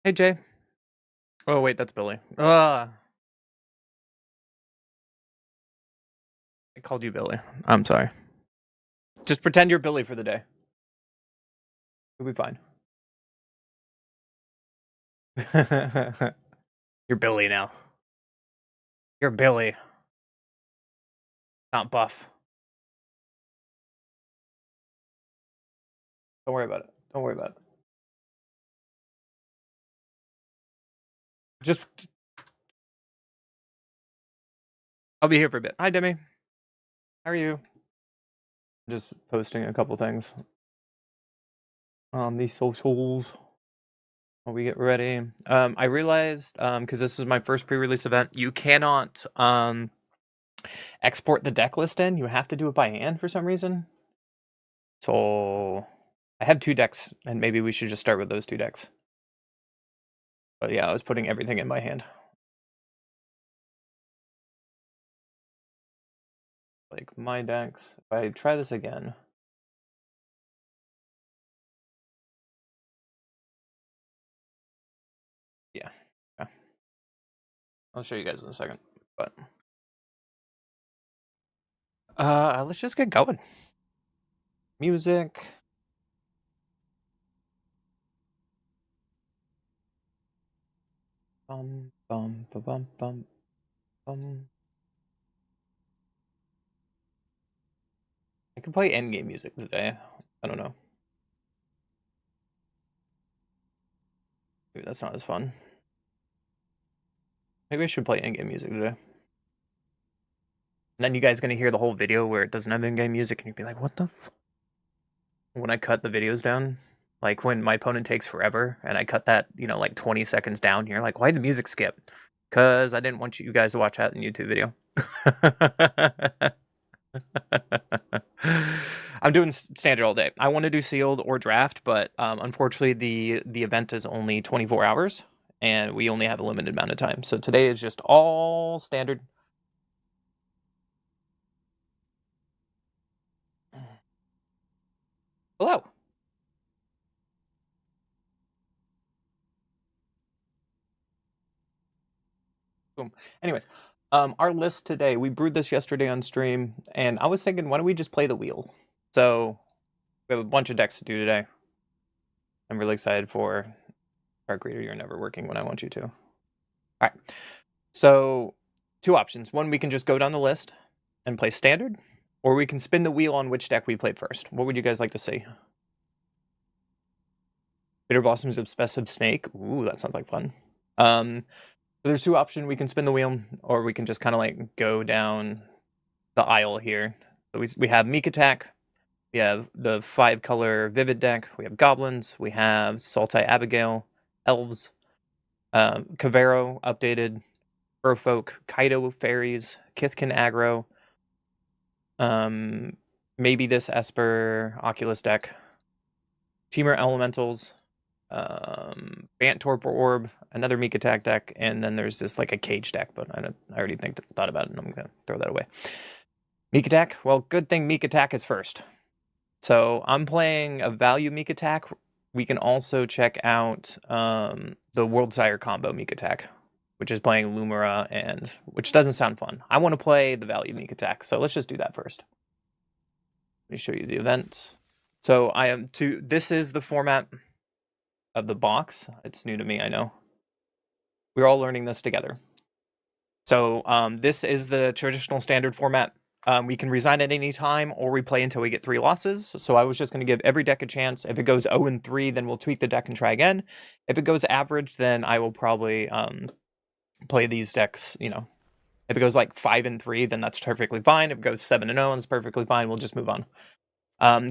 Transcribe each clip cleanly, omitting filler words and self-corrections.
Hey, Jay. Oh, wait, that's Billy. I called you Billy. I'm sorry. Just pretend you're Billy for the day. You'll be fine. You're Billy now. You're Billy. Not Buff. Don't worry about it. Don't worry about it. Just, I'll be here for a bit. Hi, Demi. How are you? Just posting a couple things on these socials while we get ready. I realized, because this is my first pre-release event, you cannot export the deck list in. You have to do it by hand for some reason. So I have 2 decks, and maybe we should just start with those 2 decks. But yeah, I was putting everything in my hand. Like my decks. If I try this again. Yeah. I'll show you guys in a second. But let's just get going. Music. Bum bum ba bum bum bum. I can play endgame music today. I don't know. Maybe that's not as fun. Maybe I should play endgame music today. And then you guys gonna hear the whole video where it doesn't have endgame music, and you'd be like, "What the?" When I cut the videos down, like when my opponent takes forever, and I cut that, like 20 seconds down, you're like, "Why did the music skip?" Because I didn't want you guys to watch that in YouTube video. I'm doing standard all day. I want to do sealed or draft, but unfortunately the event is only 24 hours, and we only have a limited amount of time. So today is just all standard. Hello. Boom. Anyways, our list today, we brewed this yesterday on stream, and I was thinking, why don't we just play the wheel? So we have a bunch of decks to do today. I'm really excited for Dark Reader. You're never working when I want you to. All right. So 2 options. One, we can just go down the list and play standard, or we can spin the wheel on which deck we played first. What would you guys like to see? Bitter Blossoms Obsessive Snake. Ooh, that sounds like fun. So there's 2 options. We can spin the wheel, or we can just kind of like go down the aisle here. So we have Meek Attack. We have the 5-color Vivid deck. We have Goblins. We have Sultai Abigail, Elves, Kavero updated, Urfolk, Kaido Fairies, Kithkin Aggro, maybe this Esper Oculus deck, Teamer Elementals, Bant Torpor Orb, another Meek Attack deck, and then there's this like a Cage deck, but I already thought about it, and I'm gonna throw that away. Meek Attack. Well, good thing Meek Attack is first. So I'm playing a value Meek Attack. We can also check out the World Sire combo Meek Attack, which is playing Lumira, and which doesn't sound fun. I want to play the Value Meek Attack, so let's just do that first. Let me show you the event. So this is the format of the box. It's new to me, I know. We're all learning this together. So this is the traditional standard format. We can resign at any time, or we play until we get 3 losses. So I was just going to give every deck a chance. If it goes 0-3, then we'll tweak the deck and try again. If it goes average, then I will probably play these decks, you know. If it goes like 5-3, then that's perfectly fine. If it goes 7-0, that's perfectly fine. We'll just move on.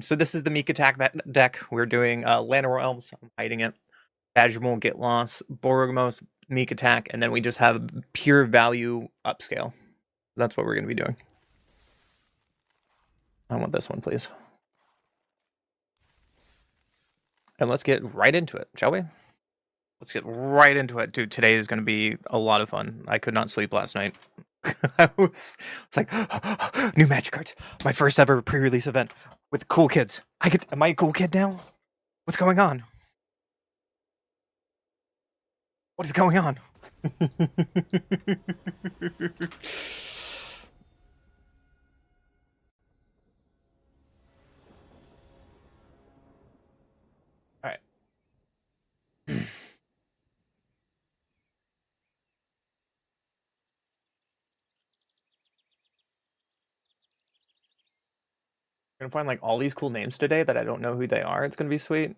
So this is the Meek Attack deck. We're doing Llanowar Elves. I'm hiding it. Badgermole, Get Lost, Borognos, Meek Attack, and then we just have pure value upscale. That's what we're going to be doing. I want this one, please. And let's get right into it, shall we? Let's get right into it. Dude, today is going to be a lot of fun. I could not sleep last night. It's like, new Magic cards. My first ever pre-release event with cool kids. Am I a cool kid now? What's going on? What is going on? All right. I'm gonna find like all these cool names today that I don't know who they are. It's gonna be sweet.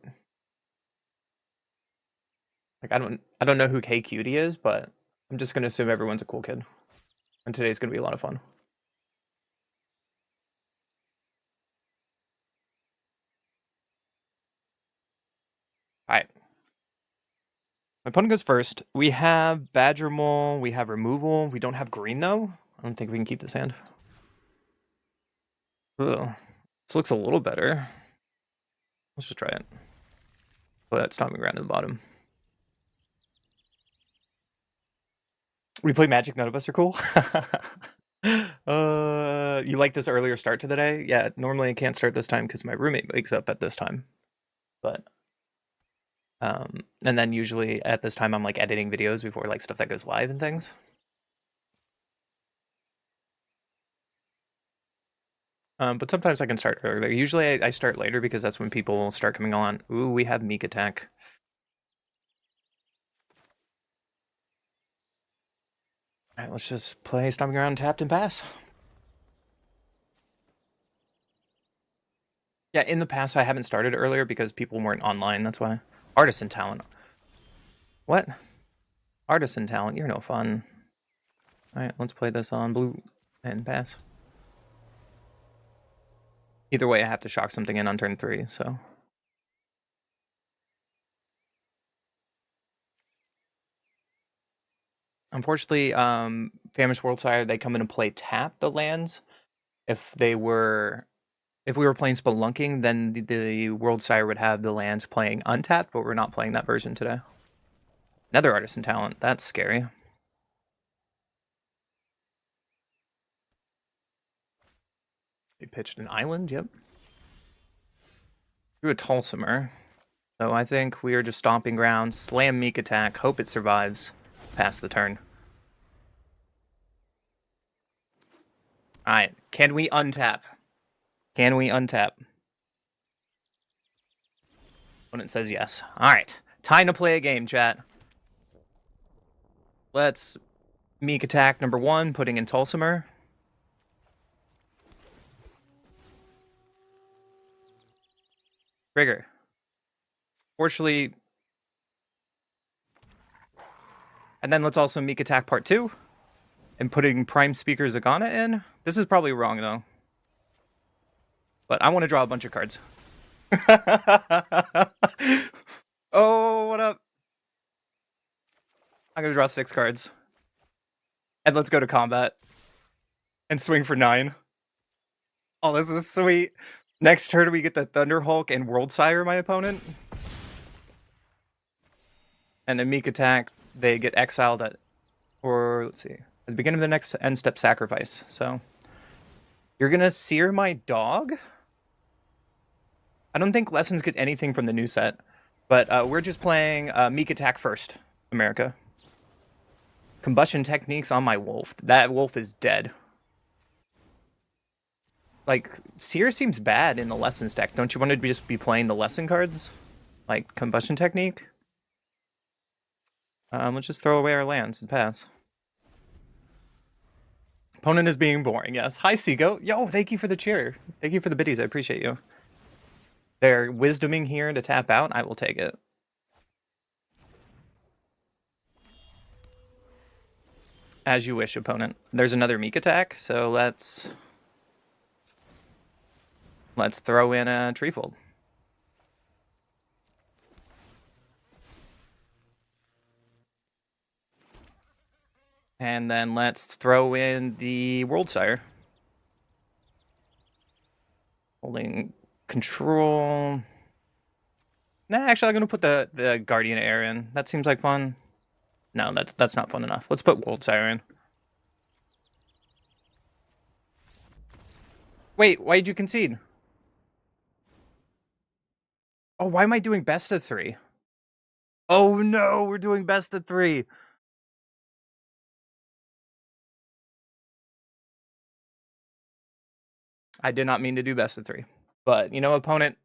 Like I don't know who K Cutie is, but I'm just gonna assume everyone's a cool kid. And today's gonna be a lot of fun. Alright. My opponent goes first. We have Badgermole, we have removal. We don't have green though. I don't think we can keep this hand. Ugh. This looks a little better. Let's just try it. Put that stomping ground at the bottom. We play Magic, none of us are cool. You like this earlier start to the day? Yeah, normally I can't start this time because my roommate wakes up at this time. But and then usually at this time I'm like editing videos before like stuff that goes live and things. But sometimes I can start earlier. Usually I start later because that's when people start coming on. Ooh, we have Meek Attack. Alright, let's just play Stomping Around, tapped, and pass. Yeah, in the past I haven't started earlier because people weren't online, that's why. Artisan Talent. What? Artisan Talent, you're no fun. Alright, let's play this on blue and pass. Either way, I have to shock something in on turn 3, so... Unfortunately, Famished World Sire, they come in and play tap the lands. If we were playing Spelunking, then the World Sire would have the lands playing untapped, but we're not playing that version today. Another Artisan Talent, that's scary. They pitched an island, yep. Drew a Tulsimer. So I think we are just stomping ground, slam Meek Attack, hope it survives, pass the turn. Alright, can we untap? Can we untap? Opponent says yes. Alright, time to play a game, chat. Let's Meek Attack number 1, putting in Tulsimer. Trigger. Fortunately... And then let's also Meek Attack part 2. And putting Prime Speaker Zagana in. This is probably wrong, though. But I want to draw a bunch of cards. Oh, what up? I'm going to draw 6 cards. And let's go to combat. And swing for 9. Oh, this is sweet. Next turn, we get the Thunder Hulk and World Sire, my opponent. And then Meek Attack, they get exiled at... Or, let's see. At the beginning of the next end step, sacrifice. So, you're going to sear my dog? I don't think Lessons get anything from the new set. But we're just playing Meek Attack first. America. Combustion techniques on my wolf. That wolf is dead. Like, Seer seems bad in the lessons deck. Don't you want to just be playing the lesson cards? Like, combustion technique? Let's just throw away our lands and pass. Opponent is being boring, yes. Hi, Seago. Yo, thank you for the cheer. Thank you for the biddies. I appreciate you. They're wisdoming here to tap out. I will take it. As you wish, opponent. There's another Meek attack, so let's throw in a Treefold. And then let's throw in the World Sire. Holding control. Nah, actually, I'm going to put the Guardian Air in. That seems like fun. No, that's not fun enough. Let's put World Sire in. Wait, why'd you concede? Oh, why am I doing best of 3? Oh no, we're doing best of 3. I did not mean to do best of 3. But, you know, opponent,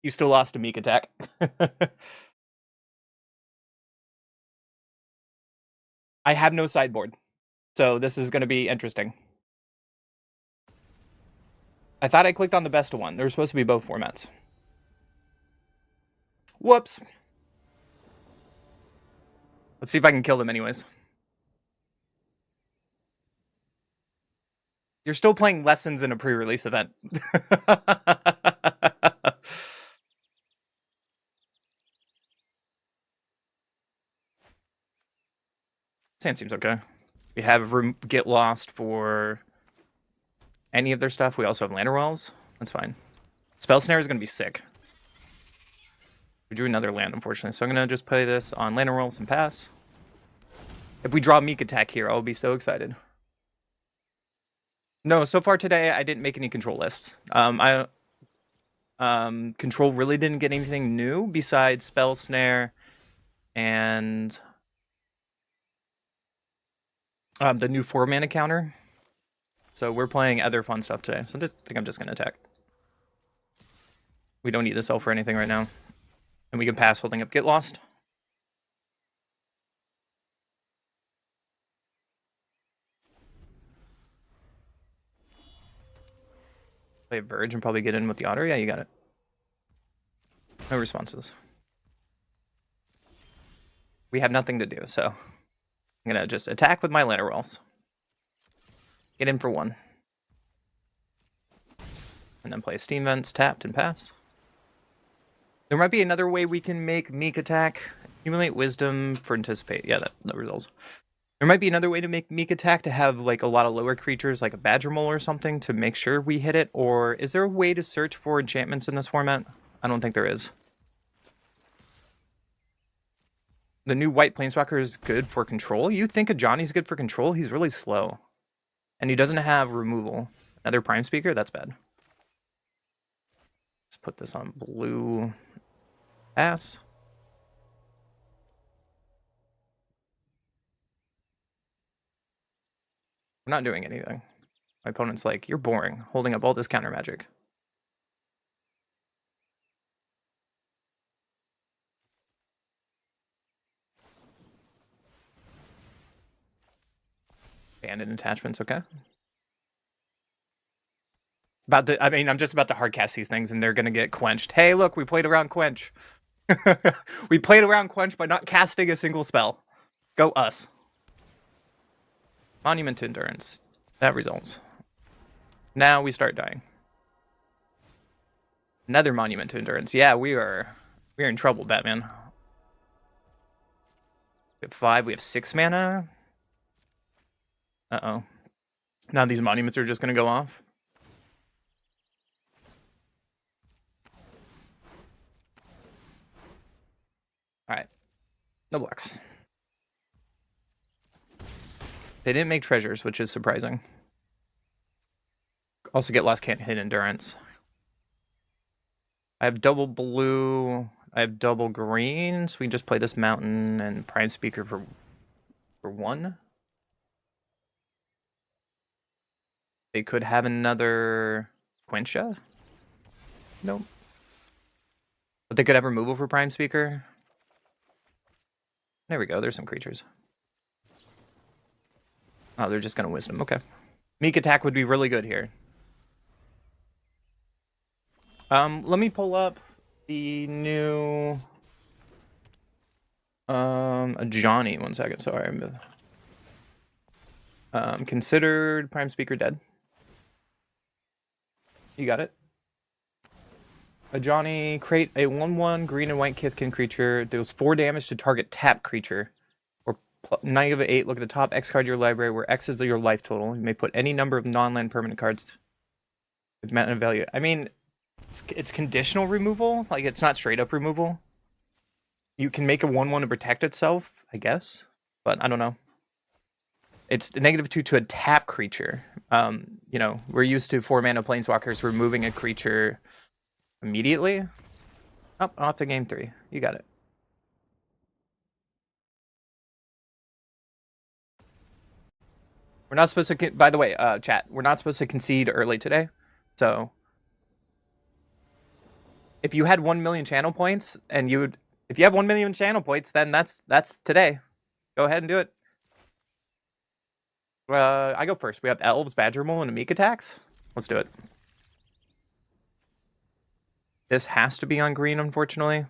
you still lost a Meek attack. I have no sideboard, so this is going to be interesting. I thought I clicked on the best of one. They were supposed to be both formats. Whoops. Let's see if I can kill them anyways. You're still playing lessons in a pre-release event. Sand seems okay. We have Get Lost for any of their stuff. We also have Lantern Wells. That's fine. Spell Snare is going to be sick. We drew another land, unfortunately, so I'm going to just play this on Lantern Wells and pass. If we draw Meek attack here, I'll be so excited. No, so far today, I didn't make any control lists. Control really didn't get anything new besides Spell Snare and the new 4-mana counter. So we're playing other fun stuff today. So I think I'm just going to attack. We don't need this elf for anything right now. And we can pass holding up Get Lost. Play Verge and probably get in with the Otter. Yeah, you got it. No responses. We have nothing to do, so I'm going to just attack with my Lantern Wells. Get in for 1. And then play Steam Vents, tapped, and pass. There might be another way we can make Meek attack. Accumulate Wisdom for Anticipate. Yeah, that results. There might be another way to make Meek attack to have like a lot of lower creatures like a Badger Mole or something to make sure we hit it. Or is there a way to search for enchantments in this format? I don't think there is. The new white Planeswalker is good for control. You think a Johnny's good for control? He's really slow. And he doesn't have removal. Another Prime Speaker? That's bad. Let's put this on blue. Pass. We're not doing anything. My opponent's like, you're boring, holding up all this counter magic. Abandoned attachments, okay. I'm just about to hardcast these things and they're gonna get quenched. Hey, look, we played around Quench. We played around Quench by not casting a single spell. Go us. Monument to Endurance. That results. Now we start dying. Another Monument to Endurance. Yeah, we're in trouble, Batman. We have 5, we have 6 mana. Uh-oh. Now these monuments are just gonna go off. Alright. No blocks. They didn't make treasures, which is surprising. Also, Get Lost can't hit Endurance. I have double blue. I have double green, so we can just play this mountain and prime speaker for 1. They could have another Quencha. Nope. But they could have removal for prime speaker. There we go. There's some creatures. Oh, they're just gonna wisdom. Okay. Meek attack would be really good here. Let me pull up the new Johnny. 1 second. Sorry. Considered prime speaker dead. You got it. A Johnny, create a 1/1 green and white Kithkin creature. Deals 4 damage to target tap creature. Or 9/8. Look at the top X card of your library, where X is your life total. You may put any number of non-land permanent cards with mana value. I mean, it's conditional removal. Like, it's not straight up removal. You can make a 1/1 to protect itself, I guess. But I don't know. It's -2 to a tap creature. You know, we're used to 4 mana planeswalkers removing a creature immediately. Oh, off to game 3. You got it. We're not supposed to, by the way, chat, we're not supposed to concede early today. So if you had 1 million channel points and if you have 1 million channel points, then that's today. Go ahead and do it. I go first. We have Elves, Badger Mole, and Meek attacks. Let's do it. This has to be on green, unfortunately.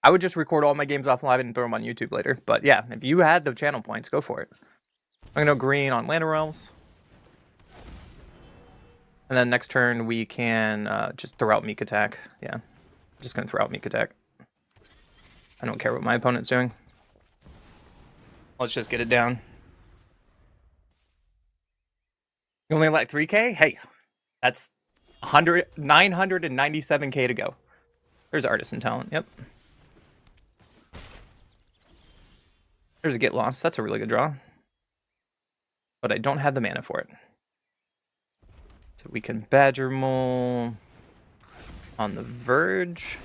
I would just record all my games off live and throw them on YouTube later. But yeah, if you had the channel points, go for it. I'm going to go green on Land of Realms. And then next turn, we can just throw out Meek attack. Yeah, I'm just going to throw out Meek attack. I don't care what my opponent's doing. Let's just get it down. You only like 3K? Hey, that's 997K to go. There's Artisan Talent, yep. There's a Get Lost, that's a really good draw. But I don't have the mana for it. So we can Badger Mole on the Verge.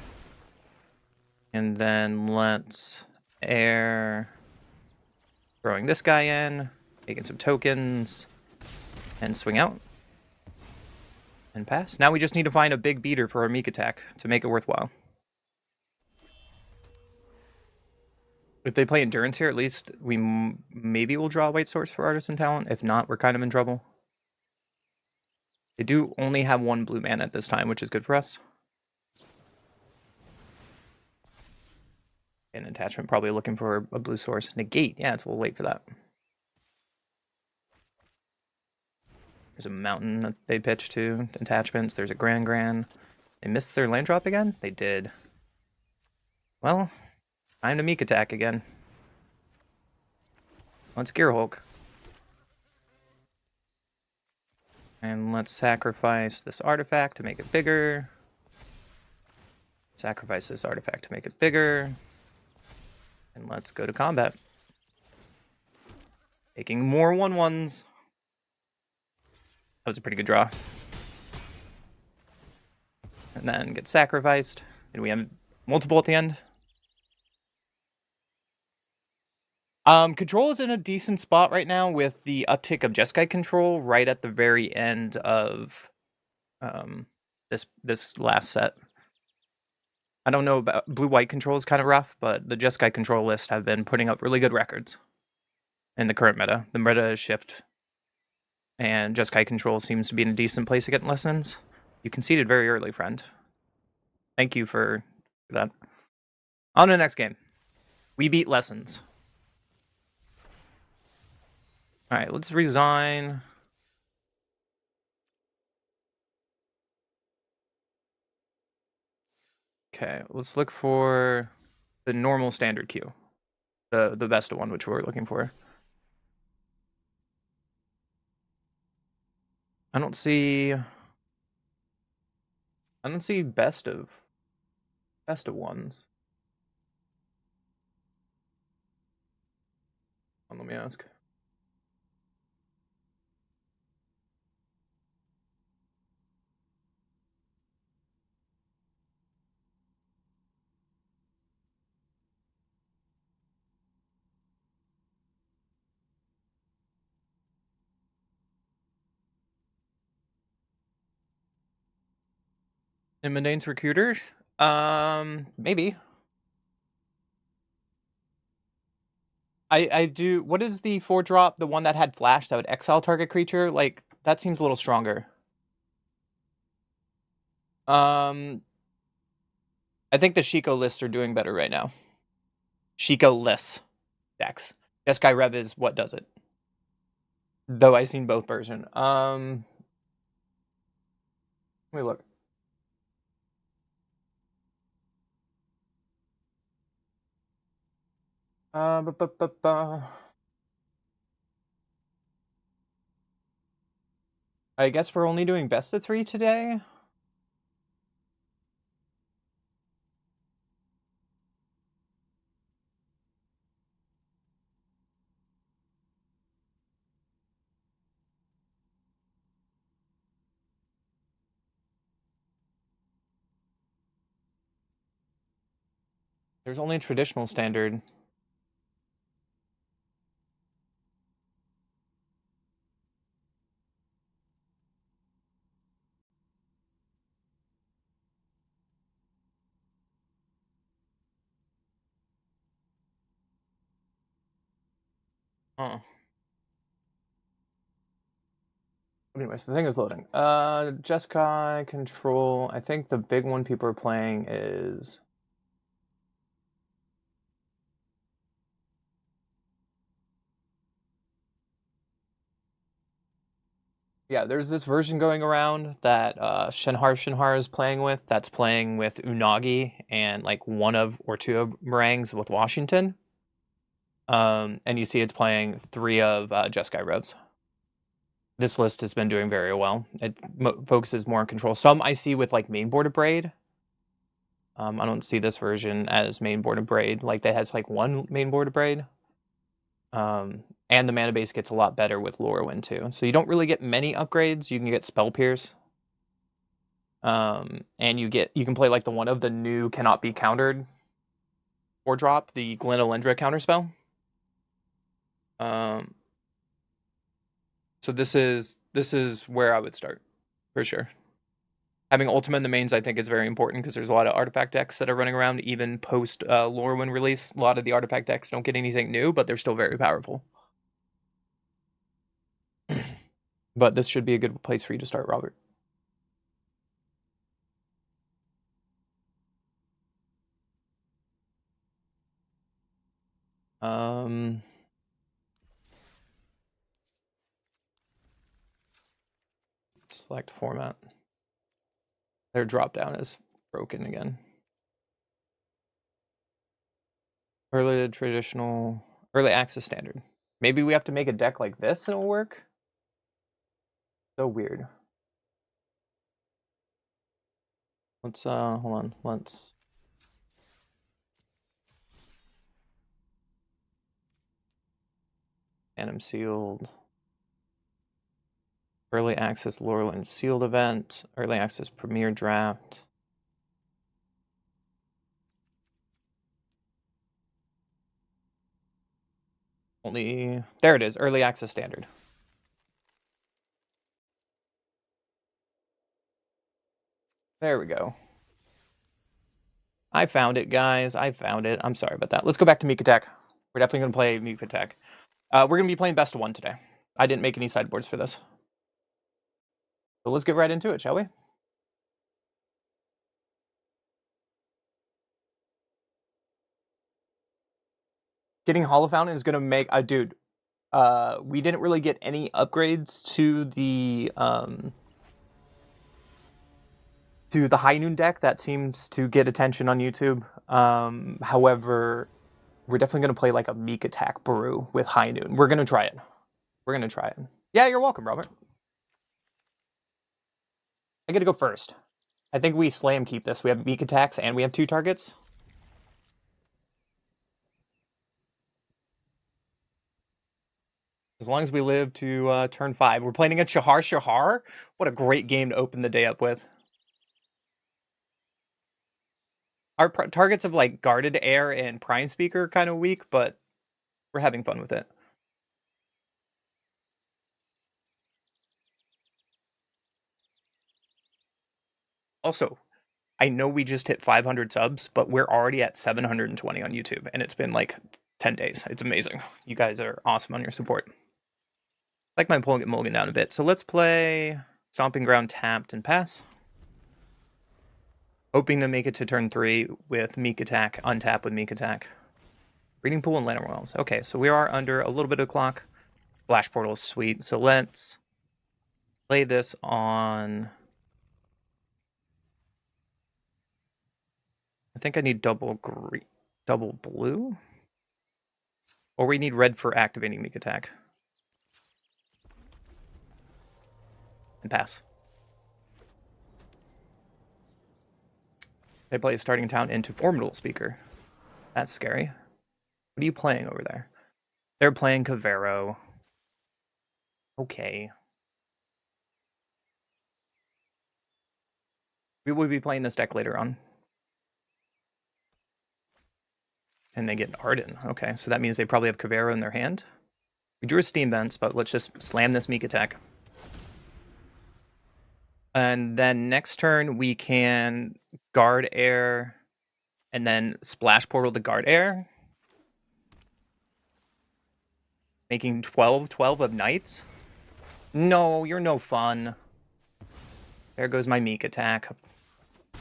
And then let's air throwing this guy in, making some tokens, and swing out. And pass. Now we just need to find a big beater for our Meek attack to make it worthwhile. If they play Endurance here, at least we maybe will draw a White Source for Artisan Talent. If not, we're kind of in trouble. They do only have 1 blue mana at this time, which is good for us. An attachment, probably looking for a blue source. Negate, yeah, it's a little late for that. There's a mountain that they pitched to. Attachments, there's a Grand. They missed their land drop again? They did. Well, time to Meek attack again. Let's Gear Hulk. And let's sacrifice this artifact to make it bigger. Sacrifice this artifact to make it bigger. And let's go to combat. Taking more 1/1s. That was a pretty good draw. And then get sacrificed. And we have multiple at the end. Control is in a decent spot right now with the uptick of Jeskai control right at the very end of this last set. I don't know about blue-white control is kind of rough, but the Jeskai control list have been putting up really good records in the current meta. The meta is shift, and Jeskai control seems to be in a decent place to get lessons. You conceded very early, friend. Thank you for that. On to the next game. We beat lessons. All right, let's resign. Okay, let's look for the normal standard queue. The best one, which we're looking for. I don't see best of ones. Let me ask. Immodane's Recruiter? Maybe. I do. What is the 4-drop? The one that had flash that would exile target creature? Like, that seems a little stronger. I think the Shiko lists are doing better right now. Shiko lists decks. Jeskai Rev is what does it. Though I've seen both version. Let me look. Ba, ba, ba, ba. I guess we're only doing best of 3 today. There's only traditional standard. Huh. Anyways, the thing is loading. Jeskai control. I think the big one people are playing is. Yeah, there's this version going around that Shinhar is playing with. That's playing with Unagi and like one of or two of meringues with Washington. And you see it's playing 3 of Jeskai Revs. This list has been doing very well. It focuses more on control. Some I see with like main board of Braid. I don't see this version as main board of Braid. Like that has like one main board of Braid. And the mana base gets a lot better with Lorwyn too. So you don't really get many upgrades. You can get Spell Pierce. And you can play like the one of the new cannot be countered 4-drop, the Glenalendra counterspell. So this is where I would start for sure. Having Ultima in the mains I think is very important because there's a lot of artifact decks that are running around even post Lorwyn release. A lot of the artifact decks don't get anything new, but they're still very powerful. But this should be a good place for you to start, Robert. Select format. Their drop down is broken again. Early traditional, early access standard. Maybe we have to make a deck like this and it'll work? So weird. Let's, hold on, let's. Phantom Sealed. Early access Lorwyn Sealed event. Early access Premier Draft. Only, there it is, early access standard. There we go. I found it, guys. I found it. I'm sorry about that. Let's go back to Mikatek. We're definitely going to play Mikatek. We're going to be playing best of 1 today. I didn't make any sideboards for this. So let's get right into it, shall we? Getting Hollow Fountain is going to make... dude, we didn't really get any upgrades to the High Noon deck. That seems to get attention on YouTube. However, we're definitely going to play like a Mikatek Brew with High Noon. We're going to try it. We're going to try it. Yeah, you're welcome, Robert. I get to go first. I think we slam keep this. We have Mikateks and we have 2 targets. As long as we live to turn 5. We're playing against Shahar. What a great game to open the day up with. Our targets of like Guarded Air and Prime Speaker are kind of weak, but we're having fun with it. Also, I know we just hit 500 subs, but we're already at 720 on YouTube, and it's been like 10 days. It's amazing. You guys are awesome on your support. Like my mulligan down a bit. So let's play Stomping Ground tapped and pass. Hoping to make it to turn 3 with Meek Attack, untap with Meek Attack. Breeding Pool and Lantern Wells. Okay, so we are under a little bit of clock. Flash Portal is sweet. So let's play this on... I think I need double blue? Or we need red for activating Meek Attack. And pass. They play a starting town into Formidable Speaker. That's scary. What are you playing over there? They're playing Cavero. Okay. We will be playing this deck later on. And they get Arden. Okay, so that means they probably have Cavero in their hand. We drew a Steam Vents, but let's just slam this Meek Attack. And then next turn, we can guard air and then splash portal to guard air. Making 12 of knights. No, you're no fun. There goes my Meek Attack.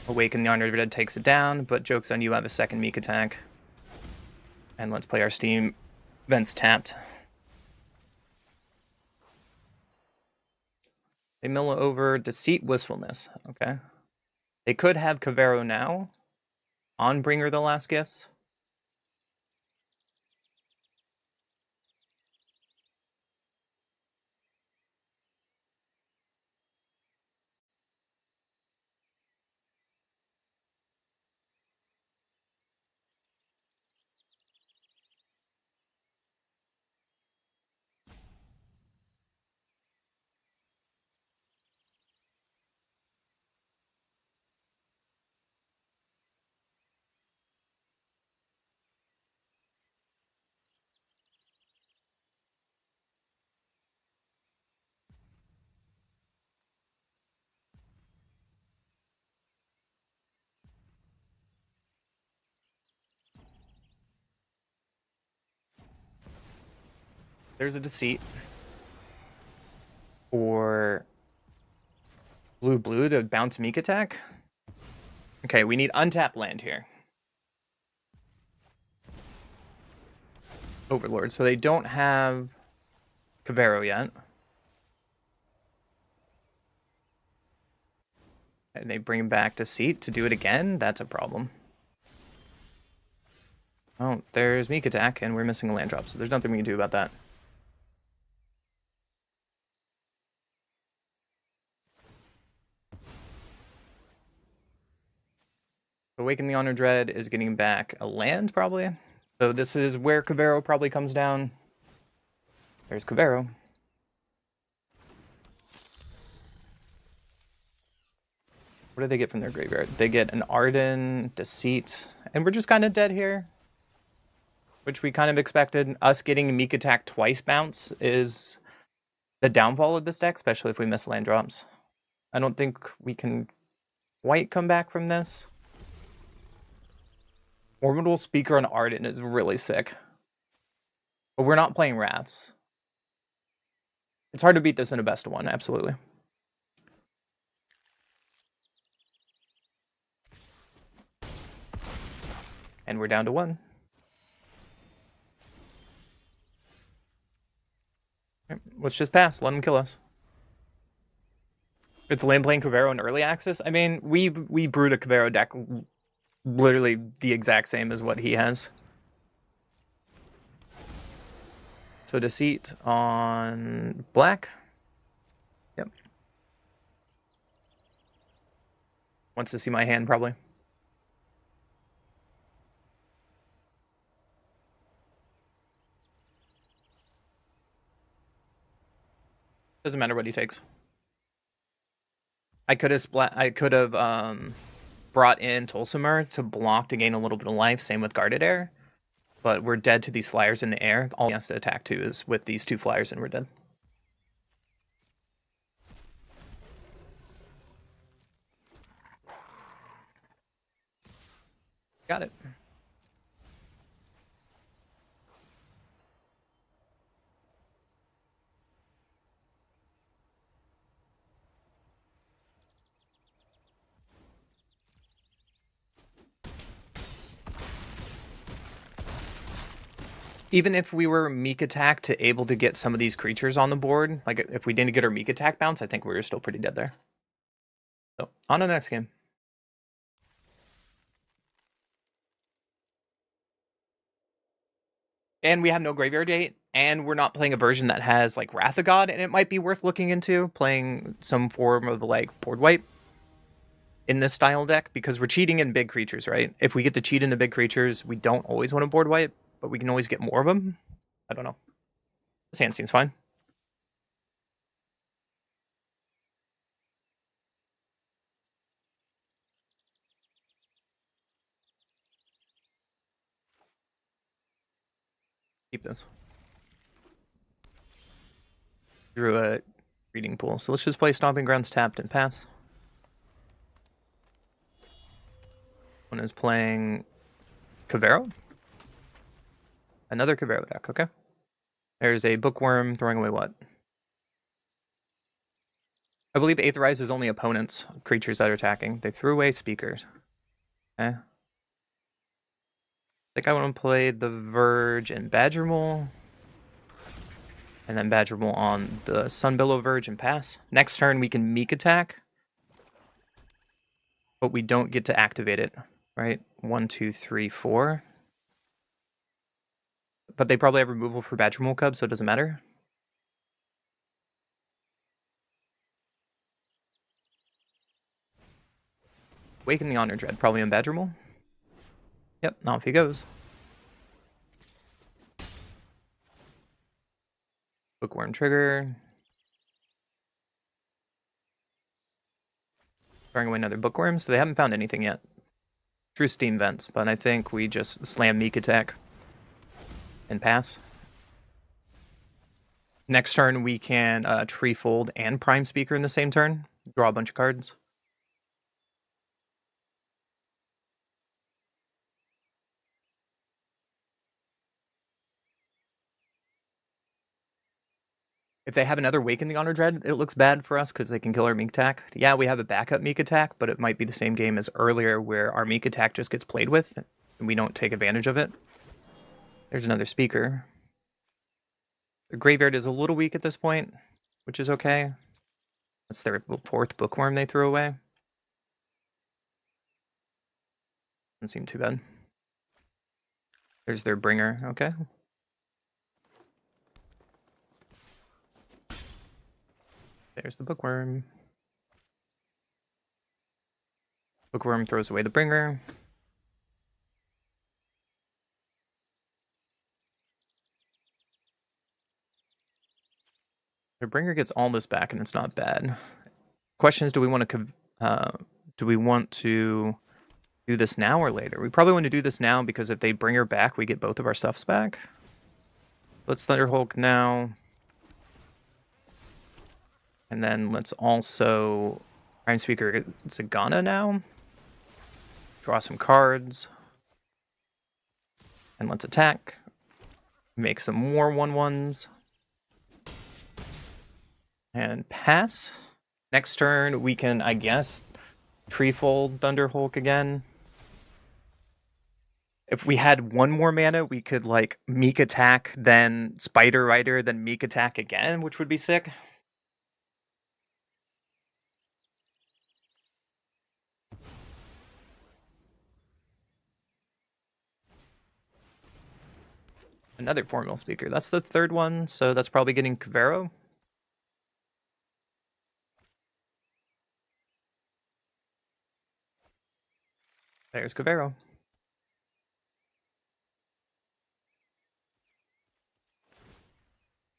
Awaken the Honored Dead takes it down, but joke's on you, have a second Meek Attack. And let's play our Steam Vents tapped. They mill over Deceit, Wistfulness. Okay. They could have Cavero now on Bringer the Last Gifts. There's a Deceit. Or blue to bounce Meek Attack. Okay, we need untapped land here. Overlord. So they don't have Cavero yet. And they bring back Deceit to do it again? That's a problem. Oh, there's Meek Attack, and we're missing a land drop, so there's nothing we can do about that. Awaken the Honor Dread is getting back a land, probably. So this is where Cavero probably comes down. There's Cavero. What do they get from their graveyard? They get an Arden, Deceit, and we're just kind of dead here. Which we kind of expected. Us getting Meek Attack twice bounce is the downfall of this deck, especially if we miss land drops. I don't think we can quite come back from this. Orbital Speaker on Arden is really sick. But we're not playing Wraths. It's hard to beat this in a best of one, absolutely. And we're down to 1. Okay, let's just pass. Let him kill us. It's lame playing Cavero in early access. I mean, we brewed a Cavero deck literally the exact same as what he has. So Deceit on black. Yep. Wants to see my hand, probably. Doesn't matter what he takes. I could have brought in Tulsimer to block to gain a little bit of life. Same with Guarded Air. But we're dead to these flyers in the air. All he has to attack to is with these 2 flyers, and we're dead. Got it. Even if we were meek attack to able to get some of these creatures on the board, like if we didn't get our meek attack bounce, I think we were still pretty dead there. So on to the next game. And we have no graveyard gate, and we're not playing a version that has like Wrath of God, and it might be worth looking into playing some form of like board wipe in this style deck because we're cheating in big creatures, right? If we get to cheat in the big creatures, we don't always want to board wipe, but we can always get more of them. I don't know. This hand seems fine. Keep this. Drew a reading pool. So let's just play Stomping Grounds tapped and pass. One is playing Cavero. Another Cavero deck, okay. There's a Bookworm throwing away what? I believe Aetherize is only opponents, creatures that are attacking. They threw away speakers. Okay. I think I want to play the Verge and Badgermole. And then Badgermole on the Sunbillow Verge and pass. Next turn we can meek attack. But we don't get to activate it, right? 1, 2, 3, 4. But they probably have removal for Badgermole Cub, so it doesn't matter. Waken the Honor Dread, probably on Badgermole. Yep, off he goes. Bookworm trigger. Throwing away another Bookworm, so they haven't found anything yet. True Steam Vents, but I think we just slam Meek Attack and pass. Next turn we can Treefold and Prime Speaker in the same turn. Draw a bunch of cards. If they have another Waken the Honor Dread, it looks bad for us because they can kill our Meek Attack. Yeah, we have a backup Meek Attack, but it might be the same game as earlier where our Meek Attack just gets played with and we don't take advantage of it. There's another Speaker. The Graveyard is a little weak at this point, which is okay. That's their 4th Bookworm they threw away. Doesn't seem too bad. There's their Bringer, okay. There's the Bookworm. Bookworm throws away the Bringer. The Bringer gets all this back, and it's not bad. Question is, do we want to do this now or later? We probably want to do this now because if they bring her back, we get both of our stuffs back. Let's Thunderhulk now. And then let's also Prime Speaker Zagana now. Draw some cards. And let's attack. Make some more 1/1s. And pass. Next turn, we can, I guess, Treefold Thunderhulk again. If we had one more mana, we could, like, Meek Attack, then Spider Rider, then Meek Attack again, which would be sick. Another Formal Speaker. That's the 3rd one, so that's probably getting Cavero. There's Cavero.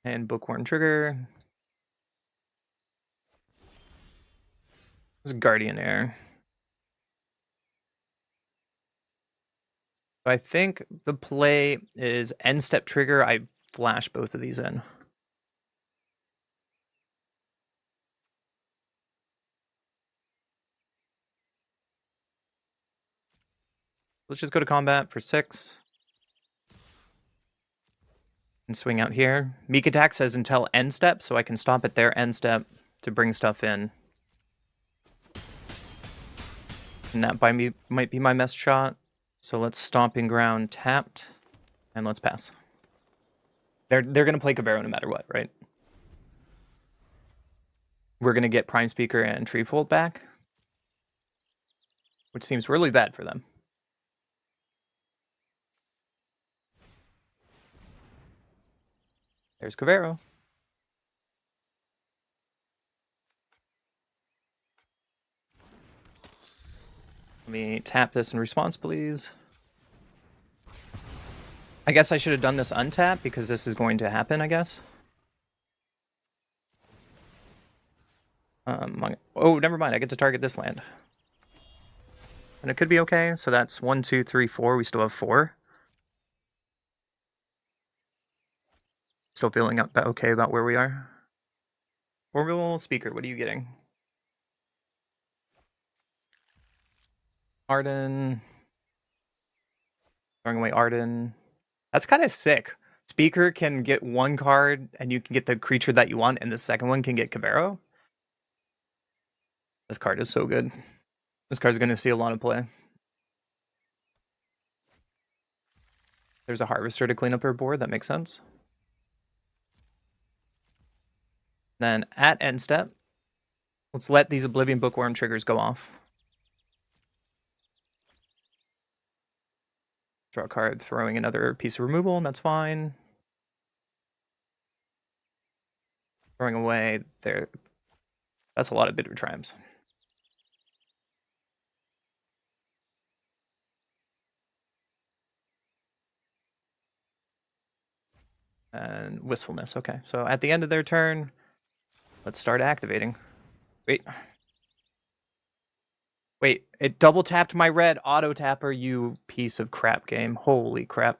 And Bookworm trigger. There's Guardian Air. So I think the play is end step trigger. I flash both of these in. Let's just go to combat for 6. And swing out here. Meek attack says until end step, so I can stop at their end step to bring stuff in. And that might be my best shot. So let's Stomping Ground tapped, and let's pass. They're gonna play Cabrera no matter what, right? We're gonna get Prime Speaker and Treefold back, which seems really bad for them. There's Cabrera. Let me tap this in response, please. I guess I should have done this untap because this is going to happen, I guess. Oh, never mind. I get to target this land. And it could be okay. So that's 1, 2, 3, 4. We still have 4. Still feeling okay about where we are. Orbital Speaker, what are you getting? Arden. Throwing away Arden. That's kind of sick. Speaker can get 1 card, and you can get the creature that you want, and the second one can get Cabrera. This card is so good. This card's going to see a lot of play. There's a Harvester to clean up her board. That makes sense. Then at end step, let's let these Oblivion Bookworm triggers go off. Draw a card, throwing another piece of removal, and that's fine. Throwing away there. That's a lot of Bitter Triumphs. And Wistfulness. Okay, so at the end of their turn, let's start activating. Wait, it double tapped my red auto tapper, you piece of crap game. Holy crap.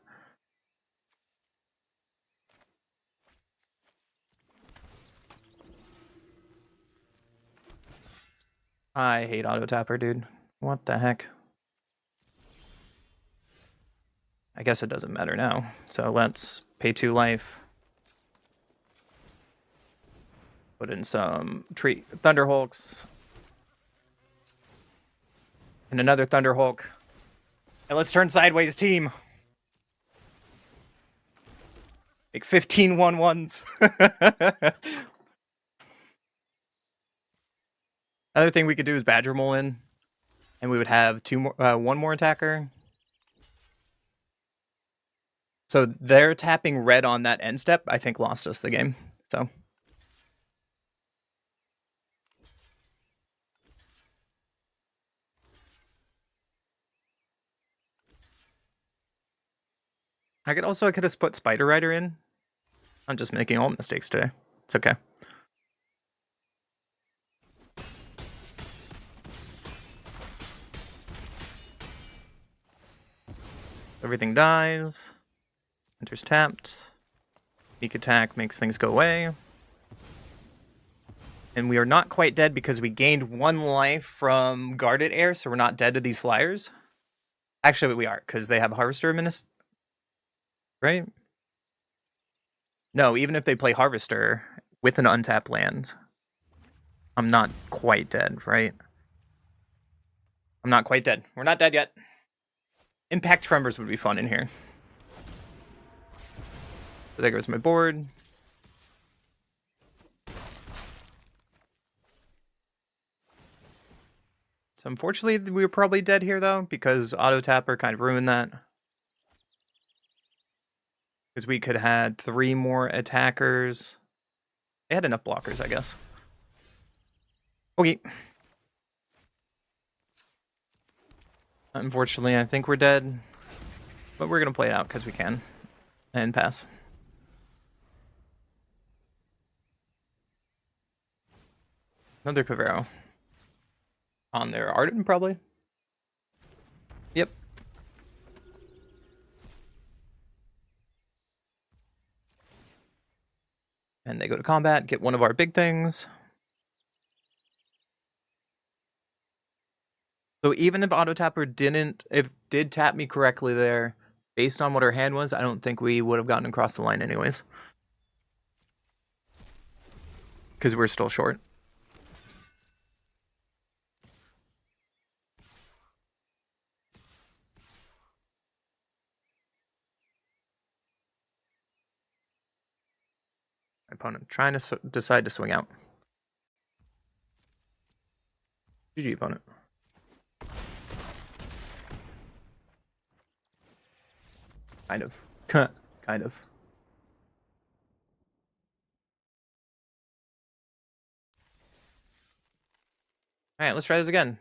I hate auto tapper, dude. What the heck? I guess it doesn't matter now. So let's pay 2 life. Put in some Thunderhulks. And another Thunderhulk. And let's turn sideways, team. Make 15 1/1s. Another thing we could do is Badger Mole in. And we would have 1 more attacker. So they're tapping red on that end step, I think lost us the game. So I could have put Spider Rider in. I'm just making all mistakes today. It's okay. Everything dies. Enters tapped. Meek attack makes things go away. And we are not quite dead because we gained 1 life from Guarded Air, so we're not dead to these flyers. Actually, we are, because they have Harvester Minister. Right? No, even if they play Harvester with an untapped land, I'm not quite dead, right? I'm not quite dead. We're not dead yet. Impact Tremors would be fun in here. So there goes my board. So unfortunately, we were probably dead here, though, because Auto Tapper kind of ruined that. Because we could have had 3 more attackers. They had enough blockers, I guess. Okay. Unfortunately, I think we're dead. But we're going to play it out because we can. And pass. Another Cabrera. On their Arden, probably. Yep. And they go to combat, get one of our big things. So even if Auto Tapper did tap me correctly there, based on what our hand was, I don't think we would have gotten across the line anyways. Because we're still short. My opponent trying to decide to swing out. GG, opponent. Kind of. Kind of. Alright, let's try this again.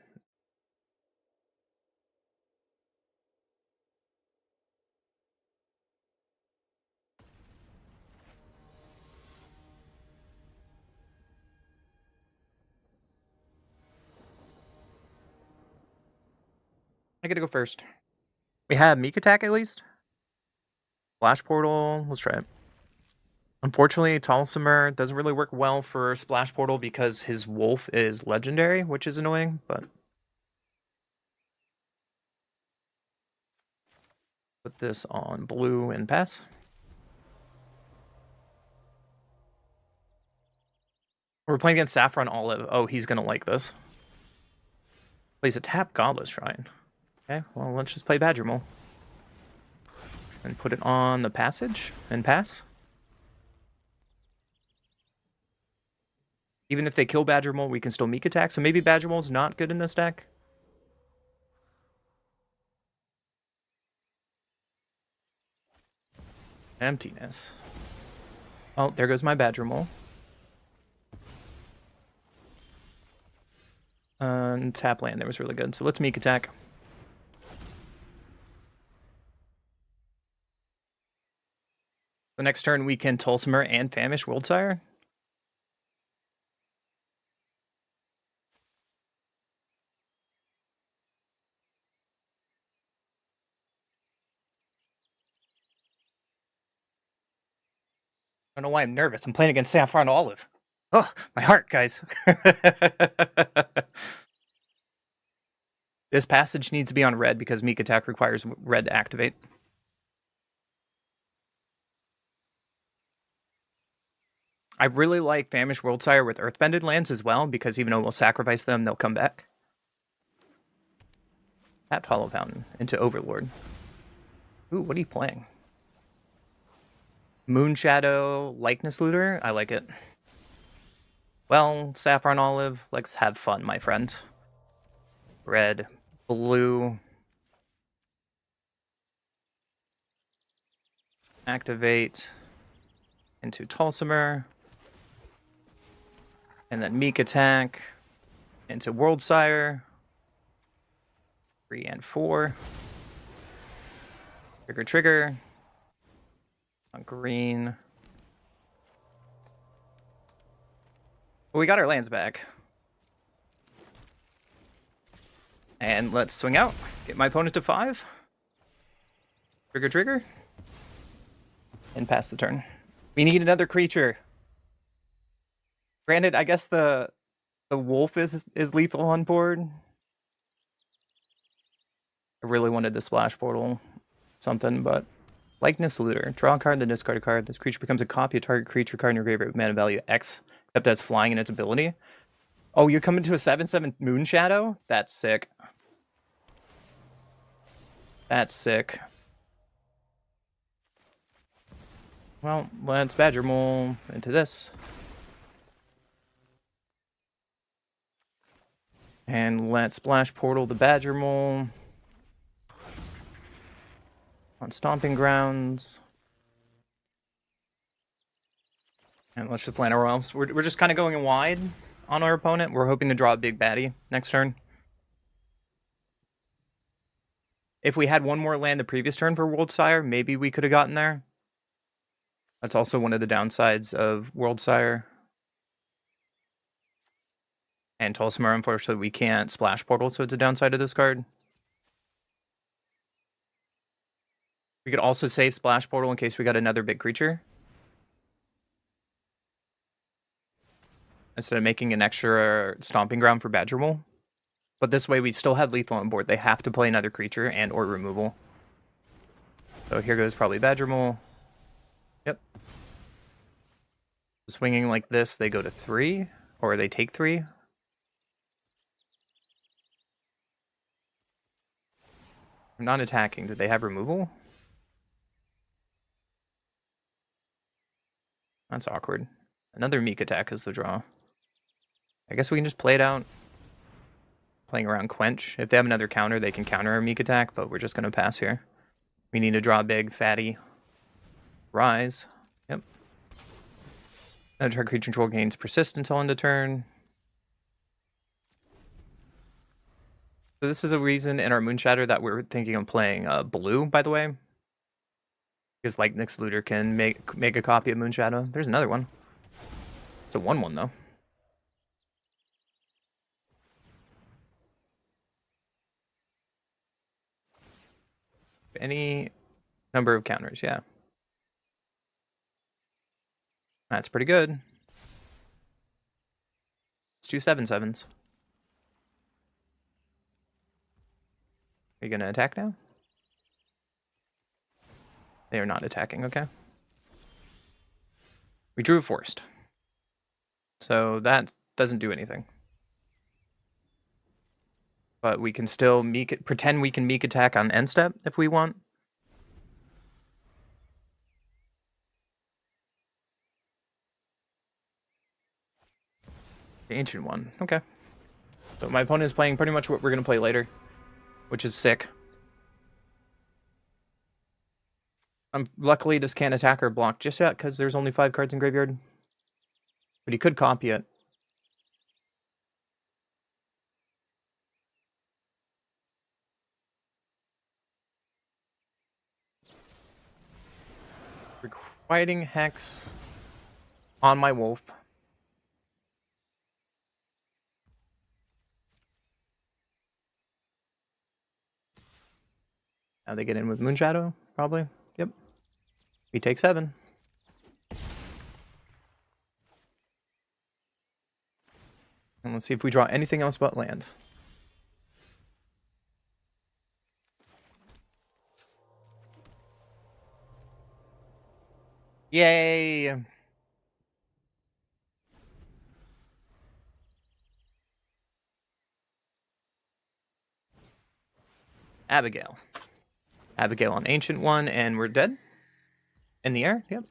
I gotta go first. We have Meek Attack at least? Flash Portal, let's try it. Unfortunately, Talsimer doesn't really work well for Splash Portal because his Wolf is legendary, which is annoying, but... Put this on blue and pass. We're playing against Saffron Olive. Oh, he's gonna like this. Plays a tap Godless Shrine. Okay, well, let's just play Badger Mole. And put it on the passage and pass. Even if they kill Badger Mole, we can still Meek Attack, so maybe Badger Mole's not good in this deck. Emptiness. Oh, there goes my Badger Mole. And tap land there was really good, so let's Meek Attack. The next turn we can Tulsimer and Famish Worldsire. I don't know why I'm nervous. I'm playing against Saffron Olive. Oh, my heart, guys. This passage needs to be on red because Meek Attack requires red to activate. I really like Famish Worldsire with Earthbended lands as well because even though we'll sacrifice them, they'll come back. Tapped Hollow Fountain into Overlord. Ooh, what are you playing? Moonshadow Likeness Looter? I like it. Well, Saffron Olive, let's have fun, my friend. Red, blue. Activate into Tulsimer. And then Meek Attack into Worldsire. 3 and 4. Trigger. On green. Well, we got our lands back. And let's swing out. Get my opponent to 5. Trigger. And pass the turn. We need another creature. Granted, I guess the wolf is lethal on board. I really wanted the Splash Portal something, but Likeness Looter. Draw a card, then discard a card. This creature becomes a copy of target creature card in your graveyard with mana value X, except as flying in its ability. Oh, you're coming to a 7/7 Moonshadow? That's sick. That's sick. Well, let's Badger Mole into this. And let's Splash Portal the Badger Mole. On Stomping Grounds. And let's just land our realms. We're just kind of going wide on our opponent. We're hoping to draw a big baddie next turn. If we had one more land the previous turn for Worldsire, maybe we could have gotten there. That's also one of the downsides of Worldsire. And Tulsimer, unfortunately, we can't Splash Portal, so it's a downside of this card. We could also save Splash Portal in case we got another big creature. Instead of making an extra Stomping Ground for Badger Mole. But this way we still have lethal on board. They have to play another creature and or removal. So here goes probably Badger Mole. Yep. Swinging like this, they go to 3, or they take 3. I'm not attacking. Do they have removal? That's awkward. Another Meek attack is the draw. I guess we can just play it out. Playing around Quench. If they have another counter, they can counter our Meek attack, but we're just going to pass here. We need to draw big, fatty. Rise. Yep. Another target creature control gains persist until end of turn. So this is a reason in our Moonshatter that we're thinking of playing blue, by the way. Because like Nyx Looter can make a copy of Moonshadow. There's another one. It's a 1/1 though. Any number of counters, yeah. That's pretty good. Let's do 7/7s. Are you gonna attack now? They are not attacking, okay. We drew a Forced. So that doesn't do anything. But we can still pretend we can Meek attack on end step if we want. The Ancient One, okay. So my opponent is playing pretty much what we're going to play later, which is sick. Luckily, this can't attack or block just yet because there's only 5 cards in graveyard. But he could copy it. Requiting Hex on my wolf. Now they get in with Moonshadow, probably. Yep. We take 7. And let's see if we draw anything else but land. Yay! Abigail. Abigail on Ancient One, and we're dead? In the air? Yep.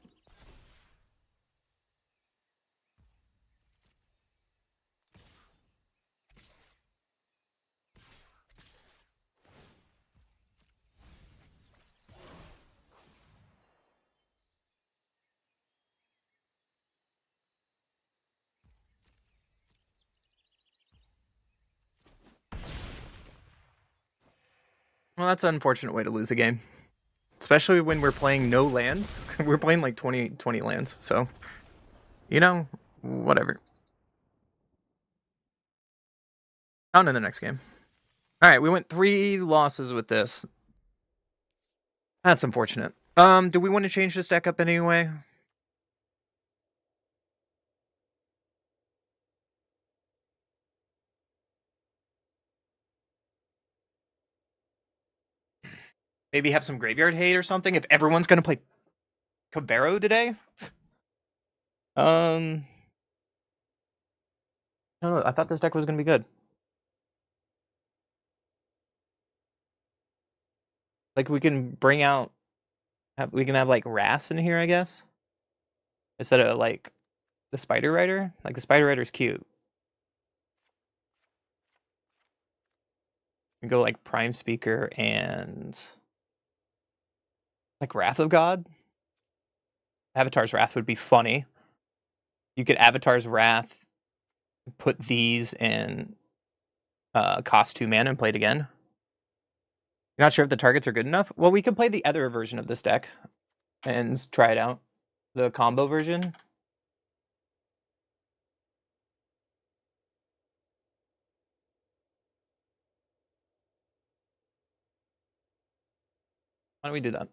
Well, that's an unfortunate way to lose a game. Especially when we're playing no lands. We're playing like 20 lands, so... You know, whatever. On to the next game. Alright, we went 3 losses with this. That's unfortunate. Do we want to change this deck up in any way? Maybe have some graveyard hate or something if everyone's gonna play Cabrero today? I don't know, I thought this deck was gonna be good. Like, we can bring out... We can have, like, Wrass in here, I guess? Instead of, like, the Spider Rider? Like, the Spider Rider's cute. We can go, like, Prime Speaker and... Like, Wrath of God? Avatar's Wrath would be funny. You could Avatar's Wrath, put these in cost 2 mana and play it again. You're not sure if the targets are good enough? Well, we could play the other version of this deck and try it out. The combo version. Why don't we do that?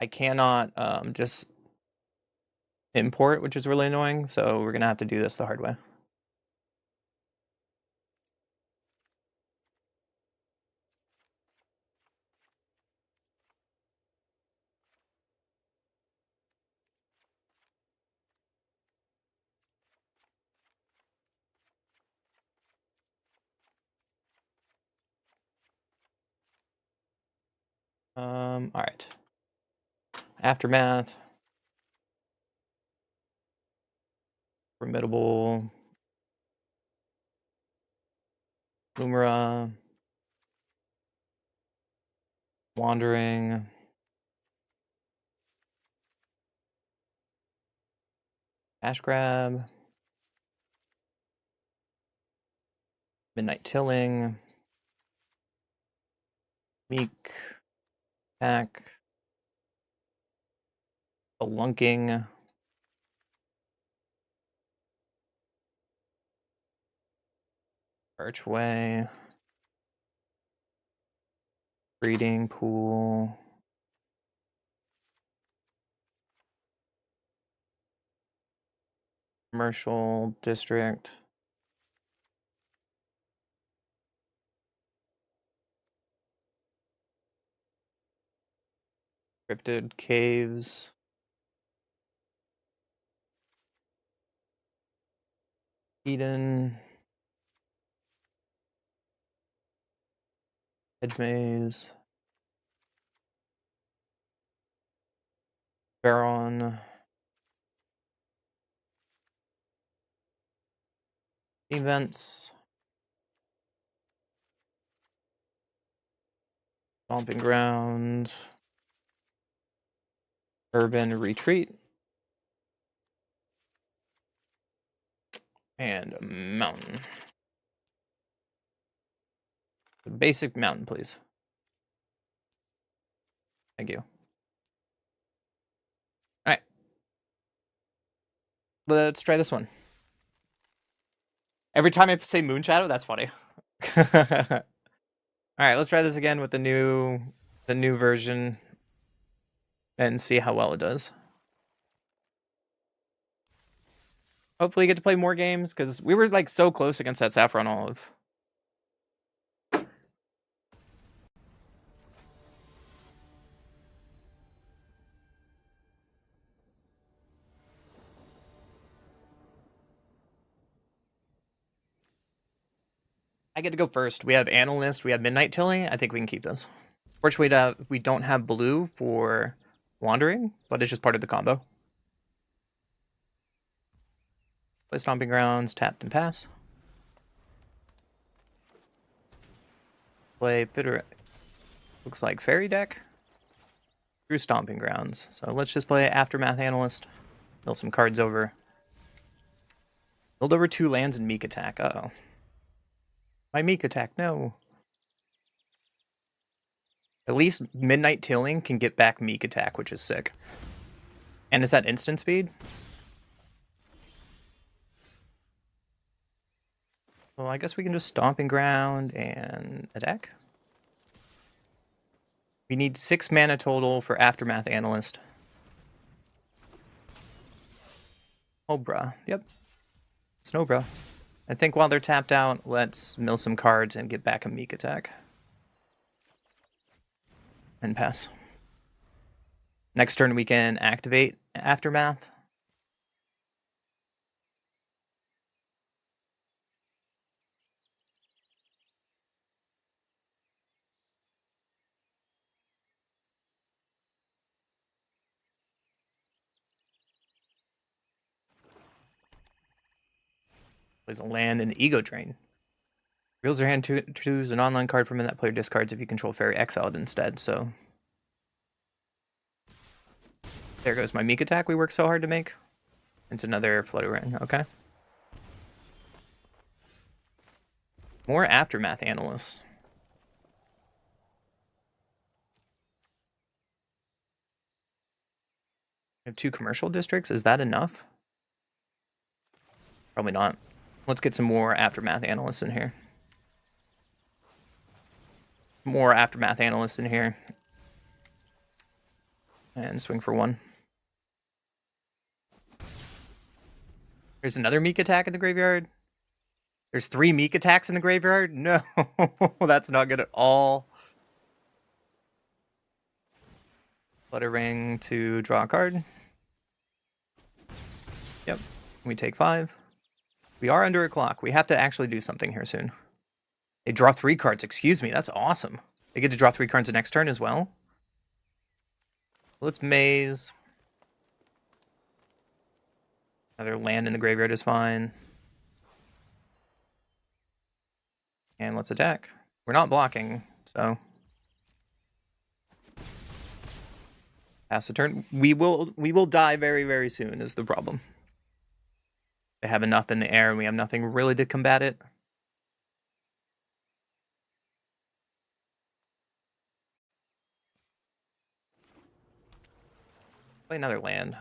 I cannot just import, which is really annoying, so we're gonna have to do this the hard way. All right. Aftermath. Formidable. Lumira. Wandering. Ash Grab. Midnight Tilling. Meek. Attack. Lunking. Archway. Breeding Pool. Commercial District. Cryptid Caves. Eden. Edge Maze. Baron. Events. Stomping Grounds. Urban Retreat. And Mountain. Basic mountain, please. Thank you. Alright. Let's try this one. Every time I say Moon Shadow, that's funny. Alright, let's try this again with the new version and see how well it does. Hopefully get to play more games, because we were like so close against that Saffron Olive. I get to go first. We have Analyst, we have Midnight Tilling. I think we can keep those. Fortunately, we don't have blue for Wandering, but it's just part of the combo. Play Stomping Grounds, tapped and pass. Play Bitter. Looks like Fairy deck. Through Stomping Grounds. So let's just play Aftermath Analyst. Mill some cards over. Build over 2 lands and Meek Attack. Uh-oh. My Meek Attack, no. At least Midnight Tilling can get back Meek Attack, which is sick. And is that instant speed? Well, I guess we can just Stomping Ground and attack. We need 6 mana total for Aftermath Analyst. Snowbra. Yep. Snowbra. I think while they're tapped out, let's mill some cards and get back a Meek Attack. And pass. Next turn we can activate Aftermath. Plays a land and Ego Drain. Reveals their hand to choose an online card from that player discards if you control Fairy exiled instead, so. There goes my Meek Attack we worked so hard to make. It's another Flutter Ring, okay. More Aftermath Analysts. We have 2 commercial districts, is that enough? Probably not. Let's get some more Aftermath Analysts in here. More Aftermath Analysts in here. And swing for 1. There's another Meek attack in the graveyard. There's 3 Meek attacks in the graveyard? No, that's not good at all. Flutter Ring to draw a card. Yep, we take 5. We are under a clock. We have to actually do something here soon. They draw 3 cards. Excuse me, that's awesome. They get to draw 3 cards the next turn as well. Let's maze. Another land in the graveyard is fine. And let's attack. We're not blocking, so pass the turn. We will die very, very soon is the problem. They have enough in the air and we have nothing really to combat it. Play another land.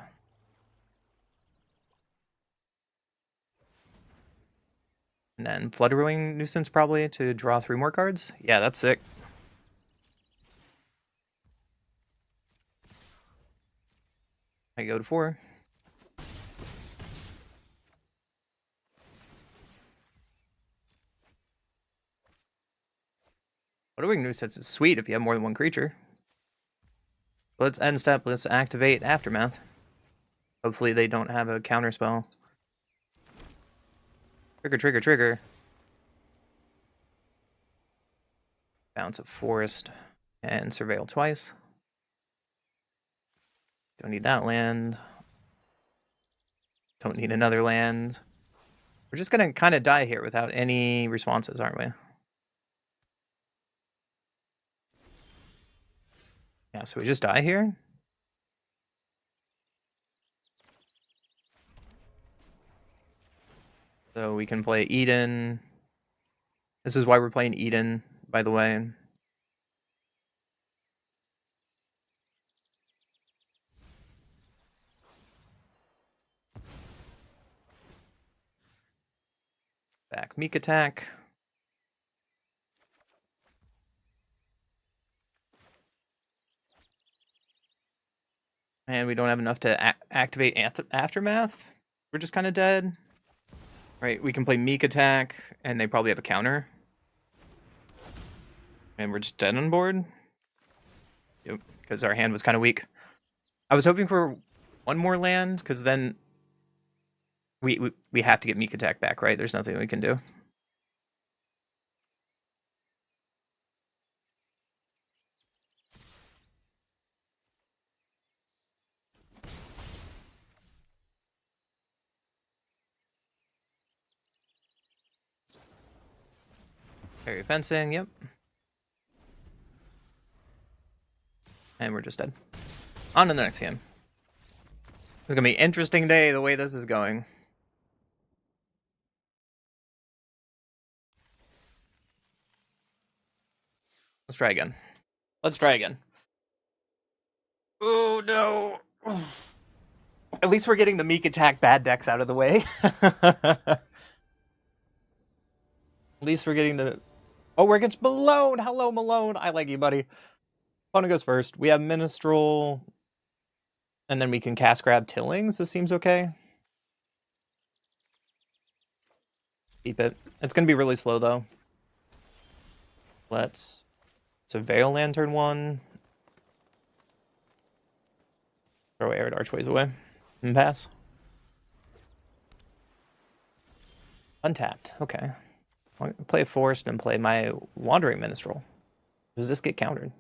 And then Fluttering Nuisance probably to draw 3 more cards. Yeah, that's sick. I go to 4. Fluttering Nuisance is sweet if you have more than 1 creature. Let's end step. Let's activate Aftermath. Hopefully they don't have a counter spell. Trigger, trigger, trigger. Bounce a forest and surveil twice. Don't need that land. Don't need another land. We're just gonna kind of die here without any responses, aren't we? Yeah, so we just die here. So we can play Eden. This is why we're playing Eden, by the way. Back Meek attack. And we don't have enough to activate Aftermath. We're just kind of dead. Right, we can play Meek attack, and they probably have a counter. And we're just dead on board. Yep, because our hand was kind of weak. I was hoping for 1 more land, because then we have to get Meek attack back, right? There's nothing we can do. Fairy fencing, yep. And we're just dead. On to the next game. It's gonna be an interesting day the way this is going. Let's try again. Let's try again. Oh no. At least we're getting the Meek attack bad decks out of the way. At least we're getting the... Oh, we're against Malone! Hello, Malone! I like you, buddy. Opponent goes first. We have Minstrel. And then we can cast grab Tillings. This seems okay. Keep it. It's going to be really slow, though. Let's Surveil land turn 1. Throw Arid Archways away. And pass. Untapped. Okay. I'll play a Forest and play my Wandering Minstrel. Does this get countered?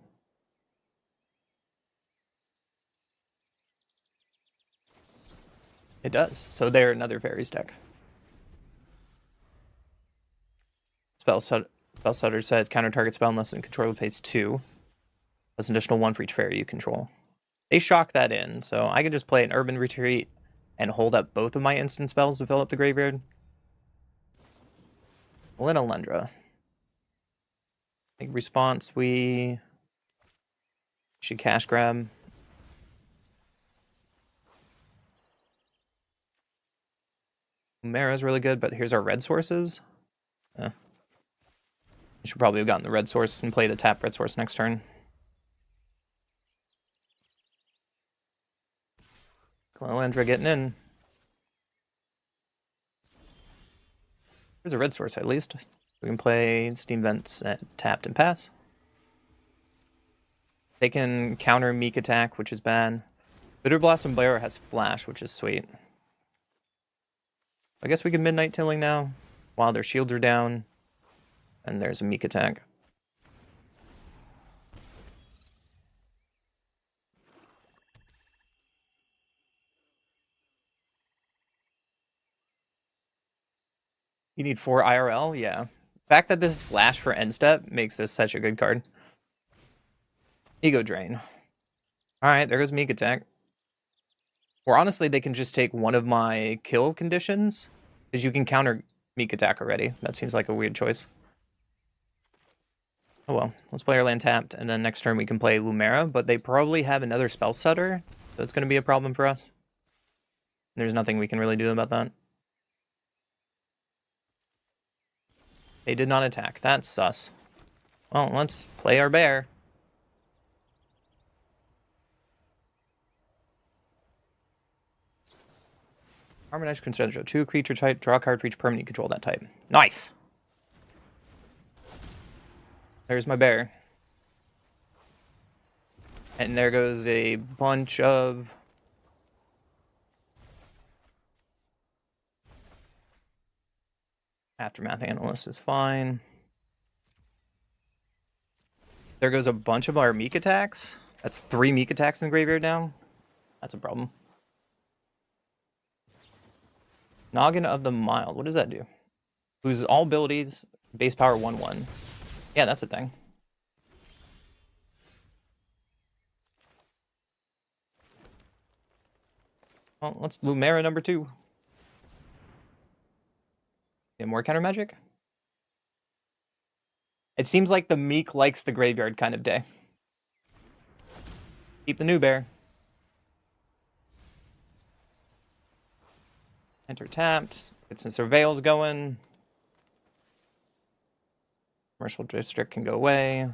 It does. So they're another Fairies deck. Spell Stutter says counter target spell unless the controller pays 2. Plus an additional 1 for each fairy you control. They shock that in, so I can just play an Urban Retreat and hold up both of my instant spells to fill up the graveyard. Lina Lundra. Big response, we should cash grab. Mara's really good, but here's our red sources. We should probably have gotten the red source and play the tap red source next turn. Glenlandra getting in. There's a red source at least. We can play Steam Vents at tapped and pass. They can counter Meek attack, which is bad. Bitter Blossom Bearer has flash, which is sweet. I guess we can Midnight Tilling now while their shields are down. And there's a Meek attack. You need 4 IRL? Yeah. The fact that this is flash for end step makes this such a good card. Ego Drain. Alright, there goes Meek attack. Or honestly, they can just take one of my kill conditions, because you can counter Meek attack already. That seems like a weird choice. Oh well, let's play our land tapped, and then next turn we can play Lumera, but they probably have another spell setter, so it's going to be a problem for us. There's nothing we can really do about that. They did not attack. That's sus. Well, let's play our bear. Harmonized Concentra. 2 creature type, draw a card for each permanent you control that type. Nice! There's my bear. And there goes a bunch of... Aftermath Analyst is fine. There goes a bunch of our Meek attacks. That's 3 Meek attacks in the graveyard now. That's a problem. Noggin of the Mild. What does that do? Loses all abilities, base power 1/1. Yeah, that's a thing. Well, let's Lumera number 2. Yeah, more counter magic? It seems like the Meek likes the graveyard kind of day. Keep the new bear. Enter tapped. Get some surveils going. Commercial district can go away.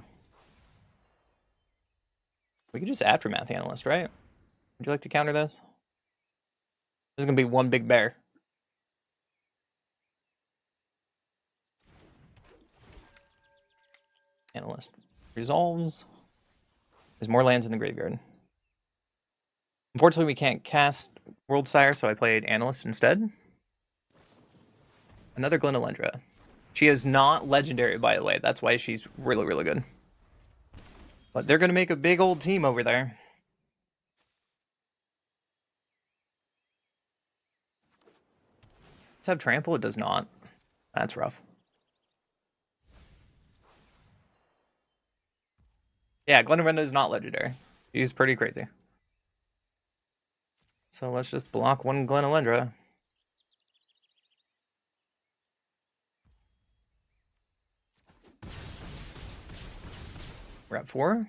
We could just Aftermath Analyst, right? Would you like to counter this? This is going to be one big bear. Analyst resolves. There's more lands in the graveyard. Unfortunately, we can't cast World Sire, so I played Analyst instead. Another Glenalendra. She is not legendary, by the way. That's why she's really, really good. But they're going to make a big old team over there. Does it have Trample? It does not. That's rough. Yeah, Glenalendra is not legendary. She's pretty crazy. So let's just block one Glenalendra. We're at 4.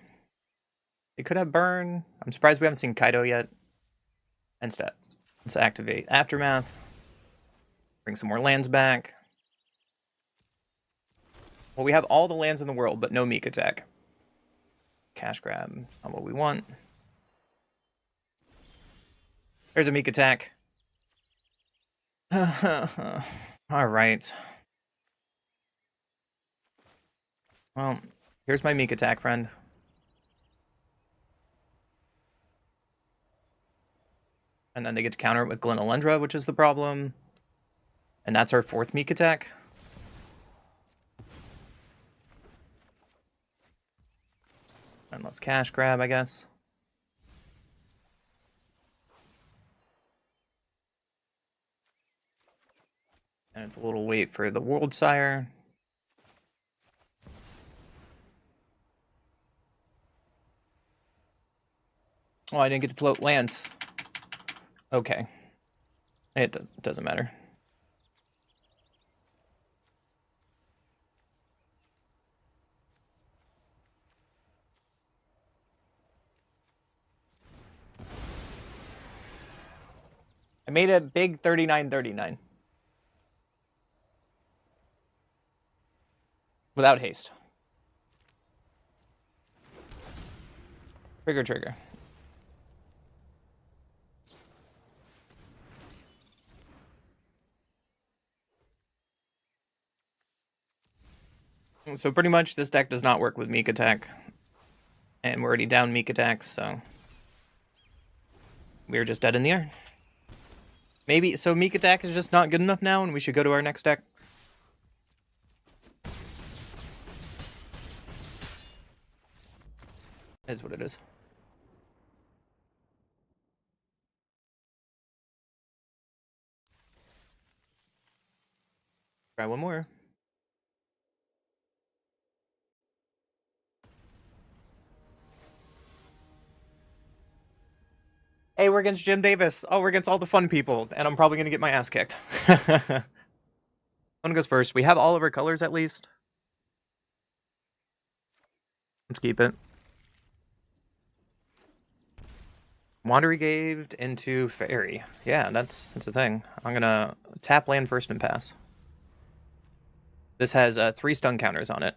It could have Burn. I'm surprised we haven't seen Kaido yet. End step. Let's activate Aftermath. Bring some more lands back. Well, we have all the lands in the world, but no Meek attack. Cash grab. It's not what we want. There's a Meek attack. Alright. Well, here's my Meek attack, friend. And then they get to counter it with Glenalendra, which is the problem. And that's our 4th Meek attack. And let's cash grab, I guess. And it's a little wait for the World Sire. Oh, I didn't get to float lands. Okay. It doesn't matter. I made a big 39-39. Without haste. Trigger. So pretty much this deck does not work with Meek Attack. And we're already down Meek Attacks, so we're just dead in the air. Maybe, so Meek Attack is just not good enough now and we should go to our next deck. Is what it is. Try one more. Hey, we're against Jim Davis. Oh, we're against all the fun people, and I'm probably gonna get my ass kicked. One goes first. We have all of our colors at least. Let's keep it. Wander Gaved into Fairy. Yeah, that's a thing. I'm gonna tap land first and pass. This has 3 stun counters on it.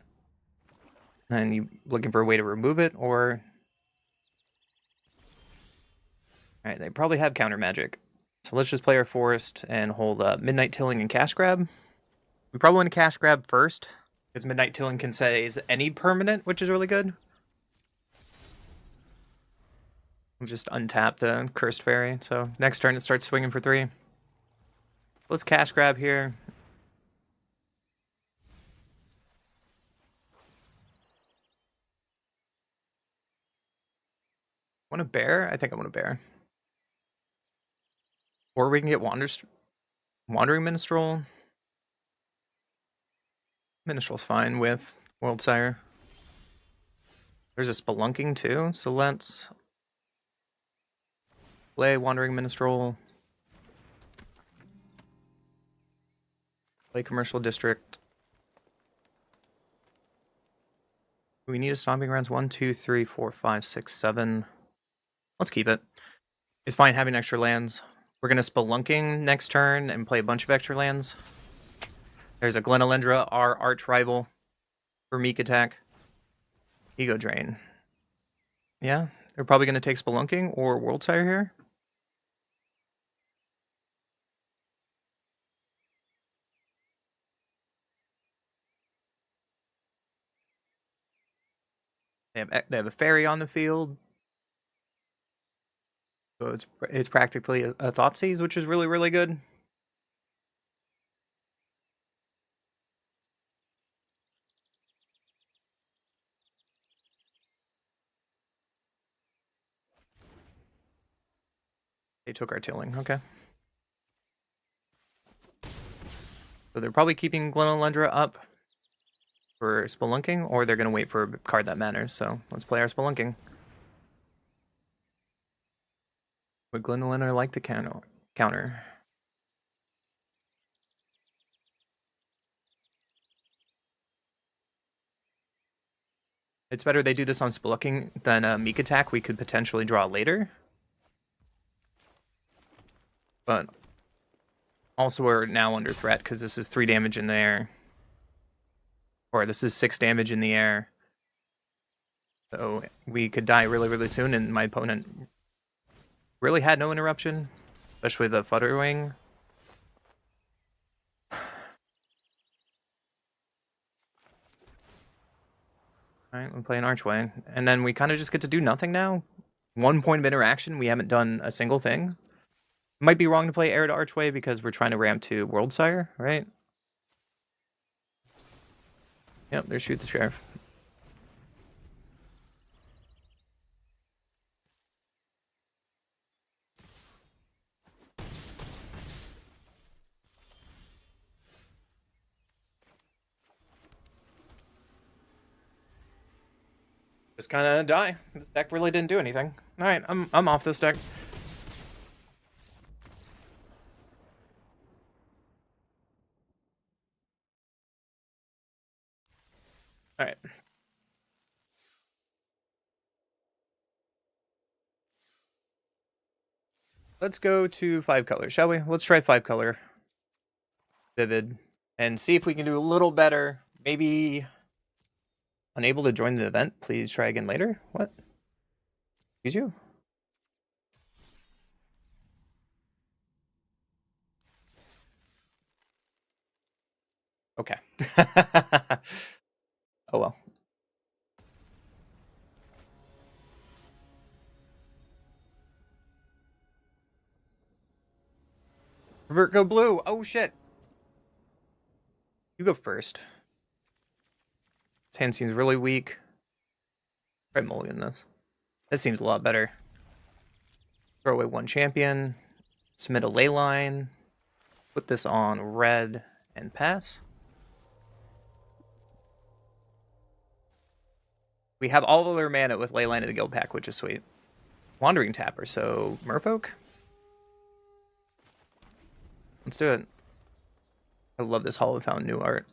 And you looking for a way to remove it, or... Alright, they probably have counter magic. So let's just play our forest and hold Midnight Tilling and Cash Grab. We probably want to Cash Grab first, because Midnight Tilling can say is any permanent, which is really good. We'll just untap the Cursed Fairy, so next turn it starts swinging for 3. Let's Cash Grab here. Want a bear? I think I want a bear. Or we can get Wandering Minstrel. Minstrel's fine with World Sire. There's a Spelunking too, so let's play Wandering Minstrel. Play Commercial District. We need a Stomping Grounds. 1, 2, 3, 4, 5, 6, 7. Let's keep it. It's fine having extra lands. We're going to Spelunking next turn and play a bunch of extra lands. There's a Glenalendra, our arch rival for Meek Attack. Ego Drain. Yeah, they're probably going to take Spelunking or World Sire here. They have a Fairy on the field. So it's practically a Thoughtseize, which is really, really good. They took our Tilling, okay. So they're probably keeping Glenalendra up for Spelunking, or they're going to wait for a card that matters. So let's play our Spelunking. Would Glenalendra like the counter? It's better they do this on Spelunking than Meek Attack. We could potentially draw later. But also we're now under threat because this is 3 damage in the air. Or this is 6 damage in the air. So we could die really, really soon, and my opponent really had no interruption, especially the Flutterwing. Alright, we play an Archway. And then we kind of just get to do nothing now. 1 point of interaction, we haven't done a single thing. Might be wrong to play Heir to Archway because we're trying to ramp to World Sire, right? Yep, there's Shoot the Sheriff. Just kind of die. This deck really didn't do anything. All right, I'm off this deck. All right. Let's go to 5 color, shall we? Let's try 5 color. Vivid. And see if we can do a little better. Maybe unable to join the event. Please try again later. What? Excuse you? Okay. Go blue. Oh shit. You go first. This hand seems really weak. Try mulligan this. This seems a lot better. Throw away one champion. Submit a ley line. Put this on red and pass. We have all of their mana with ley line in the guild pack, which is sweet. Wandering Tapper, so Merfolk? Let's do it. I love this Hollow Fountain new art.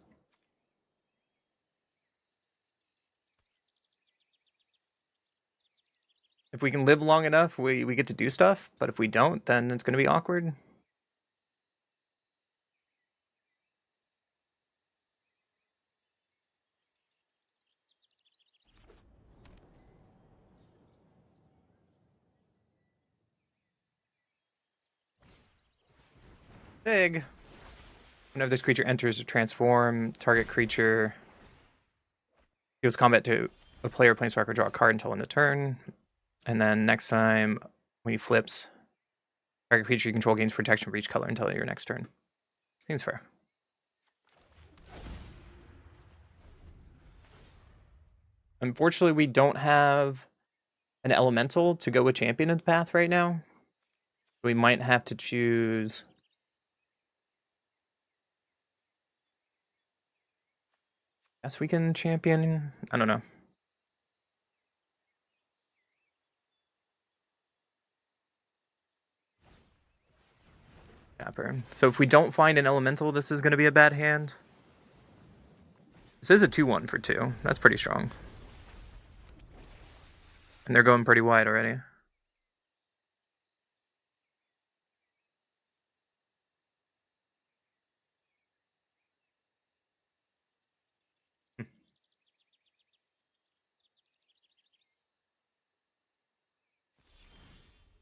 If we can live long enough, we get to do stuff, but if we don't, then it's going to be awkward. Big. Whenever this creature enters or transform, target creature deals combat to a player, planeswalker, draw a card until end of turn. And then next time, when he flips, target creature you control gains protection for each color until your next turn. Seems fair. Unfortunately, we don't have an elemental to go with champion in the path right now. We might have to choose... Guess we can champion... I don't know. So if we don't find an elemental, this is going to be a bad hand. This is a 2-1 for 2. That's pretty strong. And they're going pretty wide already.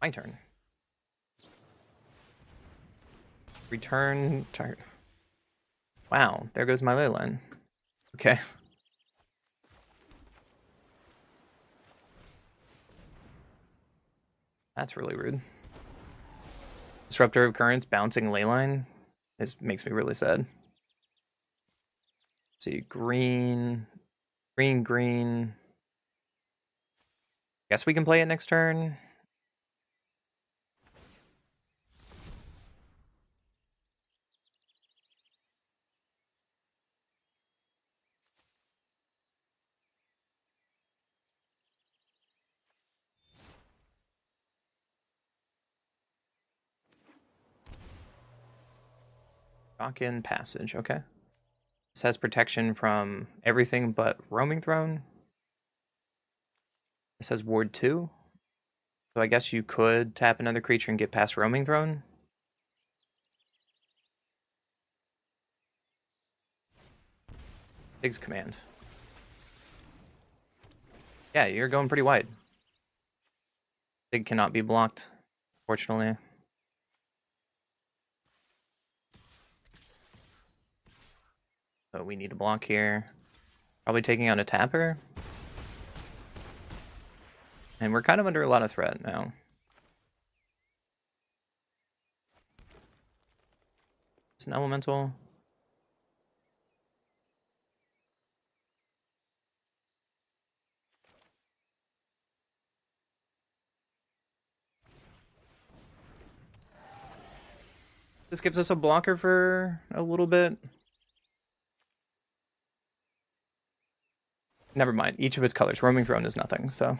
My turn. Return target. Wow, there goes my ley line. Okay. That's really rude. Disruptor of Currents bouncing leyline makes me really sad. See, green. Guess we can play it next turn. Lock-in Passage, okay. This has protection from everything but Roaming Throne. This has Ward 2. So I guess you could tap another creature and get past Roaming Throne. Big's command. Yeah, you're going pretty wide. Big cannot be blocked, fortunately. So we need a block here. Probably taking out a tapper. And we're kind of under a lot of threat now. It's an elemental. This gives us a blocker for a little bit. Never mind. Each of its colors. Roaming Throne is nothing, so.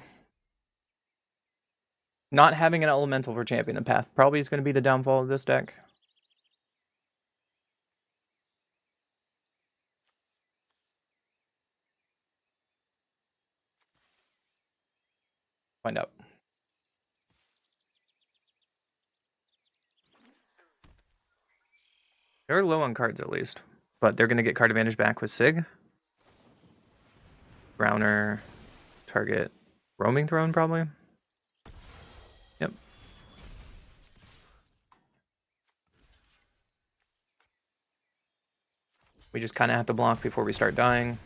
Not having an elemental for champion and path probably is going to be the downfall of this deck. Find out. They're low on cards at least, but they're going to get card advantage back with Sig. Browner, target Roaming Throne probably. Yep. We just kind of have to block before we start dying.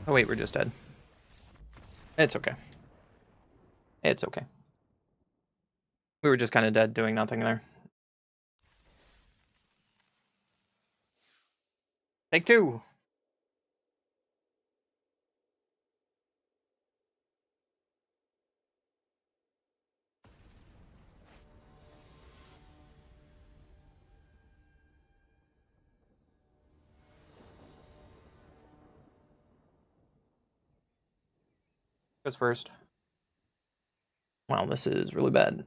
Oh wait, we're just dead. It's okay. It's okay. We were just kind of dead doing nothing there. Take two. Goes first. Wow, this is really bad.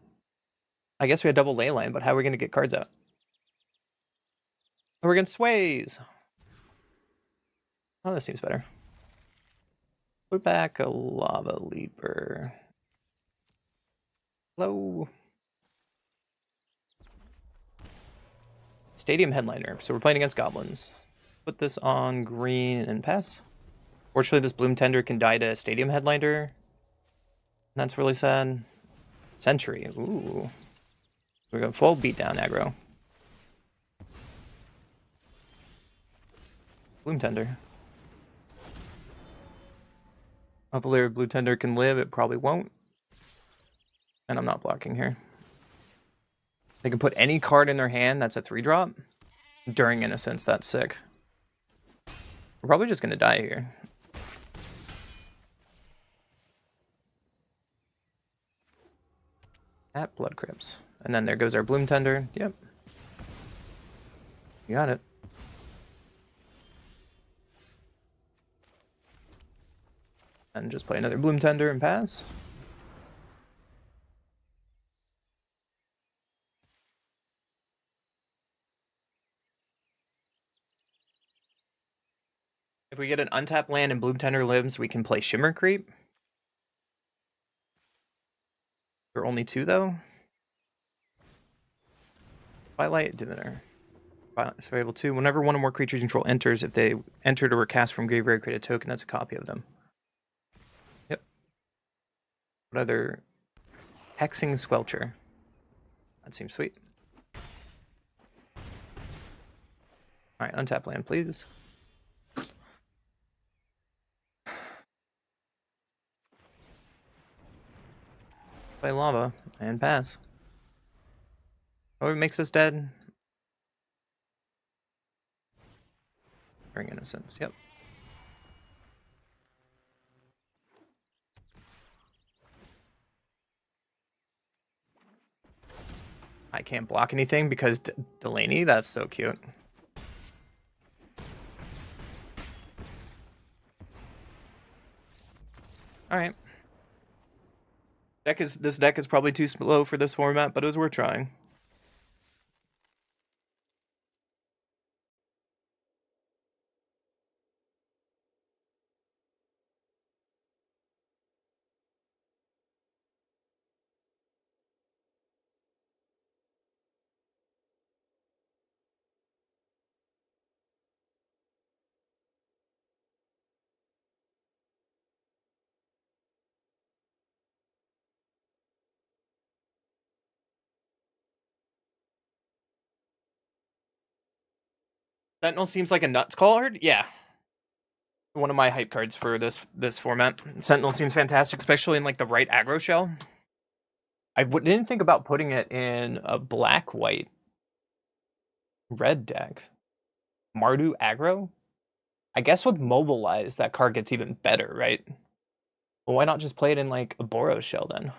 I guess we had double ley line, but how are we going to get cards out? Oh, we're against sways. Oh, this seems better. Put back a lava leaper. Hello. Stadium headliner. So we're playing against goblins. Put this on green and pass. Fortunately, this bloom tender can die to stadium headliner. That's really sad. Sentry. Ooh. We're going full beatdown aggro. Bloom tender. Hopefully our blue tender can live. It probably won't. And I'm not blocking here. They can put any card in their hand that's a 3-drop. During Innocence, that's sick. We're probably just going to die here. At Blood Crypts. And then there goes our Bloom Tender. Yep. You got it. And just play another Bloom Tender and pass. If we get an untapped land and Bloom Tender lives, we can play Shimmer Creep. There are only 2 though. Twilight Diviner. Survival 2. Whenever one or more creatures you control enters, if they entered or were cast from graveyard, create a token that's a copy of them. Yep. What other? Hexing Squelcher. That seems sweet. Alright, untap land, please. Play lava and pass. Oh, it makes us dead. Bring Innocence, yep. I can't block anything because Delaney, that's so cute. Alright. This deck is probably too slow for this format, but it was worth trying. Sentinel seems like a nuts card? Yeah. One of my hype cards for this format. Sentinel seems fantastic, especially in like the right aggro shell. I didn't think about putting it in a black-white red deck. Mardu aggro? I guess with Mobilize, that card gets even better, right? Well, why not just play it in like a Boros shell then?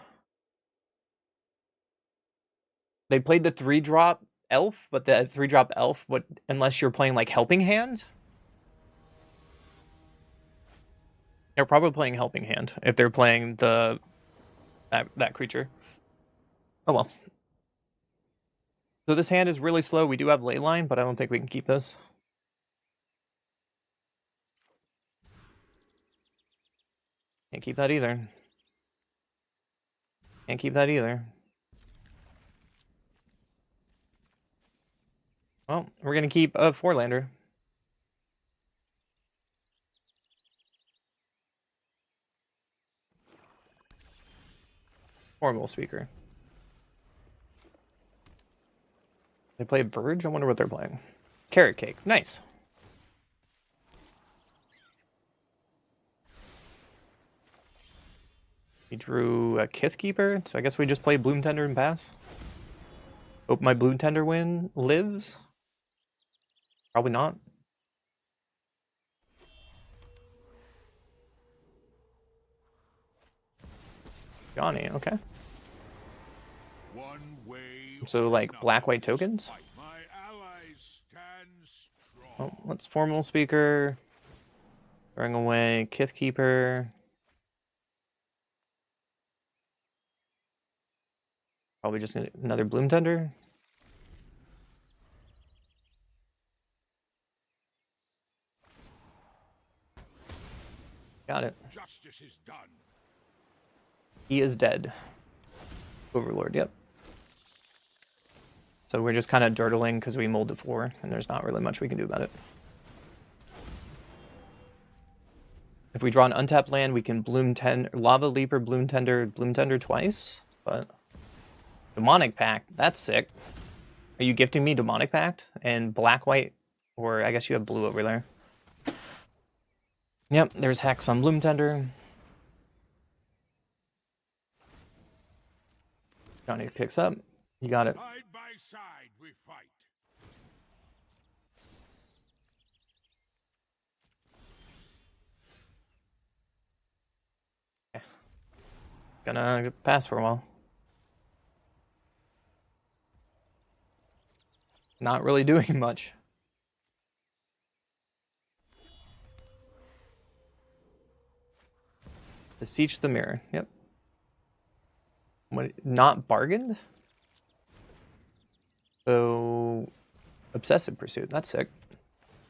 They played the 3-drop elf, but the 3-drop elf, unless you're playing like Helping Hand? They're probably playing Helping Hand if they're playing that creature. Oh well. So this hand is really slow. We do have Leyline, but I don't think we can keep this. Can't keep that either. Can't keep that either. Well, we're going to keep a 4-lander. Horrible speaker. They play Verge? I wonder what they're playing. Carrot Cake. Nice. He drew a Kithkeeper, so I guess we just play Bloom Tender and pass. Hope my Bloom Tender lives. Probably not. Johnny, okay. One way So, like, black-white tokens? my allies stand strong. Oh, let's Formal Speaker. Throwing away Kith Keeper. Probably just another Bloom Tender. Got it. Justice is done. He is dead. Overlord, yep. So we're just kind of dirtling because we mulled to 4, and there's not really much we can do about it. If we draw an untapped land, we can Lava Leaper, Bloom Tender twice, but Demonic Pact, that's sick. Are you gifting me Demonic Pact and black-white, or I guess you have blue over there. Yep, there's Hex on Bloom Tender. Johnny picks up. You got it. Side by side we fight. Okay. Gonna pass for a while. Not really doing much. Beseech the Mirror. Yep. What? Not bargained? So, Obsessive Pursuit. That's sick.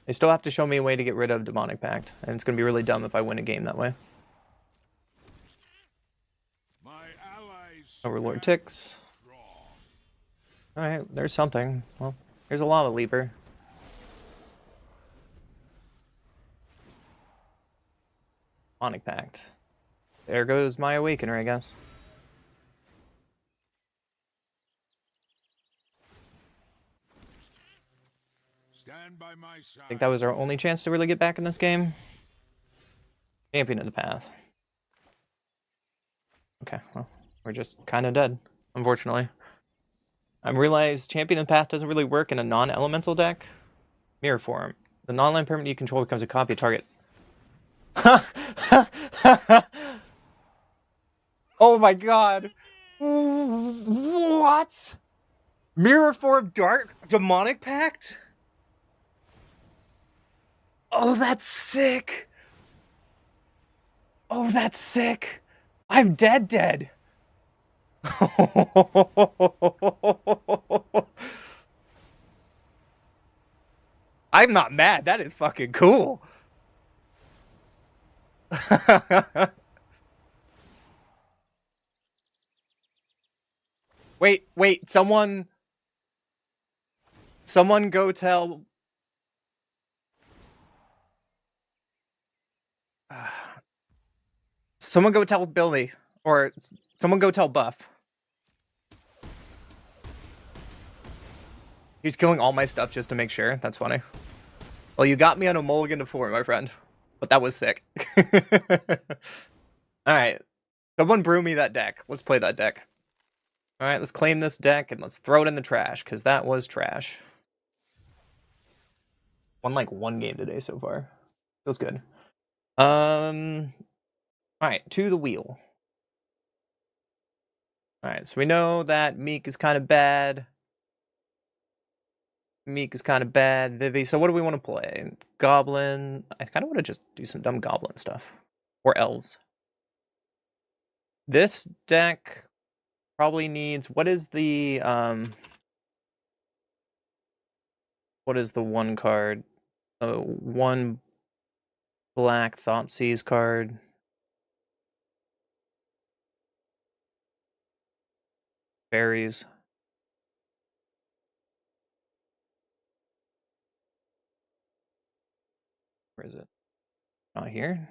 They still have to show me a way to get rid of Demonic Pact, and it's going to be really dumb if I win a game that way. My allies Overlord ticks. Alright, there's something. Well, here's a Lava Leaper. Demonic Pact. There goes my Awakener, I guess. stand by my side. I think that was our only chance to really get back in this game. Champion of the Path. Okay, well, we're just kind of dead, unfortunately. I realized Champion of the Path doesn't really work in a non-elemental deck. Mirror Form. The non-land permanent you control becomes a copy of target. Oh my god! What? Mirror Form Dark Demonic Pact? Oh, that's sick! Oh, that's sick! I'm dead. I'm not mad. That is fucking cool. Wait, someone go tell someone go tell Billy, or someone go tell Buff. He's killing all my stuff just to make sure. That's funny. Well, you got me on a mulligan to 4, my friend. But that was sick. Alright. Someone brew me that deck. Let's play that deck. Alright, let's claim this deck and let's throw it in the trash, because that was trash. Won like 1 game today so far. Feels good. Alright, to the wheel. Alright, so we know that Meek is kind of bad. Vivi. So what do we want to play? Goblin. I kind of want to just do some dumb goblin stuff. Or elves. This deck probably needs... What is the one card? 1 black Thoughtseize card. Fairies. Where is it? Not here.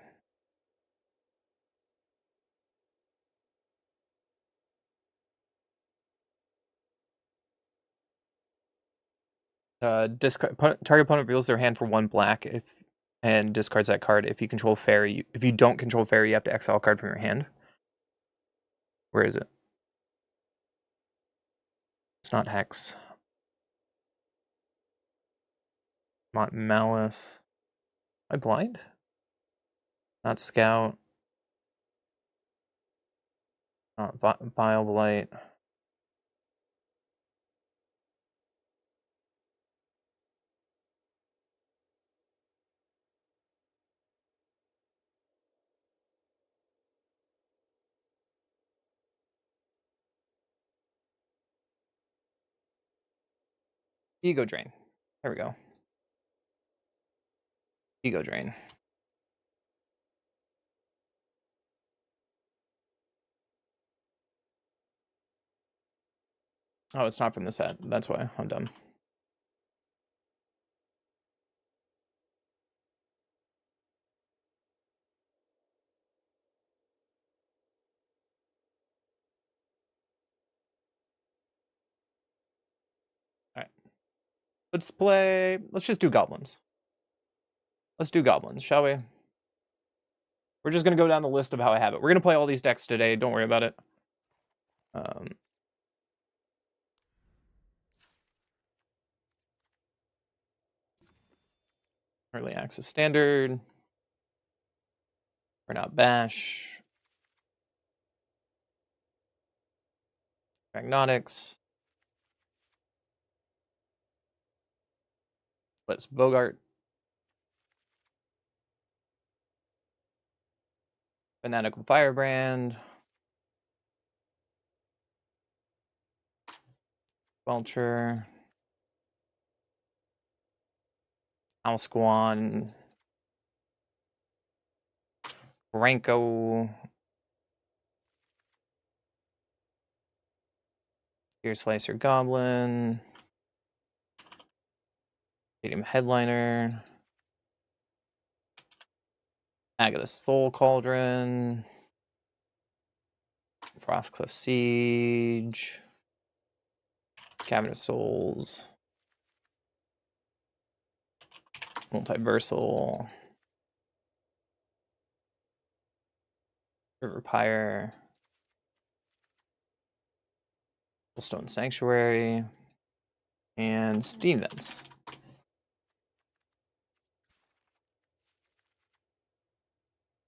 Target opponent reveals their hand for 1 black and discards that card. If you control fairy, if you don't control fairy, you have to exile a card from your hand. Where is it? It's not Hex. Not Malice. Am I blind? Not Scout. Vile Blight. Ego Drain. There we go. Ego Drain. Oh, it's not from the set. That's why I'm dumb. Alright. Let's just do goblins. Let's do goblins, shall we? We're just gonna go down the list of how I have it. We're gonna play all these decks today, don't worry about it. Early access standard. Burnout Bash. Magnotics. Let's Bogart. Fanatical Firebrand. Vulture. Alsquan. Ranko. Ear Slicer Goblin. Stadium Headliner. Agatha Soul Cauldron. Frostcliff Siege. Cabinet of Souls. Multiversal. River Pyre. Stone Sanctuary. And Steam Vents.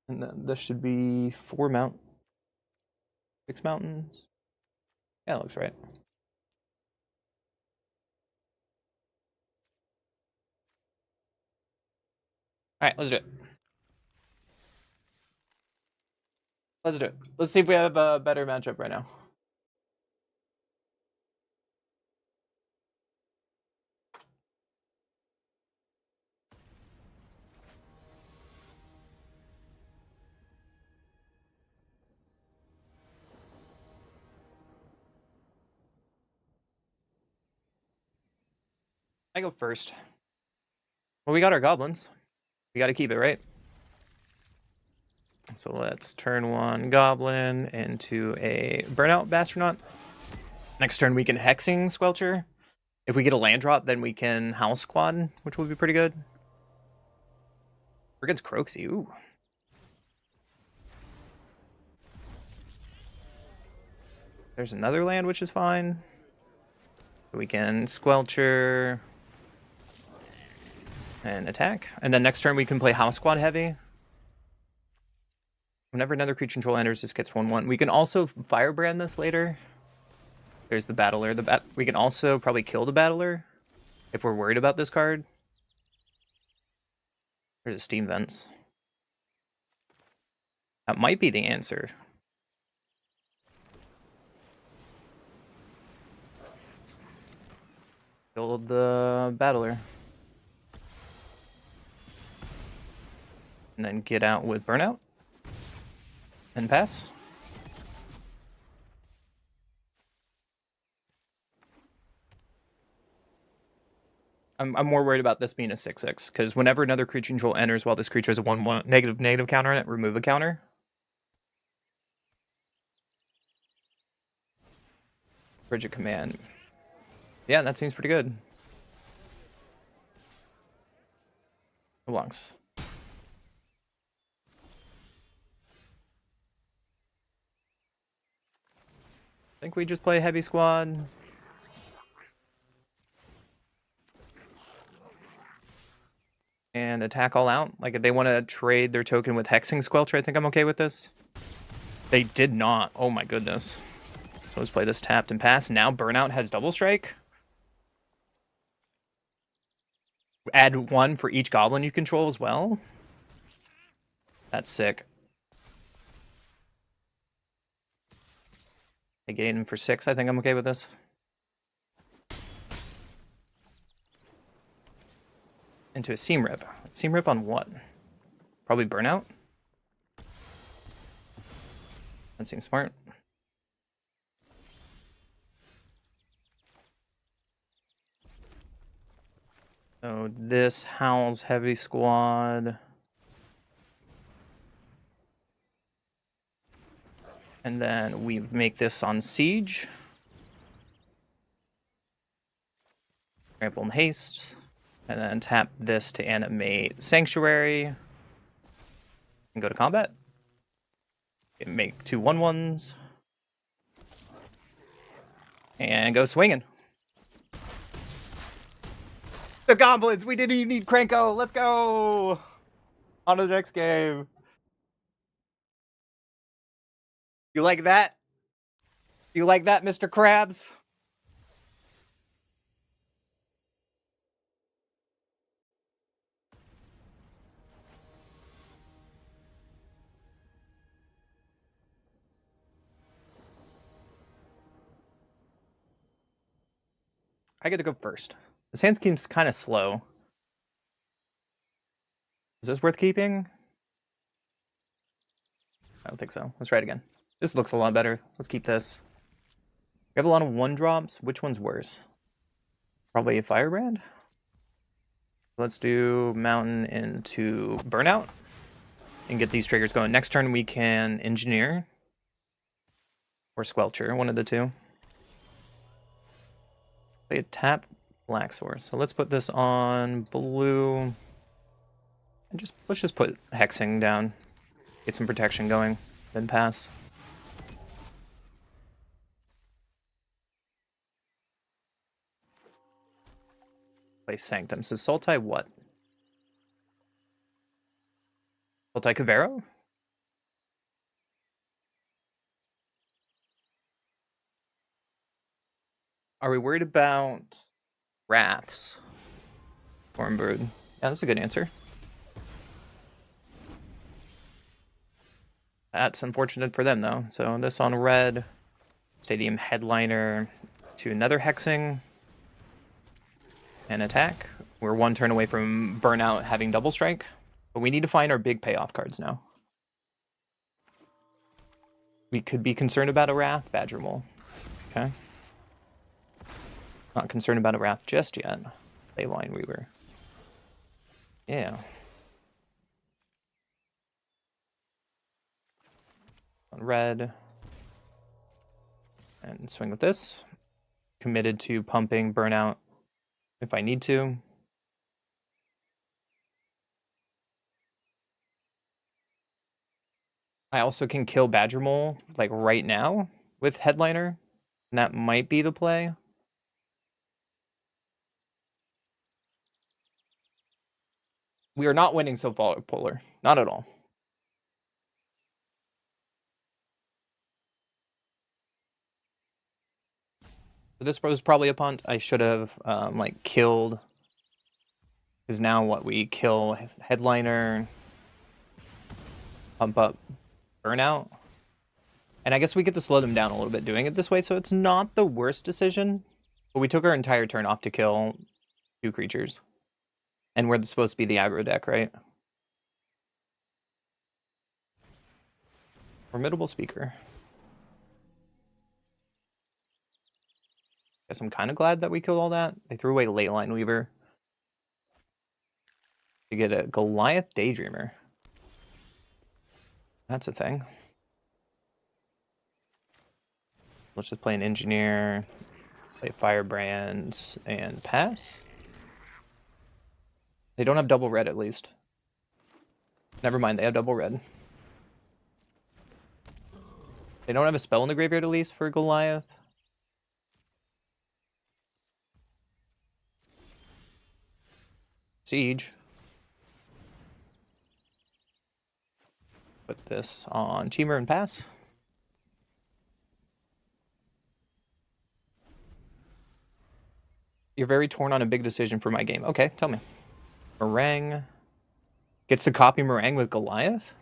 And then this should be 6 mountains. Yeah, that looks right. Alright, let's do it. Let's do it. Let's see if we have a better matchup right now. I go first. Well, we got our goblins. We got to keep it, right? So let's turn 1 goblin into a burnout bastronaut. Next turn we can hexing squelcher. If we get a land drop, then we can house squad, which would be pretty good. We're against Croxy, ooh. There's another land, which is fine. We can squelcher and attack. And then next turn we can play house squad heavy. Whenever another creature control enters, this gets 1/1. We can also firebrand this later. There's the battler. We can also probably kill the battler if we're worried about this card. There's a Steam Vents. That might be the answer. Killed the battler. And then get out with burnout. And pass. I'm more worried about this being a 6/6, because whenever another creature control enters while this creature has a 1/1 negative counter on it, remove a counter. Bridge of Command. Yeah, that seems pretty good. Belongs. I think we just play heavy squad. And attack all out. Like, if they want to trade their token with Hexing Squelcher, I think I'm okay with this. They did not. Oh my goodness. So let's play this tapped and pass. Now Burnout has double strike. Add 1 for each goblin you control as well. That's sick. I gain him for 6. I think I'm okay with this. Into a Seam Rip. Seam Rip on what? Probably Burnout? That seems smart. So this Howl's Heavy Squad. And then we make this on Siege. Trample and Haste. And then tap this to animate Sanctuary. And go to combat. Make 2 1/1s. And go swinging. The goblins! We didn't even need Cranko! Let's go! On to the next game. You like that? You like that, Mr. Krabs? I get to go first. This hand scheme's kind of slow. Is this worth keeping? I don't think so. Let's try it again. This looks a lot better. Let's keep this. We have a lot of 1-drops. Which one's worse? Probably a Firebrand. Let's do Mountain into Burnout and get these triggers going. Next turn we can Engineer or Squelcher, one of the two. Play a tap Black Source. So let's put this on blue. And let's just put Hexing down. Get some protection going, then pass. Play Sanctum. So Sultai what? Sultai Cavero? Are we worried about Wraths? Stormbrood. Yeah, that's a good answer. That's unfortunate for them, though. So this on red. Stadium Headliner to another Hexing. And attack. We're 1 turn away from Burnout having double strike. But we need to find our big payoff cards now. We could be concerned about a Wrath. Badger Mole. Okay. Not concerned about a Wrath just yet. Leyline Weaver. Yeah. On red. And swing with this. Committed to pumping Burnout if I need to. I also can kill Badger Mole, like, right now with Headliner. And that might be the play. We are not winning so far, Polar. Not at all. So this was probably a punt. I should have, like, killed. Because now what? We kill Headliner. Pump up Burnout. And I guess we get to slow them down a little bit doing it this way, so it's not the worst decision. But we took our entire turn off to kill 2 creatures. And we're supposed to be the aggro deck, right? Formidable Speaker. Guess I'm kind of glad that we killed all that. They threw away Leyline Weaver. To get a Goliath Daydreamer. That's a thing. Let's just play an Engineer, play Firebrand, and pass. They don't have double red, at least. Never mind, they have double red. They don't have a spell in the graveyard, at least, for Goliath. Siege. Put this on Teamer and pass. You're very torn on a big decision for my game. Okay, tell me. Meringue gets to copy Meringue with Goliath?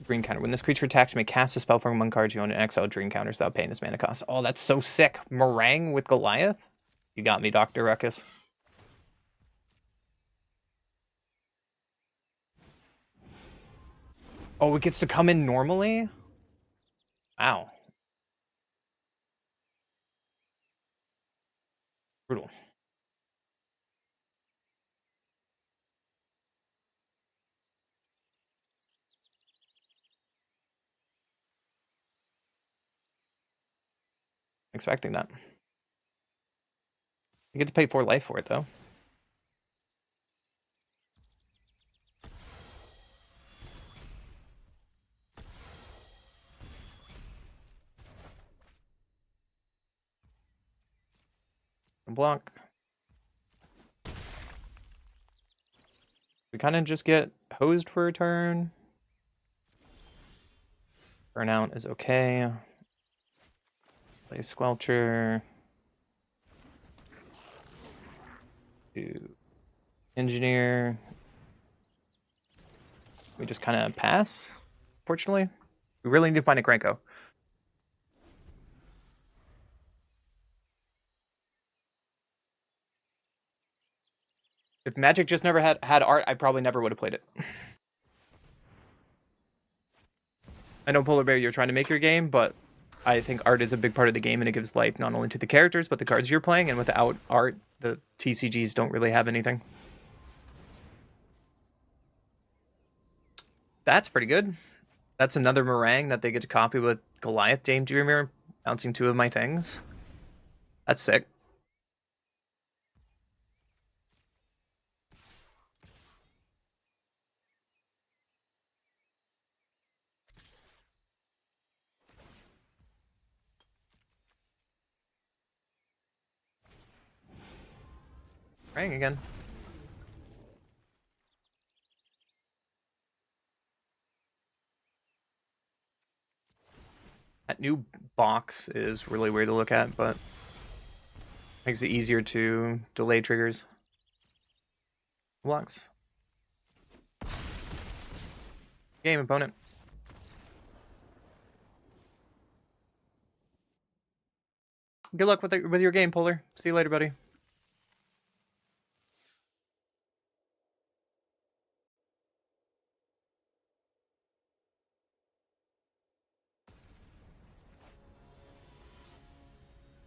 Green counter. When this creature attacks, you may cast a spell from among cards you own and exile green counters without paying this mana cost. Oh, that's so sick. Meringue with Goliath? You got me, Dr. Ruckus. Oh, it gets to come in normally? Wow. Brutal. Expecting that. You get to pay 4 life for it, though. Block. We kind of just get hosed for a turn. Burnout is okay. Play Squelcher. Do Engineer. We just kind of pass, fortunately. We really need to find a Krenko. If Magic just never had art, I probably never would have played it. I know, Polar Bear, you're trying to make your game, but I think art is a big part of the game, and it gives life not only to the characters, but the cards you're playing, and without art, the TCGs don't really have anything. That's pretty good. That's another meringue that they get to copy with Goliath Dame Dreamer, bouncing 2 of my things. That's sick. Meringue again. That new box is really weird to look at, but makes it easier to delay triggers. Blocks. Game, opponent. Good luck with your game, Polar. See you later, buddy.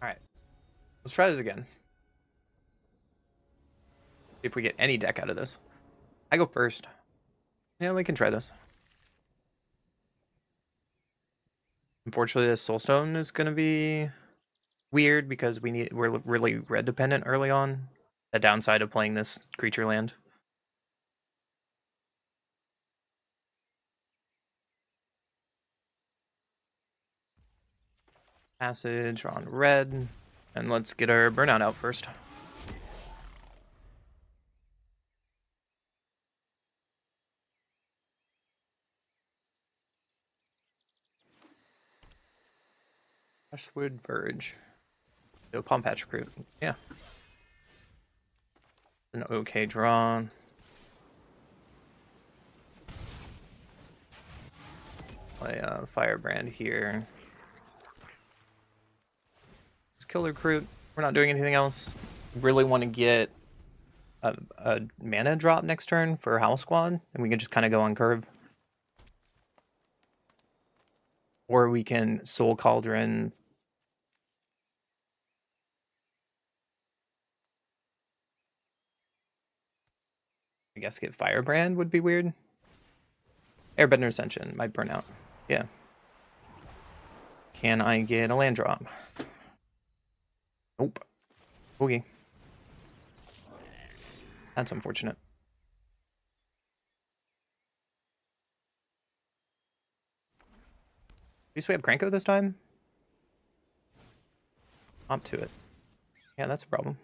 Alright. Let's try this again. See if we get any deck out of this. I go first. Yeah, we can try this. Unfortunately, this Soulstone is going to be weird because we're really red dependent early on. The downside of playing this creature land. Passage on red. And let's get our burnout out first. Ashwood Verge. So Palm Patch Recruit. Yeah. An okay draw. Play Firebrand here. Just kill the recruit. We're not doing anything else. Really want to get a mana drop next turn for House Squad, and we can just kind of go on curve. Or we can Soul Cauldron. I guess get Firebrand would be weird. Airbender Ascension might burn out. Yeah. Can I get a land drop? Nope. Boogie. That's unfortunate. At least we have Krenko this time. Opt to it. Yeah, that's a problem.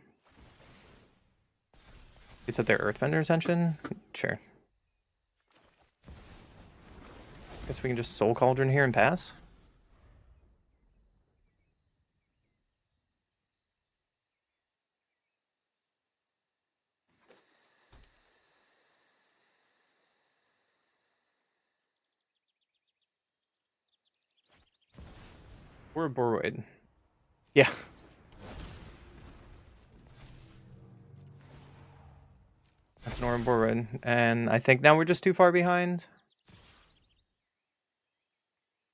Is that their Earthbender Ascension? Sure. Guess we can just Soul Cauldron here and pass. Or a Boroid. Yeah. That's an Boroid. And I think now we're just too far behind.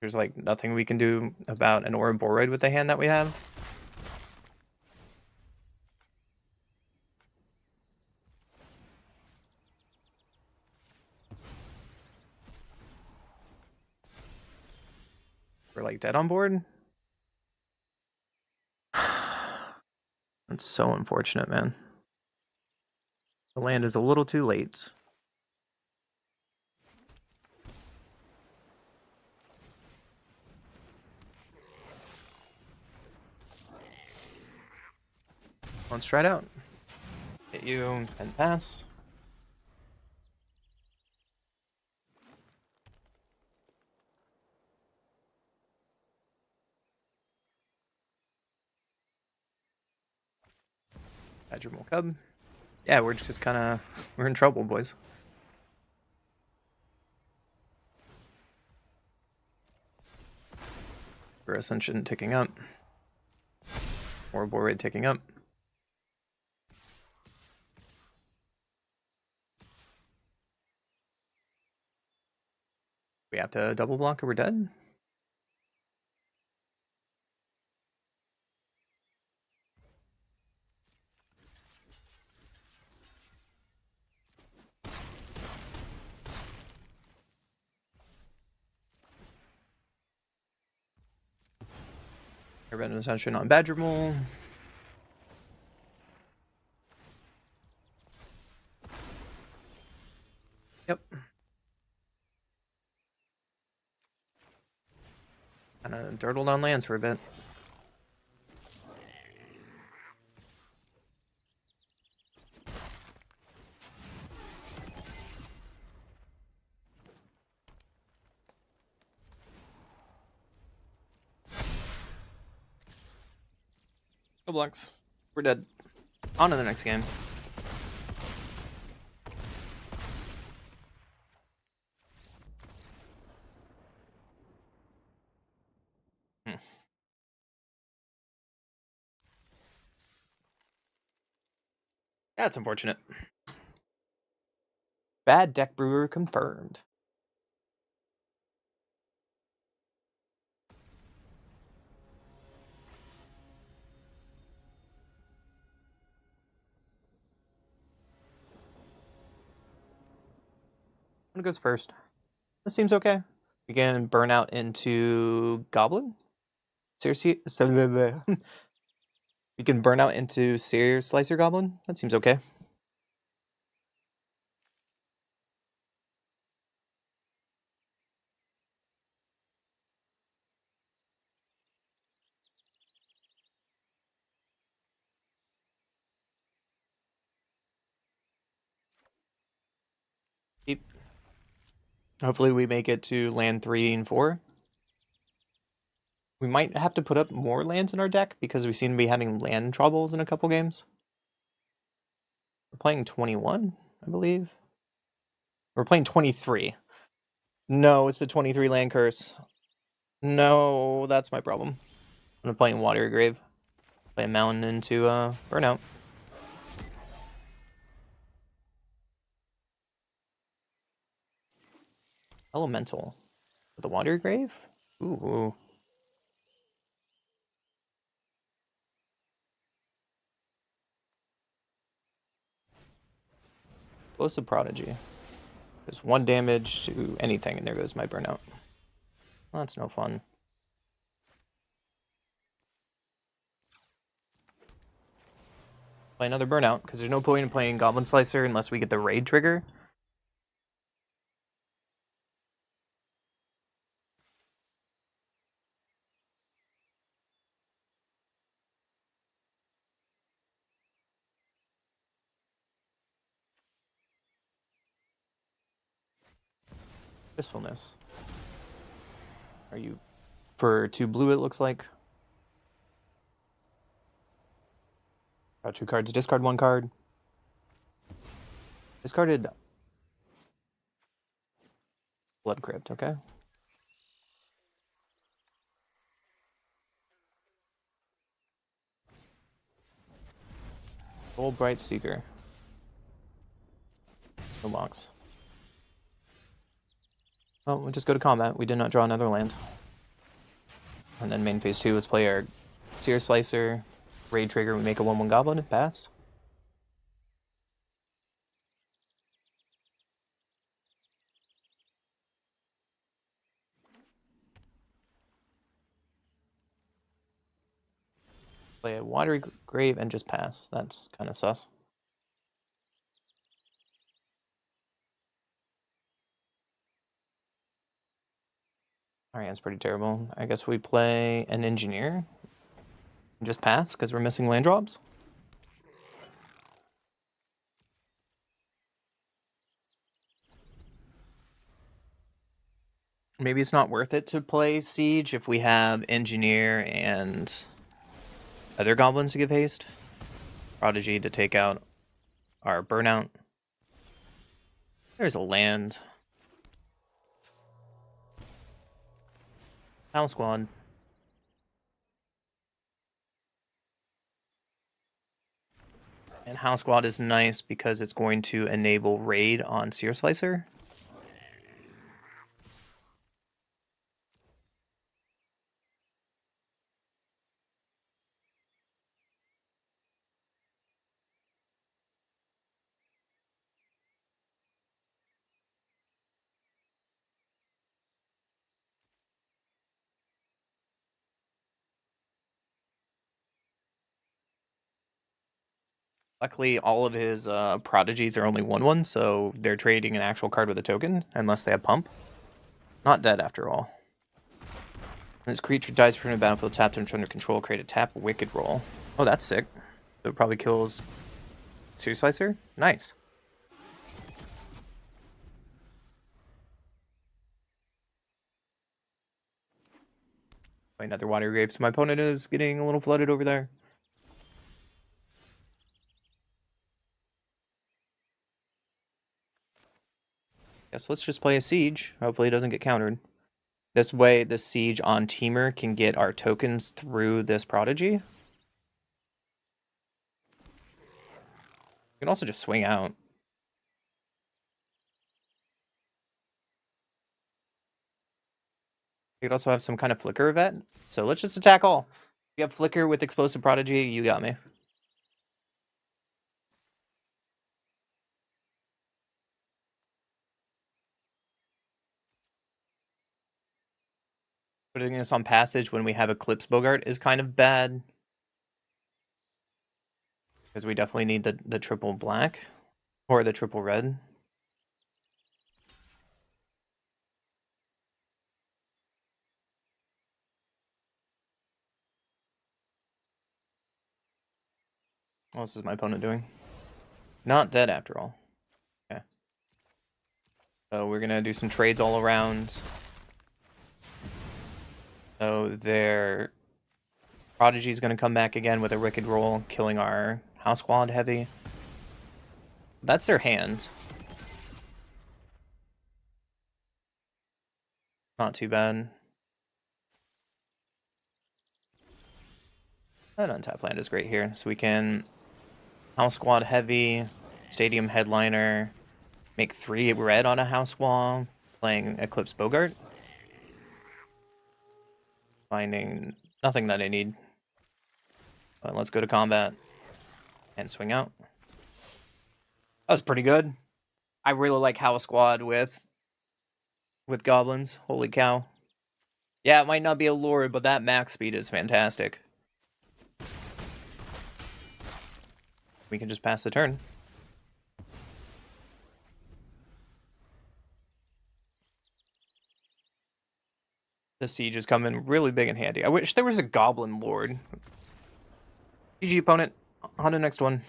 There's like nothing we can do about an Ouroboros with the hand that we have. We're like dead on board. That's so unfortunate, man. The land is a little too late. Let's try it out. Hit you and pass. Badgermole Cub. Yeah, we're just kind of... We're in trouble, boys. For Ascension ticking up. Or Borraid ticking up. We have to double block or we're dead. Red Ascension on Badgermole. Yep. Kind of dirtled on lands for a bit. No blocks. We're dead. On to the next game. That's unfortunate. Bad deck brewer confirmed. One goes first. This seems okay. We can burn out into Goblin. Seriously, we can burn out into Seer Slicer Goblin. That seems okay. Keep. Hopefully we make it to land 3 and 4. We might have to put up more lands in our deck because we seem to be having land troubles in a couple games. We're playing 21, I believe. We're playing 23. No, it's the 23 land curse. No, that's my problem. I'm playing Water Grave. Play a mountain into Burnout. Elemental. With the Water Grave? Ooh. Explosive Prodigy. There's 1 damage to anything, and there goes my Burnout. Well, that's no fun. Play another Burnout, because there's no point in playing Goblin Slicer unless we get the raid trigger. Wistfulness. Are you... For 2 blue, it looks like. Draw 2 cards, discard 1 card. Discarded Blood Crypt, okay. Old Bright Seeker. No box. Well, we'll just go to combat. We did not draw another land. And then main phase 2, let's play our Seer Slicer, Raid Trigger, we make a 1/1 Goblin and pass. Play a Watery Grave and just pass. That's kind of sus. Our hand's pretty terrible. I guess we play an Engineer and just pass because we're missing land drops. Maybe it's not worth it to play Siege if we have Engineer and other goblins to give haste. Prodigy to take out our Burnout. There's a land. House Squad. And House Squad is nice because it's going to enable Raid on Seer Slicer. Luckily, all of his prodigies are only 1/1, so they're trading an actual card with a token, unless they have pump. Not dead after all. When this creature dies from the battlefield tapped and under control, create a tap Wicked roll. Oh, that's sick. So it probably kills Seer Slicer? Nice. Play another Watery Grave, so my opponent is getting a little flooded over there. Guess let's just play a Siege. Hopefully it doesn't get countered. This way, the Siege on Teamer can get our tokens through this Prodigy. You can also just swing out. You could also have some kind of Flicker event. So let's just attack all. If you have Flicker with Explosive Prodigy, you got me. Putting this on Passage when we have Eclipse Bogart is kind of bad. Because we definitely need the triple black. Or the triple red. What else is my opponent doing? Not dead after all. Okay. So we're gonna do some trades all around. So their Prodigy is gonna come back again with a Wicked roll, killing our House Squad heavy. That's their hand. Not too bad. That untap land is great here. So we can House Squad heavy, Stadium Headliner, make 3 red on a House Wall, playing Eclipse Bogart. Finding nothing that I need. But let's go to combat and swing out. That was pretty good. I really like House Squad with goblins. Holy cow. Yeah, it might not be a lord, but that max speed is fantastic. We can just pass the turn. The siege is coming really big and handy. I wish there was a goblin lord. GG opponent. On to the next one.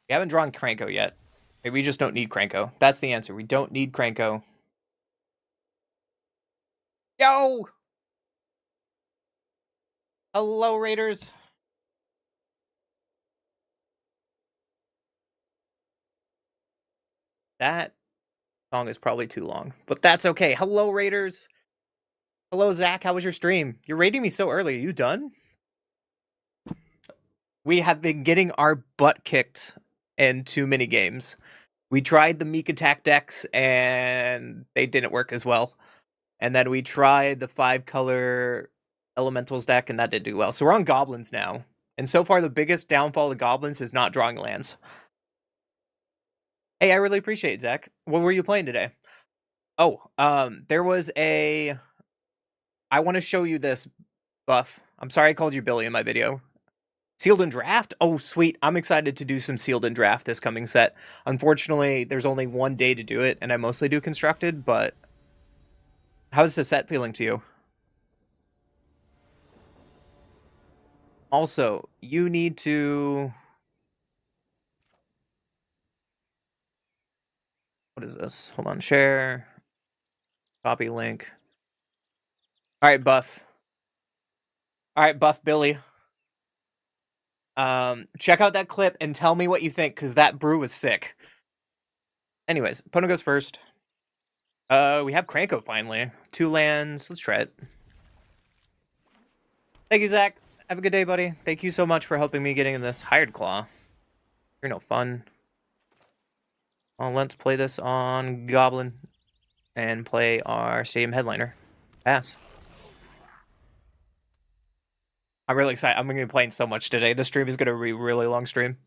We haven't drawn Cranko yet. Maybe we just don't need Cranko. That's the answer. We don't need Cranko. Yo! Hello, Raiders. That song is probably too long, but that's okay. Hello, Raiders. Hello, Zach. How was your stream? You're rating me so early. Are you done? We have been getting our butt kicked in too many games. We tried the Meek Attack decks, and they didn't work as well. And then we tried the 5-color Elementals deck, and that did do well. So we're on Goblins now. And so far, the biggest downfall of Goblins is not drawing lands. Hey, I really appreciate it, Zach. What were you playing today? Oh, there was a... I want to show you this buff. I'm sorry I called you Billy in my video. Sealed and Draft? Oh, sweet. I'm excited to do some Sealed and Draft this coming set. Unfortunately, there's only one day to do it, and I mostly do Constructed, but... How's the set feeling to you? Also, you need to... What is this? Hold on. Share. Copy link. Alright, Buff. Alright, Buff Billy. Check out that clip and tell me what you think, because that brew was sick. Anyways, opponent goes first. We have Kranko finally. 2 lands. Let's try it. Thank you, Zach. Have a good day, buddy. Thank you so much for helping me getting in this. Hired Claw. You're no fun. Well, let's play this on Goblin and play our Stadium Headliner. Pass. I'm really excited. I'm going to be playing so much today. This stream is going to be a really long stream.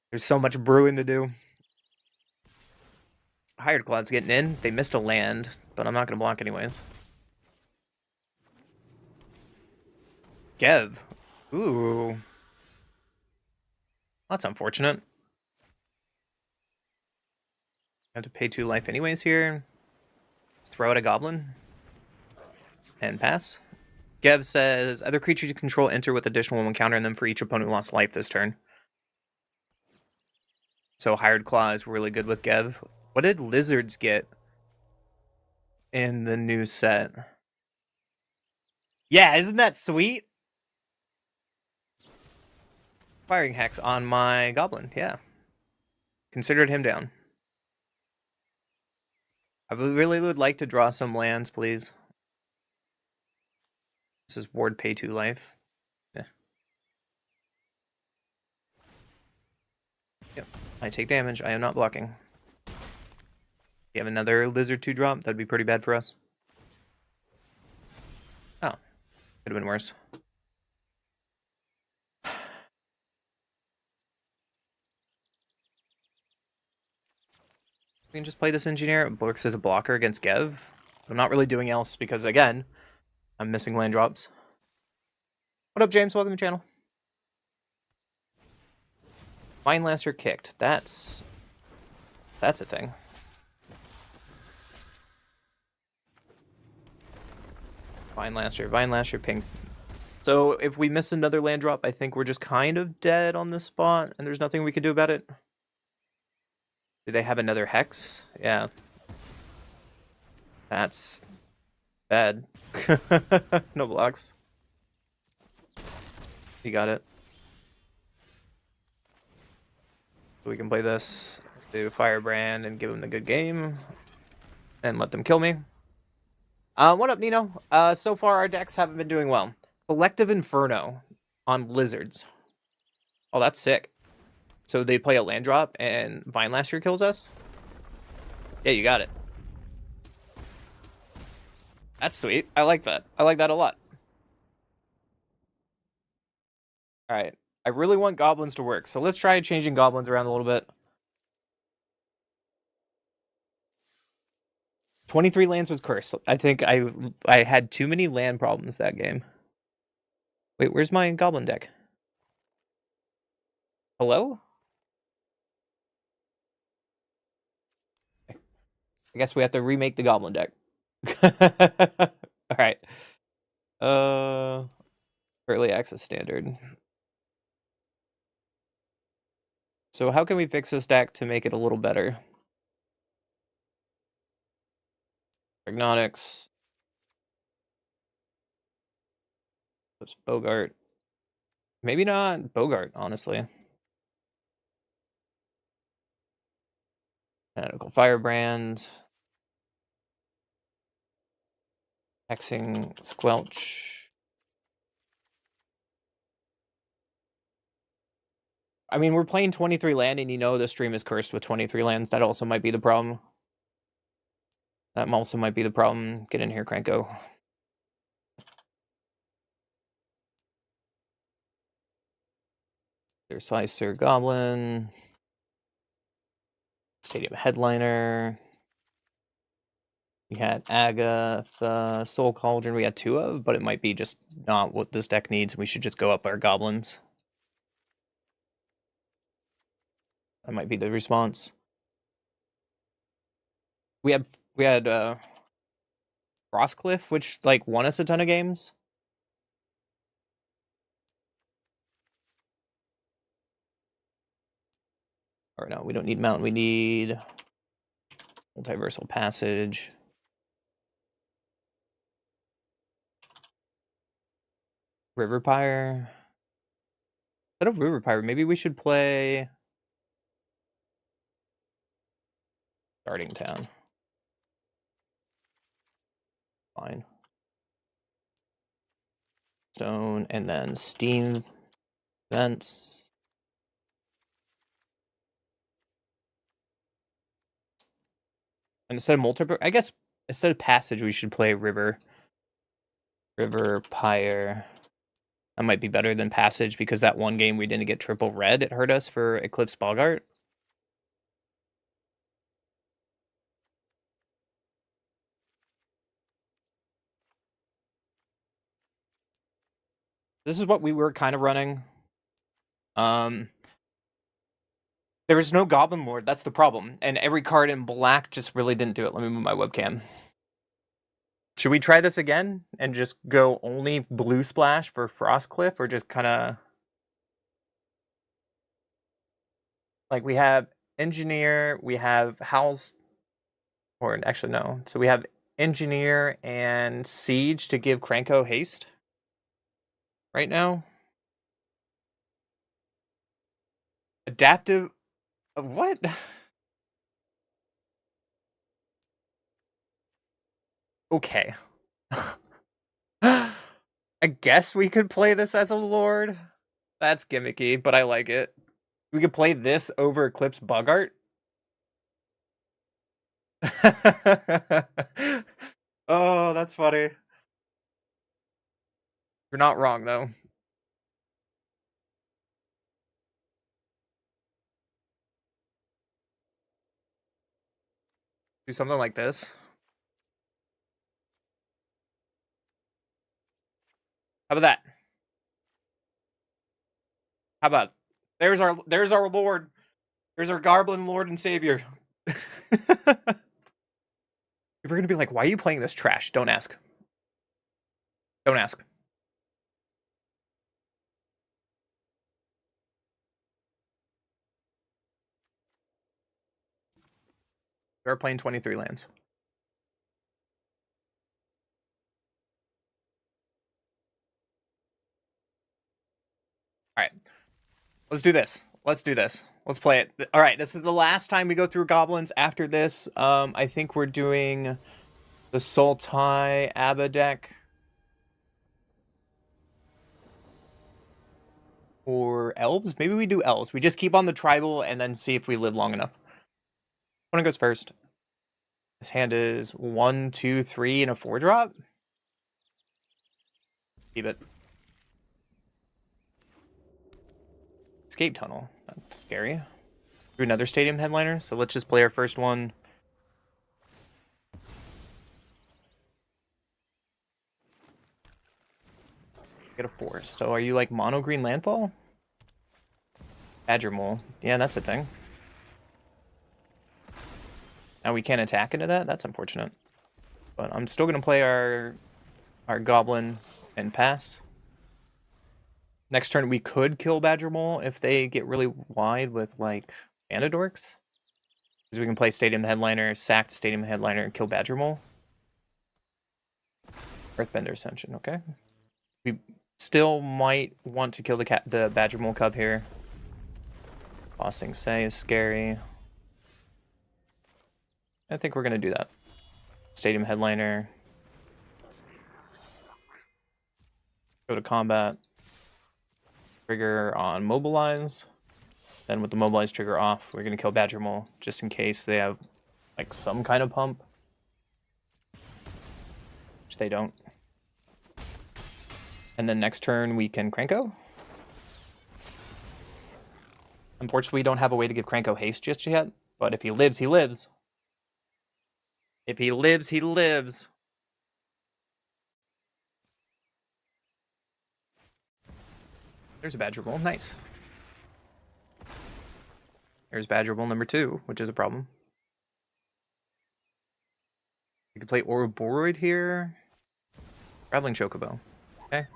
There's so much brewing to do. Hired Claw's getting in. They missed a land, but I'm not going to block anyways. Gev. Ooh. That's unfortunate. I have to pay 2 life anyways here. Let's throw out a goblin. And pass. Gev says, other creatures you control enter with additional 1 counter on them for each opponent who lost life this turn. So Hired Claw is really good with Gev. What did Lizards get in the new set? Yeah, isn't that sweet? Firing Hex on my Goblin, yeah. Considered him down. I really would like to draw some lands, please. This is Ward pay 2 life. Yeah. Yep. I take damage. I am not blocking. You have another Lizard 2-drop? That'd be pretty bad for us. Oh. Could have been worse. We can just play this Engineer. It works as a blocker against Gev. I'm not really doing else because, again, I'm missing land drops. What up, James? Welcome to the channel. Vine Lancer kicked. That's a thing. Vine Lancer, ping. So if we miss another land drop, I think we're just kind of dead on this spot, and there's nothing we can do about it. Do they have another Hex? Yeah. That's bad. No blocks. You got it. So we can play this, do Firebrand, and give them the good game, and let them kill me. What up, Nino? So far our decks haven't been doing well. Collective Inferno on Lizards. Oh, that's sick. So they play a land drop and Vine Lasher kills us? Yeah, you got it. That's sweet. I like that. I like that a lot. Alright. I really want goblins to work, so let's try changing goblins around a little bit. 23 lands was cursed. I think I had too many land problems that game. Wait, where's my goblin deck? Hello? I guess we have to remake the goblin deck. Alright. Early access standard. So how can we fix this deck to make it a little better? Hypnotics. What's Bogart? Maybe not Bogart, honestly. Fanatical Firebrand. Hexing Squelch. I mean, we're playing 23 land, and you know the stream is cursed with 23 lands. That also might be the problem. That also might be the problem. Get in here, Cranko. There's Slicer Goblin. Stadium Headliner. We had Agatha, Soul Cauldron. We had 2 of, but it might be just not what this deck needs. We should just go up our goblins. That might be the response. We had Frostcliff, which like won us a ton of games. Or no, we don't need Mountain. We need Multiversal Passage. River Pyre. Instead of River Pyre, maybe we should play Starting Town. Fine. Stone, and then Steam Vents. And instead of multiple, I guess instead of Passage, we should play River Pyre. That might be better than Passage because that one game we didn't get triple red. It hurt us for Eclipse Bogart. This is what we were kind of running. There was no Goblin Lord. That's the problem. And every card in black just really didn't do it. Let me move my webcam. Should we try this again and just go only blue splash for Frostcliff, or just kind of like we have Engineer, we have House, or actually no. So we have Engineer and Siege to give Cranko haste right now. Adaptive, what? Okay. I guess we could play this as a Lord. That's gimmicky, but I like it. We could play this over Eclipse Bogart. Oh, that's funny. You're not wrong, though. Do something like this. How about that? How about there's our Lord. There's our Goblin Lord and Savior. We're gonna be like, why are you playing this trash? Don't ask. Don't ask. We're playing 23 lands. All right. Let's do this. Let's do this. Let's play it. All right, this is the last time we go through goblins. After this, I think we're doing the Sultai Abba deck. Or elves? Maybe we do elves. We just keep on the tribal and then see if we live long enough. One goes first. This hand is 1, 2, 3, and a 4-drop. Keep it. Escape Tunnel. That's scary. Do another Stadium Headliner. So let's just play our first one. Get a 4. So are you like mono green landfall? Badger Mole. Yeah, that's a thing. Now we can't attack into that? That's unfortunate. But I'm still going to play our Goblin and pass. Next turn we could kill Badger Mole if they get really wide with like Anadorks. Because we can play Stadium Headliner, sack the Stadium Headliner, and kill Badger Mole. Earthbender Ascension, okay. We still might want to kill the Badger Mole Cub here. Bossing Say is scary. I think we're going to do that. Stadium Headliner. Go to combat. Trigger on mobilize. Then with the mobilize trigger off, we're gonna kill Badger Mole just in case they have like some kind of pump. Which they don't. And then next turn we can Cranko. Unfortunately, we don't have a way to give Cranko haste just yet. But if he lives, he lives. If he lives, he lives. There's a Badger Mole. Nice. There's Badger Mole number 2, which is a problem. We could play Ouroboros here. Traveling Chocobo. Okay.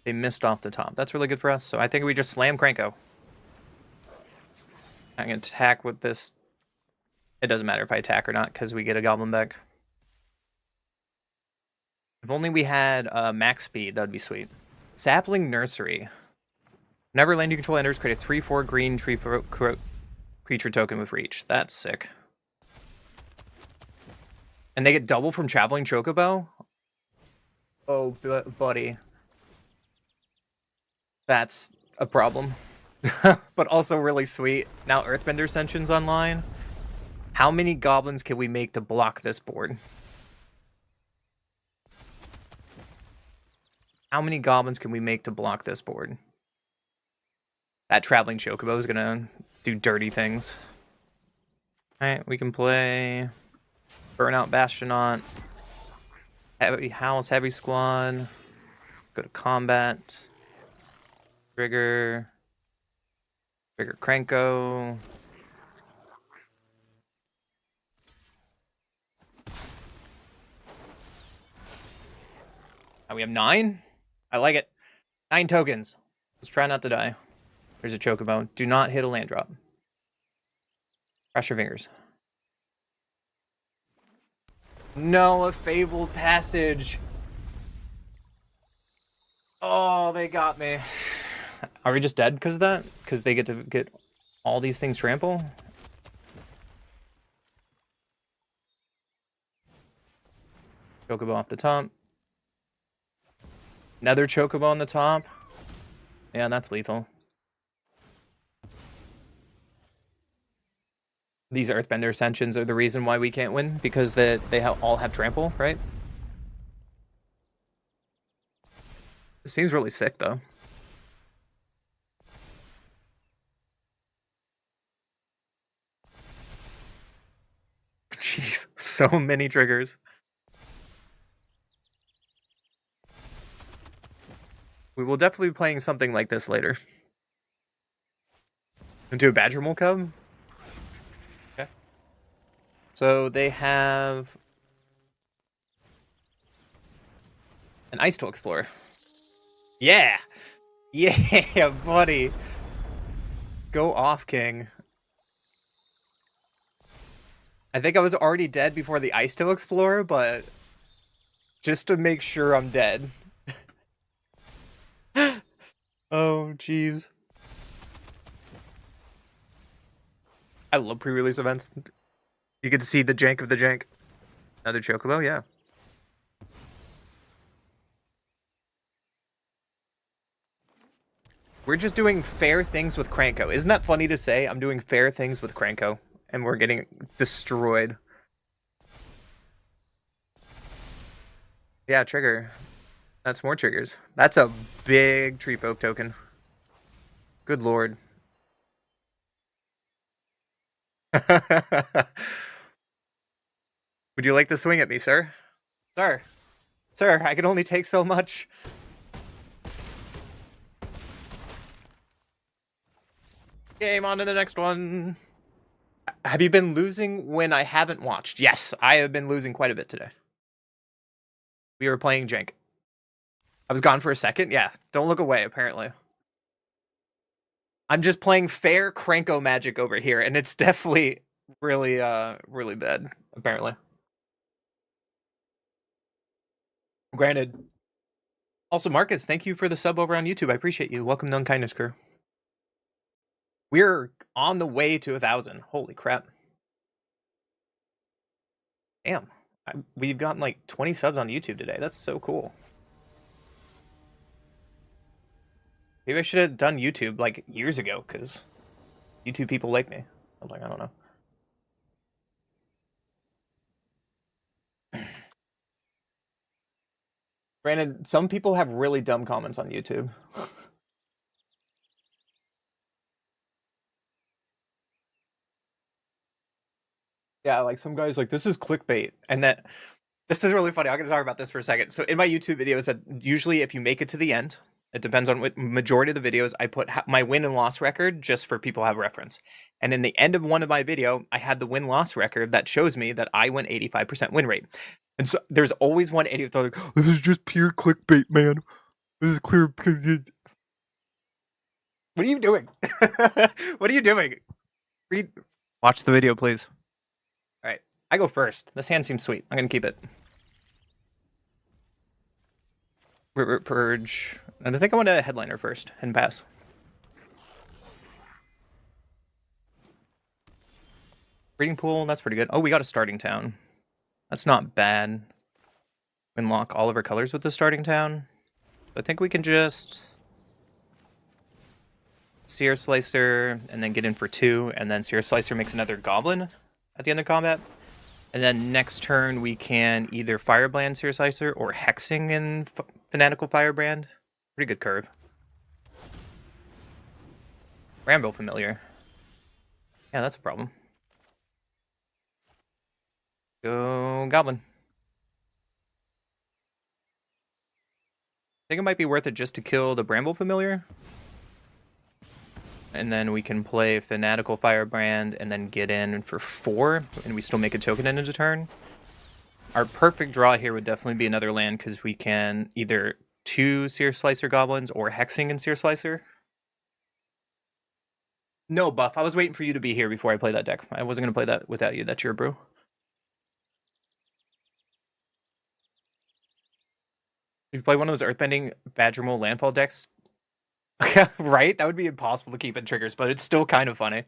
They missed off the top. That's really good for us. So I think we just slam Cranko. I'm going to attack with this. It doesn't matter if I attack or not because we get a Goblin back. If only we had max speed, that would be sweet. Sapling Nursery. Whenever land you control enters, create a 3/4 green tree creature token with reach. That's sick. And they get double from Traveling Chocobo? Oh, buddy. That's a problem. But also really sweet. Now Earthbender Ascension's online. How many goblins can we make to block this board? How many goblins can we make to block this board? That Traveling Chocobo is gonna do dirty things. Alright, we can play Burnout Bastionaut, Heavy House, Heavy Squad, go to combat, trigger Cranko. We have 9? I like it. 9 tokens. Let's try not to die. There's a Chocobo. Do not hit a land drop. Cross your fingers. No, a Fabled Passage. Oh, they got me. Are we just dead because of that? Because they get to get all these things trample? Chocobo off the top. Another Chocobo on the top. Yeah, that's lethal. These Earthbender Ascensions are the reason why we can't win, because they all have trample, right? It seems really sick, though. Jeez, so many triggers. We will definitely be playing something like this later. Into a Badger Mole Cub? Okay. So they have an Ice Tool Explorer. Yeah! Yeah, buddy! Go off, King. I think I was already dead before the Ice Tool Explorer, but just to make sure I'm dead. Oh, jeez. I love pre-release events. You get to see the jank of the jank. Another Chocobo, yeah. We're just doing fair things with Cranko. Isn't that funny to say? I'm doing fair things with Cranko, and we're getting destroyed. Yeah, trigger. That's more triggers. That's a big Tree Folk token. Good lord. Would you like to swing at me, sir? Sir. Sir, I can only take so much. Game on to the next one. Have you been losing when I haven't watched? Yes, I have been losing quite a bit today. We were playing jank. I was gone for a second. Yeah, don't look away, apparently. I'm just playing fair Cranko magic over here, and it's definitely really, really bad, apparently. Granted. Also, Marcus, thank you for the sub over on YouTube. I appreciate you. Welcome to Unkindness Crew. We're on the way to 1,000. Holy crap. Damn. We've gotten like 20 subs on YouTube today. That's so cool. Maybe I should have done YouTube like years ago, because YouTube people like me. I'm like, I don't know. Granted, some people have really dumb comments on YouTube. Yeah, like some guys like, this is clickbait. And that this is really funny. I'm going to talk about this for a second. So in my YouTube videos, that usually if you make it to the end, it depends on what majority of the videos, I put my win and loss record just for people to have reference. And in the end of one of my video, I had the win-loss record that shows me that I went 85% win rate. And so there's always one idiot that's like, this is just pure clickbait, man. This is clear because it's... What are you doing? What are you doing? Read. Watch the video, please. All right, I go first. This hand seems sweet. I'm gonna keep it. Purge. And I think I want a headliner first and pass. Breeding pool, that's pretty good. Oh, we got a starting town. That's not bad. Unlock all of our colors with the starting town. I think we can just Seer Slicer and then get in for 2, and then Seer Slicer makes another goblin at the end of combat. And then next turn we can either Firebrand Seer Slicer or Hexing in Fanatical Firebrand. Pretty good curve. Bramble Familiar. Yeah, that's a problem. Go Goblin. I think it might be worth it just to kill the Bramble Familiar. And then we can play Fanatical Firebrand and then get in for 4, and we still make a token in a turn. Our perfect draw here would definitely be another land, because we can either 2 Seer Slicer Goblins or Hexing and Seer Slicer. No, Buff. I was waiting for you to be here before I play that deck. I wasn't going to play that without you. That's your brew. If you play one of those Earthbending Badgermole Landfall decks, right? That would be impossible to keep in triggers, but it's still kind of funny.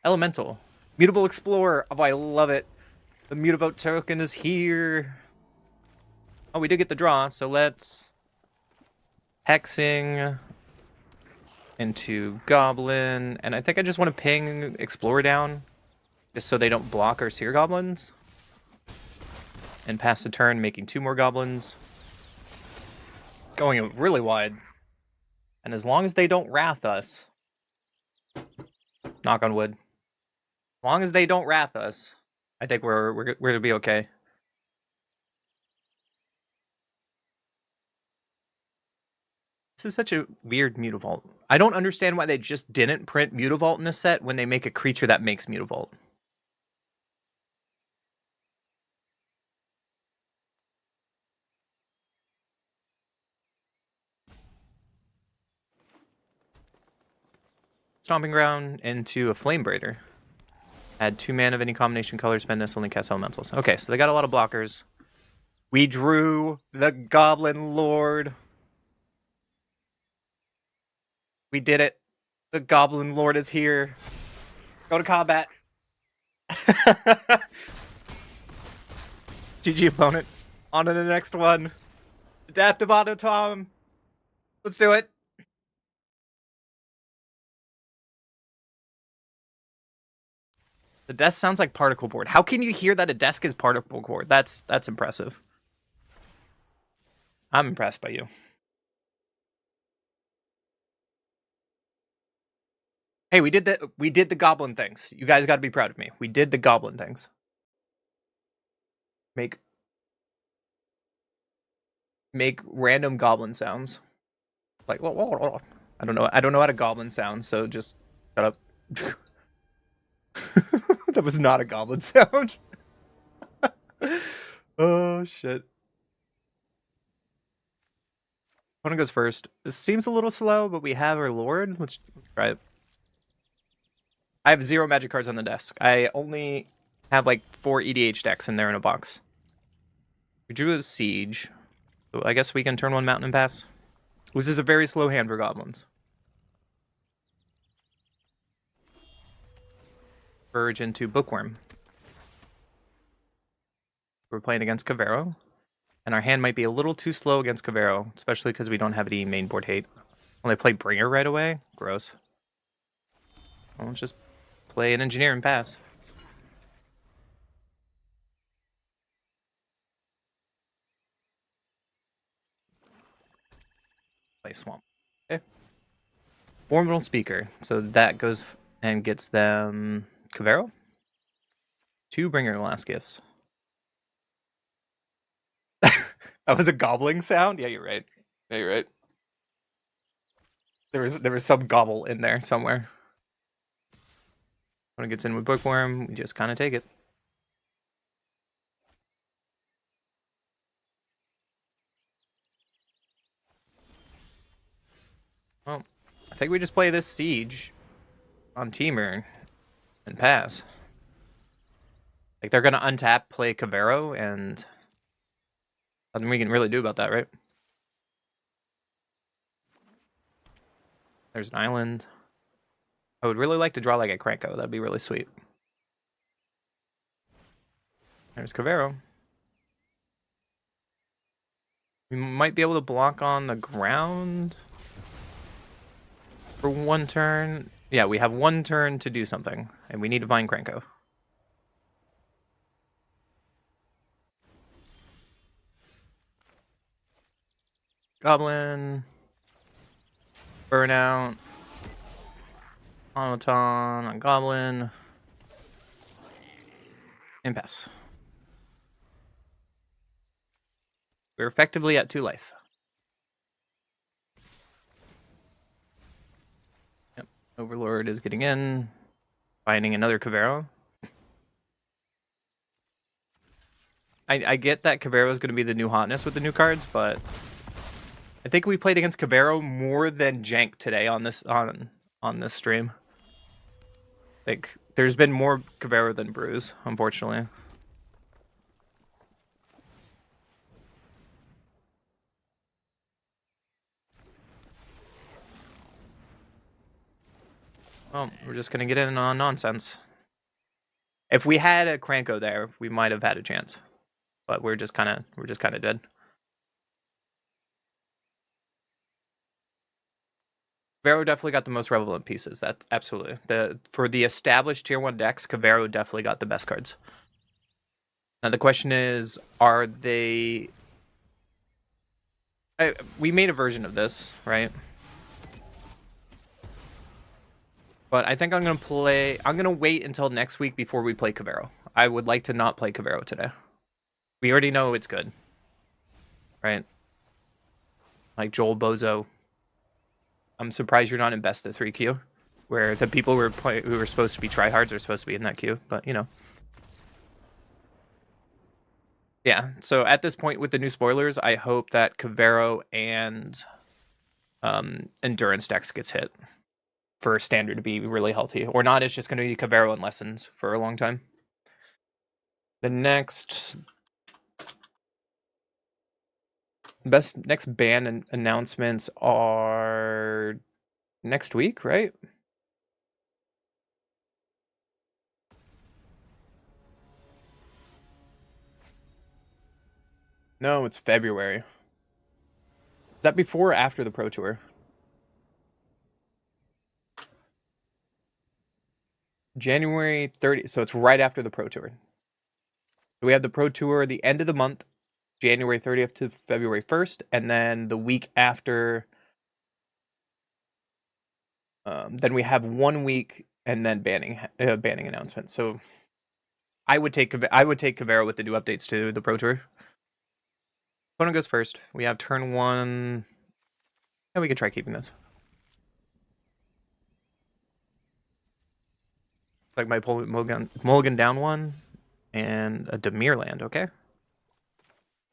Elemental. Mutable Explorer. Oh, I love it. The Mutavote token is here. Oh, we did get the draw, so let's Hexing into Goblin. And I think I just want to ping Explorer down, just so they don't block our Seer Goblins. And pass the turn, making 2 more Goblins. Going really wide. And as long as they don't Wrath us, knock on wood, as long as they don't Wrath us, I think we're gonna be okay. This is such a weird Mutavault. I don't understand why they just didn't print Mutavault in this set when they make a creature that makes Mutavault. Stomping Ground into a Flame Braider. Add 2 mana of any combination color, spend this, only cast elementals. Okay, so they got a lot of blockers. We drew the Goblin Lord. We did it. The Goblin Lord is here. Go to combat. GG opponent. On to the next one. Adaptive Auto Tom. Let's do it. The desk sounds like particle board. How can you hear that a desk is particle board? That's impressive. I'm impressed by you. Hey, we did the goblin things. You guys got to be proud of me. We did the goblin things. Make random goblin sounds. Like, whoa. I don't know how to goblin sound, so just shut up. That was not a goblin sound. Oh shit. Opponent goes first. This seems a little slow, but we have our Lord. Let's try it. I have 0 magic cards on the desk. I only have like 4 EDH decks in there in a box. We drew a Siege. So I guess we can turn 1 Mountain and pass. This is a very slow hand for goblins. Verge into Bookworm. We're playing against Cavero. And our hand might be a little too slow against Cavero, especially because we don't have any main board hate. When they play Bringer right away, gross. Well, let's just play an engineer and pass. Play Swamp. Okay. Orbital Speaker. So that goes and gets them Cavero. 2 Bringer last gifts. That was a gobbling sound? Yeah, you're right. Yeah, you're right. There was some gobble in there somewhere. When it gets in with Bookworm, we just kind of take it. Well, I think we just play this Siege on Teamer and pass. Like, they're going to untap, play Cavero, and nothing we can really do about that, right? There's an island. I would really like to draw like a Cranko. That'd be really sweet. There's Cavero. We might be able to block on the ground for 1 turn. Yeah, we have 1 turn to do something, and we need to find Cranko. Goblin. Burnout. Automaton on Goblin. Impasse. We're effectively at 2 life. Yep. Overlord is getting in. Finding another Cavero. I get that Cavero is going to be the new hotness with the new cards, but I think we played against Cavero more than Jank today on this stream. Like, there's been more Cavero than Brews, unfortunately. Well, we're just gonna get in on nonsense. If we had a Cranko there, we might have had a chance, but we're just kind of dead. Cavero definitely got the most relevant pieces. That's absolutely for the established tier 1 decks. Cavero definitely got the best cards. Now the question is, are they? We made a version of this, right? But I think I'm going to wait until next week before we play Cavero. I would like to not play Cavero today. We already know it's good. Right? Like Joel Bozo. I'm surprised you're not in best of 3 queue. Where the people who were supposed to be tryhards are supposed to be in that queue. But, you know. Yeah, so at this point with the new spoilers, I hope that Cavero and Endurance decks gets hit. For Standard to be really healthy. Or not, it's just going to be Cavero and Lessons for a long time. The next ban announcements are next week, right? No, it's February. Is that before or after the Pro Tour? January 30th, so it's right after the Pro Tour. So we have the Pro Tour the end of the month, January 30th to February 1st, and then the week after, then we have 1 week and then banning announcement. So I would take Cavero with the new updates to the Pro Tour. Opponent goes first. We have turn 1. Yeah, we could try keeping this. Like my mulligan down 1 and a Demir land, okay?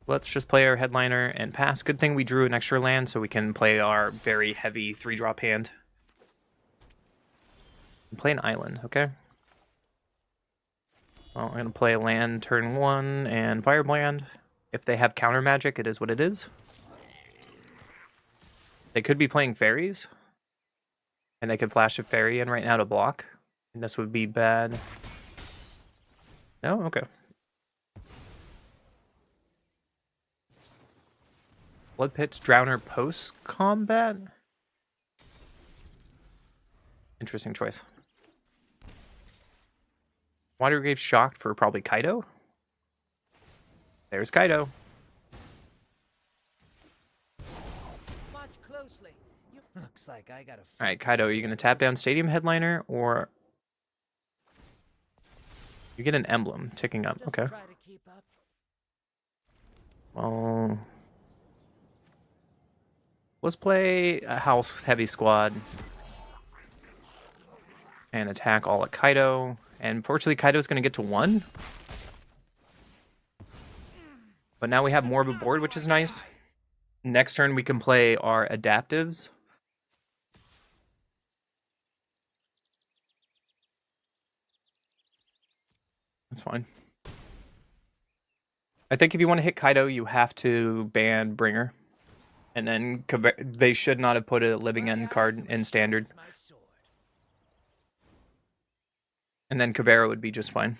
Let's just play our headliner and pass. Good thing we drew an extra land so we can play our very heavy 3-drop hand. Play an island, okay? Well, I'm going to play a land turn 1 and Firebrand. If they have counter magic, it is what it is. They could be playing fairies. And they could flash a fairy in right now to block. And this would be bad. No? Okay. Blood Pit's Drowner post-combat? Interesting choice. Watergrave shocked for probably Kaido. There's Kaido. Watch closely. Looks like I got a. All right, Kaido, are you going to tap down Stadium Headliner or you get an emblem ticking up? Okay. Try to keep up. Well, let's play a house heavy squad and attack all at Kaido. And fortunately, Kaido's going to get to 1. But now we have more of a board, which is nice. Next turn, we can play our adaptives. That's fine. I think if you want to hit Kaido, you have to ban Bringer. And then they should not have put a Living End card in Standard. And then Caveira would be just fine.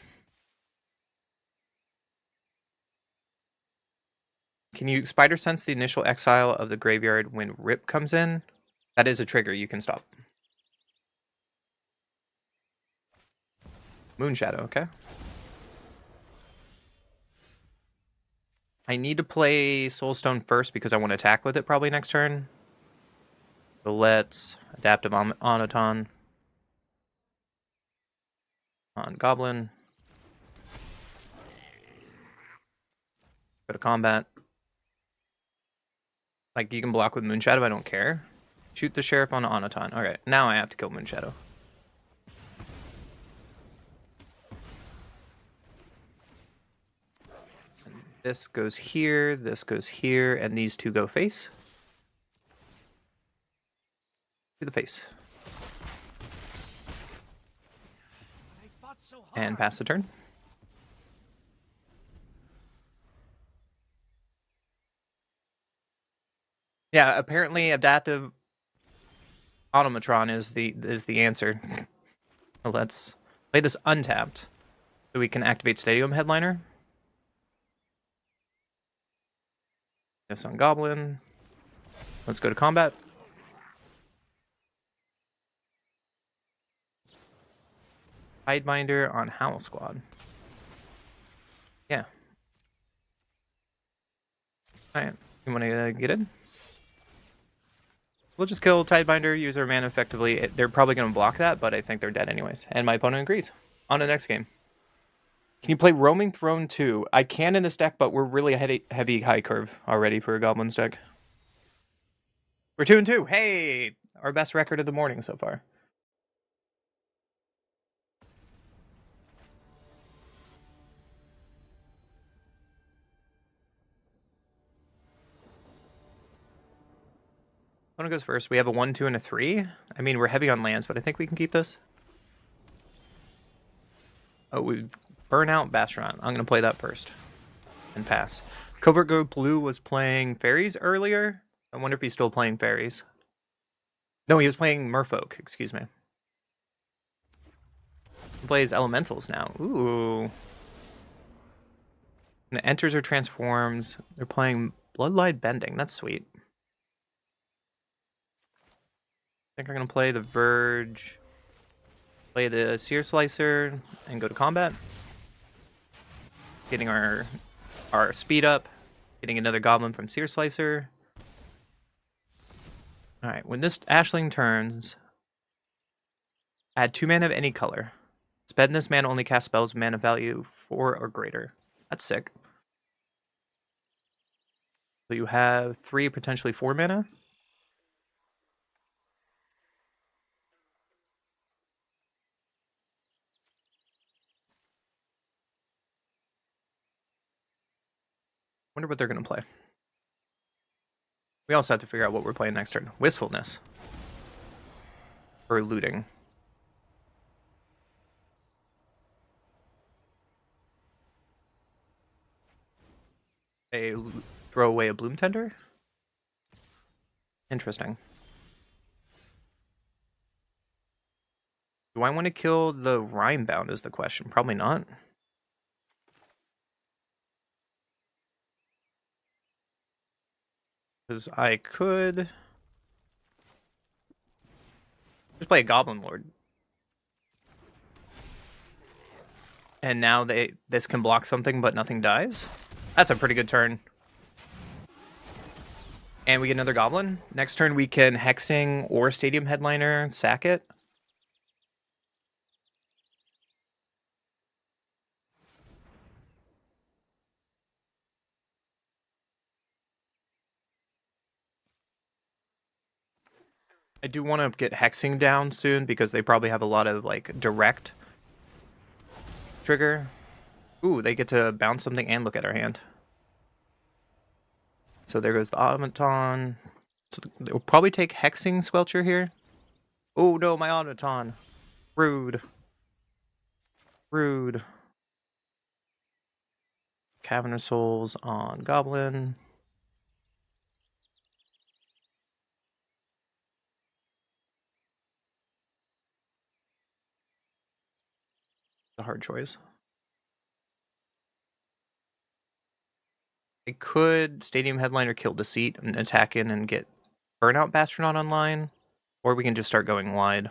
Can you Spider Sense the initial exile of the graveyard when Rip comes in? That is a trigger. You can stop. Moonshadow, okay. I need to play Soulstone first because I want to attack with it probably next turn. So let's Adaptive Onoton on Goblin. Go to combat. Like, you can block with Moonshadow, I don't care. Shoot the Sheriff on Onoton. Alright, now I have to kill Moonshadow. And this goes here, and these two go face. To the face. And pass the turn. Yeah, apparently Adaptive Automatron is the answer. So let's play this untapped. So we can activate Stadium Headliner. This on Goblin. Let's go to combat. Hidebinder on Howl Squad. Yeah. Alright, you want to get in? We'll just kill Tidebinder, use our mana effectively. They're probably going to block that, but I think they're dead anyways. And my opponent agrees. On to the next game. Can you play Roaming Throne 2? I can in this deck, but we're really heavy high curve already for a Goblins deck. We're 2-2. Hey! Our best record of the morning so far. Opponent goes first. We have a 1, 2, and a 3. I mean, we're heavy on lands, but I think we can keep this. Oh, we burn out Bastion. I'm going to play that first. And pass. Covert Go Blue was playing Fairies earlier. I wonder if he's still playing Fairies. No, he was playing Merfolk. Excuse me. He plays Elementals now. Ooh. And it enters or transforms. They're playing Bloodlight Bending. That's sweet. I think I'm going to play the Verge, play the Seer Slicer, and go to combat. Getting our speed up, getting another Goblin from Seer Slicer. Alright, when this Ashling turns, add 2 mana of any color. Spend this mana only cast spells with mana value 4 or greater. That's sick. So you have 3, potentially 4 mana. Wonder what they're going to play. We also have to figure out what we're playing next turn. Wistfulness. Or looting. Throw away a Bloom Tender? Interesting. Do I want to kill the Rhymebound is the question. Probably not. Because I could just play a Goblin Lord. And now this can block something, but nothing dies. That's a pretty good turn. And we get another Goblin. Next turn we can Hexing or Stadium Headliner, sack it. I do want to get Hexing down soon because they probably have a lot of like direct trigger. Ooh, they get to bounce something and look at our hand. So there goes the Automaton. So they'll probably take Hexing Squelcher here. Oh no, my Automaton. Rude. Rude. Cavernous Souls on Goblin. A hard choice. I could Stadium Headliner kill Deceit and attack in and get Burnout Bastronaut online. Or we can just start going wide.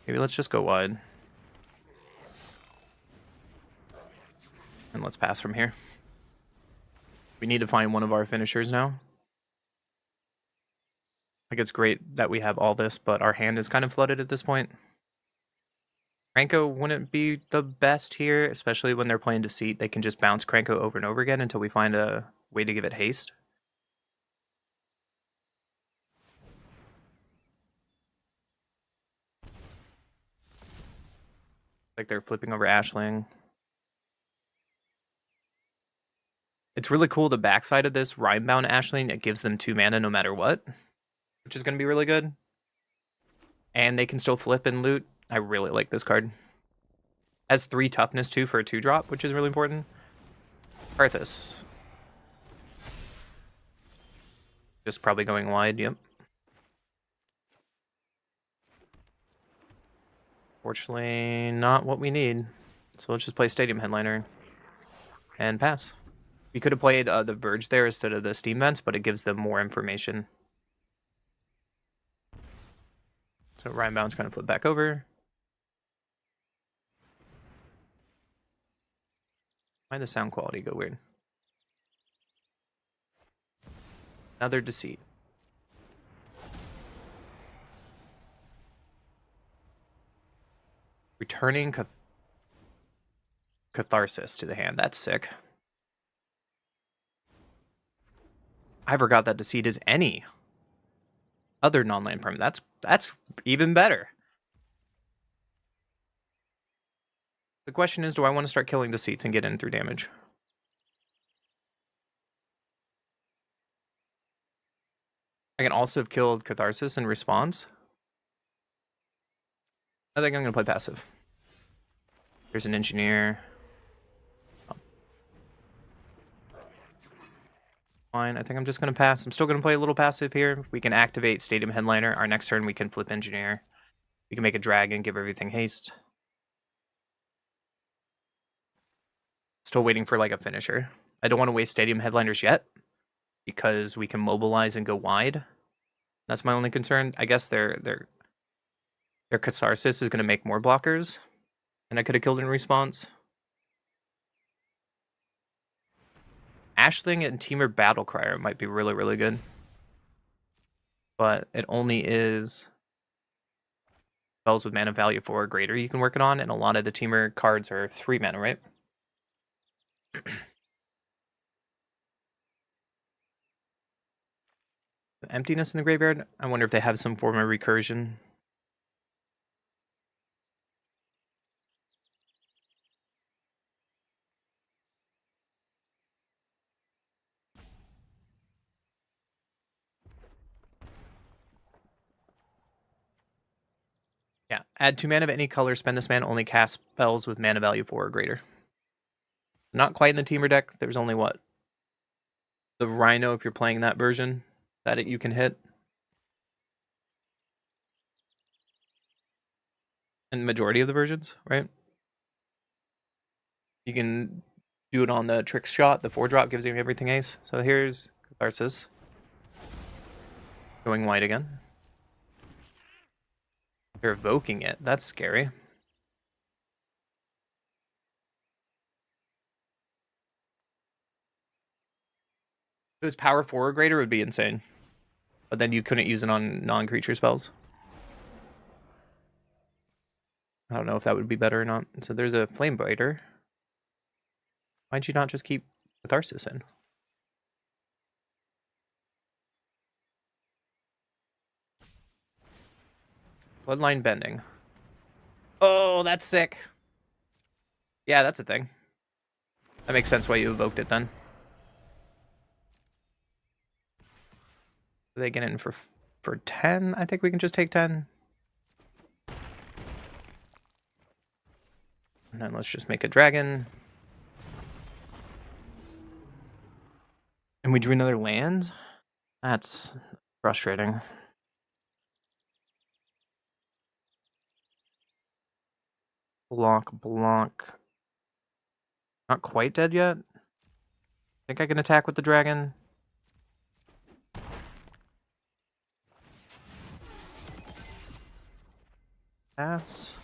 Maybe let's just go wide. And let's pass from here. We need to find one of our finishers now. Like, it's great that we have all this, but our hand is kind of flooded at this point. Cranko wouldn't be the best here, especially when they're playing Deceit. They can just bounce Cranko over and over again until we find a way to give it haste. Like they're flipping over Ashling. It's really cool, the backside of this Rhyme-bound Ashling, it gives them 2 mana no matter what, which is going to be really good. And they can still flip and loot. I really like this card. Has 3 toughness too for a 2-drop, which is really important. Arthas. Just probably going wide, yep. Fortunately, not what we need. So let's just play Stadium Headliner and pass. We could have played the Verge there instead of the Steam Vents, but it gives them more information. So Rhyme-bound's going to flip back over. Why the sound quality go weird? Another Deceit. Returning Catharsis to the hand. That's sick. I forgot that Deceit is any other non-land permanent. That's even better. The question is, do I want to start killing Deceits and get in through damage? I can also have killed Catharsis in response. I think I'm going to play passive. There's an Engineer. Oh. Fine, I think I'm just going to pass. I'm still going to play a little passive here. We can activate Stadium Headliner. Our next turn, we can flip Engineer. We can make a Dragon, give everything haste. Still waiting for like a finisher. I don't want to waste Stadium Headliners yet because we can mobilize and go wide. That's my only concern. I guess their Catharsis is going to make more blockers, and I could have killed in response. Ashling and Temur Battlecrier might be really, really good. But it only is spells with mana value 4 or greater you can work it on, and a lot of the Temur cards are 3 mana, right? Emptiness in the graveyard. I wonder if they have some form of recursion. Yeah, add 2 mana of any color, spend this mana, only cast spells with mana value 4 or greater. Not quite in the Temur deck. There's only what? The Rhino, if you're playing that version, that you can hit. And majority of the versions, right? You can do it on the trick shot. The 4-drop gives you everything ace. So here's Catharsis. Going white again. They're evoking it. That's scary. If it was power 4 or greater, it would be insane. But then you couldn't use it on non-creature spells. I don't know if that would be better or not. So there's a Flame Biter. Why'd you not just keep Catharsis in? Bloodline Bending. Oh, that's sick. Yeah, that's a thing. That makes sense why you evoked it then. They get in for 10. I think we can just take 10. And then let's just make a dragon. And we drew another land? That's frustrating. Block. Not quite dead yet. Think I can attack with the dragon. Pass.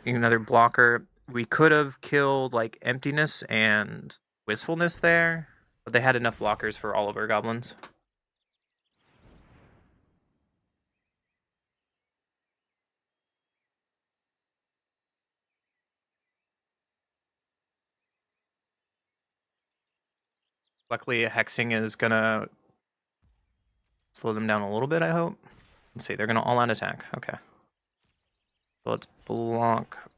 Another blocker. We could have killed like Emptiness and Wistfulness there, but they had enough blockers for all of our goblins. Luckily, hexing is gonna slow them down a little bit, I hope. Let's see, they're gonna all-out attack. Okay. So let's block.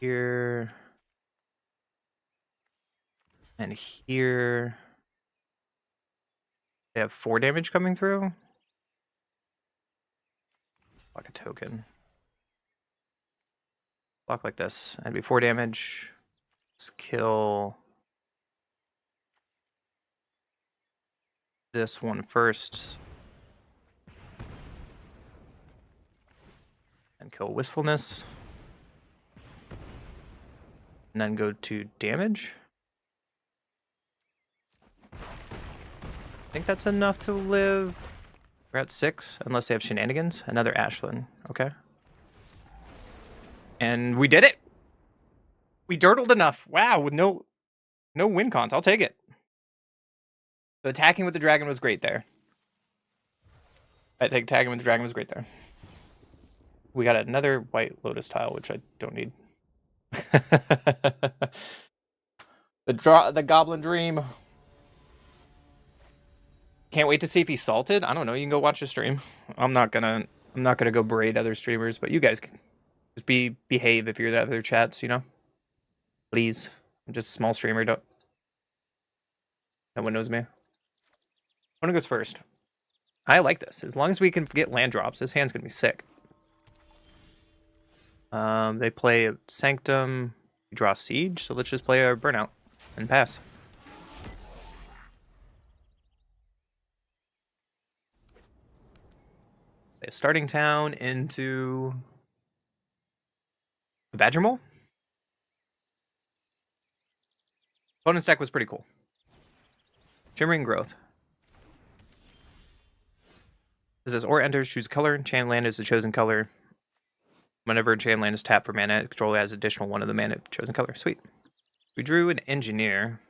Here. And here. They have 4 damage coming through. Block a token. Block like this. And be 4 damage. Let's kill this one first. And kill Wistfulness. And then go to damage. I think that's enough to live. We're at 6, unless they have shenanigans. Another Ashland. Okay. And we did it! We dirtled enough. Wow, with no win cons. I'll take it. The attacking with the dragon was great there. I think attacking with the dragon was great there. We got another white lotus tile, which I don't need. The goblin dream. Can't wait to see if he's salted. I don't know. You can go watch the stream. I'm not gonna go braid other streamers, but you guys can just behave if you're the other chats, you know? Please. I'm just a small streamer. No one knows me. One goes first. I like this. As long as we can get land drops, this hand's gonna be sick. They play Sanctum. We draw Siege, so let's just play our Burnout and pass. Play a starting town into a Badger Mole. Bonus deck was pretty cool. Shimmering Growth. It says, or enters, choose color. Enchant land is the chosen color. Whenever enchant land is tapped for mana, controller has additional 1 of the mana chosen color. Sweet. We drew an Engineer.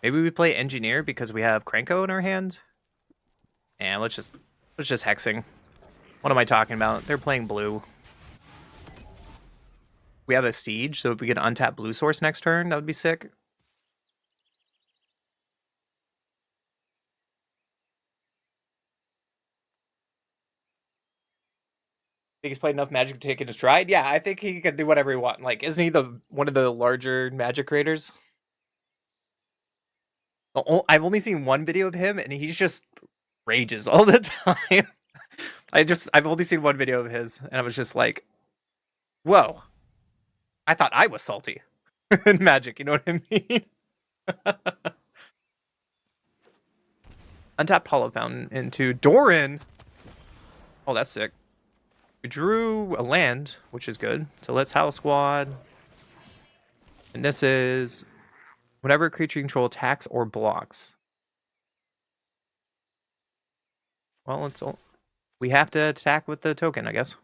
Maybe we play Engineer because we have Kranko in our hand. And let's just hexing. What am I talking about? They're playing blue. We have a Siege, so if we get an untapped blue source next turn, that would be sick. Think he's played enough Magic to take it in stride? Yeah, I think he can do whatever he wants. Like, isn't he one of the larger Magic creators? I've only seen one video of him, and he's just rages all the time. I've only seen one video of his, and I was just like, whoa. I thought I was salty in Magic, you know what I mean? Untapped Hollow Fountain into Doran. Oh, that's sick. We drew a land, which is good. So let's Howl Squad. And this is whenever a creature you control attacks or blocks. Well, we have to attack with the token, I guess.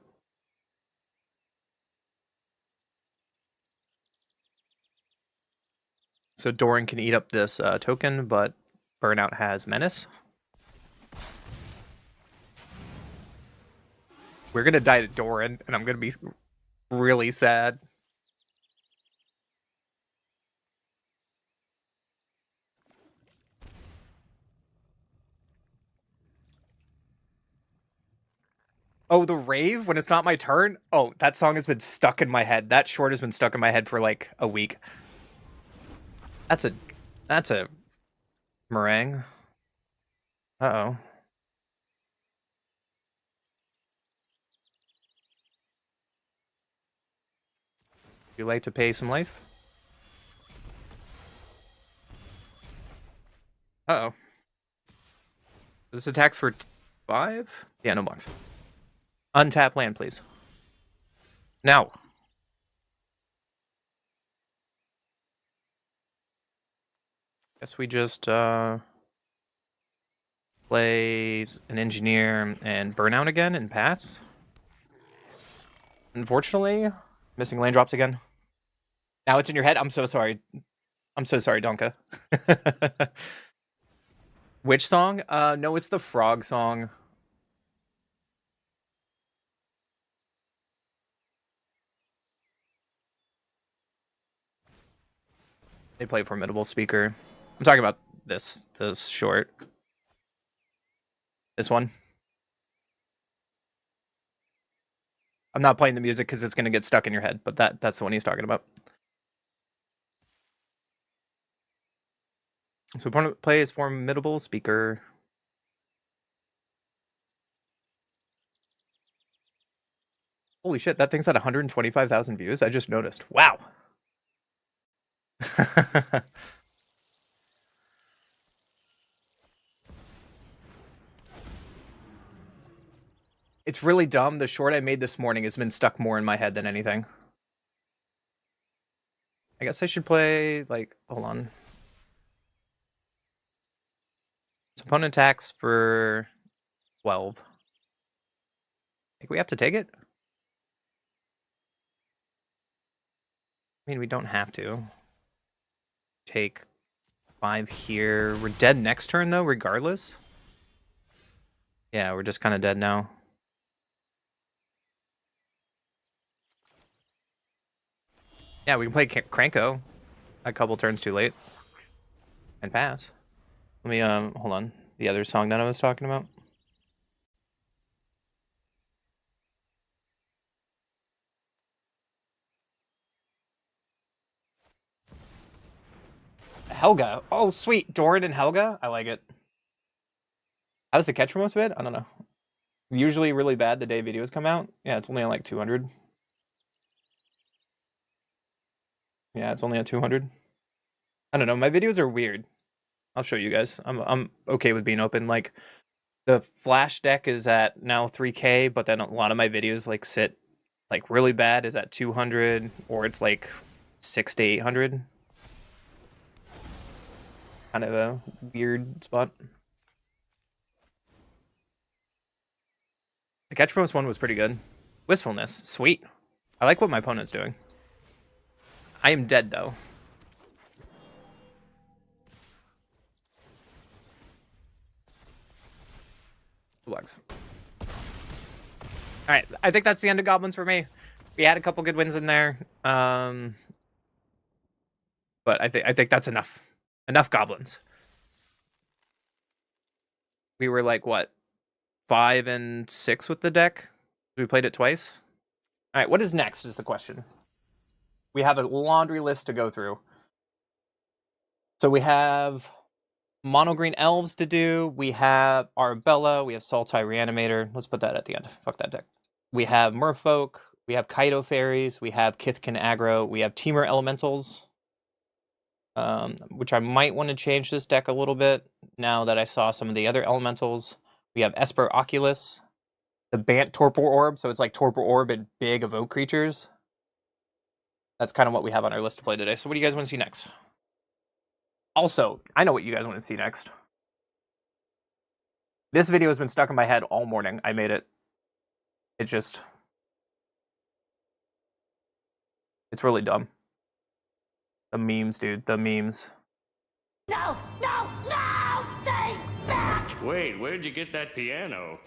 So Doran can eat up this token, but Burnout has Menace. We're going to die to Doran, and I'm going to be really sad. Oh, the Rave? When it's not my turn? Oh, that song has been stuck in my head. That short has been stuck in my head for like a week. That's a meringue. Uh-oh. You like to pay some life? Uh-oh. This attacks for 5? Yeah, no blocks. Untap land, please. Now. Guess we just play an engineer and Burnout again and pass. Unfortunately, missing land drops again. Now it's in your head. I'm so sorry. I'm so sorry, Donka. Which song? No, it's the frog song. They play Formidable Speaker. I'm talking about this short. This one. I'm not playing the music because it's going to get stuck in your head, but that's the one he's talking about. So opponent plays Formidable Speaker. Holy shit, that thing's at 125,000 views. I just noticed. Wow. It's really dumb. The short I made this morning has been stuck more in my head than anything. I guess I should play, like, hold on. So opponent attacks for 12. I think we have to take it. I mean, we don't have to. Take 5 here. We're dead next turn, though, regardless. Yeah, we're just kind of dead now. Yeah, we can play Cranko a couple turns too late. And pass. Let me, hold on. The other song that I was talking about. Helga. Oh, sweet. Doran and Helga. I like it. How's the catch for most of it? I don't know. Usually really bad the day videos come out. Yeah, it's only on like 200. Yeah, it's only at 200. I don't know. My videos are weird. I'll show you guys. I'm okay with being open. Like, the Flash deck is at now 3K, but then a lot of my videos like sit like really bad is at 200, or it's like 600 to 800. Kind of a weird spot. The catch post one was pretty good. Wistfulness, sweet. I like what my opponent's doing. I am dead though. Lux. All right, I think that's the end of goblins for me. We had a couple good wins in there, but I think that's enough. Enough goblins. We were like what, 5 and 6 with the deck. We played it twice. All right, what is next is the question. We have a laundry list to go through. So we have mono green elves to do. We have Arbella. We have Sultai Reanimator. Let's put that at the end. Fuck that deck. We have Merfolk. We have Kaido Fairies. We have Kithkin Aggro. We have Temur Elementals, which I might want to change this deck a little bit now that I saw some of the other Elementals. We have Esper Oculus. the Bant Torpor Orb, so it's like Torpor Orb and big evoke creatures. That's kind of what we have on our list to play today. So what do you guys want to see next? Also, I know what you guys want to see next. This video has been stuck in my head all morning. I made it. It's really dumb. The memes, dude. The memes. No! No! No! Stay back! Wait, where'd you get that piano?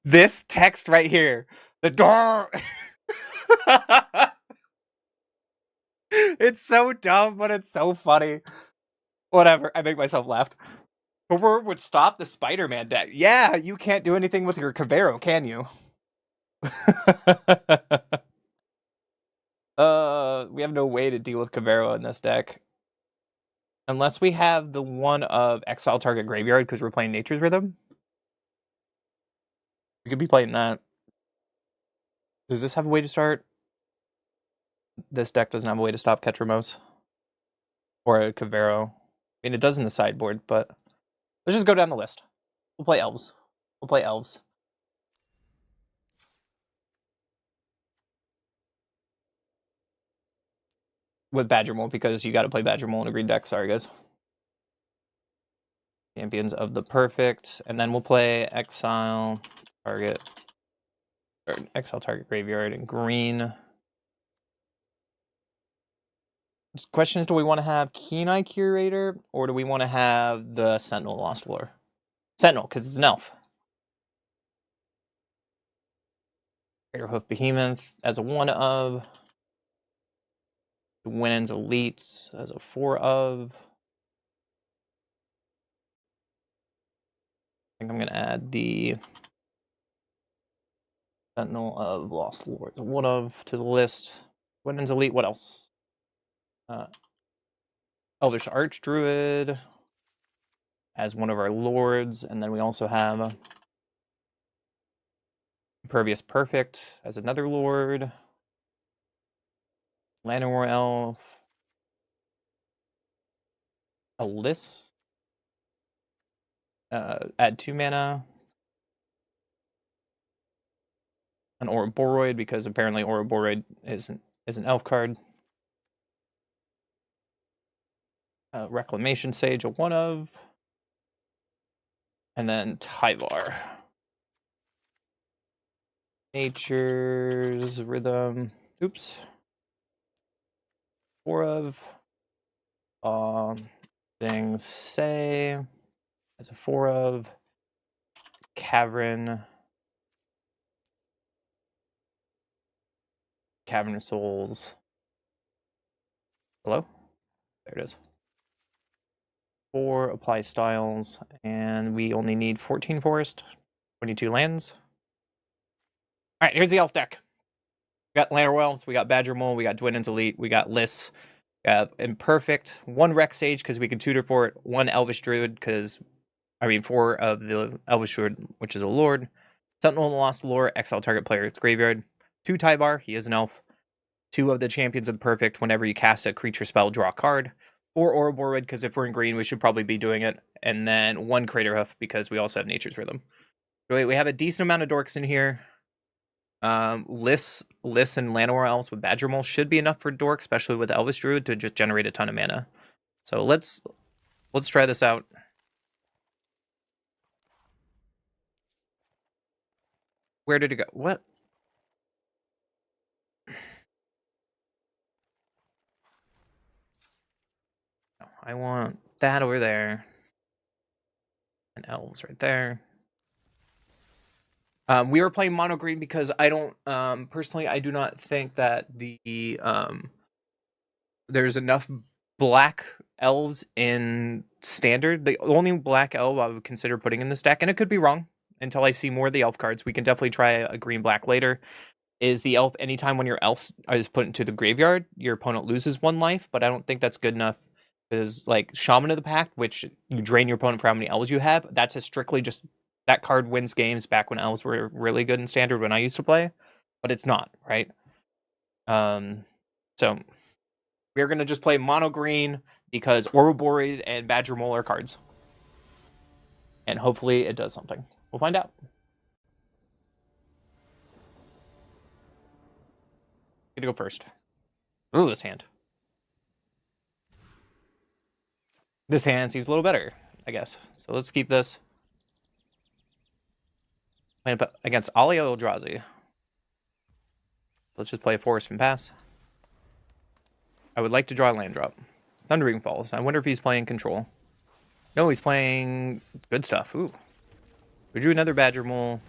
This text right here. The door. It's so dumb, but it's so funny. Whatever. I make myself laugh. Torpor would stop the Spider-Man deck. Yeah, you can't do anything with your Cavero, can you? We have no way to deal with Cavero in this deck. Unless we have the one of Exile Target Graveyard, because we're playing Nature's Rhythm. We could be playing that. Does this have a way to start? This deck doesn't have a way to stop Ketramos. Or a Cavero. I mean, it does in the sideboard, but... Let's just go down the list. We'll play Elves. We'll play Elves. With Badger Mole, because you gotta play Badger Mole in a green deck. Sorry, guys. Champions of the Perfect. And then we'll play Exile Target... Or Exile Target Graveyard in green. The question is, do we want to have Keen Eye Curator, or do we want to have the Sentinel Lost Lore? Sentinel, because it's an elf. Craterhoof Behemoth as a 1 of. Winans Elites as a 4 of. I think I'm going to add the Sentinel of Lost Lore as a 1 of to the list. Winans Elite, what else? Elvish Archdruid as one of our lords, and then we also have Impervious Perfect as another lord. Llanowar Elf. Alyss. Add 2 mana. An Ouroboros, because apparently Ouroboros is an elf card. Reclamation Sage, a 1 of. And then Tyvar. Nature's Rhythm. Oops. 4 of. Things Say. As a 4 of. Cavern of Souls. Hello? There it is. 4 apply styles, and we only need 14 forest, 22 lands. Alright, here's the elf deck. We got Llanowar Elves, we got Badger Mole, we got Dwindens Elite, we got Liss, Imperfect, 1 Rex Sage because we can tutor for it, 1 Elvish Druid because, 4 of the Elvish Druid, which is a Lord, Sentinel and Lost Lore, exile target player, it's graveyard, 2 Tyvar, he is an elf, 2 of the Champions of the Perfect, whenever you cast a creature spell, draw a card, 4 Ouroboros, because if we're in green, we should probably be doing it, and then 1 Craterhoof, because we also have Nature's Rhythm. So we have a decent amount of dorks in here. Liss and Llanowar Elves with Badger Mole should be enough for dork, especially with Elvish Druid, to just generate a ton of mana. So let's try this out. Where did it go? What? I want that over there. And elves right there. We were playing mono green because I don't personally I do not think that the there's enough black elves in standard. The only black elf I would consider putting in this deck, and it could be wrong until I see more of the elf cards. We can definitely try a green black later. Is the elf anytime when your elf is put into the graveyard, your opponent loses 1 life, but I don't think that's good enough. Because like Shaman of the Pact, which you drain your opponent for how many elves you have, that's a strictly just that card wins games back when elves were really good in standard when I used to play, but it's not, right? So we're gonna just play mono green because Ouroboros and Badger Mole are cards. And hopefully it does something. We'll find out. Gonna go first. Ooh, this hand. This hand seems a little better, I guess. So let's keep this. Playing up against Ali Eldrazi. Let's just play a forest and pass. I would like to draw a land drop. Thundering Falls. I wonder if he's playing control. No, he's playing good stuff. Ooh. We drew another Badger Mole.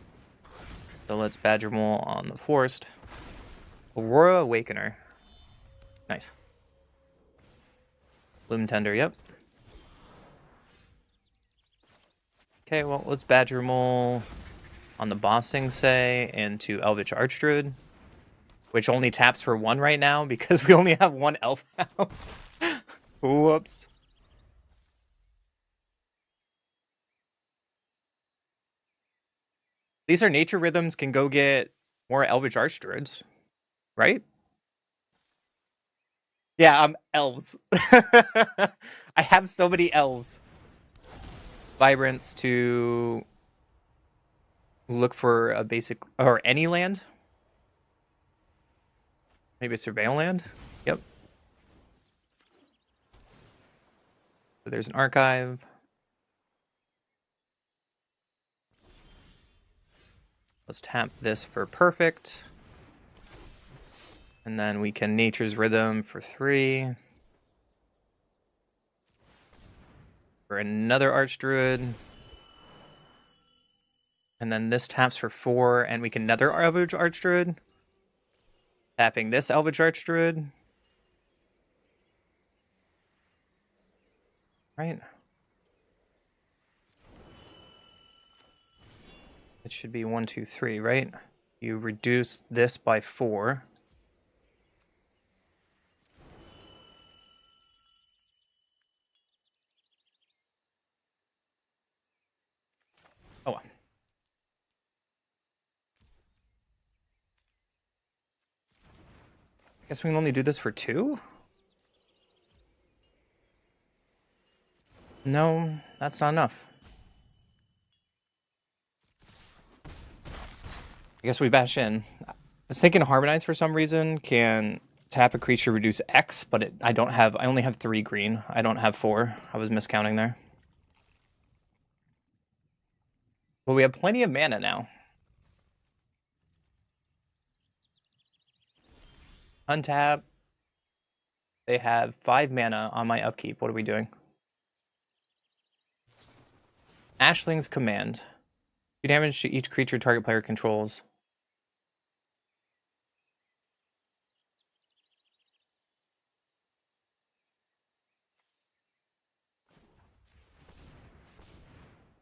So let's Badger Mole on the forest. Aurora Awakener. Nice. Bloom Tender, yep. Okay, well, let's Badger Mole on the Bossing Say into Elvish Archdruid, which only taps for 1 right now because we only have 1 elf now. Whoops. These are nature rhythms, can go get more Elvish Archdruids, right? Yeah, elves. I have so many elves. Vibrance to look for a basic, or any land. Maybe a surveil land. Yep. So there's an archive. Let's tap this for perfect. And then we can Nature's Rhythm for 3. For another Archdruid. And then this taps for 4, and we can Nether Elvish Archdruid. Tapping this Elvish Archdruid. Right? It should be 1, 2, 3, right? You reduce this by 4. Oh well. I guess we can only do this for 2? No, that's not enough. I guess we bash in. I was thinking Harmonize for some reason can tap a creature, reduce X, but I only have 3 green. I don't have 4. I was miscounting there. Well, we have plenty of mana now. Untap. They have 5 mana on my upkeep. What are we doing? Ashling's Command. 2 damage to each creature target player controls.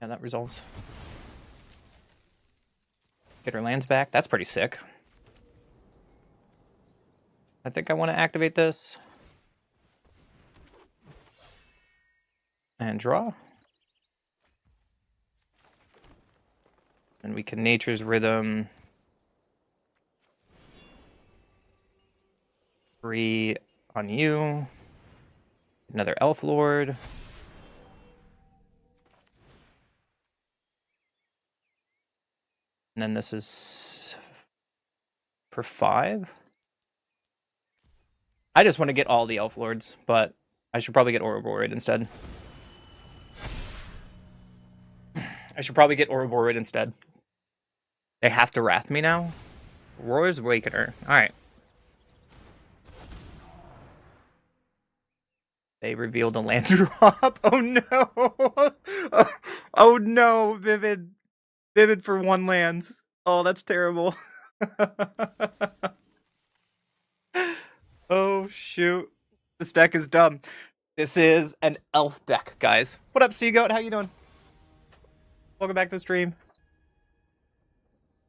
Yeah, that resolves. Get her lands back. That's pretty sick. I think I want to activate this. And draw. And we can Nature's Rhythm. 3 on you. Another Elf Lord. And then this is for 5. I just want to get all the Elf Lords, but I should probably get Ouroborid instead. They have to Wrath me now? Roar's Awakener. Alright. They revealed a land drop. Oh no! Oh no, Vivid. Vivid for 1 lands. Oh, that's terrible. Oh, shoot. This deck is dumb. This is an elf deck, guys. What up, Seagoat? How you doing? Welcome back to the stream.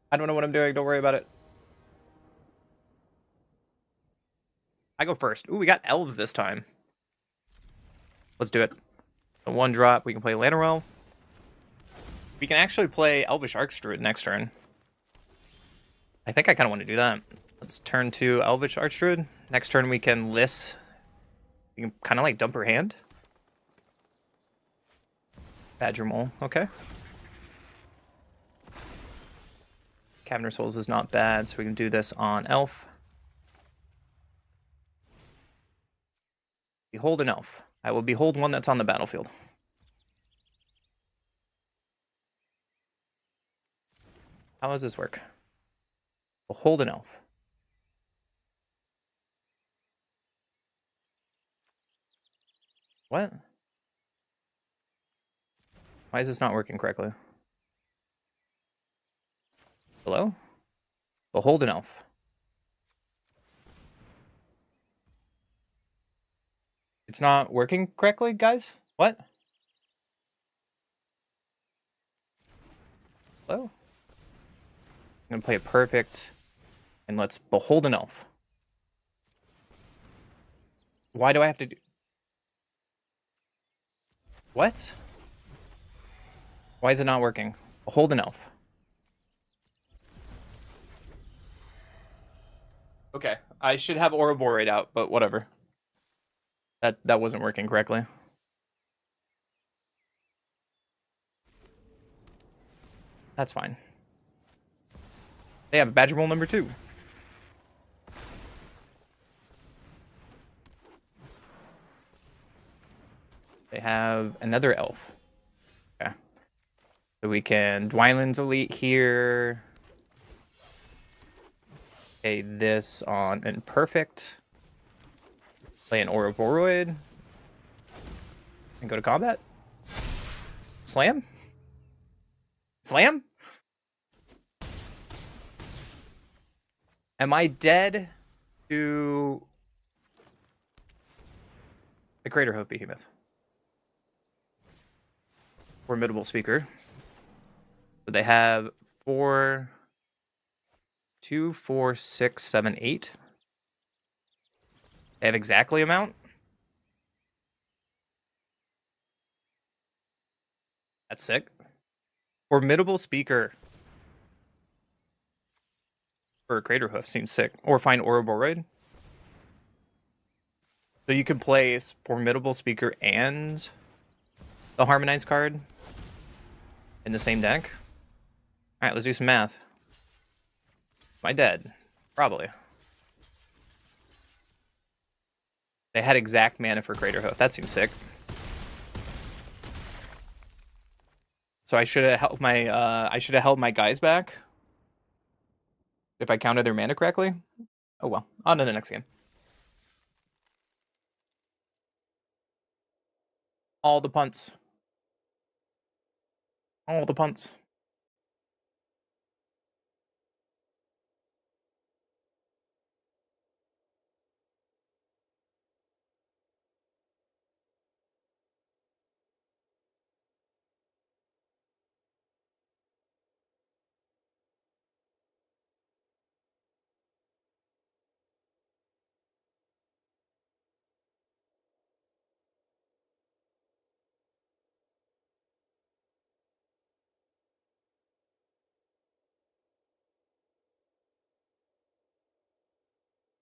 I don't know what I'm doing. Don't worry about it. I go first. Ooh, we got elves this time. Let's do it. A 1-drop. We can play Lantern Elf. We can actually play Elvish Archdruid next turn. I think I kind of want to do that. Let's turn to Elvish Archdruid. Next turn we can list. We can kind of like dump her hand. Badger Mole, okay. Cavern Souls is not bad, so we can do this on Elf. Behold an Elf. I will behold one that's on the battlefield. How does this work? Behold an Elf. What? Why is this not working correctly? Hello? Behold an Elf. It's not working correctly, guys? What? Hello? I'm gonna play it perfect. And let's behold an Elf. Why do I have to do... What? Why is it not working? Behold an Elf. Okay, I should have Ouroboros out, but whatever. That wasn't working correctly. That's fine. They have Badger Mole number 2. They have another Elf. Okay. So we can Dwyland's Elite here. Okay, this on Imperfect. Play an Ouroboros. And go to combat. Slam? Slam? Am I dead to the Craterhoof Behemoth? Formidable Speaker. So they have 4, 2, 4, 6, 7, 8. They have exactly amount. That's sick. Formidable Speaker for Craterhoof seems sick. Or find Ouroboros. So you can play Formidable Speaker and the Harmonized card in the same deck. Alright, let's do some math. Am I dead? Probably. They had exact mana for Craterhoof. That seems sick. So I should have held my guys back. If I counted their mana correctly. Oh well. On to the next game. All the punts. All the punts.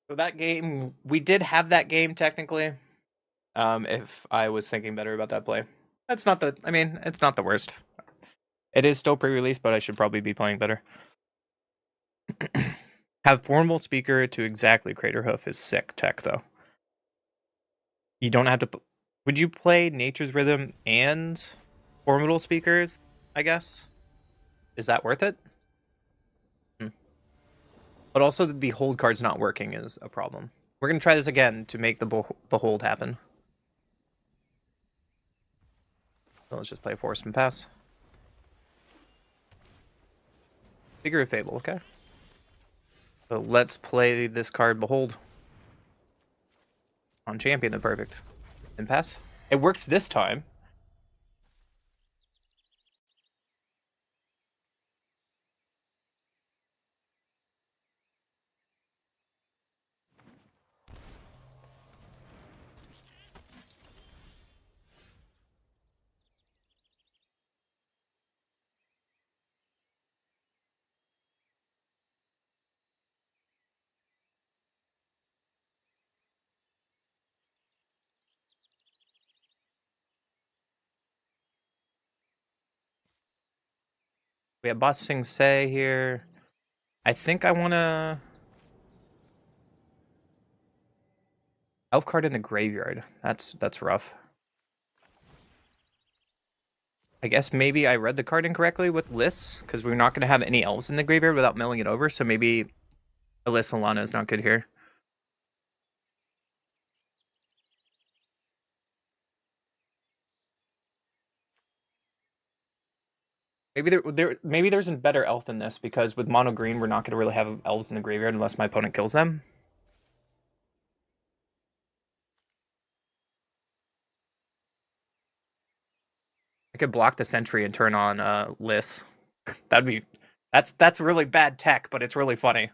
So that game, we did have that game technically. If I was thinking better about that play. That's not the, I mean, it's not the worst. It is still pre-release, but I should probably be playing better. Have Formal Speaker to exactly Craterhoof is sick tech, though. You don't have to... Would you play Nature's Rhythm and Formidable Speakers, I guess? Is that worth it? But also the Behold card's not working is a problem. We're going to try this again to make the Behold happen. So let's just play Force and Pass. Figure of Fable, okay. So let's play this card Behold. On Champion, the perfect. And pass. It works this time. We have Boss Sing Se here. I think I want to... Elf card in the graveyard. That's rough. I guess maybe I read the card incorrectly with lists, because we're not going to have any elves in the graveyard without milling it over, so maybe Alyssa Lana is not good here. Maybe there's a better elf than this, because with mono green we're not going to really have elves in the graveyard unless my opponent kills them. I could block the sentry and turn on Liss. That's really bad tech, but it's really funny.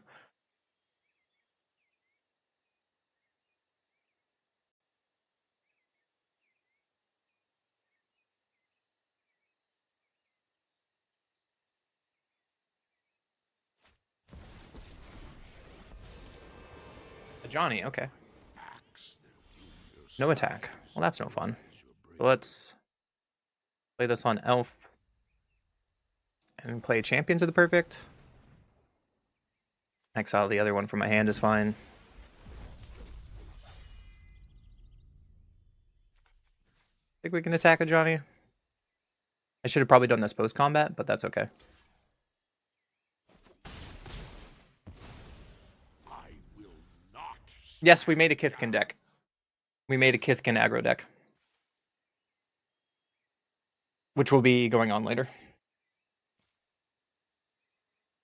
Johnny, okay. No attack. Well, that's no fun. So let's play this on Elf and play Champions of the Perfect. Exile the other one from my hand is fine. Think we can attack a Johnny? I should have probably done this post-combat, but that's okay. Yes, we made a Kithkin deck. We made a Kithkin aggro deck. Which will be going on later.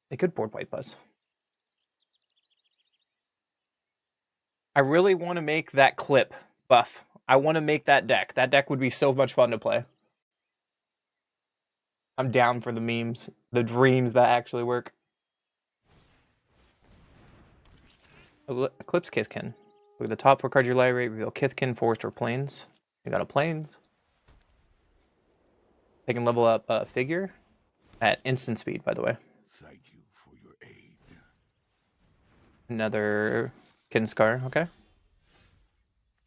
They could board wipe us. I really want to make that clip buff. I want to make that deck. That deck would be so much fun to play. I'm down for the memes. The dreams that actually work. Eclipse Kithkin. Look at the top 4 cards of your library. Reveal Kithkin, Forest, or Plains. You got a Plains. They can level up a figure at instant speed, by the way. Thank you for your aid. Another Kinscar, okay.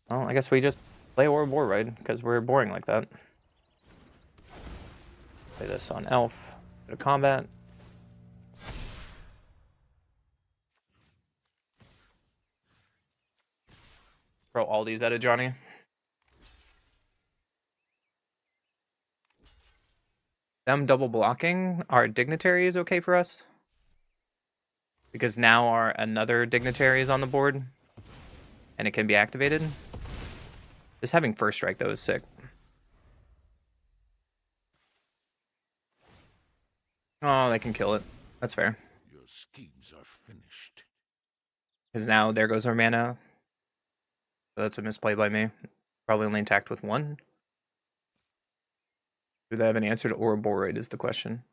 Well, I guess we just play Aura Boar Ride, because we're boring like that. Play this on Elf. Go to combat. Throw all these at a Johnny. Them double blocking our dignitary is okay for us. Because now our another dignitary is on the board. And it can be activated. Just having first strike though is sick. Oh, they can kill it. That's fair. Your schemes are finished. Because now there goes our mana. So that's a misplay by me. Probably only attacked with 1. Do they have an answer to Ouroboros is the question.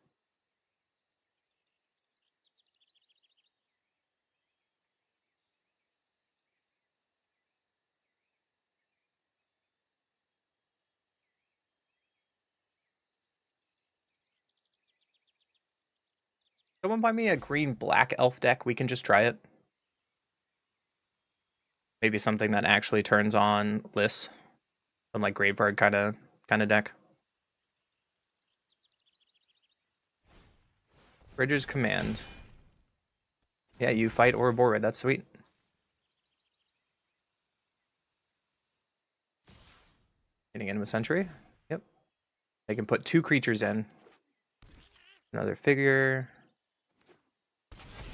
Someone buy me a green-black elf deck. We can just try it. Maybe something that actually turns on Liss. Some like Graveyard kind of deck. Bridger's Command. Yeah, you fight Ouroboros. That's sweet. Getting into a Sentry. Yep. They can put 2 creatures in. Another figure.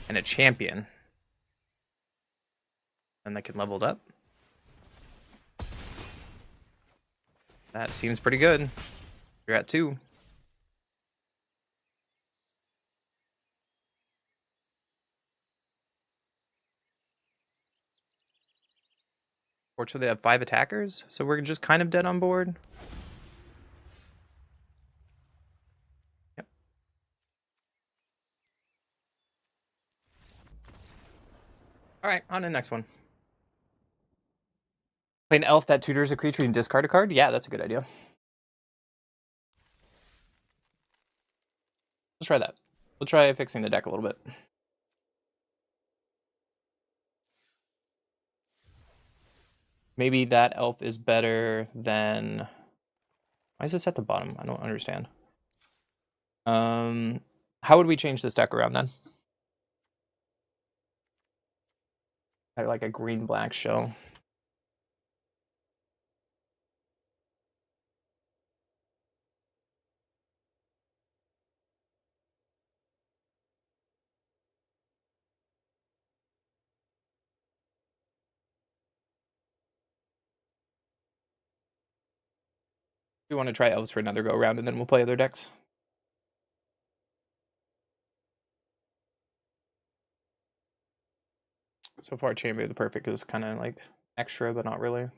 And a champion. And they can level it up. That seems pretty good. You're at 2. Fortunately, they have 5 attackers, so we're just kind of dead on board. Yep. Alright, on to the next one. Play an elf that tutors a creature and discard a card? Yeah, that's a good idea. Let's try that. We'll try fixing the deck a little bit. Maybe that elf is better than... Why is this at the bottom? I don't understand. How would we change this deck around then? I like a green-black shell. We want to try elves for another go around, and then we'll play other decks. So far, Chamber of the Perfect is kind of like extra, but not really.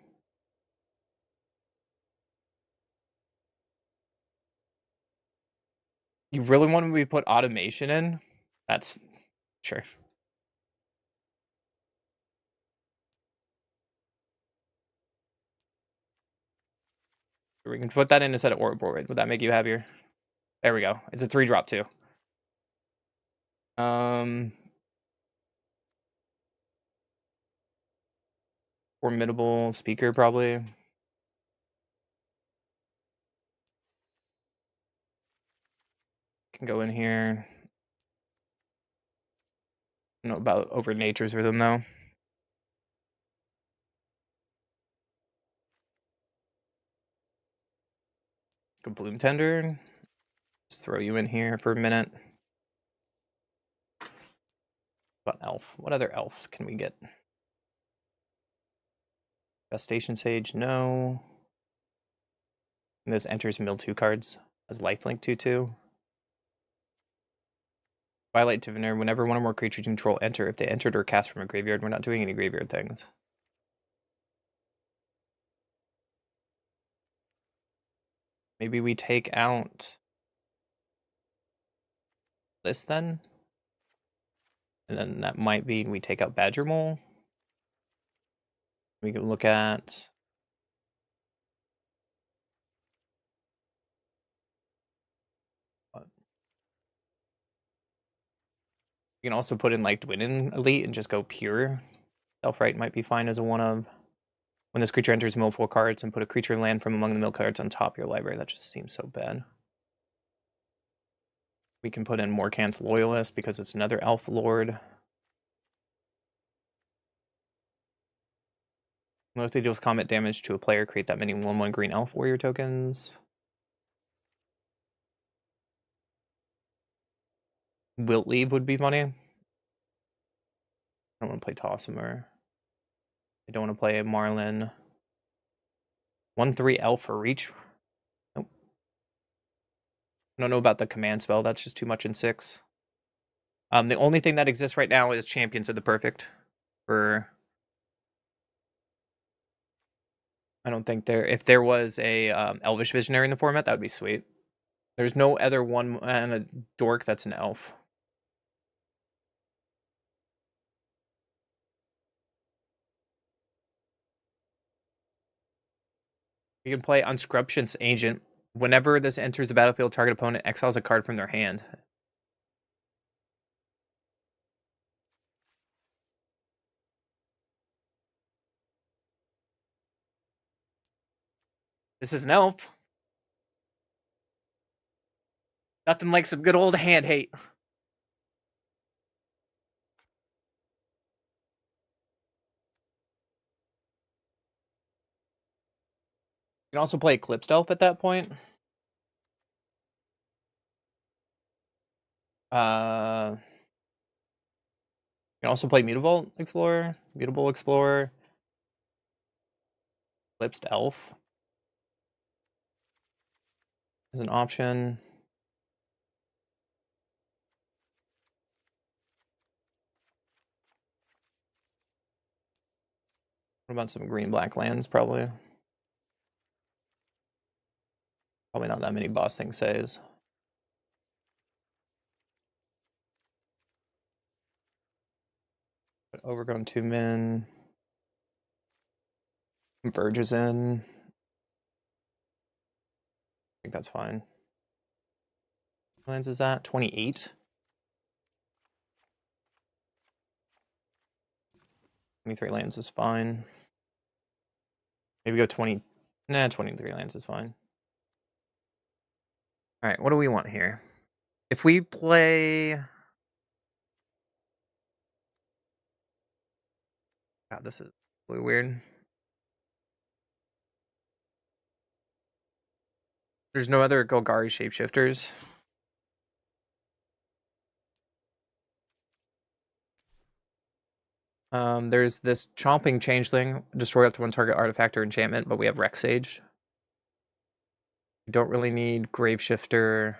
You really want me to put automation in? That's sure. We can put that in instead of Ouroboros. Would that make you happier? There we go. It's a 3-drop too. Formidable speaker probably. Can go in here. I don't know about over nature's rhythm though. Go Bloom Tender. Just throw you in here for a minute. What elf? What other elves can we get? Vestation Sage, no. And this enters mill 2 cards as lifelink 2/2. Twilight Diviner, whenever one or more creatures you control enter, if they entered or cast from a graveyard, we're not doing any graveyard things. Maybe we take out this then? And then that might be we take out Badger Mole. We can look at you can also put in like Dwynn Elite and just go pure. Self-right might be fine as a 1/of. When this creature enters mill 4 cards and put a creature land from among the mill cards on top of your library, that just seems so bad. We can put in Morkant's Loyalist because it's another elf lord. If they deals combat damage to a player, create that many 1/1 green elf warrior tokens. Wilt Leave would be funny. I don't want to play Tossamer. I don't want to play a Marlin. 1/3 elf for reach. Nope. I don't know about the command spell. That's just too much in 6. The only thing that exists right now is Champions of the Perfect. I don't think if there was a Elvish Visionary in the format, that would be sweet. There's no other one and a dork that's an elf. You can play Unscruption's Agent. Whenever this enters the battlefield, target opponent exiles a card from their hand. This is an elf. Nothing like some good old hand hate. You can also play Eclipsed Elf at that point. You can also play Mutable Explorer. Eclipsed Elf is an option. What about some green-black lands, probably? Probably not that many boss things says. But Overgrown 2-min. Converges in. I think that's fine. What lands is that? 28? 23 lands is fine. Maybe go 20. Nah, 23 lands is fine. Alright, what do we want here? If we play... God, this is really weird. There's no other Golgari shapeshifters. There's this Chomping Changeling, destroy up to one target artifact or enchantment, but we have Rex Sage. We don't really need Graveshifter.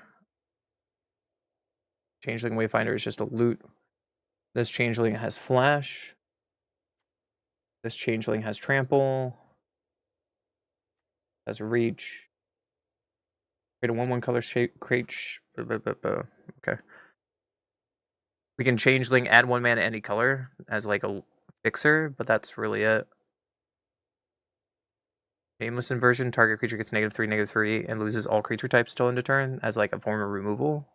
Changeling Wayfinder is just a loot. This Changeling has Flash. This Changeling has Trample. Has Reach. Create a 1/1 color shape. Okay. We can Changeling, add 1 mana any color as like a fixer, but that's really it. Nameless Inversion, target creature gets -3/-3, and loses all creature types till end of turn as like a form of removal.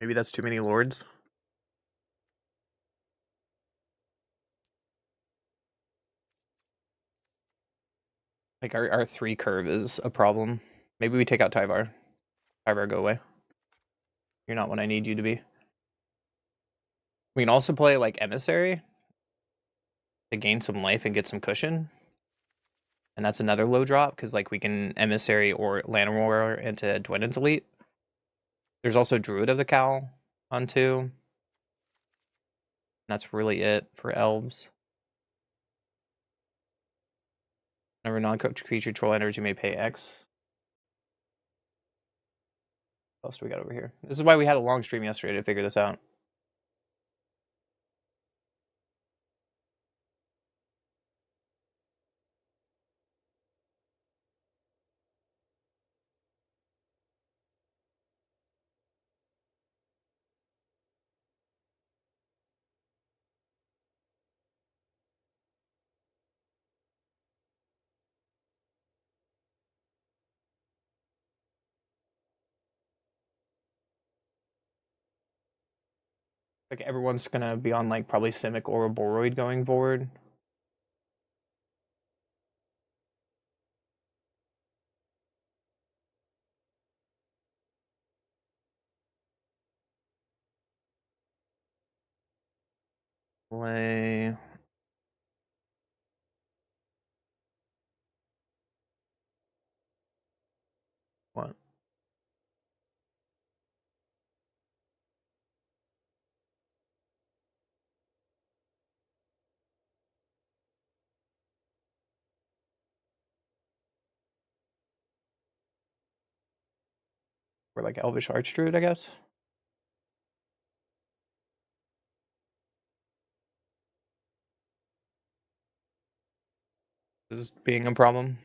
Maybe that's too many lords. Like our 3 curve is a problem. Maybe we take out Tyvar. Tyvar, go away. You're not what I need you to be. We can also play like Emissary to gain some life and get some cushion. And that's another low drop because like we can Emissary or Llanowar into Dwynen's Elite. There's also Druid of the Cowl on 2. And that's really it for elves. Whenever non-coach creature troll enters, you may pay X. What else do we got over here? This is why we had a long stream yesterday to figure this out. Like everyone's gonna be on like probably Simic or a Boroid going forward. Play what? We're like Elvish Archdruid, I guess. This is being a problem.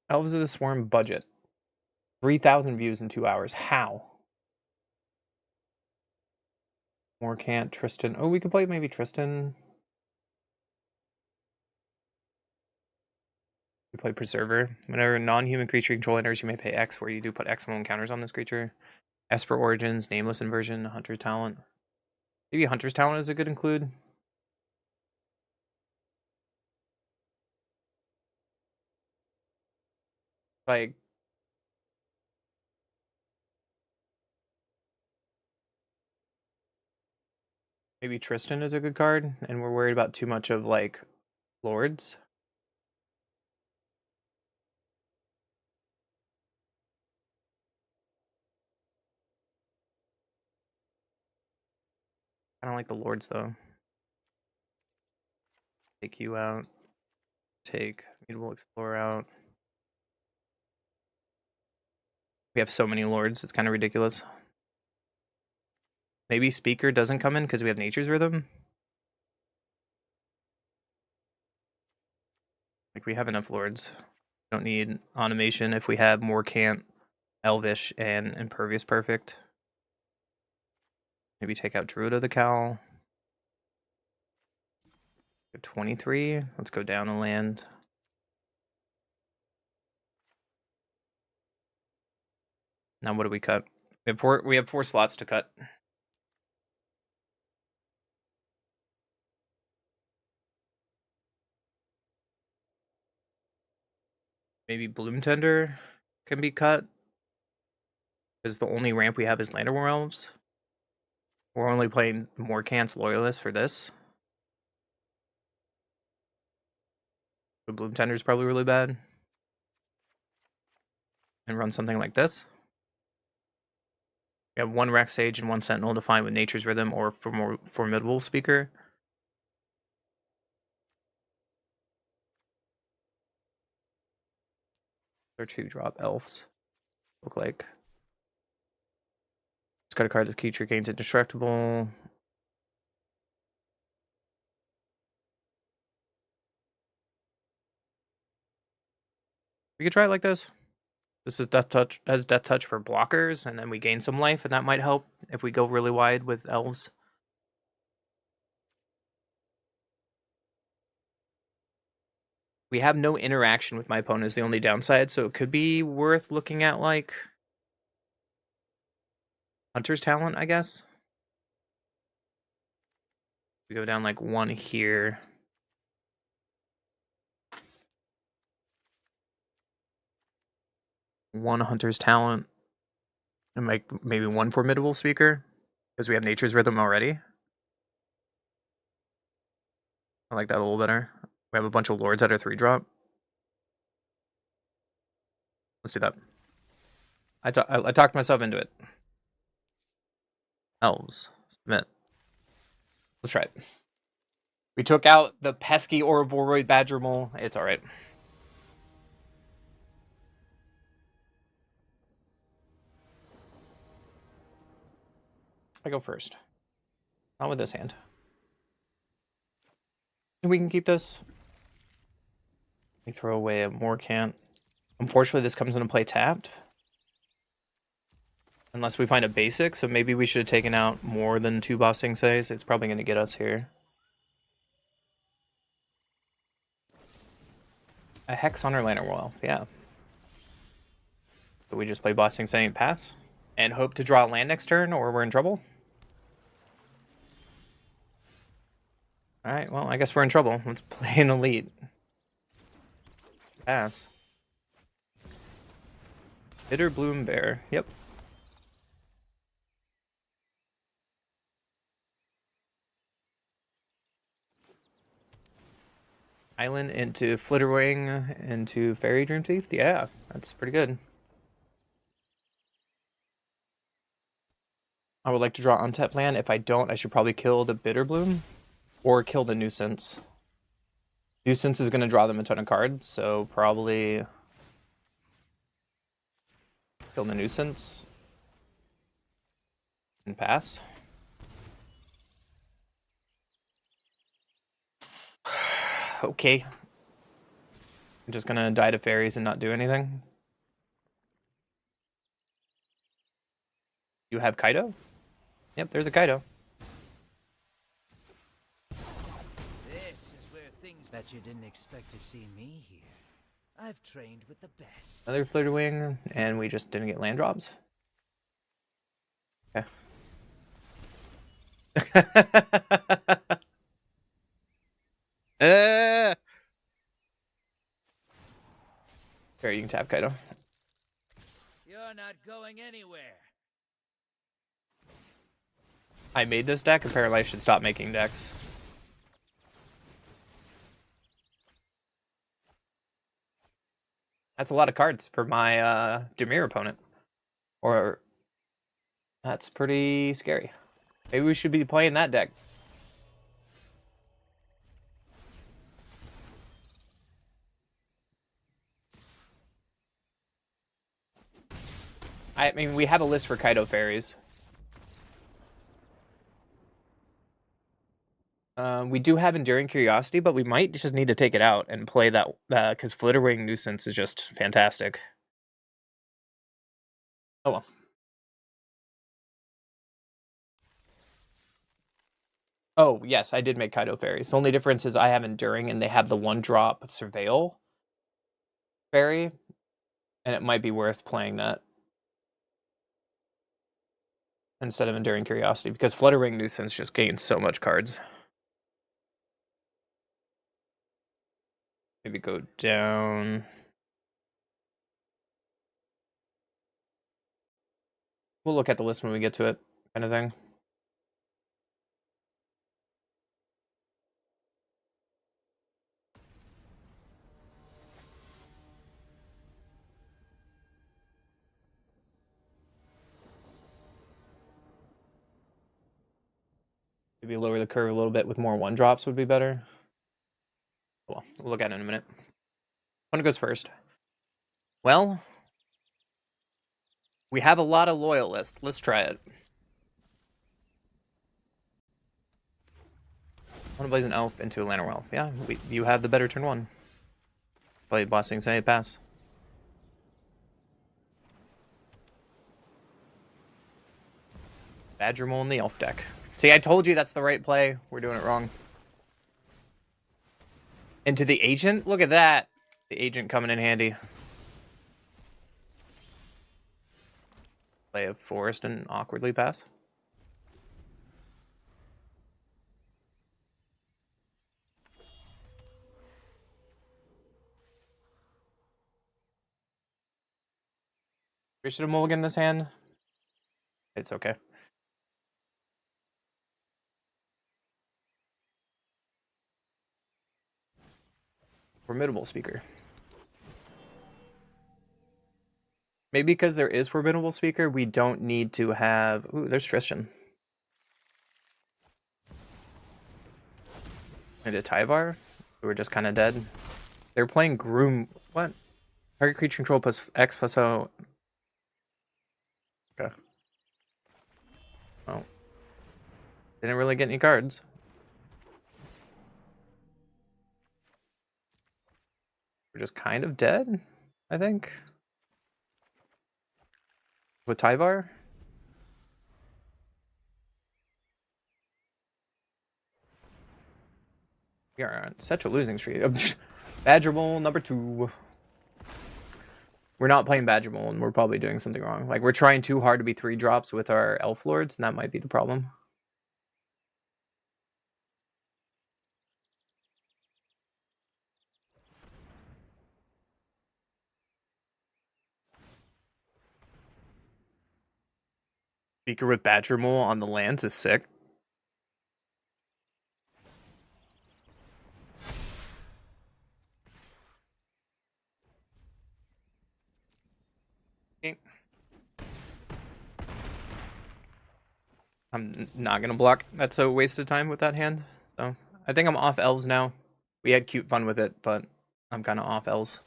Elves of the Swarm budget. 3,000 views in 2 hours. How? More can't. Tristan. Oh, we could play maybe Tristan. We play Preserver. Whenever a non-human creature control enters, you may pay X, where you do put X1 counters on this creature. Esper Origins, Nameless Inversion, Hunter Talent. Maybe Hunter's Talent is a good include. Like, maybe Tristan is a good card, and we're worried about too much of like Lords. I don't like the Lords though. Take you out. Take Mutable Explorer out. We have so many Lords, it's kind of ridiculous. Maybe Speaker doesn't come in because we have Nature's Rhythm. Like, we have enough Lords. Don't need Automation if we have more Can't, Elvish, and Impervious Perfect. Maybe take out Druid of the Cowl. 23. Let's go down a land. Now what do we cut? We have four slots to cut. Maybe Bloom Tender can be cut. Because the only ramp we have is Llanowar Elves. We're only playing more Cants Loyalists for this. The Bloom Tender is probably really bad. And run something like this. We have one Rex Sage and one Sentinel defined with Nature's Rhythm or Formidable Speaker. Or 2-drop elves. Look like. It's got a card that creature gains indestructible. We could try it like this. This is Death Touch, has Death Touch for blockers, and then we gain some life, and that might help if we go really wide with elves. We have no interaction with my opponent is the only downside, so it could be worth looking at, like, Hunter's Talent, I guess. We go down, like, 1 here. One Hunter's Talent. And make maybe 1 Formidable Speaker. Because we have Nature's Rhythm already. I like that a little better. We have a bunch of Lords that are 3-drop. Let's do that. I talked myself into it. Elves. Submit. Let's try it. We took out the pesky Ouroboros Badgermole. It's alright. I go first. Not with this hand. We can keep this. We throw away a Morcant. Unfortunately, this comes into play tapped. Unless we find a basic, so maybe we should have taken out more than 2 Bossing Says. It's probably going to get us here. A Hex on our Lantern Elf, yeah. So we just play Bossing Say and pass? And hope to draw a land next turn, or we're in trouble? Alright, well, I guess we're in trouble. Let's play an Elite. Pass. Bitter Bloom Bear, yep. Island into Flitterwing into Fairy Dream Thief? Yeah, that's pretty good. I would like to draw Untap land. If I don't, I should probably kill the Bitter Bloom or kill the Nuisance. Nuisance is going to draw them a ton of cards, so probably kill the Nuisance and pass. Okay. I'm just gonna die to fairies and not do anything. You have Kaido? Yep, there's a Kaido. This is where things that you didn't expect to see me here. I've trained with the best. Another Flitterwing, and we just didn't get land drops. Okay. Here, you can tap Kaido. You're not going anywhere. I made this deck. Apparently I should stop making decks. That's a lot of cards for my Dimir opponent. Or that's pretty scary. Maybe we should be playing that deck. I mean, we have a list for Kaido fairies. We do have Enduring Curiosity, but we might just need to take it out and play that, because Flitterwing Nuisance is just fantastic. Oh well. Oh, yes, I did make Kaido fairies. The only difference is I have Enduring and they have the 1-drop Surveil fairy, and it might be worth playing that instead of Enduring Curiosity, because Flutterwing Nuisance just gains so much cards. Maybe go down. We'll look at the list when we get to it, kind of thing. Maybe lower the curve a little bit with more one drops would be better. Well, we'll look at it in a minute. One goes first. Well, we have a lot of loyalists. Let's try it. I want to blaze an elf into a lantern elf. Yeah, you have the better turn one. Play Blasting Say pass. Badger Mole in the elf deck. See, I told you that's the right play. We're doing it wrong. Into the agent? Look at that. The agent coming in handy. Play a forest and awkwardly pass. We should have mulliganed this hand. It's okay. Formidable Speaker. Maybe because there is Formidable Speaker, we don't need to have... Ooh, there's Tristan. And a Tyvar, who were just kind of dead. They're playing Groom... What? Target creature control plus X plus O. Okay. Well. Didn't really get any cards. We're just kind of dead, I think. With Tyvar? We are on such a losing streak. Badger Mole number 2. We're not playing Badger Mole, and we're probably doing something wrong. Like, we're trying too hard to be 3 drops with our Elf Lords, and that might be the problem. Speaker with Badger Mole on the lands is sick. I'm not going to block. That's a waste of time with that hand. So I think I'm off elves now. We had cute fun with it, but I'm kind of off elves.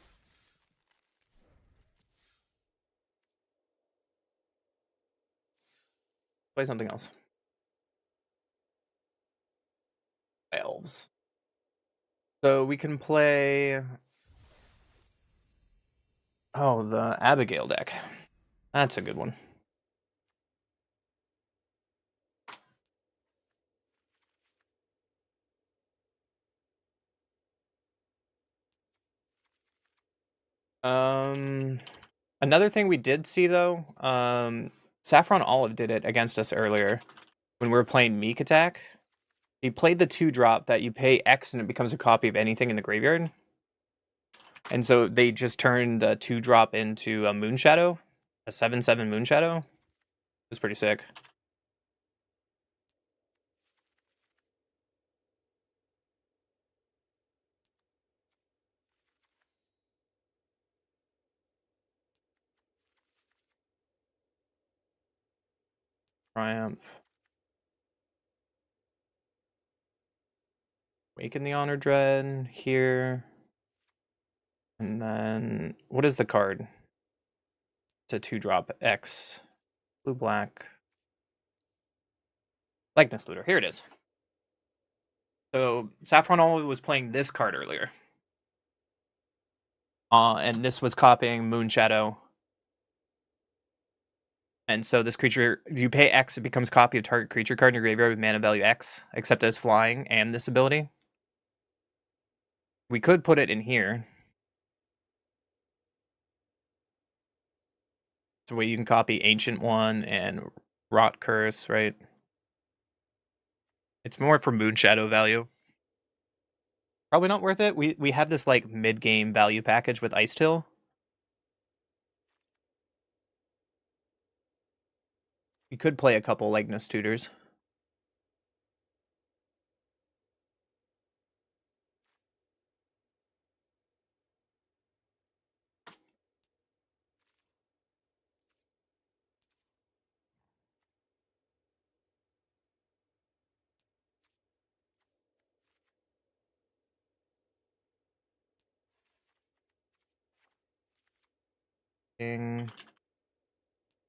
Play something else. Elves. So we can play... Oh, the Abigail deck. That's a good one. Another thing we did see though, Saffron Olive did it against us earlier when we were playing Meek Attack. He played the 2-drop that you pay X and it becomes a copy of anything in the graveyard. And so they just turned the 2-drop into a Moonshadow, a 7/7 Moonshadow. It was pretty sick. Triumph. Waken the Honor Dread here. And then, what is the card? It's a 2-drop X. Blue black. Likeness Looter. Here it is. So Saffron Olive was playing this card earlier. And this was copying Moonshadow. And so this creature, you pay X, it becomes a copy of target creature card in your graveyard with mana value X, except as flying and this ability. We could put it in here. So where you can copy Ancient One and Rot Curse, right? It's more for Moonshadow value. Probably not worth it. We have this like mid-game value package with Ice Till. We could play a couple likeness tutors.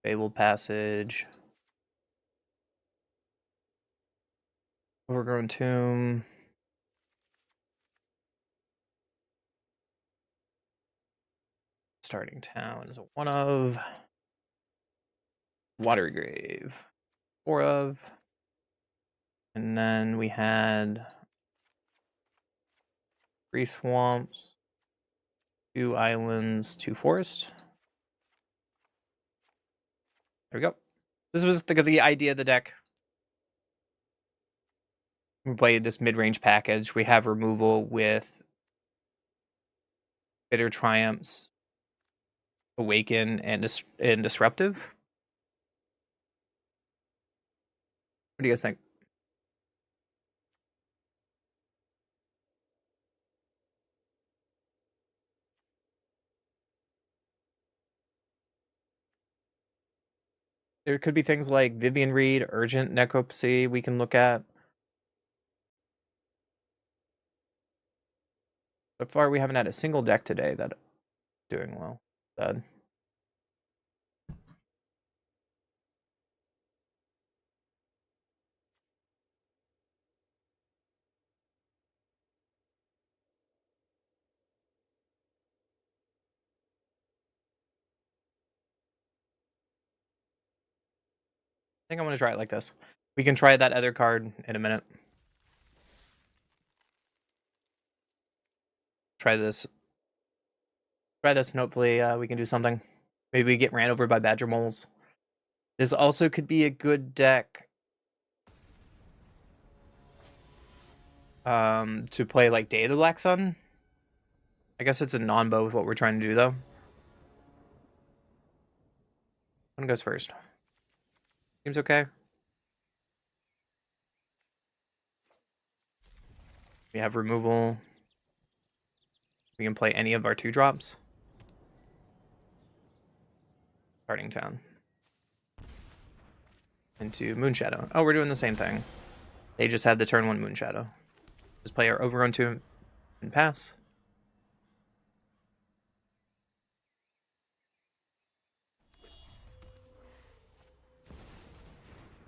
Fable Passage. Overgrown Tomb. Starting Town is a 1 of. Water Grave. 4 of. And then we had 3 Swamps. 2 Islands. 2 Forest. There we go. This was the idea of the deck. We played this mid-range package. We have removal with Bitter Triumphs, Awaken, and Disruptive. What do you guys think? There could be things like Vivian Reed, Urgent Necropsy we can look at. So far, we haven't had a single deck today that's doing well. Sad. I think I'm going to try it like this. We can try that other card in a minute. Try this. Try this and hopefully we can do something. Maybe we get ran over by Badger Moles. This also could be a good deck to play like Day of the Black Sun. I guess it's a non-bow with what we're trying to do though. One goes first. Seems okay. We have removal. We can play any of our 2-drops. Starting Town. Into Moonshadow. Oh, we're doing the same thing. They just had the turn 1 Moonshadow. Just play our Overrun 2 and pass.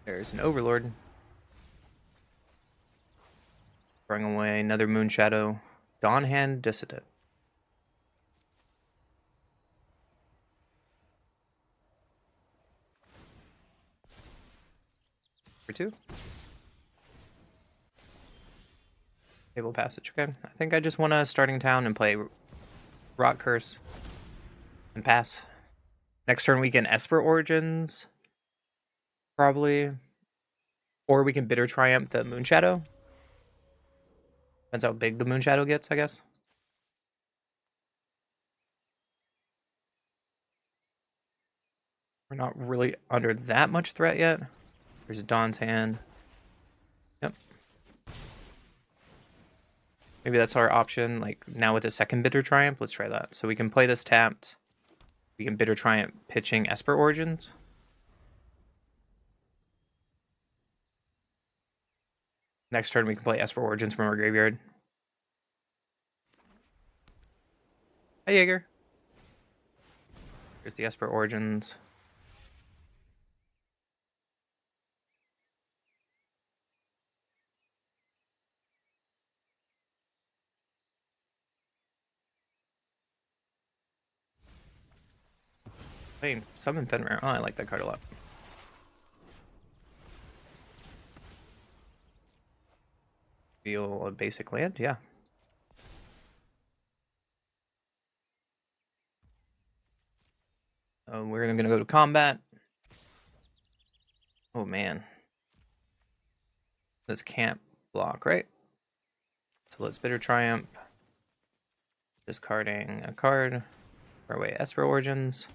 There's an Overlord. Throwing away another Moonshadow. Dawnhand Dissident. For 2. Fable Passage. Okay. I think I just want to Starting Town and play Rot Curse and pass. Next turn we can Esper Origins. Probably. Or we can Bitter Triumph the Moonshadow. Depends how big the Moonshadow gets, I guess. We're not really under that much threat yet. There's Dawn's Hand. Yep. Maybe that's our option. Like now with the second Bitter Triumph, let's try that. So we can play this tapped. We can Bitter Triumph pitching Esper Origins. Next turn we can play Esper Origins from our graveyard. Hi Jaeger. Here's the Esper Origins. Hey, Summon Fenrir. Oh, I like that card a lot. Feel a basic land, yeah. We're gonna go to combat. Oh man. This can't block, right? So let's Bitter Triumph. Discarding a card. Throw away Esper Origins.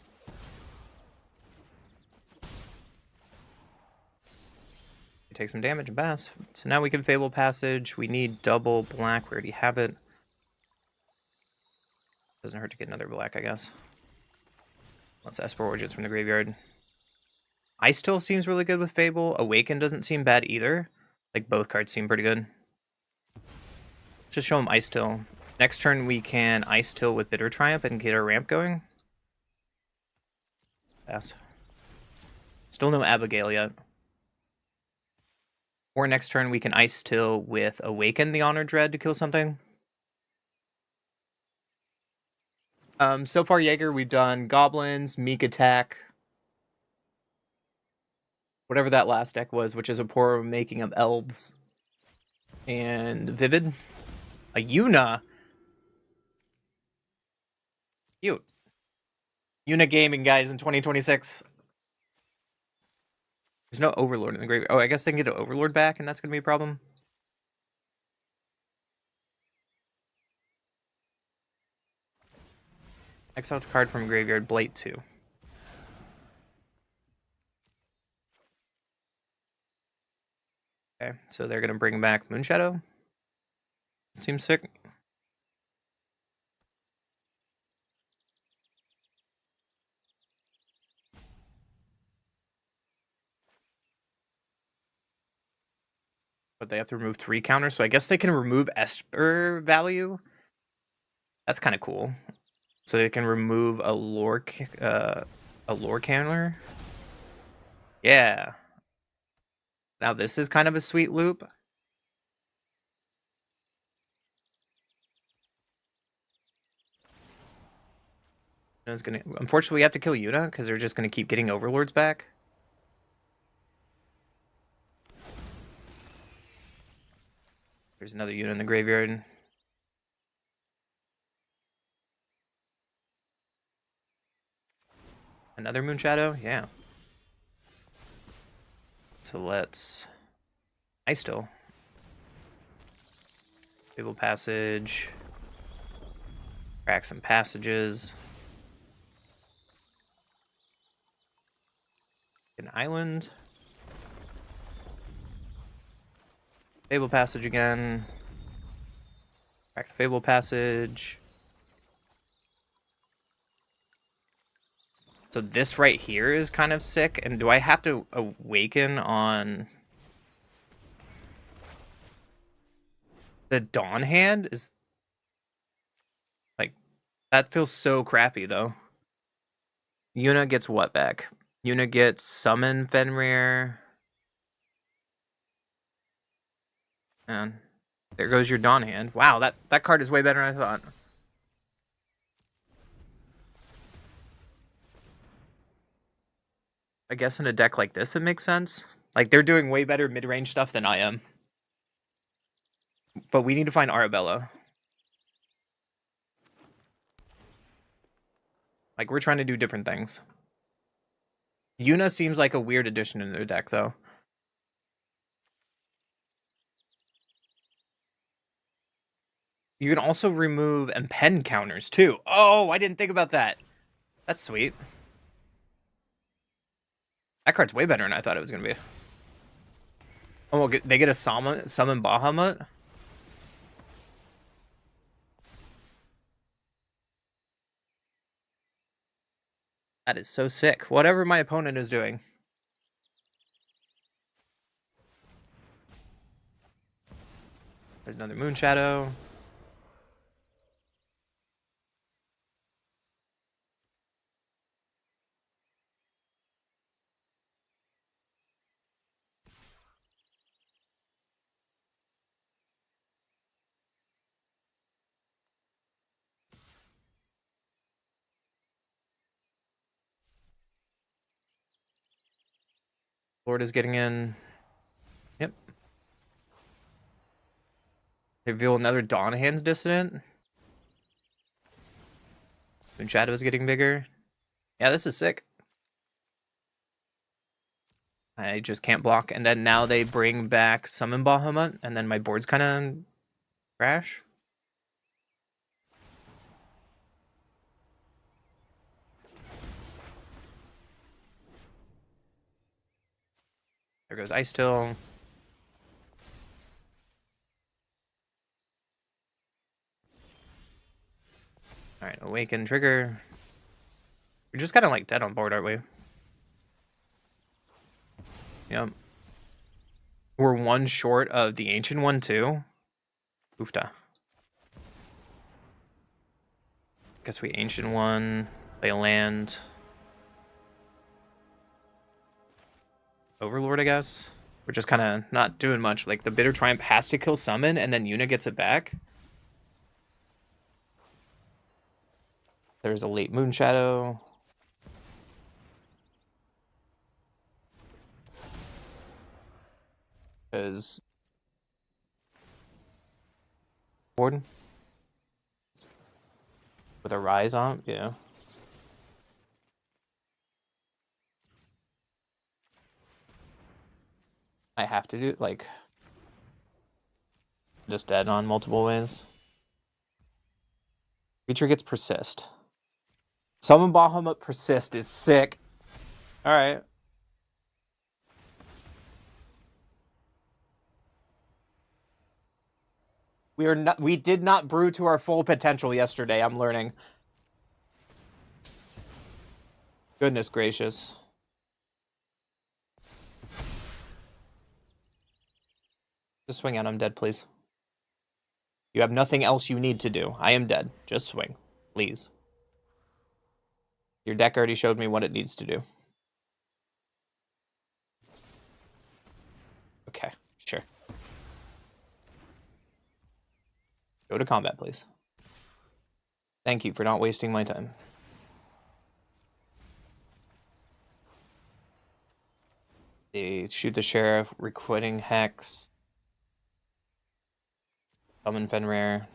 take some damage and pass. So now we can Fable Passage. We need double black. We already have it. Doesn't hurt to get another black, I guess. Let's Esper Origins from the graveyard. Ice Still seems really good with Fable. Awaken doesn't seem bad either. Like, both cards seem pretty good. Just show him Ice Still. Next turn, we can Ice Still with Bitter Triumph and get our ramp going. Pass. Still no Abigail yet. Or next turn, we can Ice Still with Awaken the Honor Dread to kill something. So far, Jaeger, we've done Goblins, Meek Attack, whatever that last deck was, which is a poor making of Elves, and Vivid. A Yuna. Cute. Yuna Gaming, guys, in 2026. There's no Overlord in the graveyard. Oh, I guess they can get an Overlord back, and that's going to be a problem. Exiles card from graveyard, Blade 2. Okay, so they're going to bring back Moonshadow. Seems sick. But they have to remove 3 counters, so I guess they can remove Esper value. That's kind of cool. So they can remove a lore counter. Yeah. Now this is kind of a sweet loop. Unfortunately, we have to kill Yuna because they're just gonna keep getting Overlords back. There's another Yuna in the graveyard. Another Moonshadow? Yeah. So let's... Ice Still. Fable Passage. Crack some passages. An island. Fable Passage again. Crack the Fable Passage. So this right here is kind of sick. And do I have to awaken on the Dawn Hand? Is like, that feels so crappy though. Yuna gets what back? Yuna gets Summon Fenrir. And there goes your Dawn Hand. Wow, that card is way better than I thought. I guess in a deck like this, it makes sense. Like, they're doing way better mid-range stuff than I am. But we need to find Arabella. Like, we're trying to do different things. Yuna seems like a weird addition in their deck, though. You can also remove and pen counters, too. Oh, I didn't think about that. That's sweet. That card's way better than I thought it was going to be. Oh, well, they get a summon Bahamut? That is so sick. Whatever my opponent is doing. There's another Moonshadow. Lord is getting in. Yep. Reveal another Dawn Hands Dissident. Moonshadow is getting bigger. Yeah, this is sick. I just can't block. And then now they bring back Summon Bahamut, and then my board's kind of crash. There goes Ice Still. Alright, awaken trigger. We're just kind of like dead on board, aren't we? Yep. We're one short of the ancient one too. Oofta. Guess we ancient one, play a land. Overlord, I guess. We're just kind of not doing much. Like the Bitter Triumph has to kill summon and then Yuna gets it back. There's a late Moon Shadow. Because Warden with a Rise on, yeah. I have to do like just dead on multiple ways. Creature gets persist. Summon Bahamut persist is sick. All right. We did not brew to our full potential yesterday, I'm learning. Goodness gracious. Just swing out, I'm dead, please. You have nothing else you need to do. I am dead. Just swing, please. Your deck already showed me what it needs to do. Okay, sure. Go to combat, please. Thank you for not wasting my time. They shoot the sheriff, requiting Hex. Summon Fenrir.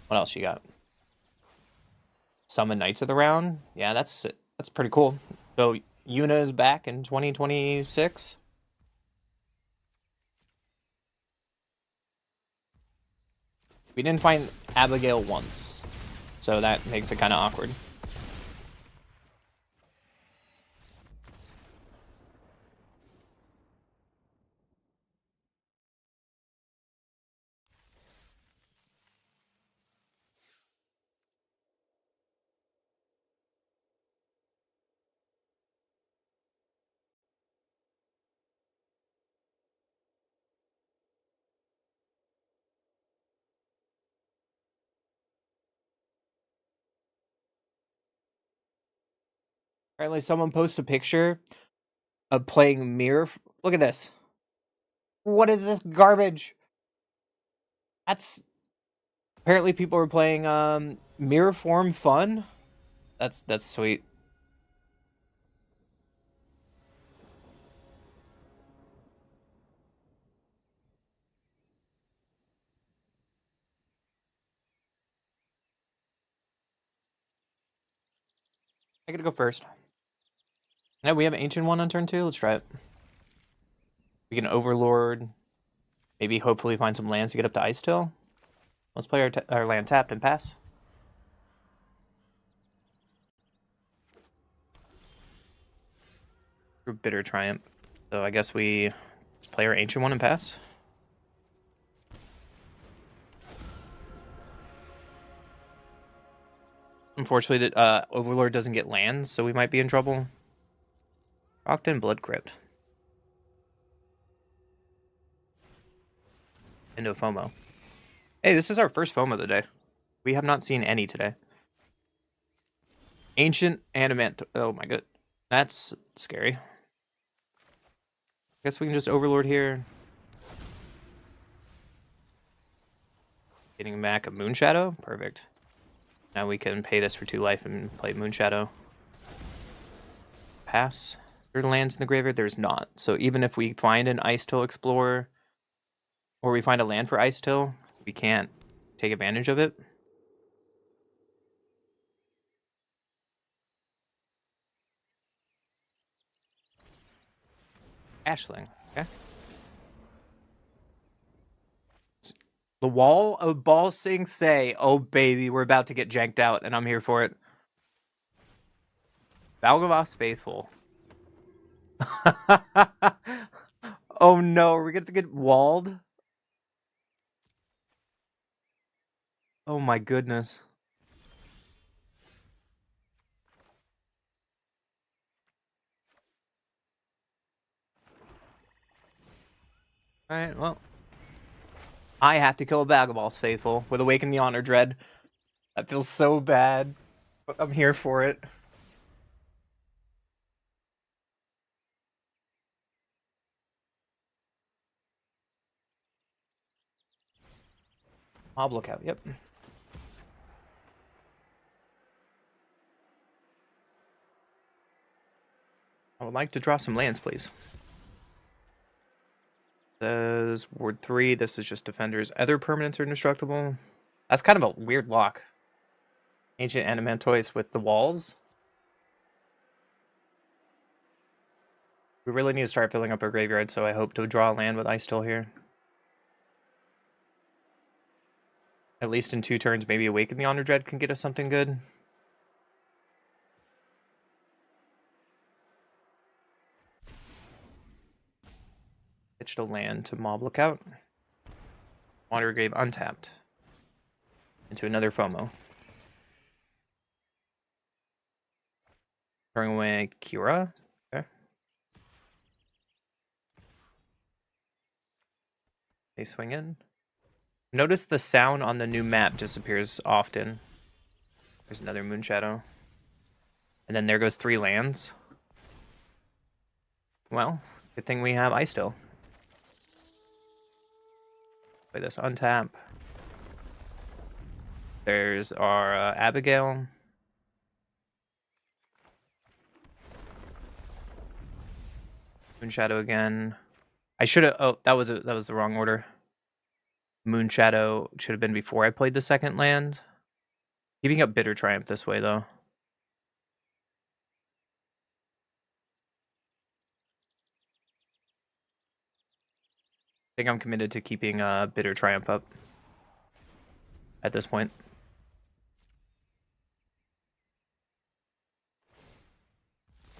What else you got? Summon Knights of the Round. Yeah, that's pretty cool. So Yuna is back in 2026. We didn't find Abigail once, so that makes it kind of awkward. Apparently someone posts a picture of playing Mirror. Look at this. What is this garbage? That's... Apparently people are playing Mirror Form Fun. That's sweet. I gotta go first. Yeah, we have Ancient One on turn 2. Let's try it. We can Overlord. Maybe hopefully find some lands to get up to Ice Till. Let's play our land tapped and pass. Bitter Triumph. So I guess we just play our Ancient One and pass. Unfortunately, that Overlord doesn't get lands, so we might be in trouble. Ogden Blood Crypt. Into FOMO. Hey, this is our first FOMO of the day. We have not seen any today. Ancient Animant. Oh my god. That's scary. Guess we can just Overlord here. Getting back a Moon Shadow. Perfect. Now we can pay this for 2 life and play Moon Shadow. Pass. Is there lands in the graveyard? There's not. So even if we find an Ice Till Explorer, or we find a land for Ice Till, we can't take advantage of it. Ashling. Okay. The Wall of Ball Sing Say. Oh, baby, we're about to get janked out, and I'm here for it. Valgavas Faithful. Oh, no. Are we going to get walled? Oh, my goodness. Alright, well. I have to kill a Vagaball's Faithful with Awaken the Honor Dread. That feels so bad, but I'm here for it. Mob Lookout, yep. I would like to draw some lands, please. Says Ward 3, this is just Defenders. Other permanents are indestructible. That's kind of a weird lock. Ancient Animantoise with the walls. We really need to start filling up our graveyard, so I hope to draw land with Ice Still here. At least in 2 turns, maybe Awaken the Honor Dread can get us something good. Pitched a land to Mob Lookout. Water Grave untapped. Into another FOMO. Throwing away Kira. Okay. They swing in. Notice the sound on the new map disappears often. There's another Moonshadow. And then there goes 3 lands. Well, good thing we have Ice Still. Play this untap. There's our Abigail. Moonshadow again. I should have. Oh, that was the wrong order. Moonshadow should have been before I played the second land. Keeping up Bitter Triumph this way though. I think I'm committed to keeping Bitter Triumph up at this point.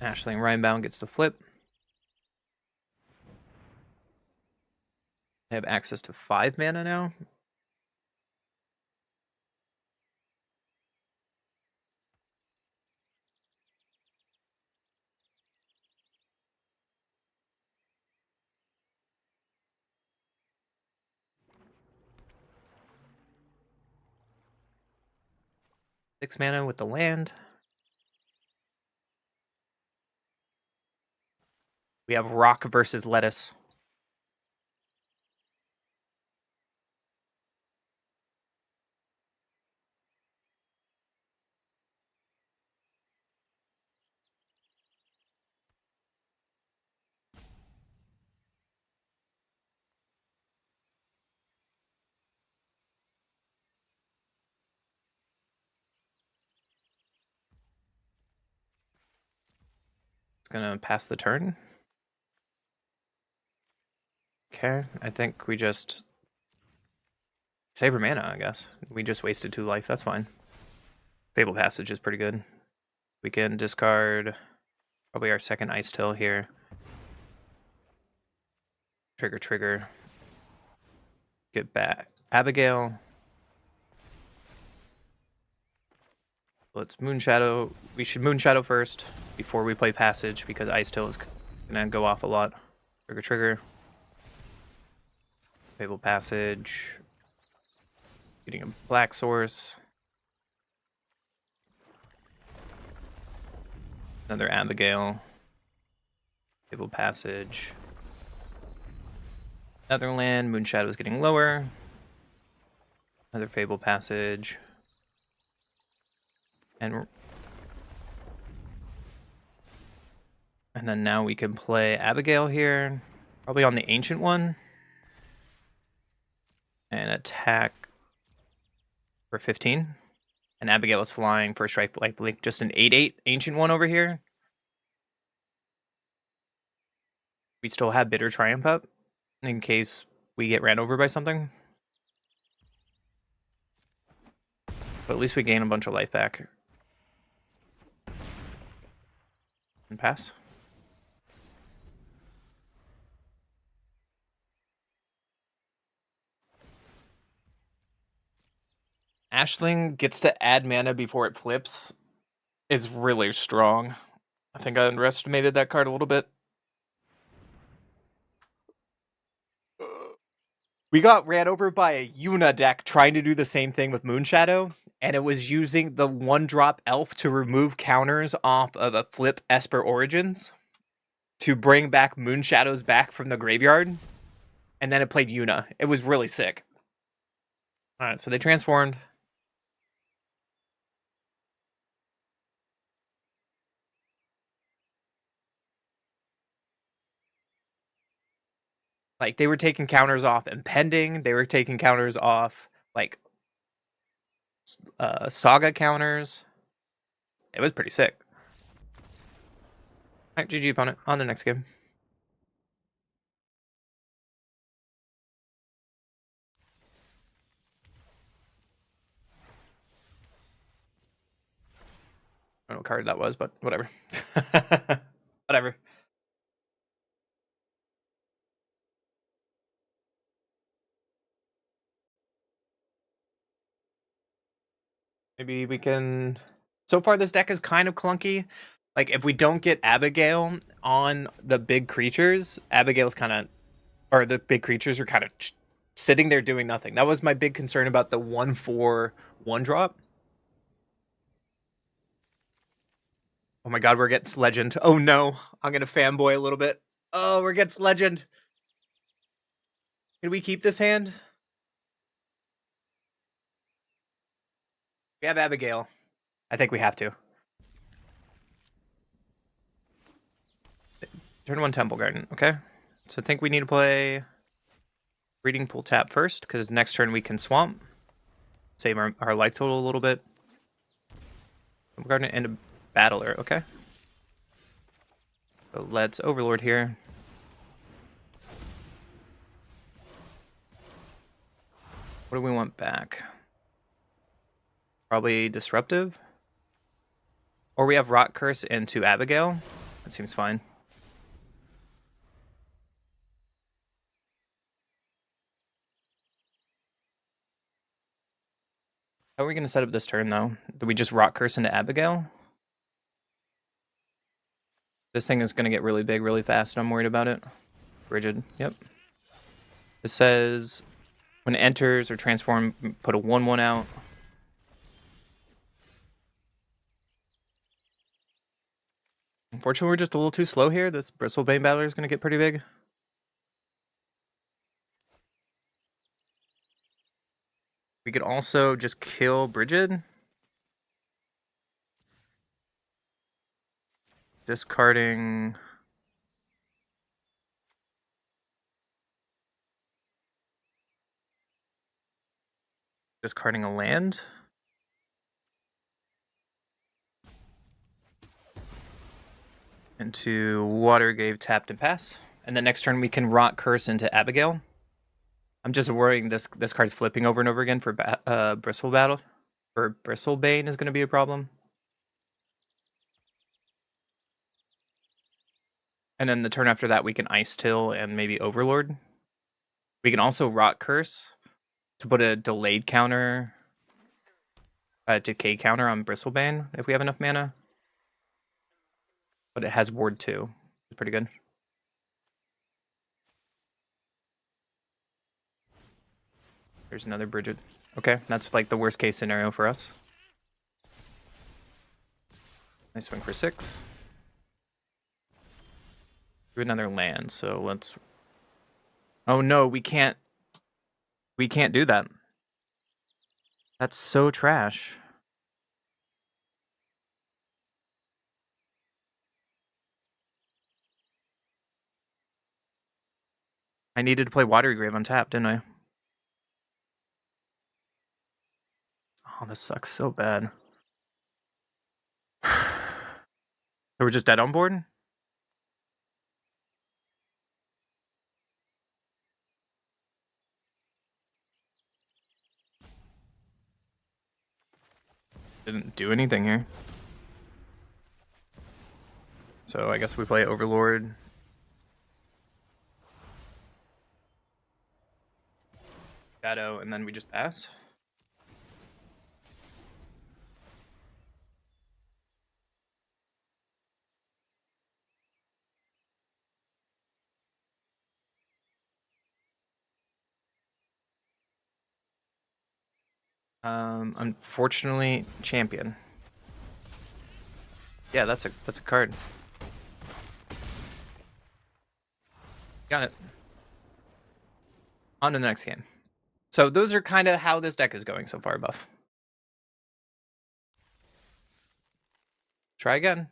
Ashling Rhinebound gets the flip. I have access to 5 mana now. Six mana with the land. We have Rock versus Lettuce. It's gonna pass the turn. Okay, I think we just save our mana, I guess. We just wasted 2 life, that's fine. Fable Passage is pretty good. We can discard probably our second Ice Till here. Trigger. Get back. Abigail. Let's Moonshadow. We should Moonshadow first before we play Passage because Ice Till is gonna go off a lot. Trigger. Fable Passage. Getting a Black Source. Another Abigail. Fable Passage. Another land. Moonshadow is getting lower. Another Fable Passage. And then now we can play Abigail here. Probably on the Ancient one. And attack for 15. And Abigail is flying for a strike, like just an 8/8 Ancient one over here. We still have Bitter Triumph up in case we get ran over by something. But at least we gain a bunch of life back. And pass. Ashling gets to add mana before it flips. Is really strong. I think I underestimated that card a little bit. We got ran over by a Yuna deck trying to do the same thing with Moonshadow, and it was using the 1-drop elf to remove counters off of a flip Esper Origins to bring back Moonshadows back from the graveyard, and then it played Yuna. It was really sick. Alright, so they transformed. Like, they were taking counters off Impending, they were taking counters off, like, Saga counters. It was pretty sick. Alright, GG opponent. On the next game. I don't know what card that was, but whatever. Whatever. Maybe we can... So far, this deck is kind of clunky. Like, if we don't get Abigail on the big creatures, Abigail's kind of... Or the big creatures are kind of sitting there doing nothing. That was my big concern about the 1/4 1-drop. Oh my god, we're against Legend. Oh no, I'm gonna fanboy a little bit. Oh, we're against Legend. Can we keep this hand? We have Abigail. I think we have to. Turn 1 Temple Garden, okay? So I think we need to play Breeding Pool tap first, because next turn we can swamp. Save our life total a little bit. Temple Garden and a Battler, okay? So let's Overlord here. What do we want back? Probably Disruptive. Or we have Rot Curse into Abigail. That seems fine. How are we going to set up this turn, though? Do we just Rot Curse into Abigail? This thing is going to get really big really fast, and I'm worried about it. Rigid, yep. It says, when it enters or transform, put a 1/1 out. Unfortunately, we're just a little too slow here. This Bristlebane Battler is going to get pretty big. We could also just kill Brigid. Discarding... Discarding a land. Into Watergrave, tapped and pass. And then next turn we can Rot Curse into Abigail. I'm just worrying this card's flipping over and over again for Bristle Battle. Or Bristlebane is going to be a problem. And then the turn after that we can Ice Till and maybe Overlord. We can also Rot Curse to put a delayed counter, decay counter on Bristlebane if we have enough mana. But it has Ward 2. It's pretty good. There's another Bridget. Okay, that's like the worst case scenario for us. Nice swing for 6. Do another land, so let's... Oh no, we can't... We can't do that. That's so trash. I needed to play Watery Grave on tap, didn't I? Oh, this sucks so bad. So we're just dead on board? Didn't do anything here. So I guess we play Overlord. Shadow, and then we just pass. Unfortunately, champion. Yeah, that's a card. Got it. On to the next game. So those are kind of how this deck is going so far, Buff. Try again.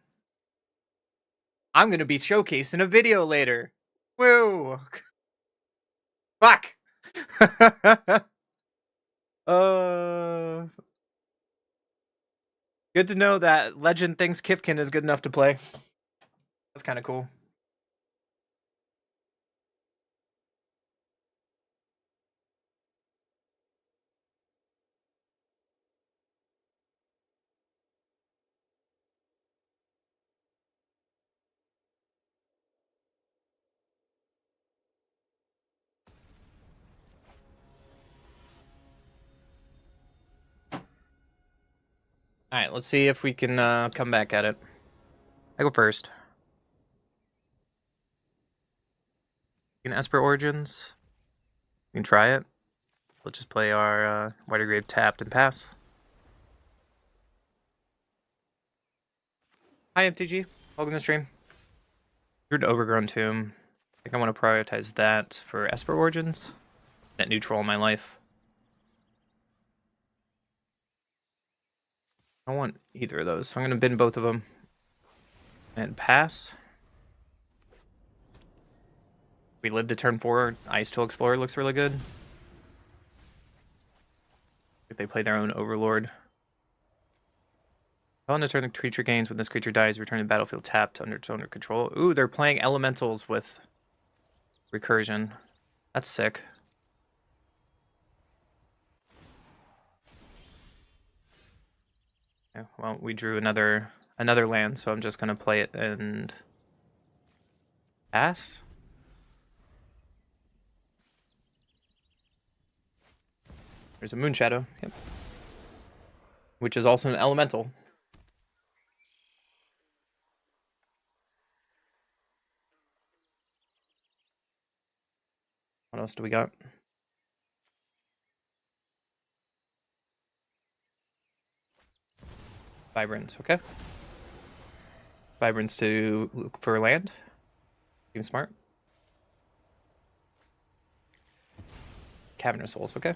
I'm gonna be showcasing a video later. Woo! Fuck! Good to know that Legend thinks Kifkin is good enough to play. That's kind of cool. Alright, let's see if we can come back at it. I go first. You can Esper Origins. You can try it. Let's just play our Whiter Grave tapped and pass. Hi, MTG. Welcome to the stream. You're an Overgrown Tomb. I think I want to prioritize that for Esper Origins. Net neutral in my life. I don't want either of those, so I'm going to bin both of them. And pass. We live to turn 4. Ice Tool Explorer looks really good. If they play their own Overlord. On the turn, the creature gains. When this creature dies, return to the battlefield tapped under its owner control. Ooh, they're playing elementals with recursion. That's sick. Yeah, well, we drew another land, so I'm just gonna play it and pass. There's a Moon Shadow, yep. Which is also an elemental. What else do we got? Vibrance, okay. Vibrance to look for land. Seems smart. Cavernous Souls, okay.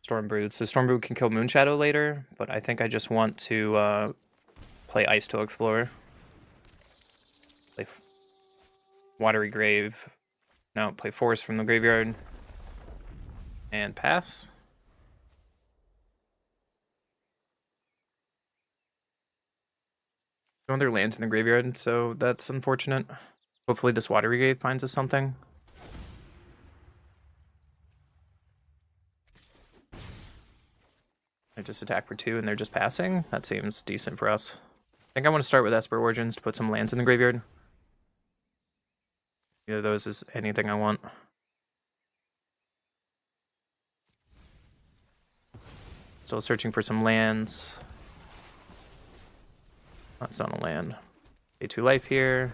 Stormbrood. So Stormbrood can kill Moonshadow later, but I think I just want to play Ice Tool Explorer. Play Watery Grave. No, play Forest from the graveyard. And pass. No other lands in the graveyard, so that's unfortunate. Hopefully this Watery Grave finds us something. I just attack for 2 and they're just passing? That seems decent for us. I think I want to start with Esper Origins to put some lands in the graveyard. Either of those is anything I want. Still searching for some lands. That's not a land. Pay 2 life here.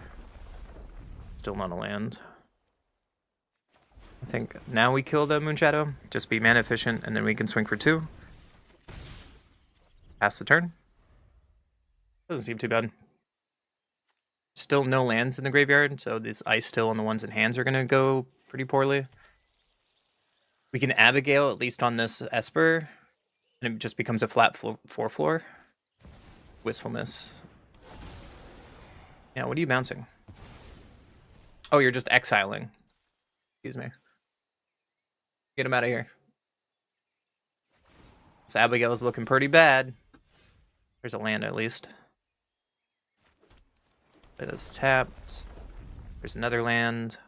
Still not a land. I think now we kill the Moonshadow. Just be mana efficient, and then we can swing for 2. Pass the turn. Doesn't seem too bad. Still no lands in the graveyard, so this Ice Still and the ones in hands are going to go pretty poorly. We can Abigail, at least on this Esper, and it just becomes a flat 4/4. Wistfulness. Yeah, what are you bouncing? Oh, you're just exiling. Excuse me. Get him out of here. This Abigail's looking pretty bad. There's a land at least. Play this tapped. There's another land.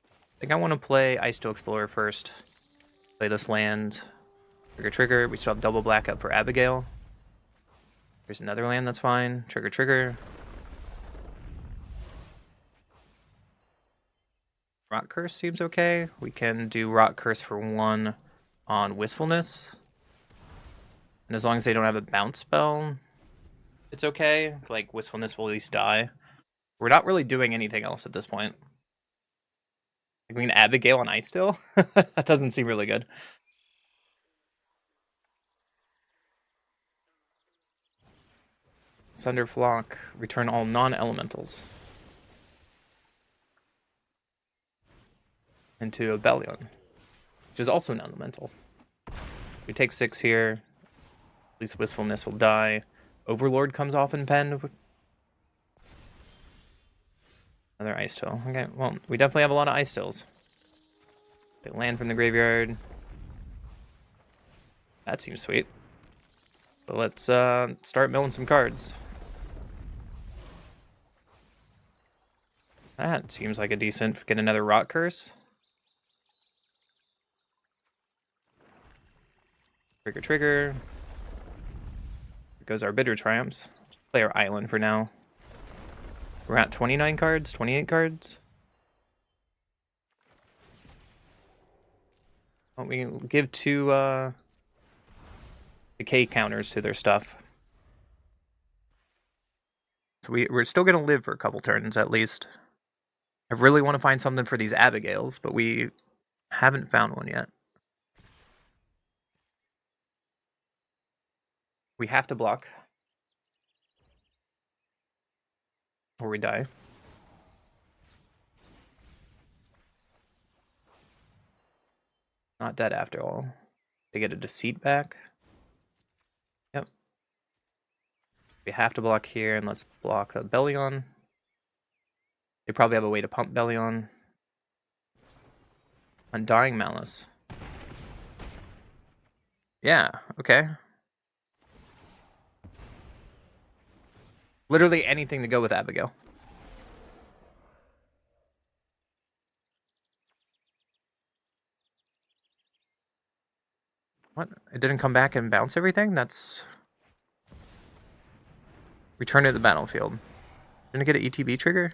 I think I want to play Ice Tool Explorer first. Play this land. Trigger. We still have double black up for Abigail. There's another land that's fine. Trigger. Rot Curse seems okay. We can do Rot Curse for 1 on Wistfulness. And as long as they don't have a bounce spell, it's okay. Like, Wistfulness will at least die. We're not really doing anything else at this point. I mean, Abigail and Ice still? That doesn't seem really good. Sunder Flock, return all non-elementals into a Bellion, which is also an elemental. We take 6 here. At least Wistfulness will die. Overlord comes off in pen. Another Ice Still. Okay, well, we definitely have a lot of Ice Stills. They land from the graveyard. That seems sweet. So let's start milling some cards. That seems like a decent... Get another Rot Curse. Trigger, trigger. Here goes our Bitter Triumphs. Just play our Island for now. We're at 29 cards, 28 cards. Well, we can give 2 decay counters to their stuff. So we're still going to live for a couple turns at least. I really want to find something for these Abigails, but we haven't found one yet. We have to block. Or we die. Not dead after all. They get a Deceit back. Yep. We have to block here, and let's block the Bellion. They probably have a way to pump Bellion. Undying Malice. Yeah, okay. Literally anything to go with Abigail. What? It didn't come back and bounce everything? That's... Return to the battlefield. Didn't it get an ETB trigger?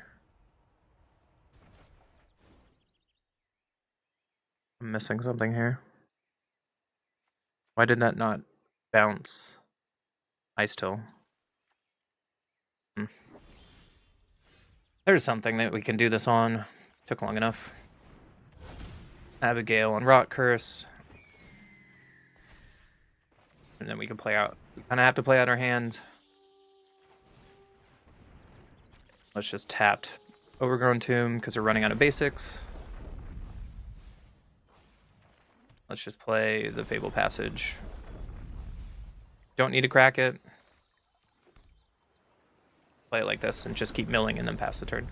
I'm missing something here. Why did that not bounce? Ice Till. There's something that we can do this on. Took long enough. Abigail and Rot Curse. And then we can play out. We kind of have to play out our hand. Let's just tap Overgrown Tomb because we're running out of basics. Let's just play the Fable Passage. Don't need to crack it. Play it like this and just keep milling and then pass the turn.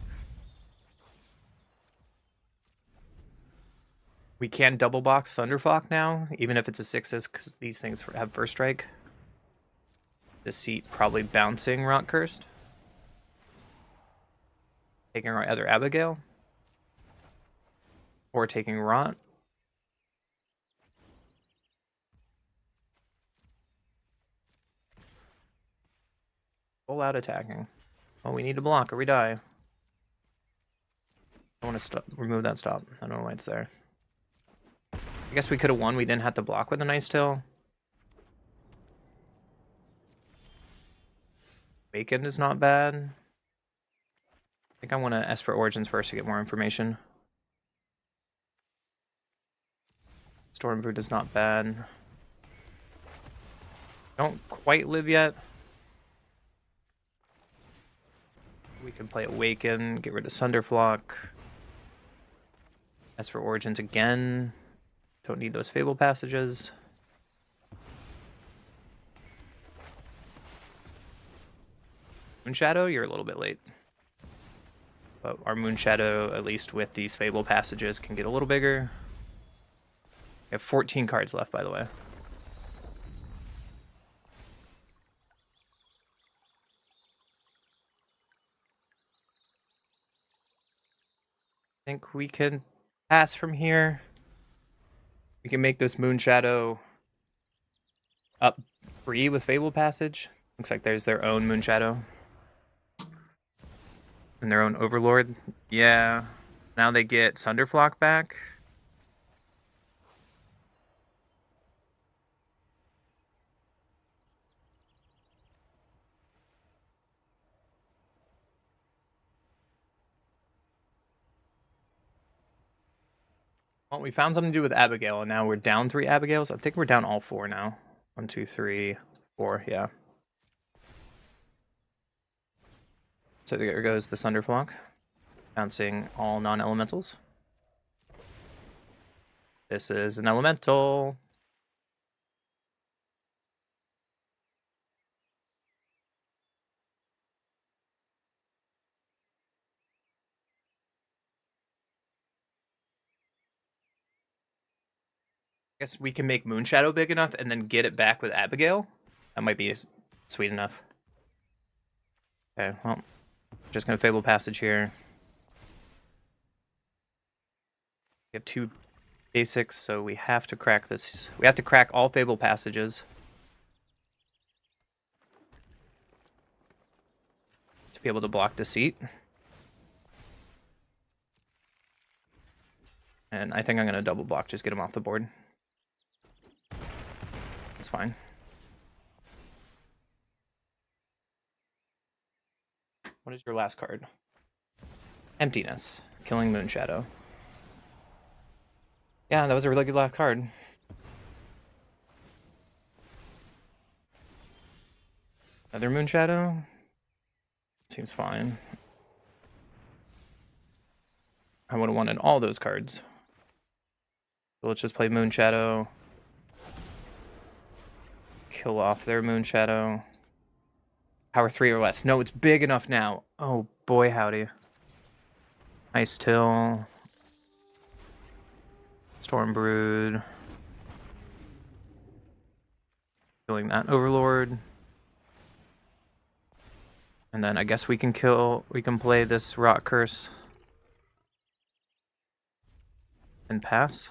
We can double box Thunderflock now, even if it's a 6s, because these things have first strike. Deceit probably bouncing Rot Cursed. Taking our other Abigail. Or taking Rot. Full out attacking. Oh, we need to block or we die. I want to remove that stop. I don't know why it's there. I guess we could have won. We didn't have to block with a Nice Till. Awakened is not bad. I think I want to Esper Origins first to get more information. Stormbrood is not bad. Don't quite live yet. We can play Awaken, get rid of Sunderflock. Esper Origins again. Don't need those Fable Passages. Moonshadow, you're a little bit late. But our Moonshadow, at least with these Fable Passages, can get a little bigger. We have 14 cards left, by the way. I think we can pass from here. We can make this Moonshadow up free with Fable Passage. Looks like there's their own Moonshadow. And their own Overlord. Yeah. Now they get Sunderflock back. Well, we found something to do with Abigail, and now we're down 3 Abigails. I think we're down all 4 now. 1, 2, 3, 4. Yeah. So there goes the Sunderflock, bouncing all non-elementals. This is an elemental. I guess we can make Moonshadow big enough and then get it back with Abigail. That might be sweet enough. Okay, well, just gonna Fable Passage here. We have 2 basics, so we have to crack this. We have to crack all Fable Passages to be able to block Deceit. And I think I'm gonna double block, just get him off the board. That's fine. What is your last card? Emptiness. Killing Moonshadow. Yeah, that was a really good last card. Another Moonshadow? Seems fine. I would have wanted all those cards. So let's just play Moonshadow. Kill off their Moonshadow. Power 3 or less. No, it's big enough now. Oh boy, howdy. Ice Till. Storm Brood. Killing that Overlord. And then I guess we can play this Rot Curse. And pass.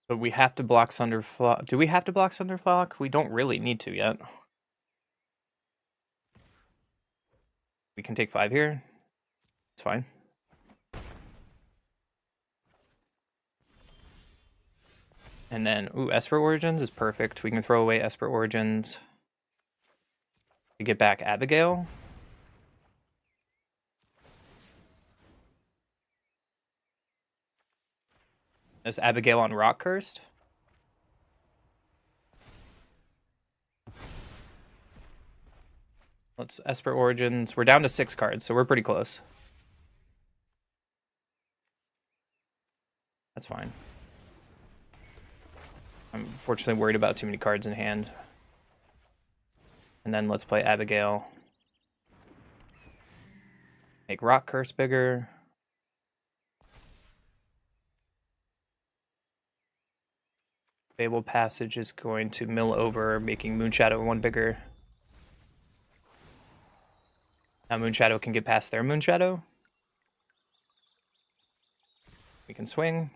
But we have to block Sunderflock. Do we have to block Sunderflock? We don't really need to yet. We can take 5 here. It's fine. And then, ooh, Esper Origins is perfect. We can throw away Esper Origins to get back Abigail. Is Abigail on Rock Cursed? Let's Esper Origins. We're down to 6 cards, so we're pretty close. That's fine. I'm unfortunately worried about too many cards in hand. And then let's play Abigail. Make Rock Curse bigger. Fable Passage is going to mill over, making Moonshadow 1 bigger. Now Moonshadow can get past their Moonshadow. We can swing.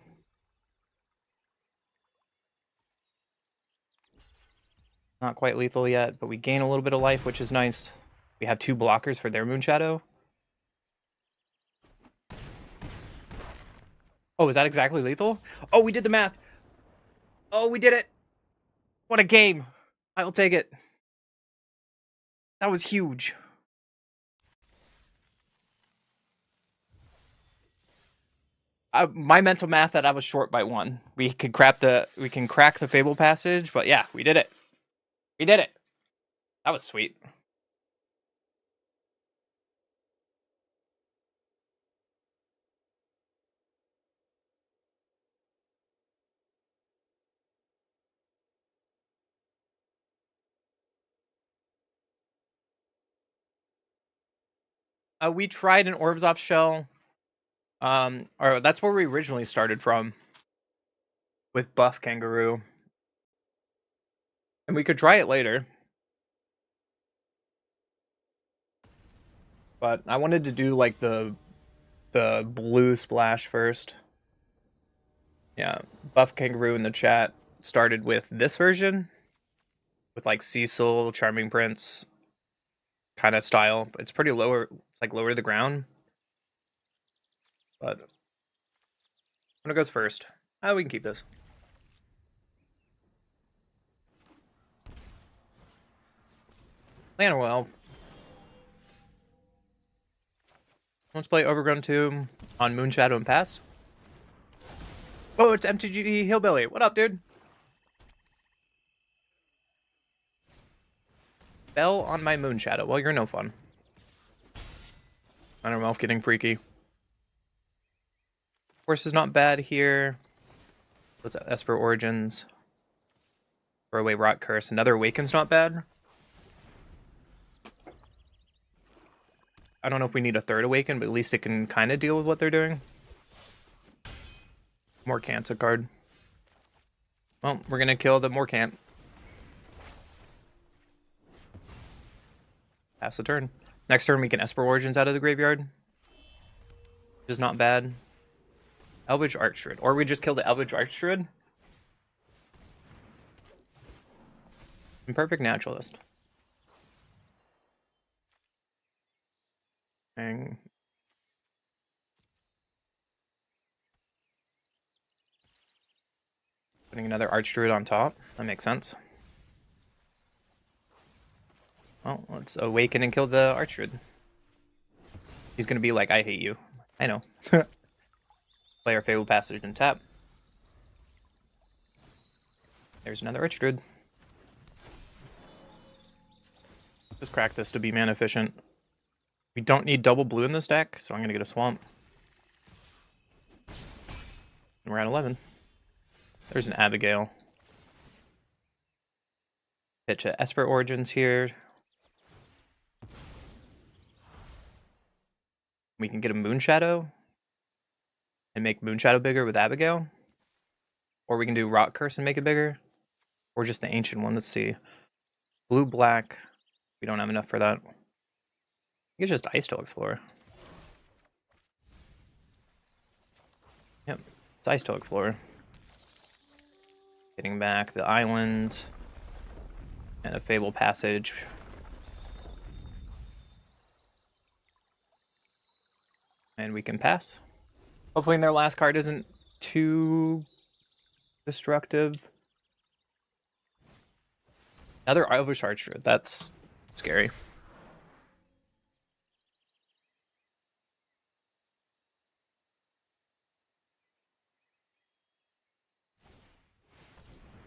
Not quite lethal yet, but we gain a little bit of life, which is nice. We have 2 blockers for their Moonshadow. Oh, is that exactly lethal? Oh, we did the math. Oh, we did it. What a game. I'll take it. That was huge. My mental math that I was short by 1. We can crack the Fable Passage, but yeah, we did it. We did it. That was sweet. We tried an Orbzoff shell. Or that's where we originally started from with Buff Kangaroo. And we could try it later. But I wanted to do like the blue splash first. Yeah, Buff Kangaroo in the chat started with this version with like Cecil, Charming Prince kind of style. It's pretty lower, it's like lower to the ground. But when it goes first, we can keep this. Llanowell. Let's play Overgrown Tomb on Moonshadow and Pass. Oh, it's MTG Hillbilly. What up, dude? Bell on my Moonshadow. Well, you're no fun. I don't know if getting freaky. Force is not bad here. What's that? Esper Origins. Throw away Rot Curse. Another Awaken's not bad. I don't know if we need a third Awaken, but at least it can kind of deal with what they're doing. Morcant's a card. Well, we're going to kill the Morcant. Pass the turn. Next turn, we can Esper Origins out of the graveyard. Which is not bad. Elvish Archdruid. Or we just kill the Elvish Archdruid. Imperfect Naturalist. And putting another Archdruid on top. That makes sense. Well, let's Awaken and kill the Archdruid. He's going to be like, I hate you. I know. Play our Fable Passage and tap. There's another Archdruid. Just crack this to be mana efficient. We don't need double blue in this deck, so I'm going to get a Swamp. And we're at 11. There's an Abigail. Pitch a Esper Origins here. We can get a Moonshadow and make Moonshadow bigger with Abigail. Or we can do Rot Curse and make it bigger. Or just the Ancient one. Let's see. Blue, black. We don't have enough for that. I think it's just Ice-Tail Explorer. Yep, it's Ice-Tail Explorer. Getting back the island. And a Fable Passage. And we can pass. Hopefully their last card isn't too destructive. Another Elvish Archer. That's scary.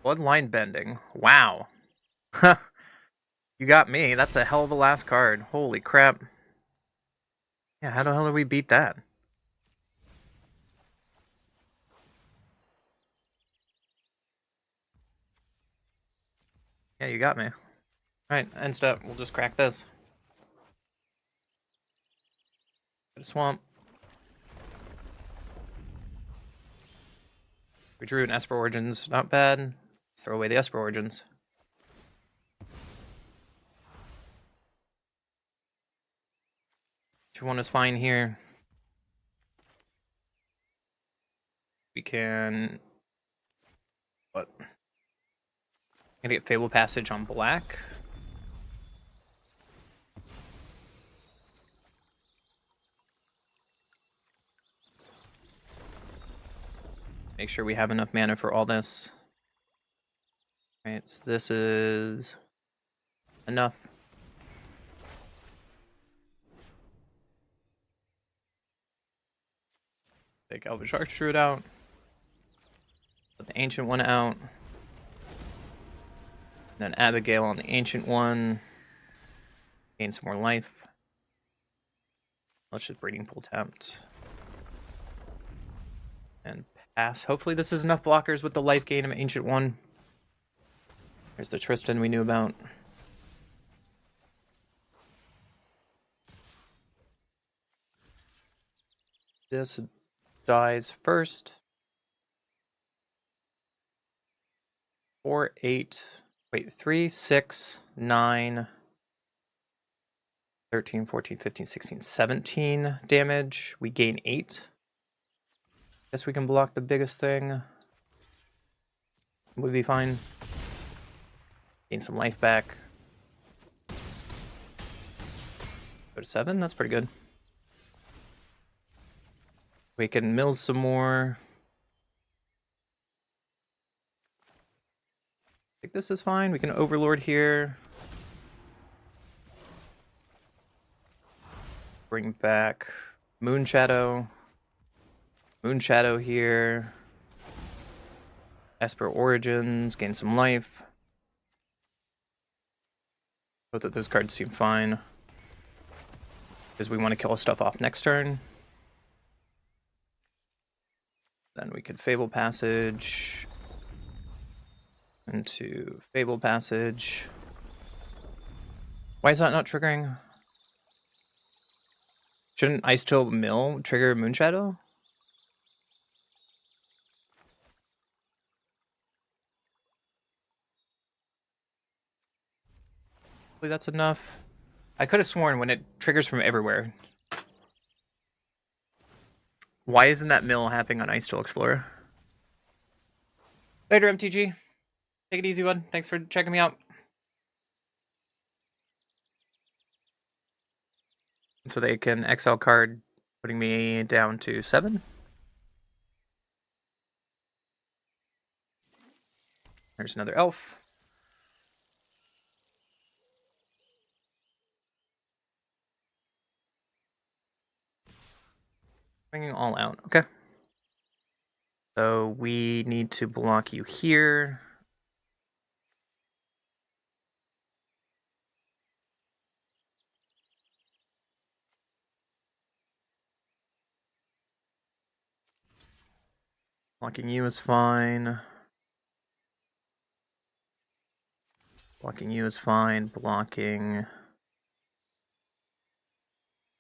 Bloodline Bending. Wow. You got me. That's a hell of a last card. Holy crap. Yeah, how the hell did we beat that? Yeah, you got me. Alright, end step. We'll just crack this. Get a Swamp. We drew an Esper Origins. Not bad. Let's throw away the Esper Origins. Which one is fine here? We can... What? I'm gonna get Fable Passage on black. Make sure we have enough mana for all this. Alright, so this is enough. Take Elvish Archdruid out. Put the Ancient one out. Then Abigail on the Ancient one. Gain some more life. Let's just Breeding Pool tapped. And pass. Hopefully this is enough blockers with the life gain of Ancient one. There's the Tristan we knew about. This dies first. 4, 8, wait, 3, 6, 9, 13, 14, 15, 16, 17 damage. We gain 8. Guess we can block the biggest thing. We'll be fine. Gain some life back. Go to 7, that's pretty good. We can mill some more. I think this is fine. We can Overlord here. Bring back Moon Shadow. Moon Shadow here. Esper Origins, gain some life. Both of those cards seem fine. Because we want to kill stuff off next turn. Then we could Fable Passage. Into Fable Passage. Why is that not triggering? Shouldn't Ice Till Mill trigger Moon Shadow? Hopefully that's enough. I could have sworn when it triggers from everywhere. Why isn't that mill happening on Ice Till Explorer? Later, MTG. Take it easy, bud. Thanks for checking me out. So they can exile card, putting me down to 7. There's another elf. Bringing all out. Okay. So we need to block you here. Blocking you is fine. Blocking you is fine. Blocking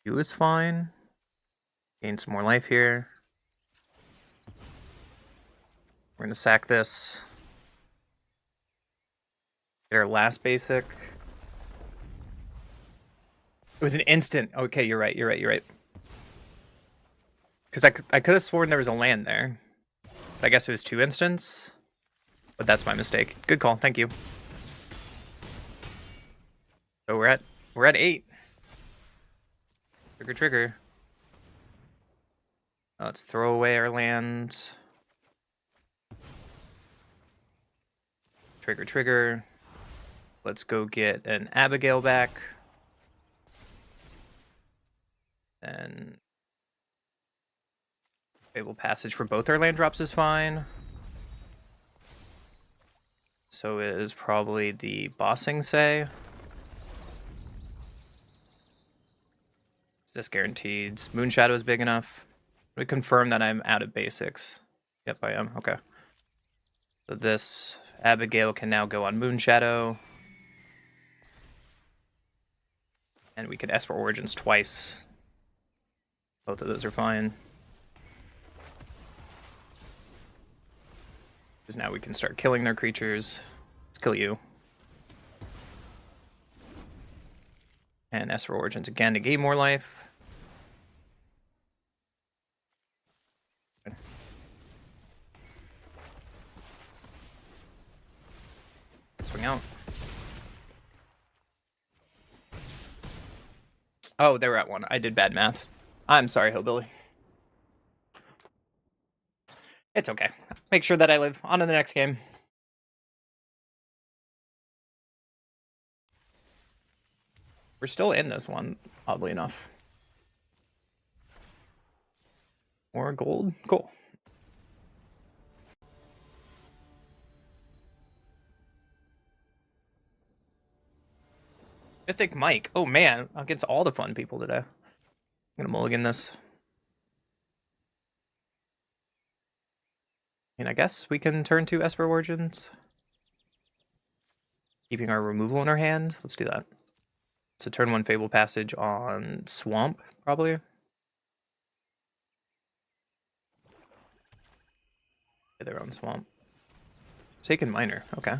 you is fine. Gain some more life here. We're going to sack this. Get our last basic. It was an instant. Okay, you're right. Because I could have sworn there was a land there. But I guess it was 2 instants. But that's my mistake. Good call. Thank you. So we're at 8. Trigger. Let's throw away our lands. Trigger. Let's go get an Abigail back. Then Fable Passage for both our land drops is fine. So is probably the Bossing Say. Is this guaranteed? Moon Shadow is big enough. We confirm that I'm out of basics. Yep, I am. Okay. So this Abigail can now go on Moon Shadow. And we could Esper Origins twice. Both of those are fine. Because now we can start killing their creatures. Let's kill you. And Esper Origins again to gain more life. Swing out. Oh, they were at 1. I did bad math. I'm sorry, Hillbilly. It's okay. Make sure that I live. On to the next game. We're still in this one, oddly enough. More gold? Cool. Mythic Mike. Oh man, against all the fun people today. I'm gonna mulligan this. And I guess we can turn to Esper Origins. Keeping our removal in our hand. Let's do that. So turn 1 Fable Passage on Swamp, probably. Yeah, they're on Swamp. Taken Miner, okay.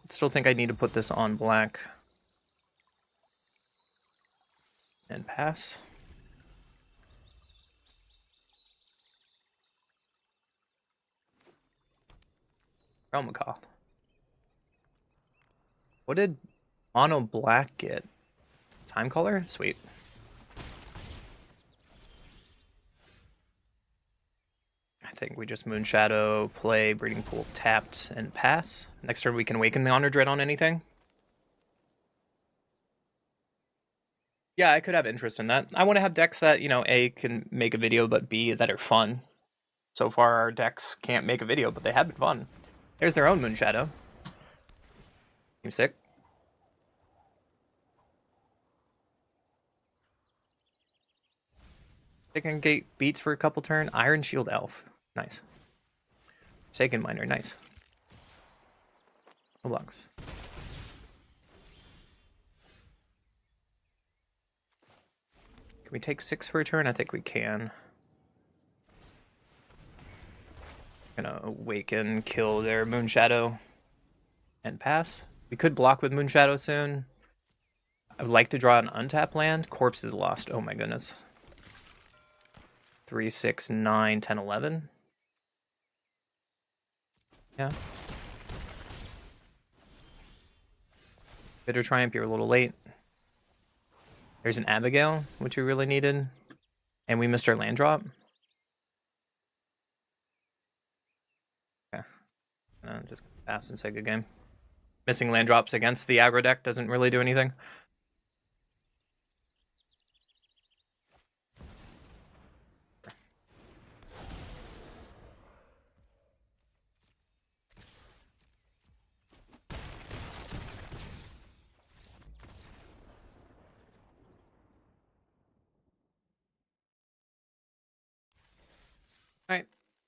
Still think I need to put this on black. And pass. Realmacaw. What did Mono Black get? Time Caller? Sweet. I think we just Moon Shadow, play, Breeding Pool tapped, and pass. Next turn we can Awaken the Honor Dread on anything. Yeah, I could have interest in that. I want to have decks that, A, can make a video, but B, that are fun. So far, our decks can't make a video, but they have been fun. There's their own Moonshadow. Seems sick. Chicken Gate beats for a couple turn. Iron Shield Elf. Nice. Forsaken Miner. Nice. No blocks. Can we take 6 for a turn? I think we can. Gonna awaken, kill their Moonshadow, and pass. We could block with Moonshadow soon. I would like to draw an untap land. Corpse is lost. Oh my goodness. 3, 6, 9, 10, 11. Yeah. Bitter Triumph, you're a little late. There's an Abigail, which we really needed. And we missed our land drop. Okay. Just pass and say good game. Missing land drops against the aggro deck doesn't really do anything. Alright.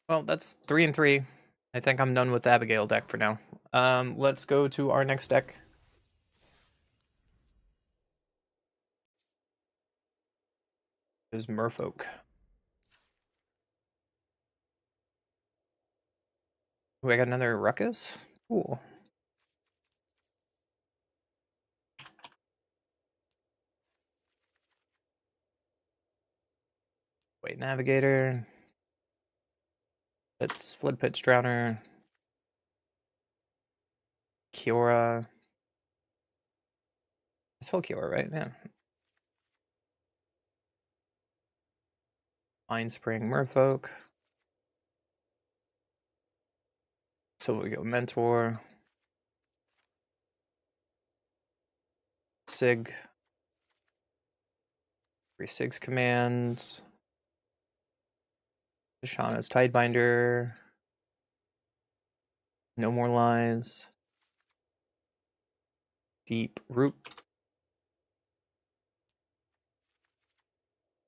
Well, that's 3 and 3. I think I'm done with the Abigail deck for now. Let's go to our next deck. Is Merfolk. Ooh, I got another Ruckus? Cool. Wait, Navigator. It's Flood Pitch Drowner. Kiora. It's full Kiora, right? Yeah. Mind Spring Merfolk. So we go Mentor. Sig. 3 Sig's commands. Shauna's Tidebinder. No More Lies. Deep Root.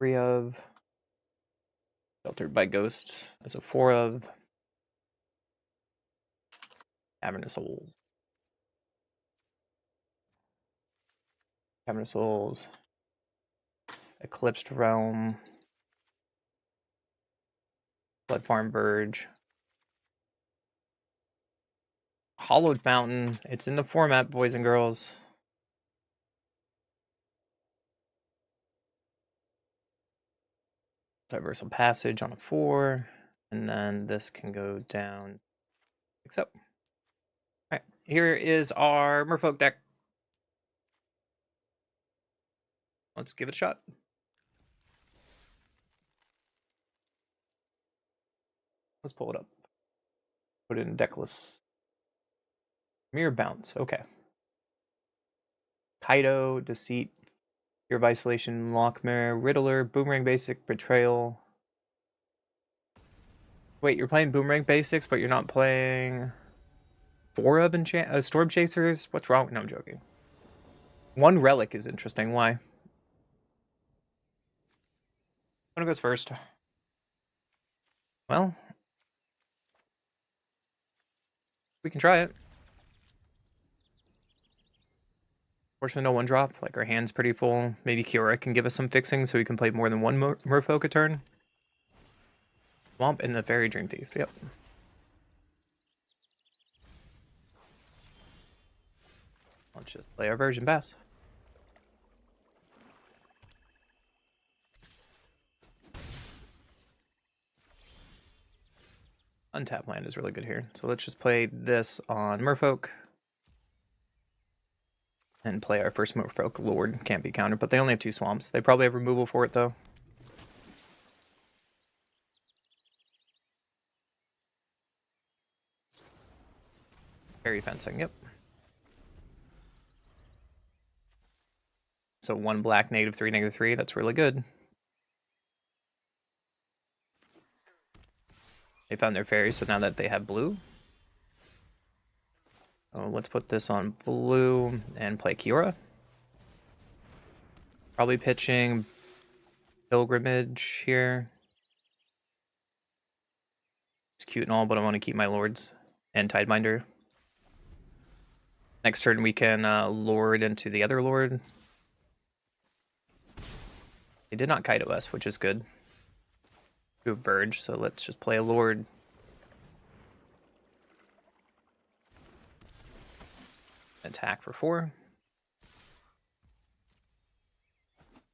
3 of. Sheltered by Ghost as a 4 of. Cavernous Souls. Cavernous Souls. Eclipsed Realm. Blood Farm Verge. Hollowed Fountain. It's in the format, boys and girls. Diversal Passage on a 4. And then this can go down. Except. Alright, here is our Merfolk deck. Let's give it a shot. Let's pull it up. Put it in deck list. Mirror Bounce. Okay. Kaido, Deceit, Fear of Isolation, Lockmare, Riddler, Boomerang Basic, Betrayal. Wait, you're playing Boomerang Basics, but you're not playing 4 of Storm Chasers? What's wrong? No, I'm joking. 1 Relic is interesting. Why? One goes first. Well, we can try it. Fortunately, no 1 drop. Like, our hand's pretty full. Maybe Kiora can give us some fixing so we can play more than 1 Merfolk a turn. Swamp and the Fairy Dream Thief. Yep. Let's just play our version pass. Untap land is really good here. So let's just play this on Merfolk. And play our first Merfolk. Lord can't be countered, but they only have 2 swamps. They probably have removal for it, though. Fairy Fencing, yep. So 1 black, -3, -3. That's really good. They found their fairy, so now that they have blue. Oh, let's put this on blue and play Kiora. Probably pitching Pilgrimage here. It's cute and all, but I want to keep my Lords and Tidebinder. Next turn we can Lord into the other Lord. They did not Kaido us, which is good. We have Verge, so let's just play a Lord. Attack for 4.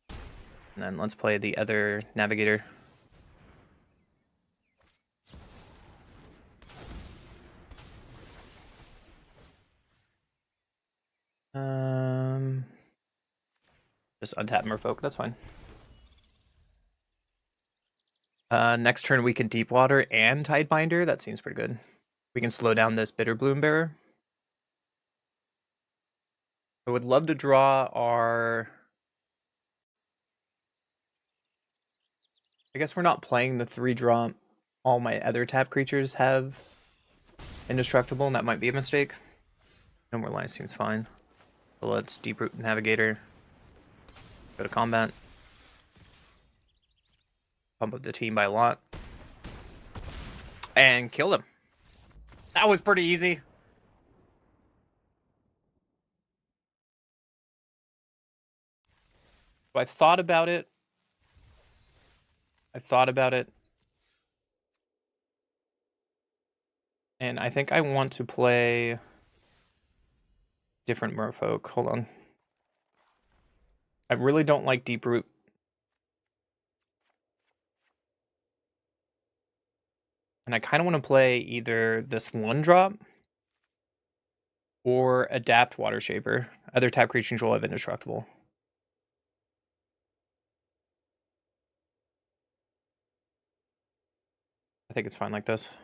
And then let's play the other Navigator. Just untap Merfolk, that's fine. Next turn we can Deep Water and Tidebinder. That seems pretty good. We can slow down this Bitter Bloom Bearer. I would love to draw our... I guess we're not playing the 3-drop. All my other tap creatures have Indestructible, and that might be a mistake. No more lines seems fine. So let's Deep Root Navigator. Go to combat. Pump up the team by a lot. And kill them. That was pretty easy. So I've thought about it. And I think I want to play different Merfolk. Hold on. I really don't like Deep Root. And I kind of want to play either this 1-drop or Adapt Water Shaper. Other tap creature control have Indestructible. I think it's fine like this.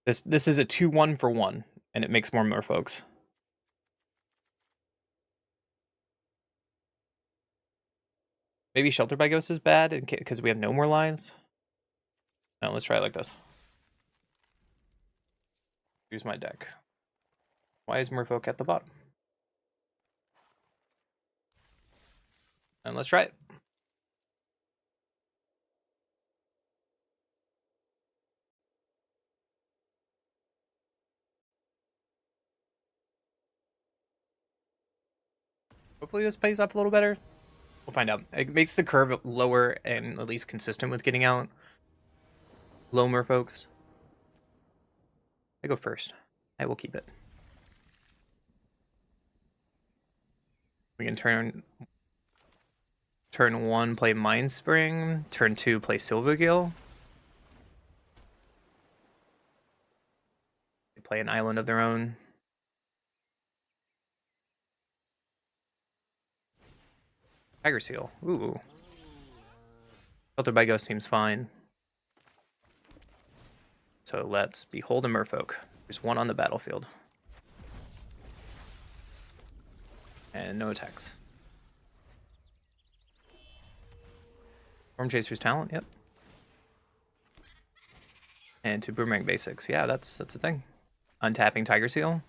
This is a 2-1 for 1, and it makes more Merfolks. Maybe Shelter by Ghost is bad because we have no more lines. No, let's try it like this. Use my deck. Why is Merfolk at the bottom? And let's try it. Hopefully this pays off a little better. We'll find out. It makes the curve lower and at least consistent with getting out low Merfolks. I go first. I will keep it. We can turn 1, play Mind Spring. Turn 2, play Silvergill. They play an island of their own. Tiger Seal. Ooh. Shelter by Ghost seems fine. So let's Behold a Merfolk. There's 1 on the battlefield. And no attacks. Storm Chaser's Talent, yep. And to Boomerang Basics. Yeah, that's a thing. Untapping Tiger Seal.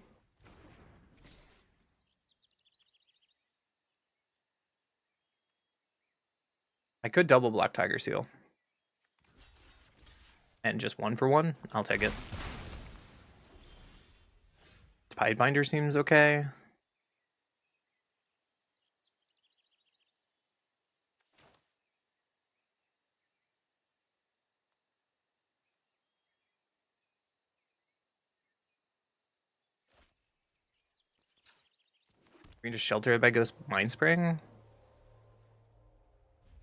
I could double block Tiger Seal. And just 1 for 1. I'll take it. Tidebinder seems okay. We can just Shelter it by Ghost Mind Spring.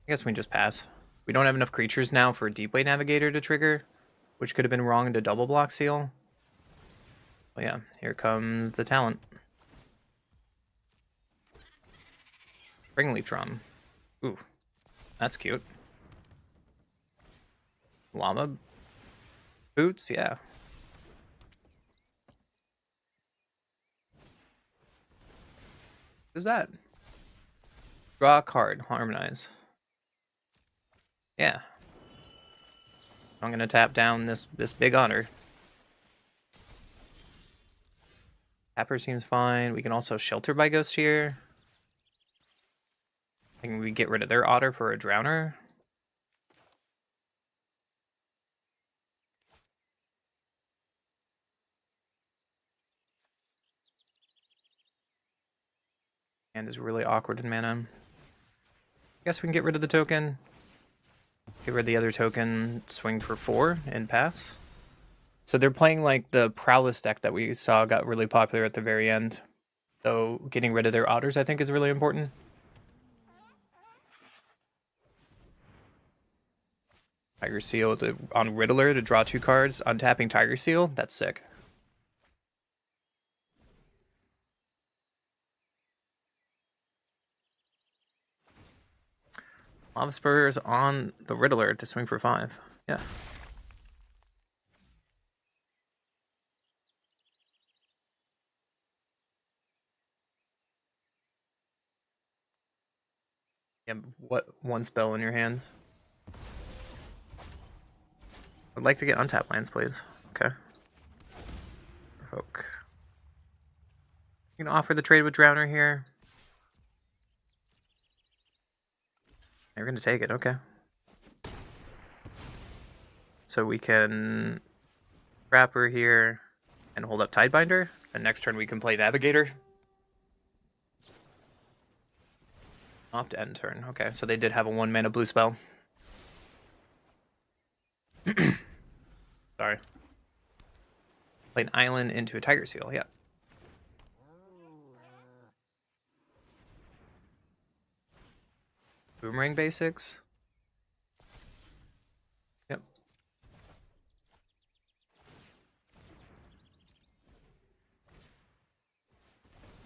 I guess we can just pass. We don't have enough creatures now for Deepway Navigator to trigger, which could have been wrong to double block Seal. Well, yeah, here comes the talent. Springleaf Drum. Ooh, that's cute. Llama Boots, yeah. Who's that? Draw a card. Harmonize. Yeah. I'm gonna tap down this big otter. Tapper seems fine. We can also Shelter by Ghost here. Can we get rid of their otter for a Drowner? And is really awkward in mana. I guess we can get rid of the token. Get rid of the other token, swing for 4, and pass. So they're playing like the Prowess deck that we saw got really popular at the very end. So getting rid of their otters, I think, is really important. Tiger Seal on Riddler to draw 2 cards. Untapping Tiger Seal, that's sick. Lava Spurs on the Riddler to swing for 5. Yeah. You have what, 1 spell in your hand? I'd like to get untapped lands, please. Okay. Provoke. You can offer the trade with Drowner here. You're going to take it, okay. So we can Trapper here and hold up Tidebinder. And next turn we can play Navigator. Opt end turn. Okay, so they did have a 1 mana blue spell. Sorry. Play an island into a Tiger Seal, yeah. Boomerang basics. Yep.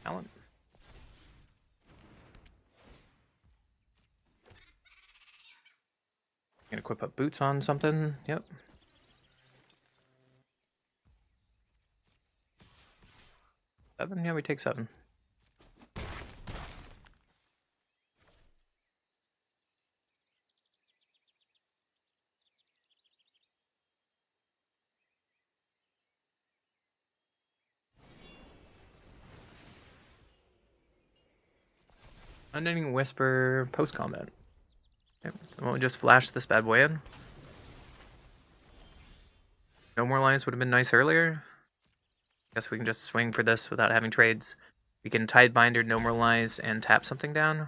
Talent. Gonna equip up boots on something. Yep. Seven? Yeah, we take 7. Unending Whisper post-combat. Yep. So we'll just flash this bad boy in. No more lines would have been nice earlier. Guess we can just swing for this without having trades. We can Tidebinder, No More Lies, and tap something down.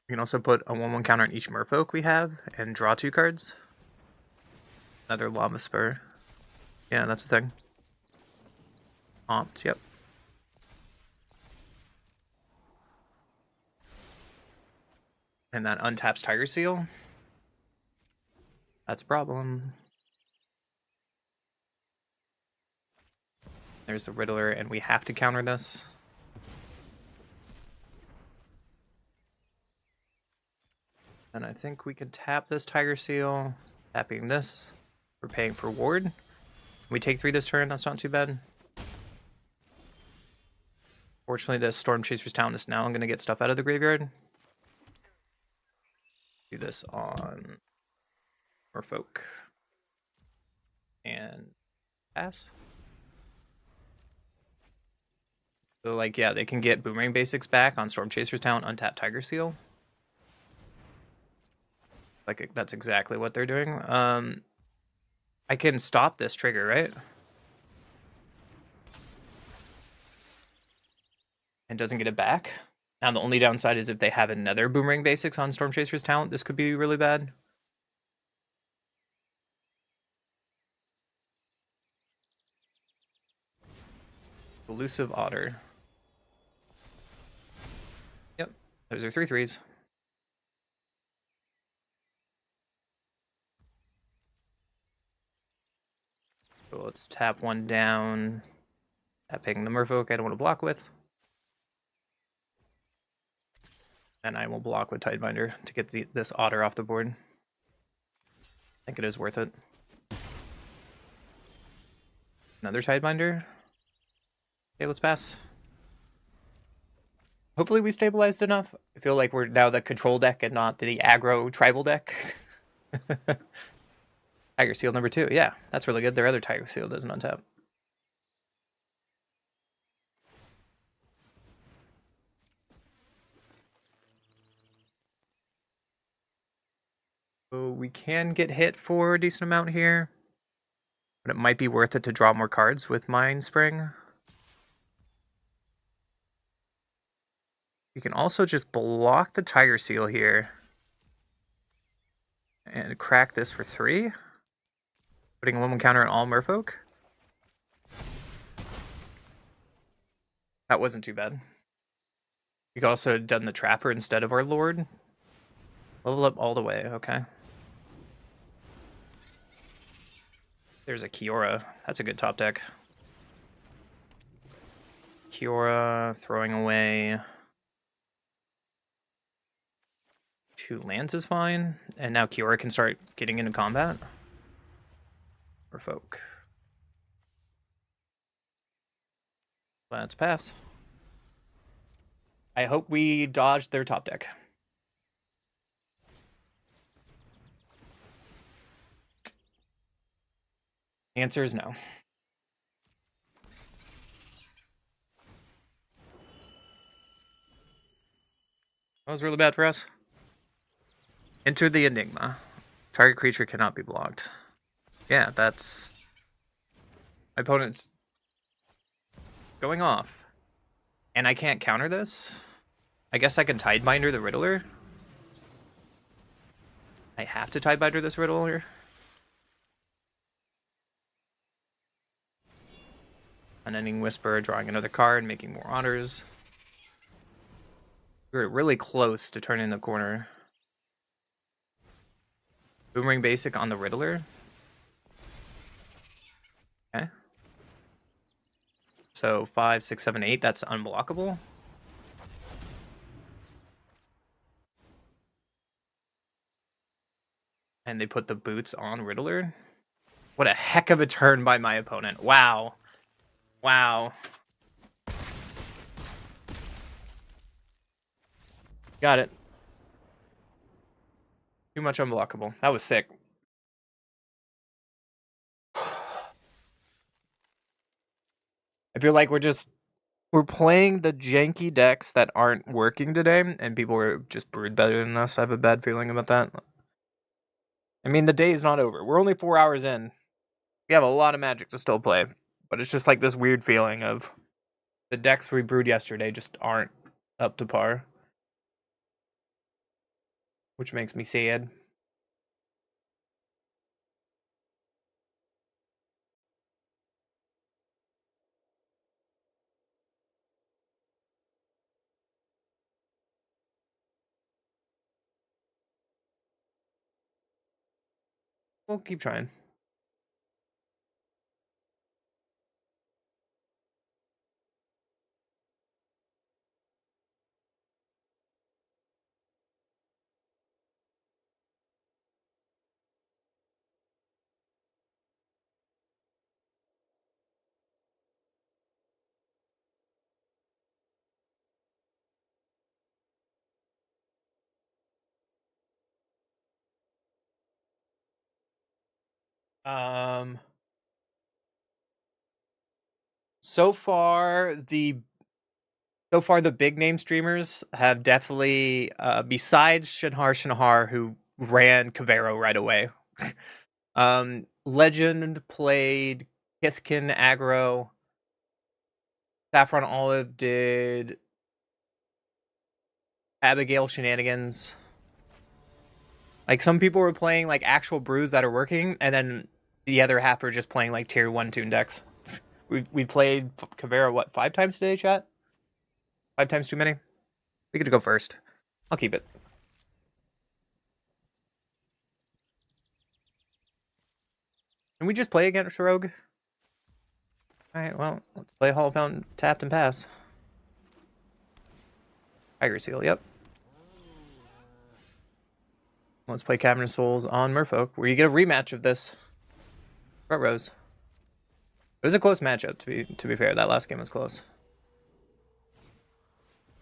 We can also put a 1/1 counter on each Merfolk we have and draw 2 cards. Another Lava Spur. Yeah, that's a thing. Opt, yep. And that untaps Tiger Seal. That's a problem. There's the Riddler, and we have to counter this. And I think we can tap this Tiger Seal. Tapping this. We're paying for Ward. We take 3 this turn, that's not too bad. Fortunately, the Storm Chaser's Talent is now going to get stuff out of the graveyard. Do this on Merfolk. And pass. So, like, yeah, they can get Boomerang Basics back on Storm Chaser's Talent, untap Tiger Seal. Like, that's exactly what they're doing. I can stop this trigger, right? And doesn't get it back. Now, the only downside is if they have another Boomerang Basics on Storm Chaser's Talent, this could be really bad. Elusive Otter. Yep, those are 3 3s. So let's tap 1 down. Tapping the Merfolk I don't want to block with. And I will block with Tidebinder to get this Otter off the board. I think it is worth it. Another Tidebinder. Okay, let's pass. Hopefully we stabilized enough. I feel like we're now the control deck and not the aggro tribal deck. Tiger Seal number 2. Yeah, that's really good. Their other Tiger Seal doesn't untap. So we can get hit for a decent amount here. But it might be worth it to draw more cards with Mind Spring. You can also just block the Tiger Seal here. And crack this for 3. Putting a 1/1 counter on all Merfolk. That wasn't too bad. You could also have done the Trapper instead of our Lord. Level up all the way, okay. There's a Kiora. That's a good top deck. Kiora, throwing away 2 lands is fine. And now Kiora can start getting into combat. For folk. Let's pass. I hope we dodged their top deck. The answer is no. That was really bad for us. Enter the Enigma. Target creature cannot be blocked. Yeah, that's... My opponent's going off. And I can't counter this? I guess I can Tidebinder the Riddler? I have to Tidebinder this Riddler? Unending Whisper, drawing another card, making more honors. We were really close to turning the corner. Boomerang Basic on the Riddler. Okay. So 5, 6, 7, 8, that's unblockable. And they put the boots on Riddler. What a heck of a turn by my opponent. Wow. Wow. Got it. Too much unblockable. That was sick. I feel like we're playing the janky decks that aren't working today, and people were just brewed better than us. I have a bad feeling about that. I mean, the day is not over. We're only 4 hours in. We have a lot of Magic to still play, but it's just like this weird feeling of the decks we brewed yesterday just aren't up to par, which makes me sad. We'll keep trying. Um, so far the big name streamers have definitely, besides Shinhar, who ran Kavero right away. Legend played Kithkin aggro. Saffron Olive did Abigail shenanigans. Like, some people were playing like actual brews that are working, and then the other half are just playing like tier 1 tune decks. We played Kavera, what, 5 times today, chat? 5 times too many? We get to go first. I'll keep it. Can we just play against Rogue? Alright, well, let's play Hall of Fountain tapped and pass. Tiger Seal, yep. Let's play Cavern of Souls on Merfolk, where you get a rematch of this. Front rows. It was a close matchup, to be fair. That last game was close.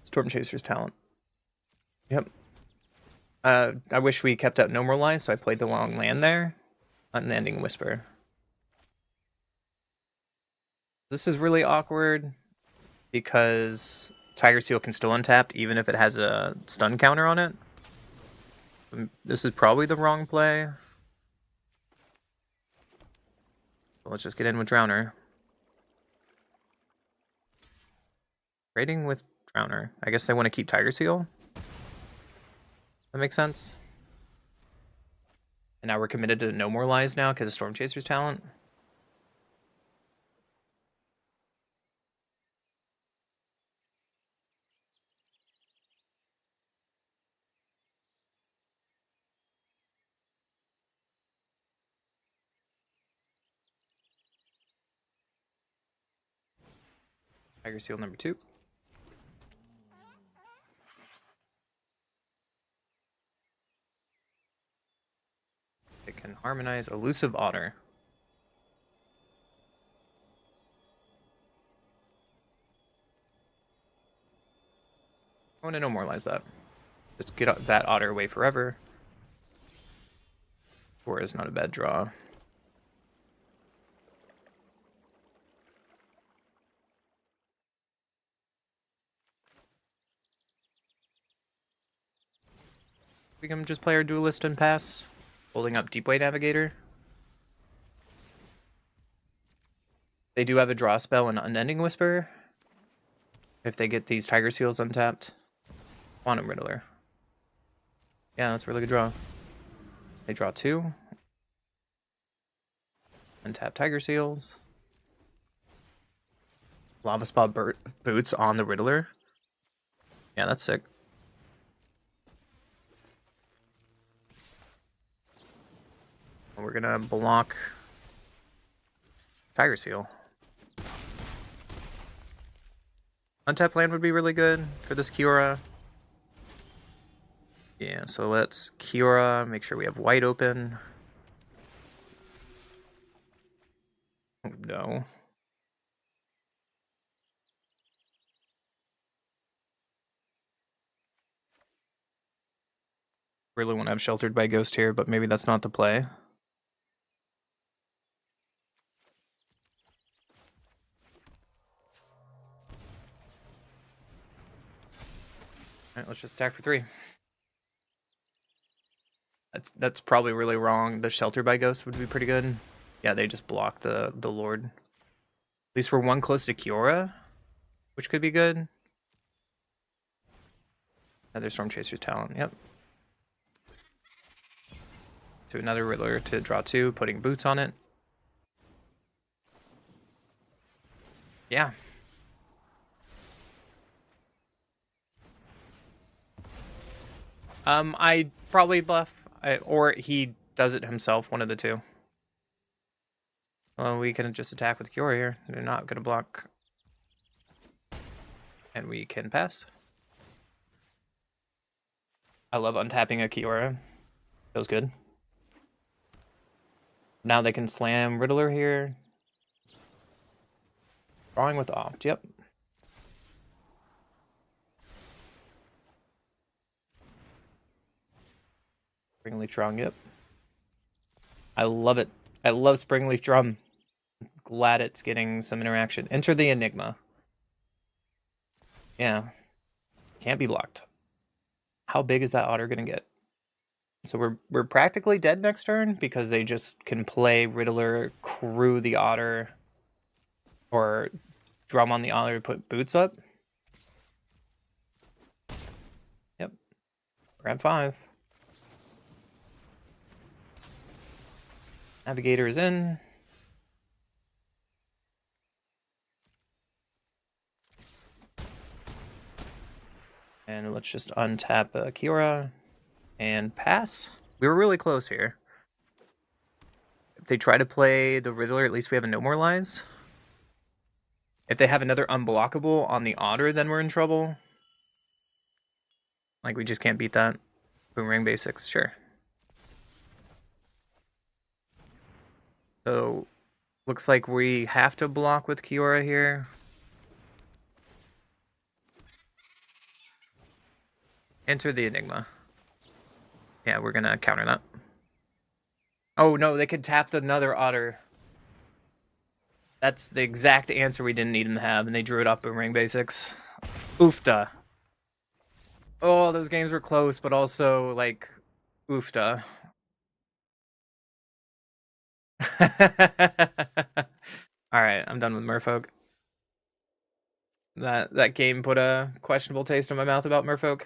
Storm Chaser's talent. Yep. I wish we kept out No More Lies, so I played the long land there. Unending Whisper. This is really awkward because Tiger Seal can still untap even if it has a stun counter on it. This is probably the wrong play. So let's just get in with Drowner. Raiding with Drowner. I guess they want to keep Tiger Seal. That makes sense. And now we're committed to No More Lies now because of Storm Chaser's talent. Tiger Seal number 2. It can harmonize Elusive Otter. I want to normalize that. Just get that otter away forever. 4 is not a bad draw. We can just play our duelist and pass. Holding up Deepway Navigator. They do have a draw spell and Unending Whisper. If they get these Tiger Seals untapped. Quantum Riddler. Yeah, that's a really good draw. They draw 2. Untap Tiger Seals. Lava Spa Boots on the Riddler. Yeah, that's sick. We're gonna block Tiger Seal. Untap land would be really good for this Kiora. Yeah, so let's Kiora, make sure we have white open. Oh, no. Really want to have Sheltered by Ghost here, but maybe that's not the play. Alright, let's just stack for 3. That's probably really wrong. The Shelter by Ghost would be pretty good. Yeah, they just block the Lord. At least we're 1 close to Kiora, which could be good. Another Storm Chaser's talent, yep. To another Riddler to draw 2, putting boots on it. Yeah. I probably bluff, or he does it himself, one of the two. Well, we can just attack with Cure here. They're not going to block. And we can pass. I love untapping a Kiora. Feels good. Now they can slam Riddler here. Drawing with Opt, yep. Springleaf Drum, yep. I love it. I love Springleaf Drum. Glad it's getting some interaction. Enter the Enigma. Yeah. Can't be blocked. How big is that otter gonna get? So we're practically dead next turn because they just can play Riddler, crew the otter, or drum on the otter to put boots up. Yep. We're at 5. Navigator is in. And let's just untap Kiora and pass. We were really close here. If they try to play the Riddler, at least we have a No More Lies. If they have another unblockable on the otter, then we're in trouble. Like, we just can't beat that. Boomerang basics, sure. So, looks like we have to block with Kiora here. Enter the Enigma. Yeah, we're gonna counter that. Oh no, they could tap another otter. That's the exact answer we didn't need them to have, and they drew it off Boomerang Basics. Oofta. Oh, those games were close, but also, like, oofta. Alright, I'm done with Merfolk. That game put a questionable taste in my mouth about Merfolk.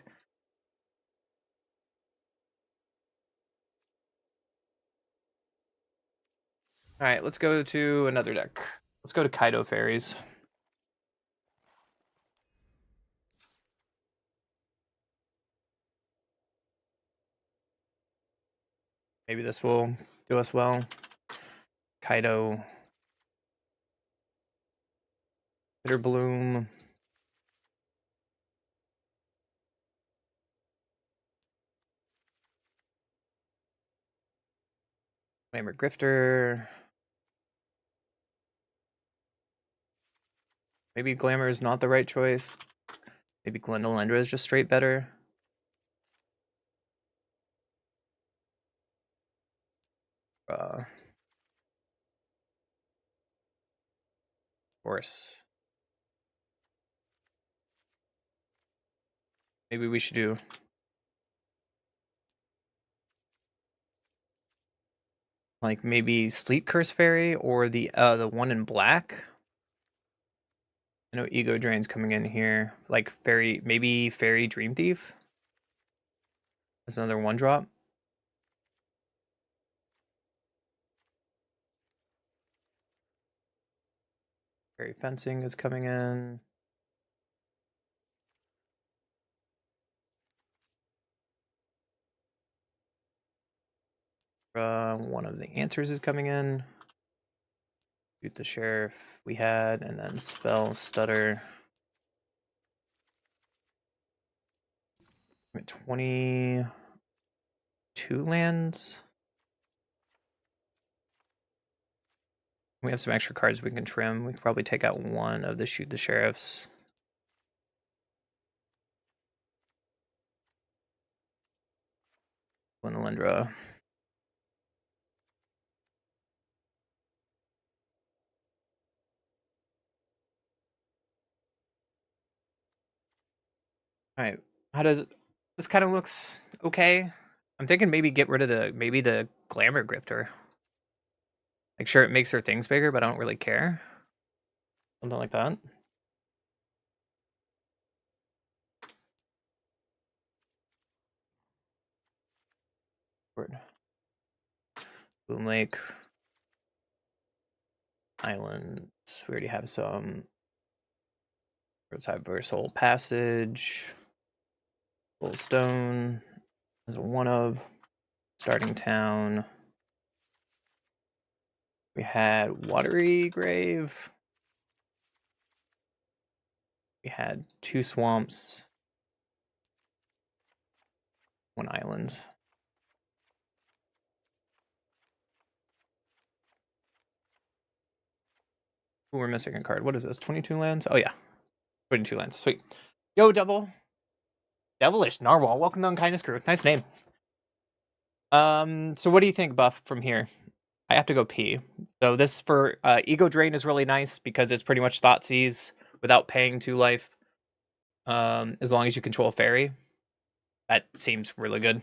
Alright, let's go to another deck. Let's go to Kaido Fairies. Maybe this will do us well. Kaido. Bitter Bloom. Glamour Grifter. Maybe Glamour is not the right choice. Maybe Glendolendra is just straight better. Of course. Maybe we should do like maybe Sleep Curse Fairy or the one in black. I know Ego Drain's coming in here. Like Fairy, maybe Fairy Dream Thief. That's another one drop. Fairy Fencing is coming in. One of the answers is coming in. Shoot the Sheriff we had, and then Spell Stutter. 22 lands. We have some extra cards we can trim. We can probably take out one of the Shoot the Sheriffs. Glendolendra. Alright, how does it... This kind of looks okay. I'm thinking maybe get rid of the Glamour Grifter. Like, sure, it makes her things bigger, but I don't really care. Something like that. Boom Lake. Islands. We already have some. Roadside Versal Passage. Full Stone. As a one of. Starting Town. We had Watery Grave. We had 2 swamps. 1 island. Ooh, we're missing a card. What is this? 22 lands? Oh yeah. 22 lands. Sweet. Yo, double. Devilish Narwhal. Welcome to Unkindness Crew. Nice name. So what do you think, Buff, from here? I have to go pee. So this for Ego Drain is really nice because it's pretty much Thoughtseize without paying 2 life. As long as you control a fairy. That seems really good.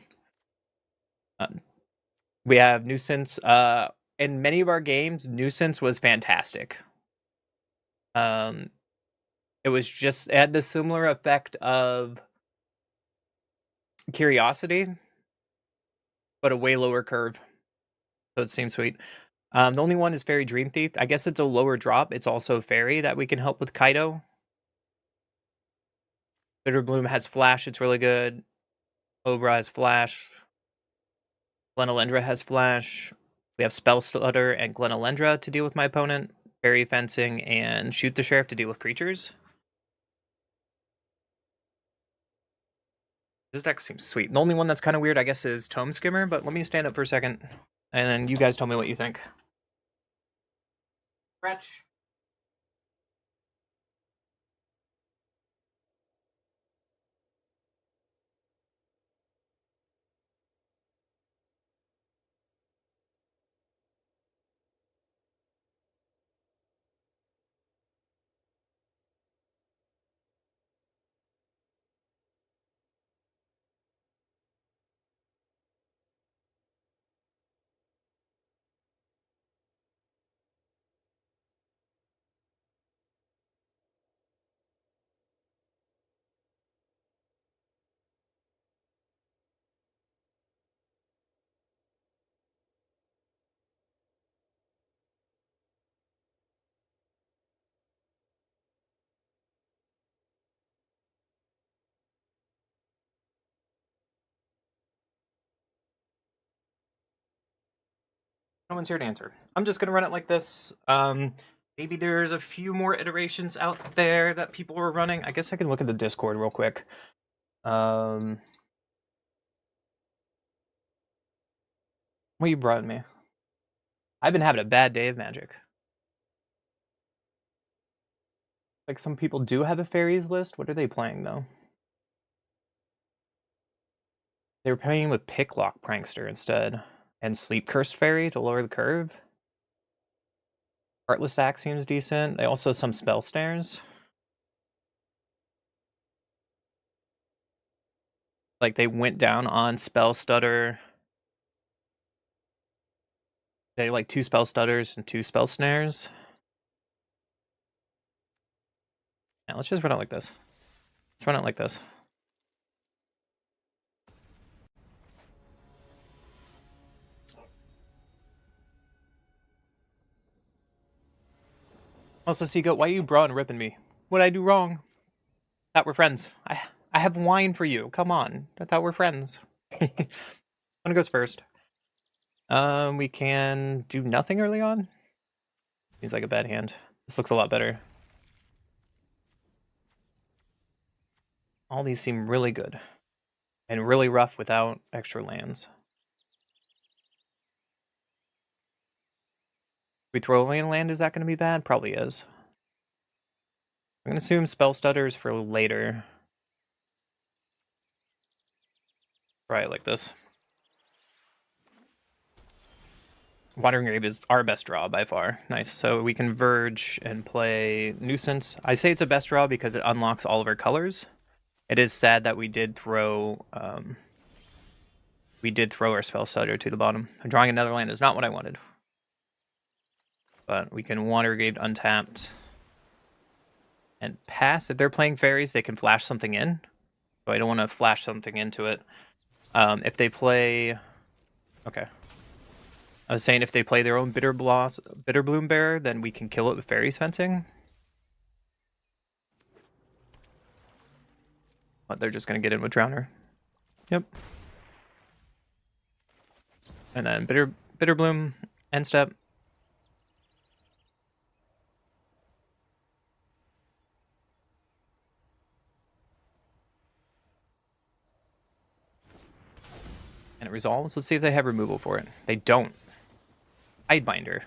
We have Nuisance. In many of our games, Nuisance was fantastic. It had the similar effect of Curiosity, but a way lower curve. So it seems sweet. The only one is Fairy Dream Thief. I guess it's a lower drop. It's also Fairy that we can help with Kaido. Bitter Bloom has Flash. It's really good. Obra has Flash. Glenolendra has Flash. We have Spell Stutter and Glenolendra to deal with my opponent. Fairy Fencing and Shoot the Sheriff to deal with creatures. This deck seems sweet. The only one that's kind of weird, I guess, is Tome Skimmer, but let me stand up for a second, and then you guys tell me what you think. Stretch. No one's here to answer. I'm just gonna run it like this. Maybe there's a few more iterations out there that people were running. I guess I can look at the Discord real quick. What you brought me? I've been having a bad day of Magic. Like, some people do have a fairies list. What are they playing, though? They were playing with Picklock Prankster instead. And Sleep Cursed Fairy to lower the curve. Heartless Axe seems decent. They also have some Spell Snares. Like, they went down on Spell Stutter. They like 2 Spell Stutters and 2 Spell Snares. Yeah, let's just run it like this. Let's run it like this. Also, Seagoat, why are you bra and ripping me? What'd I do wrong? Thought we're friends. I have wine for you. Come on. I thought we're friends. One goes first. We can do nothing early on. Seems like a bad hand. This looks a lot better. All these seem really good. And really rough without extra lands. We throw only a land, is that going to be bad? Probably is. I'm going to assume Spell Stutters for later. Try it like this. Wandering Grave is our best draw by far. Nice. So we can Verge and play Nuisance. I say it's a best draw because it unlocks all of our colors. It is sad that we did throw our Spell Stutter to the bottom. Drawing another land is not what I wanted. But we can Water Grave untapped and pass. If they're playing fairies, they can flash something in. So I don't want to flash something into it. If they play... Okay. I was saying if they play their own Bitterbloom Bearer, then we can kill it with Fairies Fencing. But they're just going to get in with Drowner. Yep. And then Bitterbloom, end step. And it resolves. Let's see if they have removal for it. They don't. Tidebinder.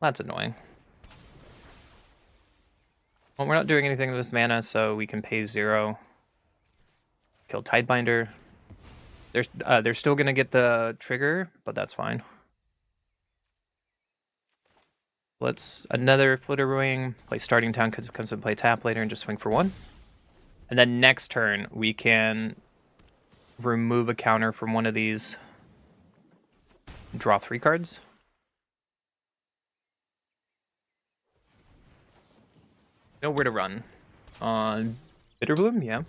That's annoying. Well, we're not doing anything with this mana, so we can pay 0. Kill Tidebinder. They're still gonna get the trigger, but that's fine. Let's another Flitterwing, play Starting Town because it comes to play tap later and just swing for 1. And then next turn we can remove a counter from one of these. Draw 3 cards. Know where to run. On Bitterbloom, yeah.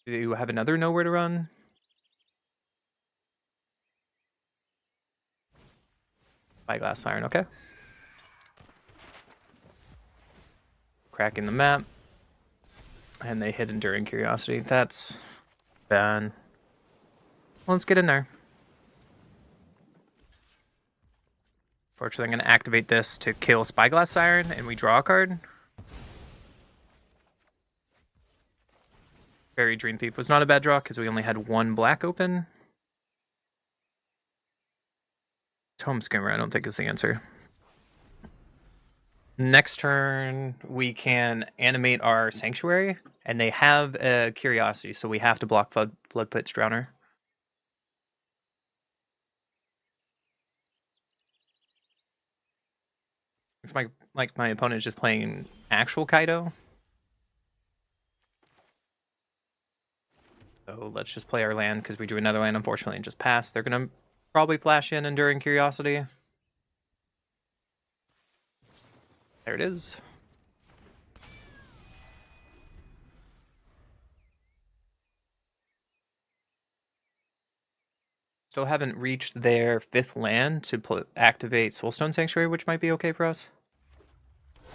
Do you have another nowhere to run? Spyglass Siren, okay. Cracking the map. And they hit Enduring Curiosity. That's bad. Well, let's get in there. Fortunately, I'm going to activate this to kill Spyglass Siren, and we draw a card. Fairy Dream Thief was not a bad draw because we only had 1 black open. Tome Skimmer, I don't think is the answer. Next turn, we can animate our Sanctuary, and they have a Curiosity, so we have to block Floodpit's Drowner. Looks like my opponent is just playing actual Kaido. So let's just play our land because we drew another land, unfortunately, and just pass. They're going to probably flash in Enduring Curiosity. There it is. Still haven't reached their 5th land to activate Soulstone Sanctuary, which might be okay for us.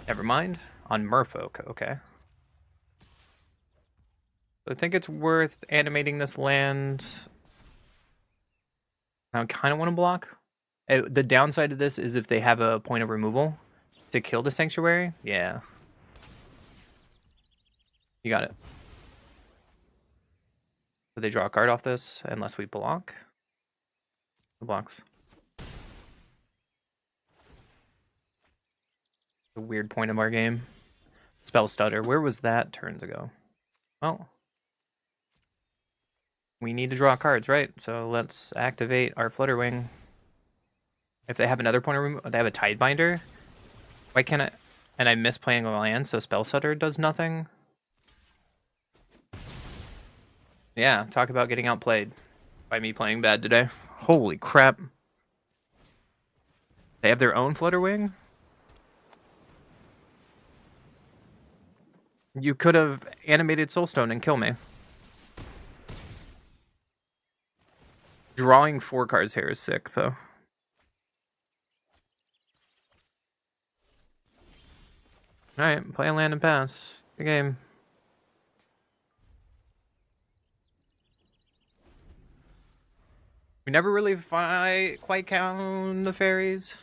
Never mind. On Merfolk, okay. So I think it's worth animating this land. I kind of want to block. The downside of this is if they have a point of removal to kill the Sanctuary. Yeah. You got it. So they draw a card off this unless we block. Who blocks? A weird point of our game. Spell Stutter. Where was that turns ago? Well, we need to draw cards, right? So let's activate our Flutterwing. If they have another point of removal, they have a Tidebinder. Why can't I? And I miss playing a land, so Spell Stutter does nothing. Yeah, talk about getting outplayed by me playing bad today. Holy crap. They have their own Flutterwing? You could have animated Soulstone and kill me. Drawing 4 cards here is sick, though. Alright, play a land and pass. The game. We never really quite count the fairies.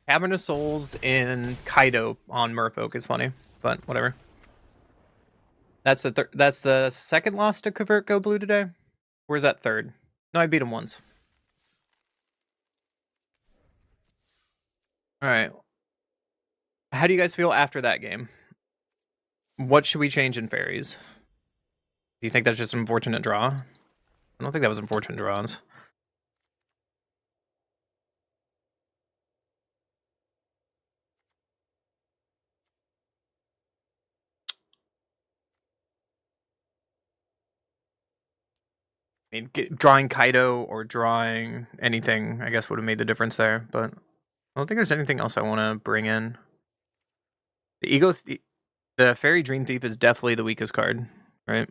Cavern of Souls in Kaido on Merfolk is funny, but whatever. That's the second loss to Convert Go Blue today. Where's that third? No, I beat him once. All right. How do you guys feel after that game? What should we change in fairies? Do you think that's just an unfortunate draw? I don't think that was unfortunate draws. I mean, drawing Kaido or drawing anything, I guess, would have made the difference there. But I don't think there's anything else I want to bring in. The Fairy Dream Thief is definitely the weakest card, right?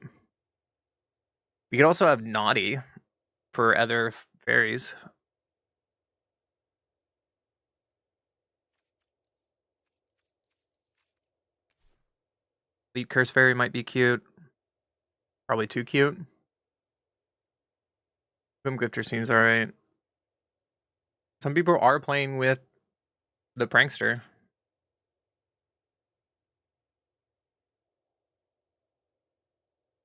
We could also have Naughty for other fairies. Leap Curse Fairy might be cute. Probably too cute. Boom Grifter seems alright. Some people are playing with the Prankster.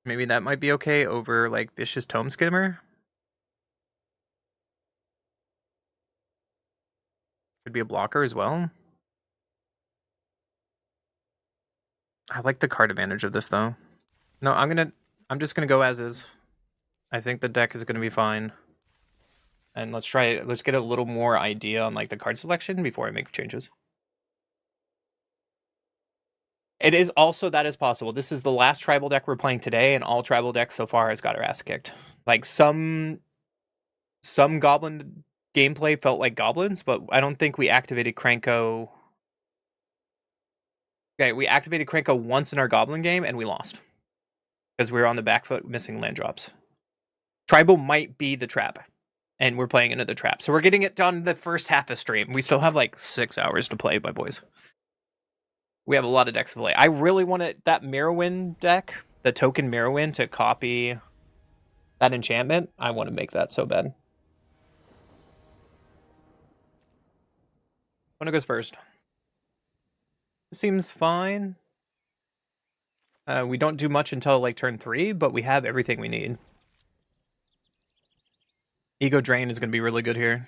Maybe that might be okay over, like, Vicious Tome Skimmer. Could be a blocker as well. I like the card advantage of this, though. No, I'm just gonna go as is. I think the deck is gonna be fine. And let's get a little more idea on, like, the card selection before I make changes. It is also, that is possible. This is the last tribal deck we're playing today, and all tribal decks so far has got our ass kicked. Like, some goblin gameplay felt like goblins, but I don't think we activated Kranko. Okay, we activated Kranko once in our goblin game, and we lost. Because we were on the back foot missing land drops. Tribal might be the trap, and we're playing into the trap. So we're getting it done the first half of stream. We still have like 6 hours to play, my boys. We have a lot of decks to play. I really want that Mirrorwind deck, the token Mirrorwind, to copy that enchantment. I want to make that so bad. Who goes first? Seems fine. We don't do much until like turn 3, but we have everything we need. Ego Drain is going to be really good here.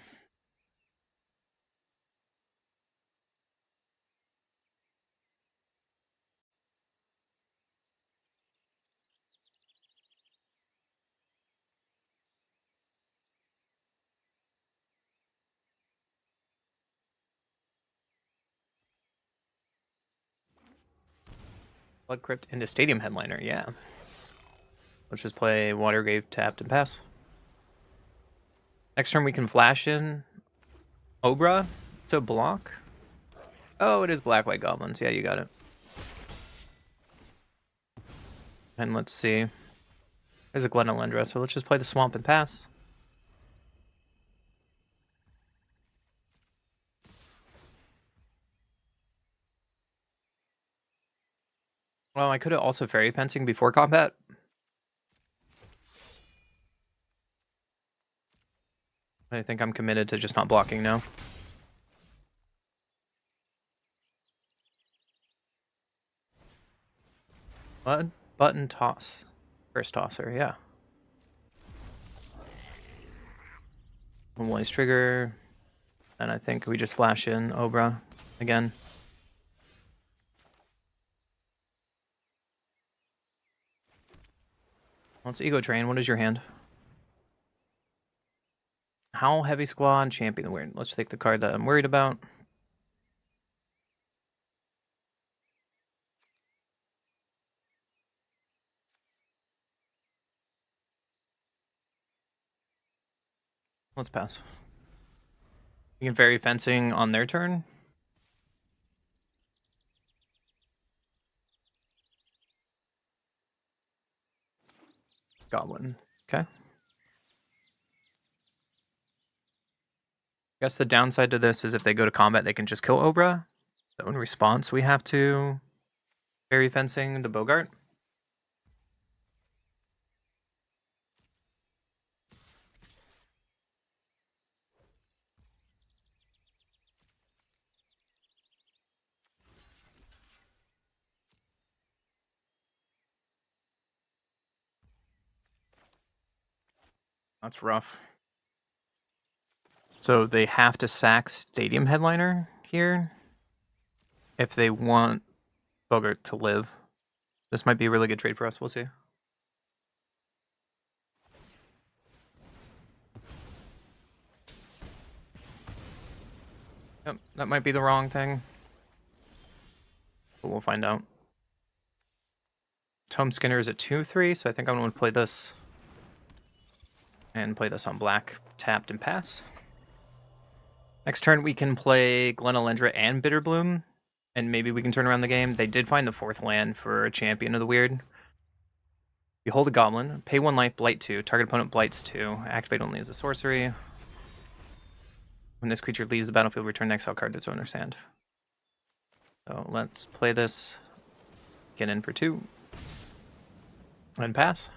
Blood Crypt into Stadium Headliner, yeah. Let's just play Watergrave tapped and pass. Next turn we can flash in Obra to block. Oh, it is Black White Goblins. Yeah, you got it. And let's see. There's a Glenalendra, so let's just play the swamp and pass. Well, I could have also fairy fencing before combat. I think I'm committed to just not blocking now. Button toss. First tosser, yeah. One trigger. And I think we just flash in Obra again. Let's ego train. What is your hand? Howl, Heavy Squad, Champion the Weird. Let's take the card that I'm worried about. Let's pass. You can fairy fencing on their turn. Goblin. Okay. Guess the downside to this is if they go to combat, they can just kill Obra. So in response, we have to fairy fencing the Bogart. That's rough. So they have to sack Stadium Headliner here if they want Bogart to live. This might be a really good trade for us. We'll see. Yep, that might be the wrong thing. But we'll find out. Tome Skinner is at 2-3, so I think I'm going to play this. And play this on black, tapped and pass. Next turn we can play Glenalendra and Bitterbloom, and maybe we can turn around the game. They did find the 4th land for a Champion of the Weird. You hold a Goblin, pay 1 life, blight 2, target opponent blights 2, activate only as a sorcery. When this creature leaves the battlefield, return the exile card to its owner's hand. So let's play this, get in for 2, and pass.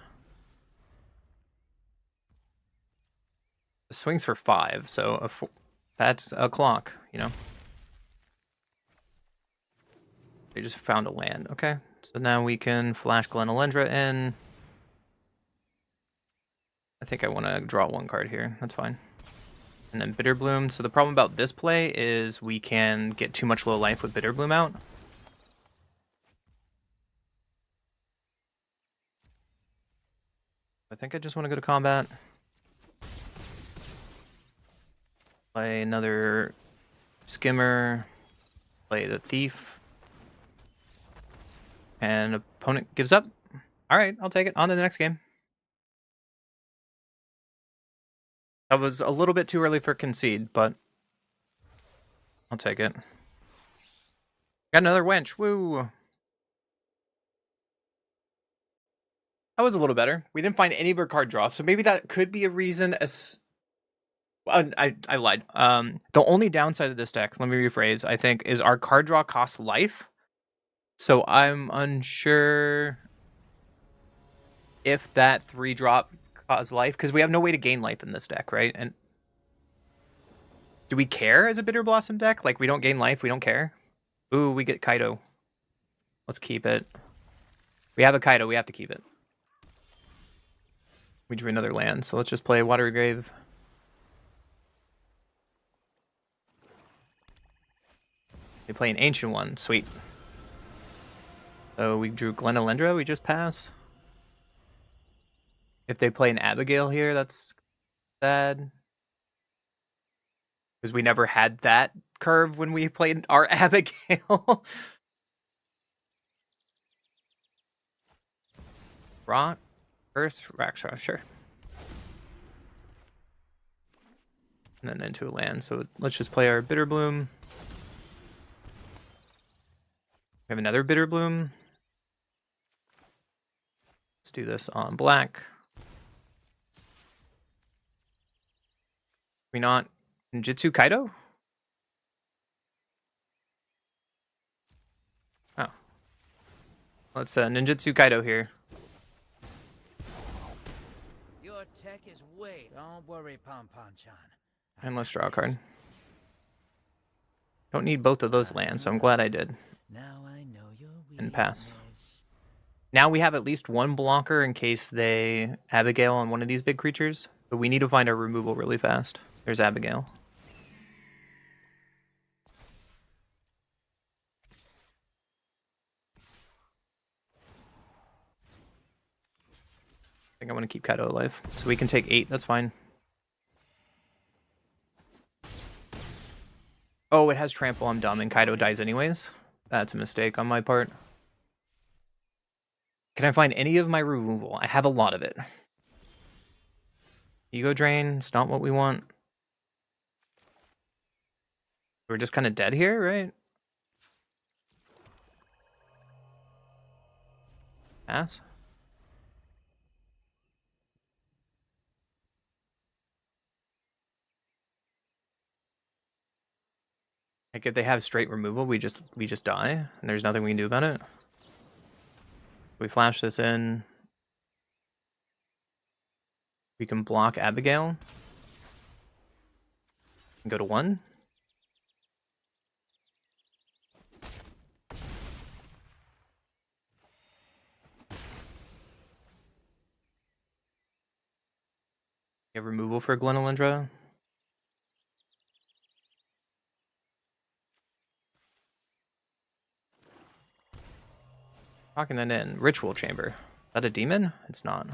Swings for 5, so that's a clock, you know. They just found a land. Okay, so now we can flash Glenalendra in. I think I want to draw 1 card here. That's fine. And then Bitterbloom. So the problem about this play is we can get too much low life with Bitterbloom out. I think I just want to go to combat. Play another Skimmer. Play the Thief. And opponent gives up. All right, I'll take it. On to the next game. That was a little bit too early for concede, but I'll take it. Got another wench. Woo! That was a little better. We didn't find any of our card draws, so maybe that could be a reason as... I lied. The only downside of this deck, let me rephrase, I think, is our card draw costs life. So I'm unsure if that 3-drop cause life, because we have no way to gain life in this deck, right? And do we care as a Bitter Blossom deck? Like, we don't gain life, we don't care? Ooh, we get Kaido. Let's keep it. We have a Kaido, we have to keep it. We drew another land, so let's just play Watery Grave. They play an Ancient one, sweet. So we drew Glenalendra, we just pass. If they play an Abigail here, that's sad. Because we never had that curve when we played our Abigail. Rock, Earth, Raksha, sure. And then into a land, so let's just play our Bitterbloom. We have another Bitterbloom. Let's do this on black. We not Ninjutsu Kaido? Oh. Let's Ninjutsu Kaido here. Your tech is way. Don't worry, Pom-Pom-chan. And let's draw a card. Don't need both of those lands, so I'm glad I did. Now I know your weakness. And pass. Now we have at least one blocker in case they Abigail on one of these big creatures, but we need to find our removal really fast. There's Abigail. I think I want to keep Kaido alive. So we can take 8, that's fine. Oh, it has trample, I'm dumb, and Kaido dies anyways. That's a mistake on my part. Can I find any of my removal? I have a lot of it. Ego Drain, it's not what we want. We're just kind of dead here, right? Pass. Like if they have straight removal, we just die, and there's nothing we can do about it. We flash this in. We can block Abigail. And go to 1. We have removal for Glenolindra. Locking that in. Ritual Chamber. Is that a demon? It's not.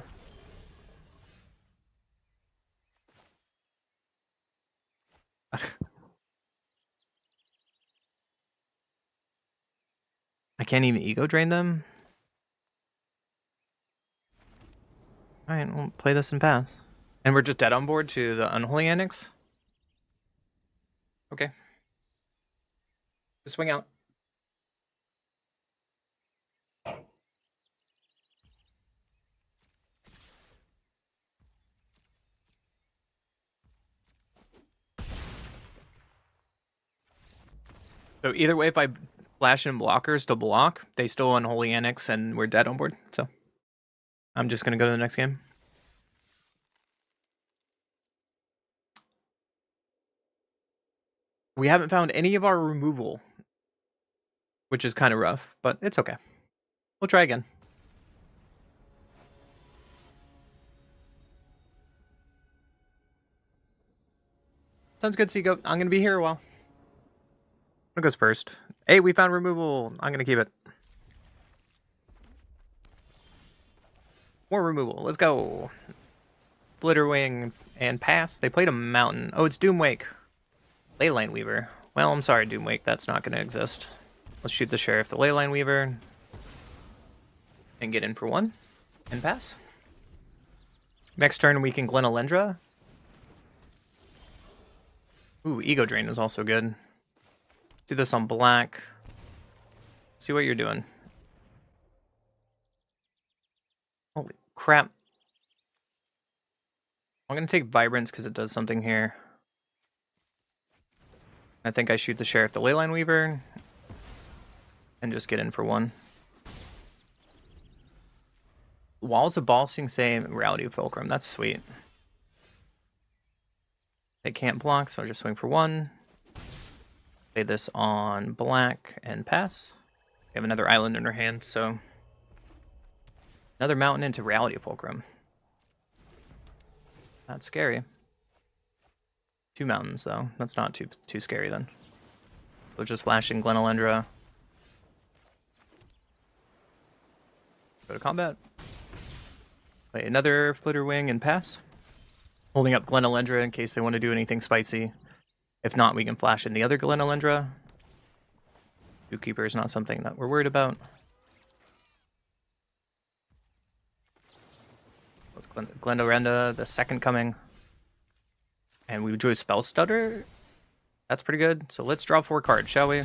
I can't even ego drain them. Alright, we'll play this and pass. And we're just dead on board to the Unholy Annex? Okay. Swing out. So either way, if I flash in blockers to block, they still Unholy Annex and we're dead on board. So I'm just going to go to the next game. We haven't found any of our removal, which is kind of rough, but it's okay. We'll try again. Sounds good, Seagoat. I'm going to be here a while. What goes first? Hey, we found removal. I'm going to keep it. More removal. Let's go. Flitterwing and pass. They played a mountain. Oh, it's Doomwake. Leyline Weaver. Well, I'm sorry, Doomwake. That's not going to exist. Let's shoot the Sheriff, the Leyline Weaver. And get in for 1. And pass. Next turn, we can Glenolindra. Ooh, Ego Drain is also good. Do this on black. See what you're doing. Holy crap. I'm going to take Vibrance because it does something here. I think I shoot the Sheriff, the Leyline Weaver. And just get in for 1. Walls of Ball Sing Say Reality of Fulcrum. That's sweet. They can't block, so I'll just swing for 1. Play this on black and pass. We have another island in our hand, so another mountain into Reality of Fulcrum. That's scary. 2 mountains though. That's not too scary then. So just flashing Glenolindra. Go to combat. Play another Flitterwing and pass. Holding up Glenolindra in case they want to do anything spicy. If not, we can flash in the other Glenolindra. Zookeeper is not something that we're worried about. Let's Glendorenda, the second coming. And we drew Spell Stutter. That's pretty good. So let's draw 4 cards, shall we?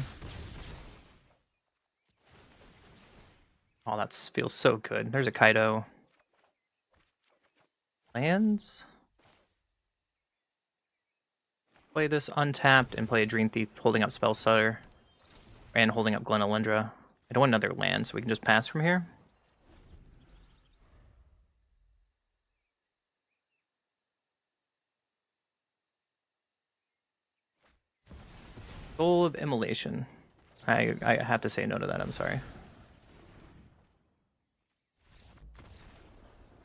Oh, that feels so good. There's a Kaido. Lands? Play this untapped and play a Dream Thief holding up Spell Stutter and holding up Glen Elendra. I don't want another land, so we can just pass from here. Soul of Immolation. I have to say no to that, I'm sorry.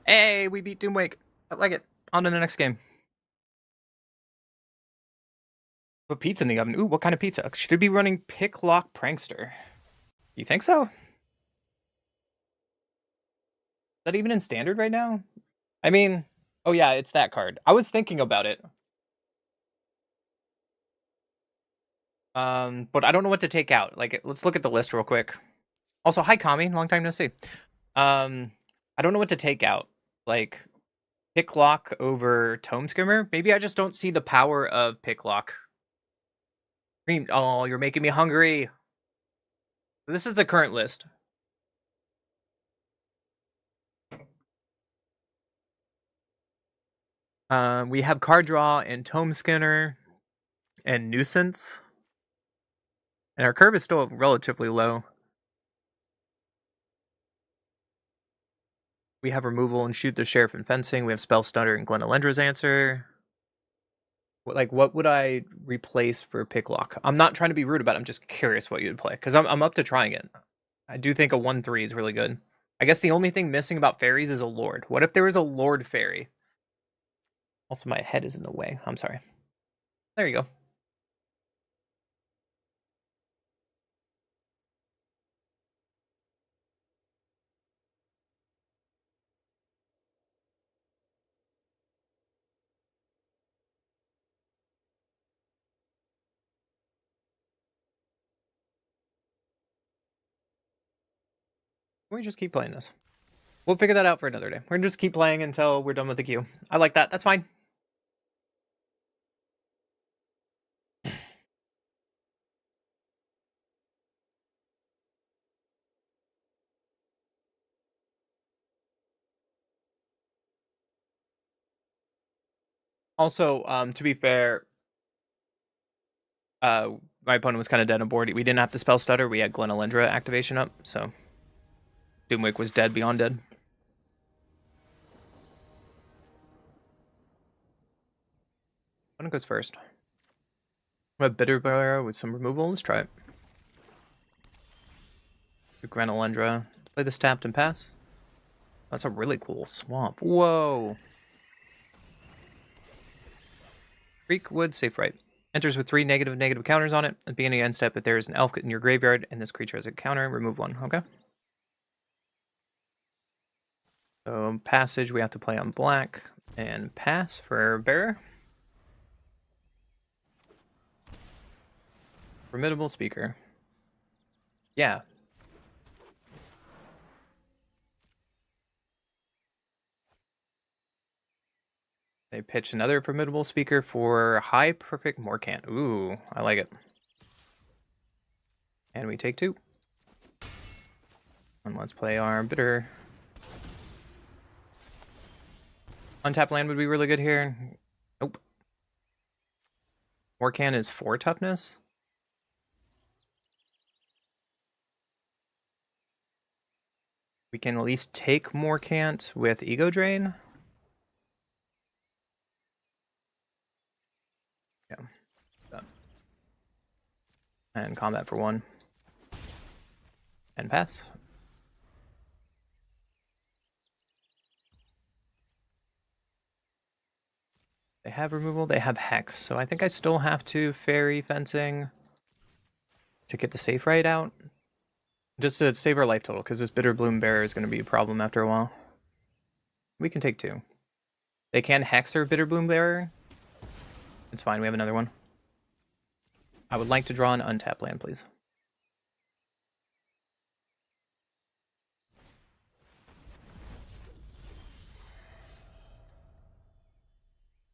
Hey, we beat Doomwake. I like it. On to the next game. Put pizza in the oven. Ooh, what kind of pizza? Should it be running Pick Lock Prankster? You think so? Is that even in standard right now? I mean, oh yeah, it's that card. I was thinking about it. But I don't know what to take out. Like, let's look at the list real quick. Also, hi Kami, long time no see. I don't know what to take out. Like, Picklock over Tome Skimmer? Maybe I just don't see the power of Picklock. Green, oh, you're making me hungry. This is the current list. We have Card Draw and Tome Skinner and Nuisance. And our curve is still relatively low. We have Removal and Shoot the Sheriff and Fencing. We have Spell Stutter and Glen Elendra's Answer. Like, what would I replace for Picklock? I'm not trying to be rude about it. I'm just curious what you'd play. Because I'm up to trying it. I do think a 1/3 is really good. I guess the only thing missing about fairies is a Lord. What if there was a Lord Fairy? Also, my head is in the way. I'm sorry. There you go. We just keep playing this. We'll figure that out for another day. We're gonna just keep playing until we're done with the queue. I like that. That's fine. Also, to be fair, my opponent was kind of dead on board. We didn't have to spell stutter. We had Glen Elendra activation up, so Doomwick was dead beyond dead. One goes first. We have Bitter Barrow with some removal. Let's try it. Glen Elendra. Play this tapped and pass. That's a really cool swamp. Whoa. Creekwood, safe right. Enters with 3 negative counters on it. At the beginning of end step, if there is an elf in your graveyard and this creature has a counter, remove 1. Okay. So passage, we have to play on black and pass for bearer. Formidable Speaker. Yeah. They pitch another Formidable Speaker for High Perfect Morcant. Ooh, I like it. And we take 2. And let's play our Bitter. Untapped land would be really good here. Nope. Morcant is 4 toughness. We can at least take Morcant with Ego Drain. Yeah. Done. And combat for 1. And pass. They have removal, they have Hex, so I think I still have to Fairy Fencing to get the safe right out. Just to save our life total, because this Bitter Bloom Bearer is going to be a problem after a while. We can take 2. They can Hex our Bitter Bloom Bearer. It's fine, we have another one. I would like to draw an untapped land, please.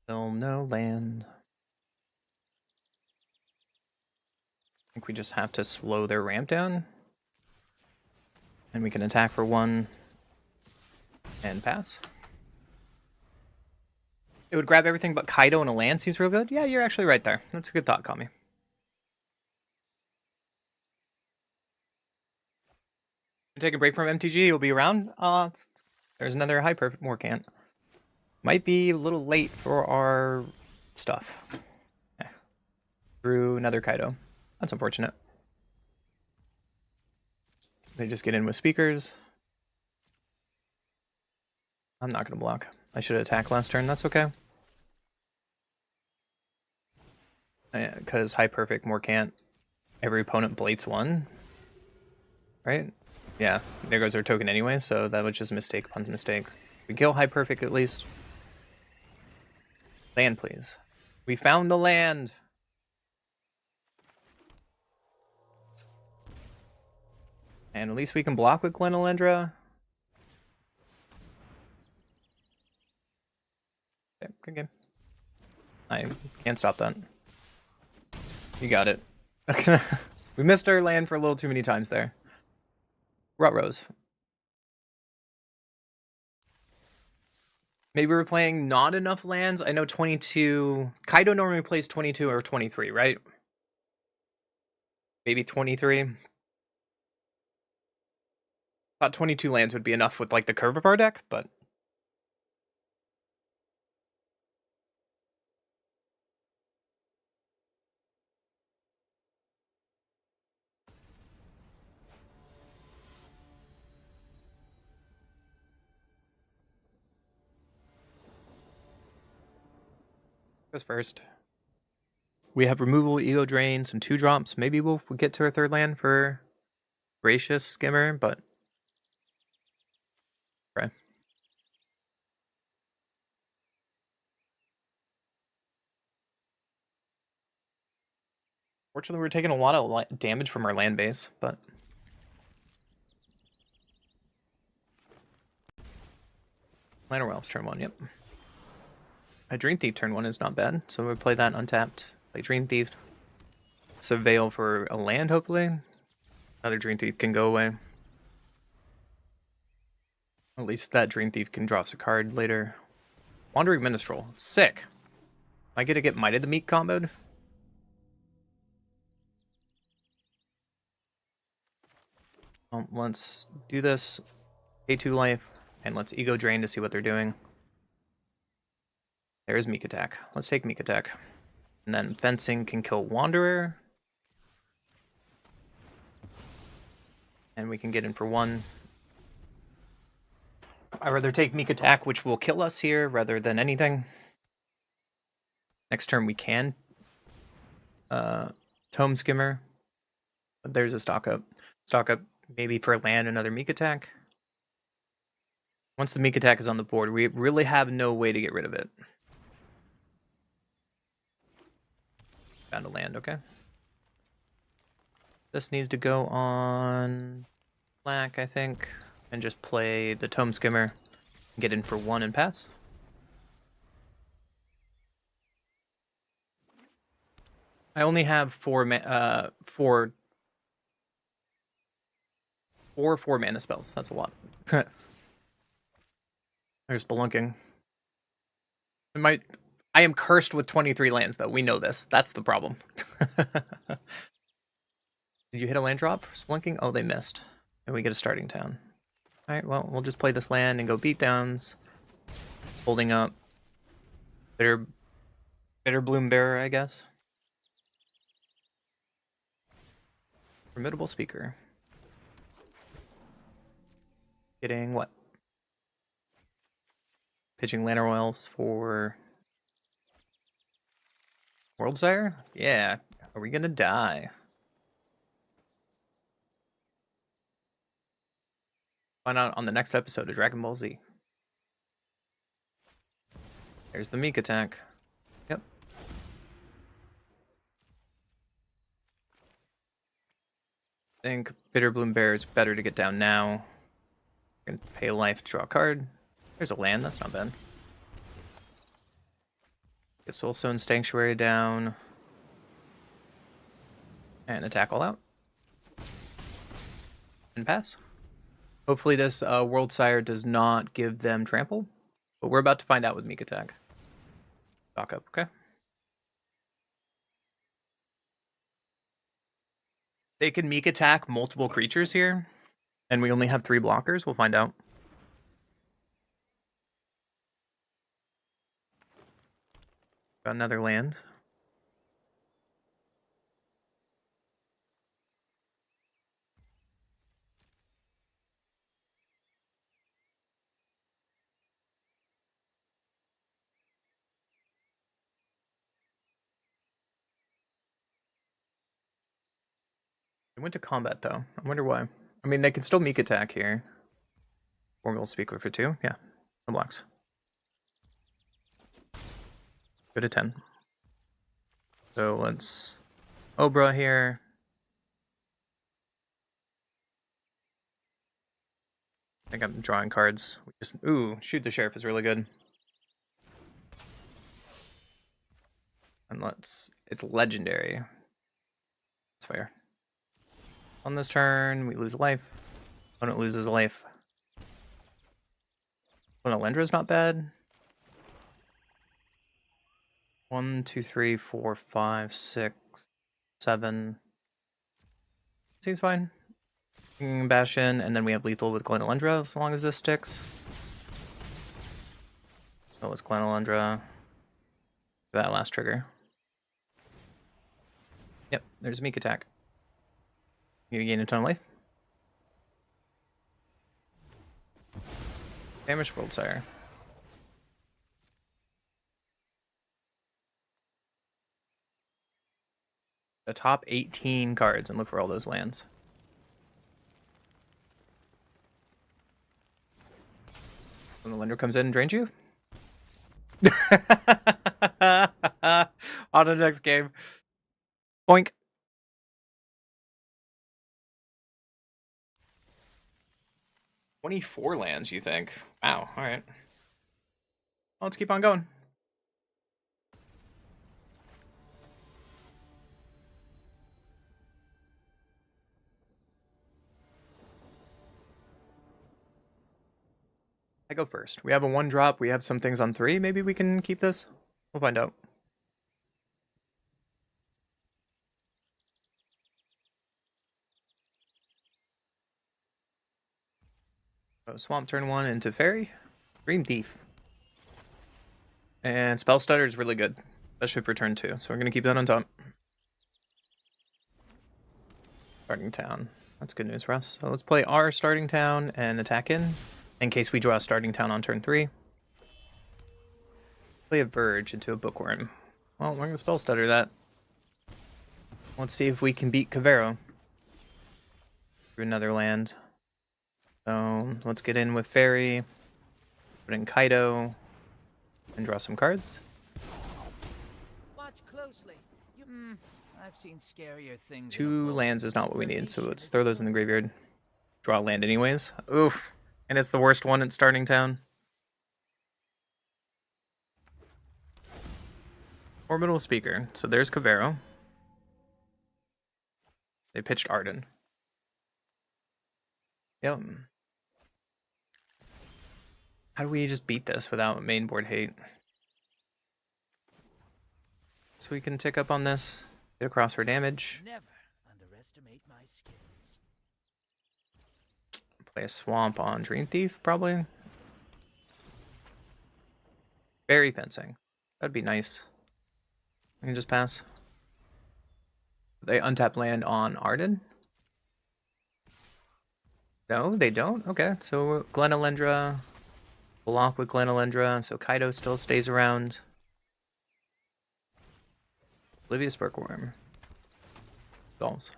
Still no land. I think we just have to slow their ramp down. And we can attack for 1 and pass. It would grab everything but Kaido and a land. Seems real good. Yeah, you're actually right there. That's a good thought, Kami. Take a break from MTG. You'll be around. There's another Hyper Morcant. Might be a little late for our stuff. Yeah. Through another Kaido. That's unfortunate. They just get in with speakers. I'm not going to block. I should attack last turn. That's okay. Because High Perfect Morcant, every opponent blates one. Right? Yeah, there goes our token anyway, so that was just a mistake upon mistake. We kill High Perfect at least. Land, please. We found the land! And at least we can block with Glenelendra. Okay, good game. I can't stop that. You got it. We missed our land for a little too many times there. Rutrose. Maybe we're playing not enough lands. I know 22... Kaido normally plays 22 or 23, right? Maybe 23. Thought 22 lands would be enough with like the curve of our deck, but... goes first. We have removal, ego drain, some 2-drops. Maybe we'll get to our third land for Gracious Skimmer, but... Okay. Fortunately, we're taking a lot of damage from our land base, but... Lantern Wells turn 1, yep. A Dream Thief turn 1 is not bad, so we'll play that untapped. Play Dream Thief. Surveil for a land, hopefully. Another Dream Thief can go away. At least that Dream Thief can draw us a card later. Wandering Minstrel. Sick. Am I gonna get Mighted the Meek comboed? Let's do this. A2 life. And let's Ego Drain to see what they're doing. There's Meek Attack. Let's take Meek Attack. And then Fencing can kill Wanderer. And we can get in for 1. I'd rather take Meek Attack, which will kill us here, rather than anything. Next turn we can Tome Skimmer. But there's a stock up. Stock up maybe for land, another Meek Attack. Once the Meek Attack is on the board, we really have no way to get rid of it. Found a land, okay. This needs to go on black, I think, and just play the Tome Skimmer, get in for 1 and pass. I only have 4 mana spells. That's a lot. There's Spelunking. I am cursed with 23 lands, though. We know this. That's the problem. Did you hit a land drop? Spelunking? Oh, they missed. And we get a starting town. Alright, well, we'll just play this land and go beatdowns. Holding up. Bitter Bloom Bearer, I guess. Formidable Speaker. Getting what? Pitching Lantern Wells for Worldsire? Yeah. Are we gonna die? Find out on the next episode of Dragon Ball Z. There's the Meek Attack. Yep. I think Bitter Bloom Bear is better to get down now. We're gonna pay a life to draw a card. There's a land, that's not bad. Get Soulstone Sanctuary down. And attack all out. And pass. Hopefully this Worldsire does not give them trample. But we're about to find out with Meek Attack. Stock up, okay. They can meek attack multiple creatures here, and we only have 3 blockers. We'll find out. Got another land. They went to combat though. I wonder why. I mean, they can still meek attack here. 4 gold speaker for 2. Yeah, no blocks. Go to 10. So let's Obra here. I think I'm drawing cards. We just ooh, shoot the sheriff is really good. And it's legendary. It's fair. On this turn, we lose a life. Opponent loses a life. Alendra is not bad. 1, 2, 3, 4, 5, 6, 7. Seems fine. Bastion, and then we have lethal with Alendra as long as this sticks. So it's Alendra. That last trigger. Yep, there's a meek attack. You gain a ton of life. Damage World Sire. The top 18 cards and look for all those lands. When the lender comes in and drains you. On the next game. Boink. "24 lands, you think? Wow, alright. Well, let's keep on going. I go first. We have a 1-drop. We have some things on 3. Maybe we can keep this? We'll find out. So Swamp turn 1 into Fairy. Dream Thief. And Spell Stutter is really good, especially for turn 2. So we're going to keep that on top. Starting town. That's good news for us. So let's play our starting town and attack in case we draw a starting town on turn 3. Play a Verge into a Bookworm. Well, we're going to Spell Stutter that. Let's see if we can beat Cavero through another land. So let's get in with Fairy, put in Kaido, and draw some cards. Watch closely. I've seen scarier things. 2 lands is not what we need, so let's throw those in the graveyard. Draw a land anyways. Oof. And it's the worst one at starting town. Orbital Speaker. So there's Cavero. They pitched Arden. Yep. How do we just beat this without main board hate? So we can tick up on this, get across for damage. Never underestimate my skills. Play a Swamp on Dream Thief, probably. Berry Fencing. That'd be nice. We can just pass. They untap land on Arden? No, they don't? Okay, so Glenalendra. Block with Glenalendra, so Kaido still stays around. Oblivious Bookworm. Dolls.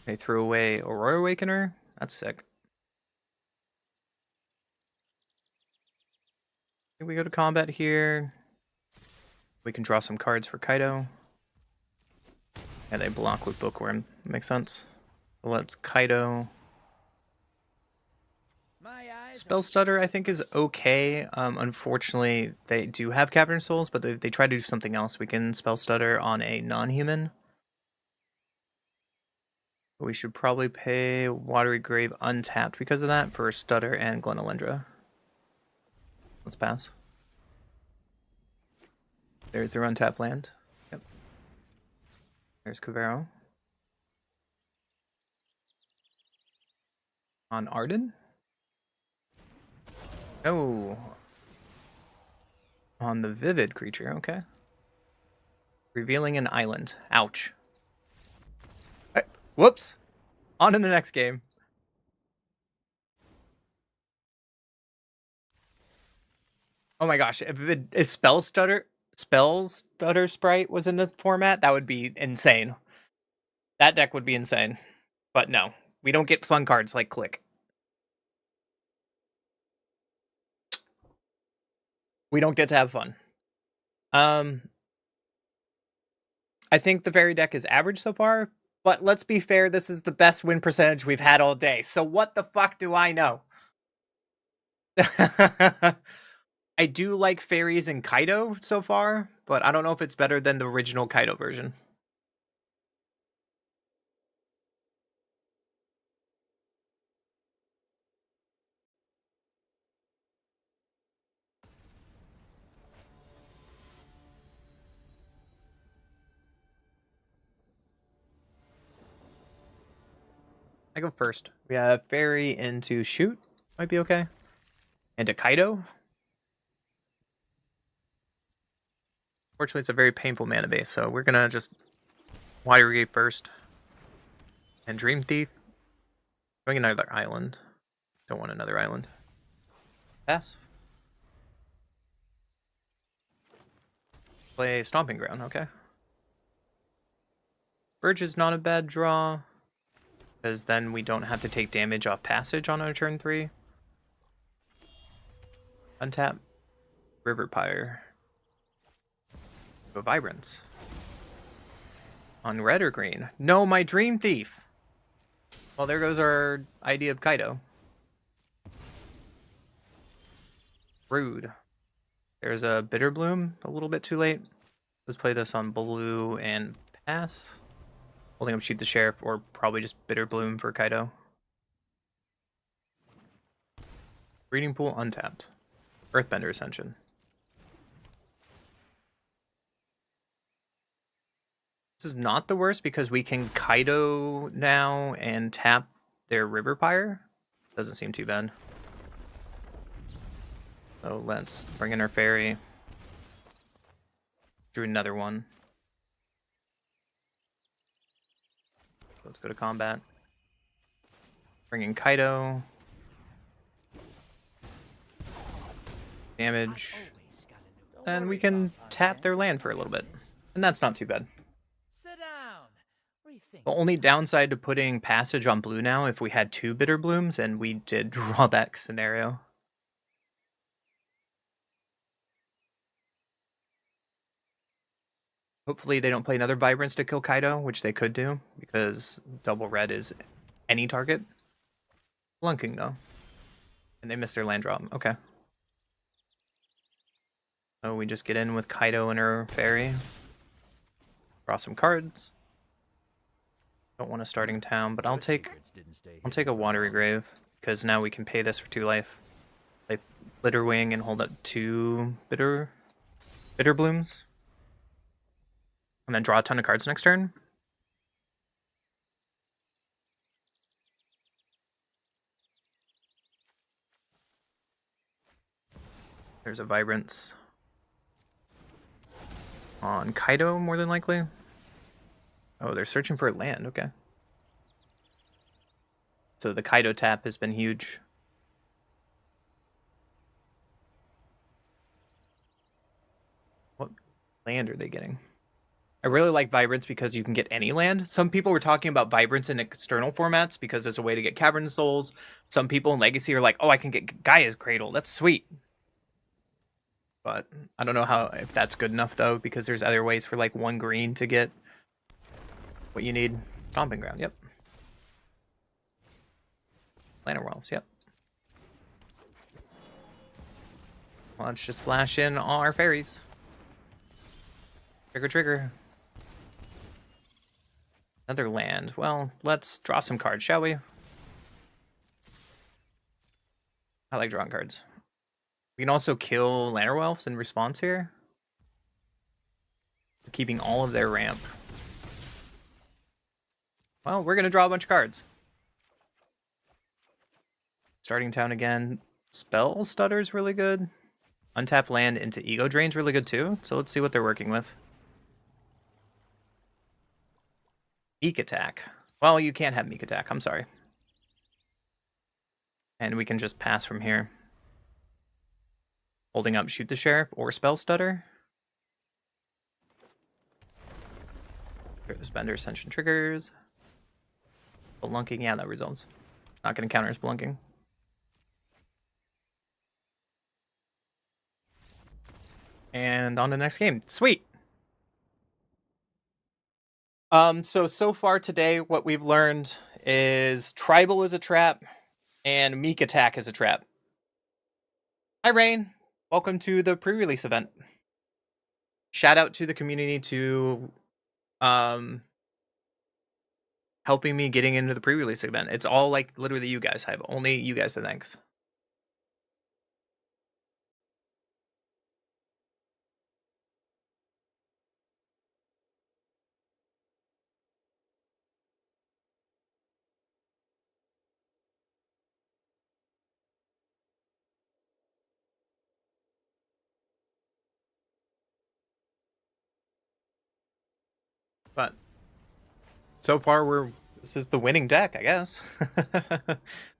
They threw away Aurora Awakener? That's sick. We go to combat here. We can draw some cards for Kaido. And they block with Bookworm. Makes sense. Let's Kaido. Spell Stutter, I think, is okay. Unfortunately, they do have Cavern Souls, but they try to do something else. We can Spell Stutter on a non-human. We should probably pay Watery Grave untapped because of that for Stutter and Glenalendra. Let's pass. There's their untapped land. Yep. There's Cuvero. On Arden? Oh. On the Vivid creature, okay. Revealing an island. Ouch. Whoops. On to the next game. Oh my gosh, if Spell Stutter Sprite was in this format, that would be insane. That deck would be insane. But no, we don't get fun cards like Click. We don't get to have fun. I think the Fairy deck is average so far, but let's be fair, this is the best win percentage we've had all day. So what the fuck do I know? I do like Fairies and Kaido so far, but I don't know if it's better than the original Kaido version. I go first. We have Fairy into Shoot. Might be okay. Into Kaido. Fortunately, it's a very painful mana base, so we're gonna just Water Gate first. And Dream Thief. Going another island. Don't want another island. Pass. Play Stomping Ground, okay. Verge is not a bad draw, because then we don't have to take damage off passage on our turn 3. Untap. River Pyre. Go Vibrance. On red or green? No, my Dream Thief! Well, there goes our idea of Kaido. Rude. There's a Bitter Bloom, a little bit too late. Let's play this on blue and pass. Holding up Shoot the Sheriff, or probably just Bitter Bloom for Kaido. Breeding Pool untapped. Earthbender Ascension. This is not the worst because we can Kaido now and tap their River Pyre. Doesn't seem too bad. So let's bring in our Fairy. Drew another one. Let's go to combat. Bring in Kaido. Damage. And we can tap their land for a little bit. And that's not too bad. Sit down. Rethink. The only downside to putting Passage on blue now, if we had 2 Bitter Blooms, and we did draw that scenario. Hopefully they don't play another Vibrance to kill Kaido, which they could do, because double red is any target. Blunking, though. And they missed their land drop. Okay. So we just get in with Kaido and her Fairy. Draw some cards. Don't want a starting town, but I'll take a Watery Grave, because now we can pay this for 2 life. Play Litter Wing and hold up 2 Bitter Blooms. And then draw a ton of cards next turn. There's a Vibrance. On Kaido, more than likely. Oh, they're searching for land, okay. So the Kaido tap has been huge. What land are they getting? I really like Vibrance because you can get any land. Some people were talking about Vibrance in external formats because there's a way to get Cavern Souls. Some people in Legacy are like, oh, I can get Gaia's Cradle. That's sweet. But I don't know if that's good enough, though, because there's other ways for, like, 1 green to get what you need. Stomping Ground, yep. Lantern Wells, yep. Let's just flash in all our fairies. Trigger, trigger. Another land. Well, let's draw some cards, shall we? I like drawing cards. We can also kill Lannerwelfs in response here. Keeping all of their ramp. Well, we're going to draw a bunch of cards. Starting town again. Spell Stutter's really good. Untap land into Ego Drain's really good too. So let's see what they're working with. Meek Attack. Well, you can't have Meek Attack. I'm sorry. And we can just pass from here. Holding up Shoot the Sheriff or Spell Stutter. Spender Ascension triggers. Spelunking, yeah, that results. Not going to counter Spelunking. And on to the next game. Sweet. So far today, what we've learned is Tribal is a trap and Meek Attack is a trap. Hi, Rain. Welcome to the pre-release event. Shout out to the community to helping me getting into the pre-release event. It's all like literally you guys. I have only you guys to thanks. But so far this is the winning deck, I guess.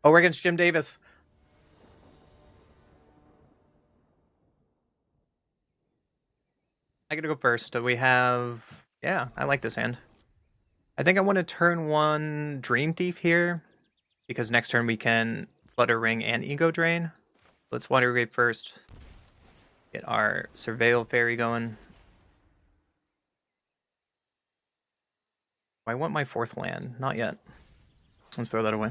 Oh, we're against Jim Davis. I gotta go first. We have, yeah, I like this hand. I think I want to turn one Dream Thief here because next turn we can Flutter Ring and Ego Drain. Let's Water Grave first. Get our Surveil Fairy going. I want my fourth land. Not yet. Let's throw that away.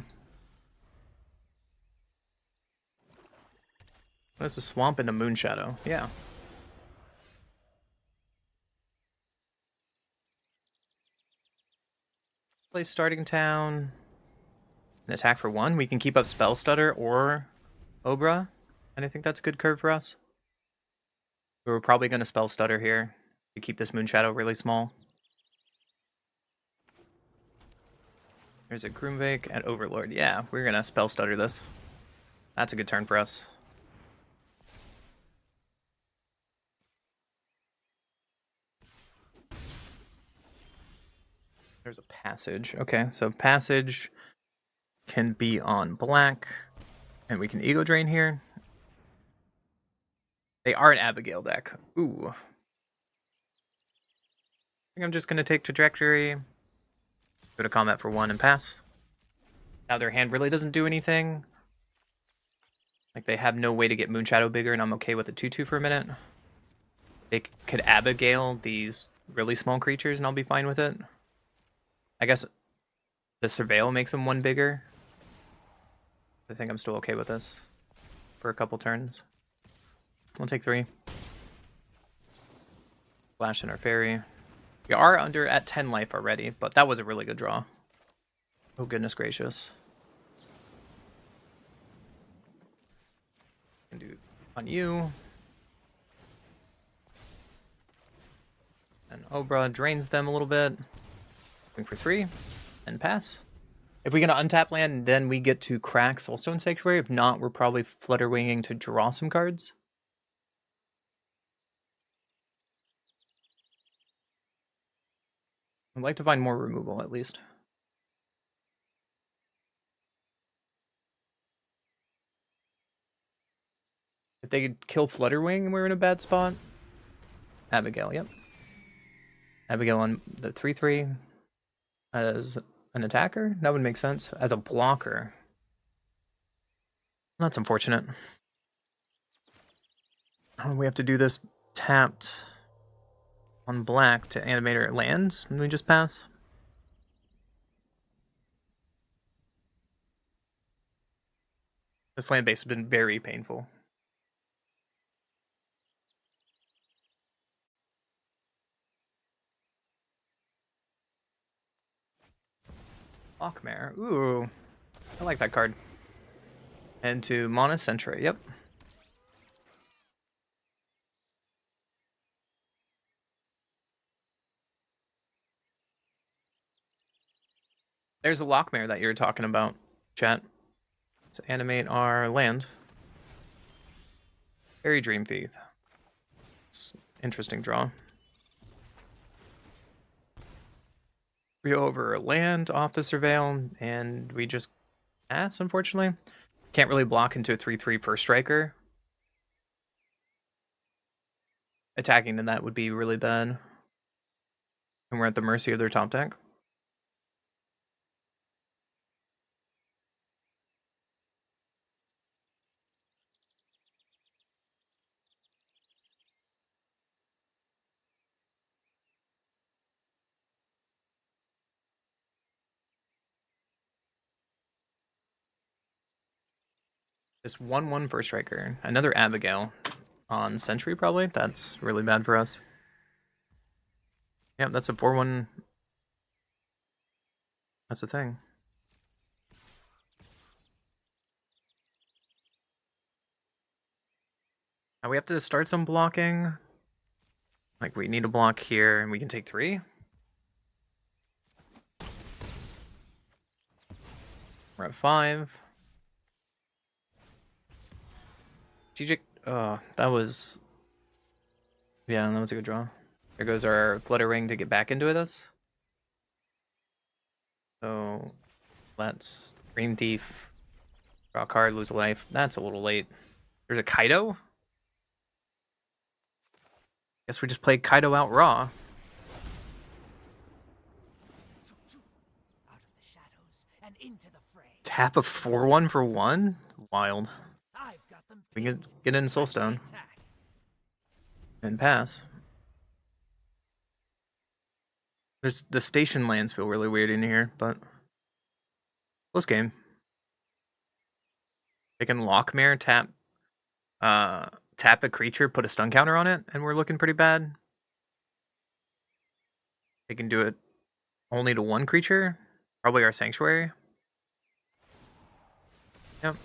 What is the swamp into Moonshadow? Yeah. Play Starting Town. An attack for one. We can keep up Spell Stutter or Obra. And I think that's a good curve for us. We're probably going to Spell Stutter here to keep this Moonshadow really small. There's a Groomvake and Overlord. Yeah, we're going to Spell Stutter this. That's a good turn for us. There's a Passage. Okay, so Passage can be on black. And we can Ego Drain here. They are an Abigail deck. Ooh. I think I'm just going to take Trajectory. Go to combat for one and pass. Now their hand really doesn't do anything. Like they have no way to get Moonshadow bigger, and I'm okay with the 2/2 for a minute. They could Abigail these really small creatures, and I'll be fine with it. I guess the Surveil makes them one bigger. I think I'm still okay with this for a couple turns. We'll take 3. Flash in our Fairy. We are under at 10 life already, but that was a really good draw. Oh, goodness gracious. Can do on you. And Obra drains them a little bit. Going for 3 and pass. If we get to untap land, then we get to crack Soulstone Sanctuary. If not, we're probably Flutter Winging to draw some cards. I'd like to find more removal, at least. If they could kill Flutterwing, we're in a bad spot. Abigail, yep. Abigail on the 3/3 as an attacker? That would make sense. As a blocker. That's unfortunate. Oh, we have to do this tapped on black to animate our lands, and we just pass. This land base has been very painful. Lockmare. Ooh. I like that card. And to Mana Sentry. Yep. There's a Lockmare that you were talking about, chat. Let's animate our land. Very Dream Thief. It's interesting draw. We go over a land off the Surveil, and we just pass, unfortunately. Can't really block into a 3/3 first striker. Attacking in that would be really bad. And we're at the mercy of their top deck. This 1/1 first striker. Another Abigail on Sentry, probably. That's really bad for us. Yep, that's a 4/1. That's the thing. Now we have to start some blocking. Like, we need a block here, and we can take 3. We're at 5. Strategic. That was. Yeah, that was a good draw. There goes our Flutter Ring to get back into this. So let's Dream Thief. Draw a card, lose a life. That's a little late. There's a Kaido. Guess we just played Kaido out raw. Out of the shadows and into the fray. Tap a 4/1 for 1? Wild. I've got them. We can get in Soulstone Attack. and pass. The station lands feel really weird in here, but close game. They can Lockmare, tap a creature, put a stun counter on it, and we're looking pretty bad. They can do it only to 1 creature, probably our Sanctuary. Yep.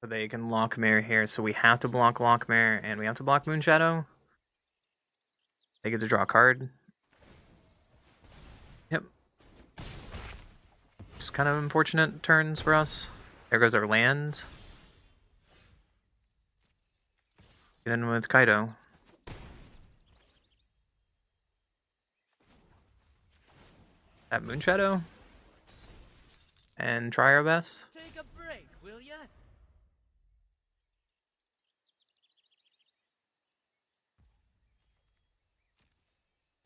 So they can Lockmare here, so we have to block Lockmare, and we have to block Moonshadow. They get to draw a card. Yep. Just kind of unfortunate turns for us. There goes our land. Get in with Kaido. At Moonshadow. And try our best. Take a break, will ya?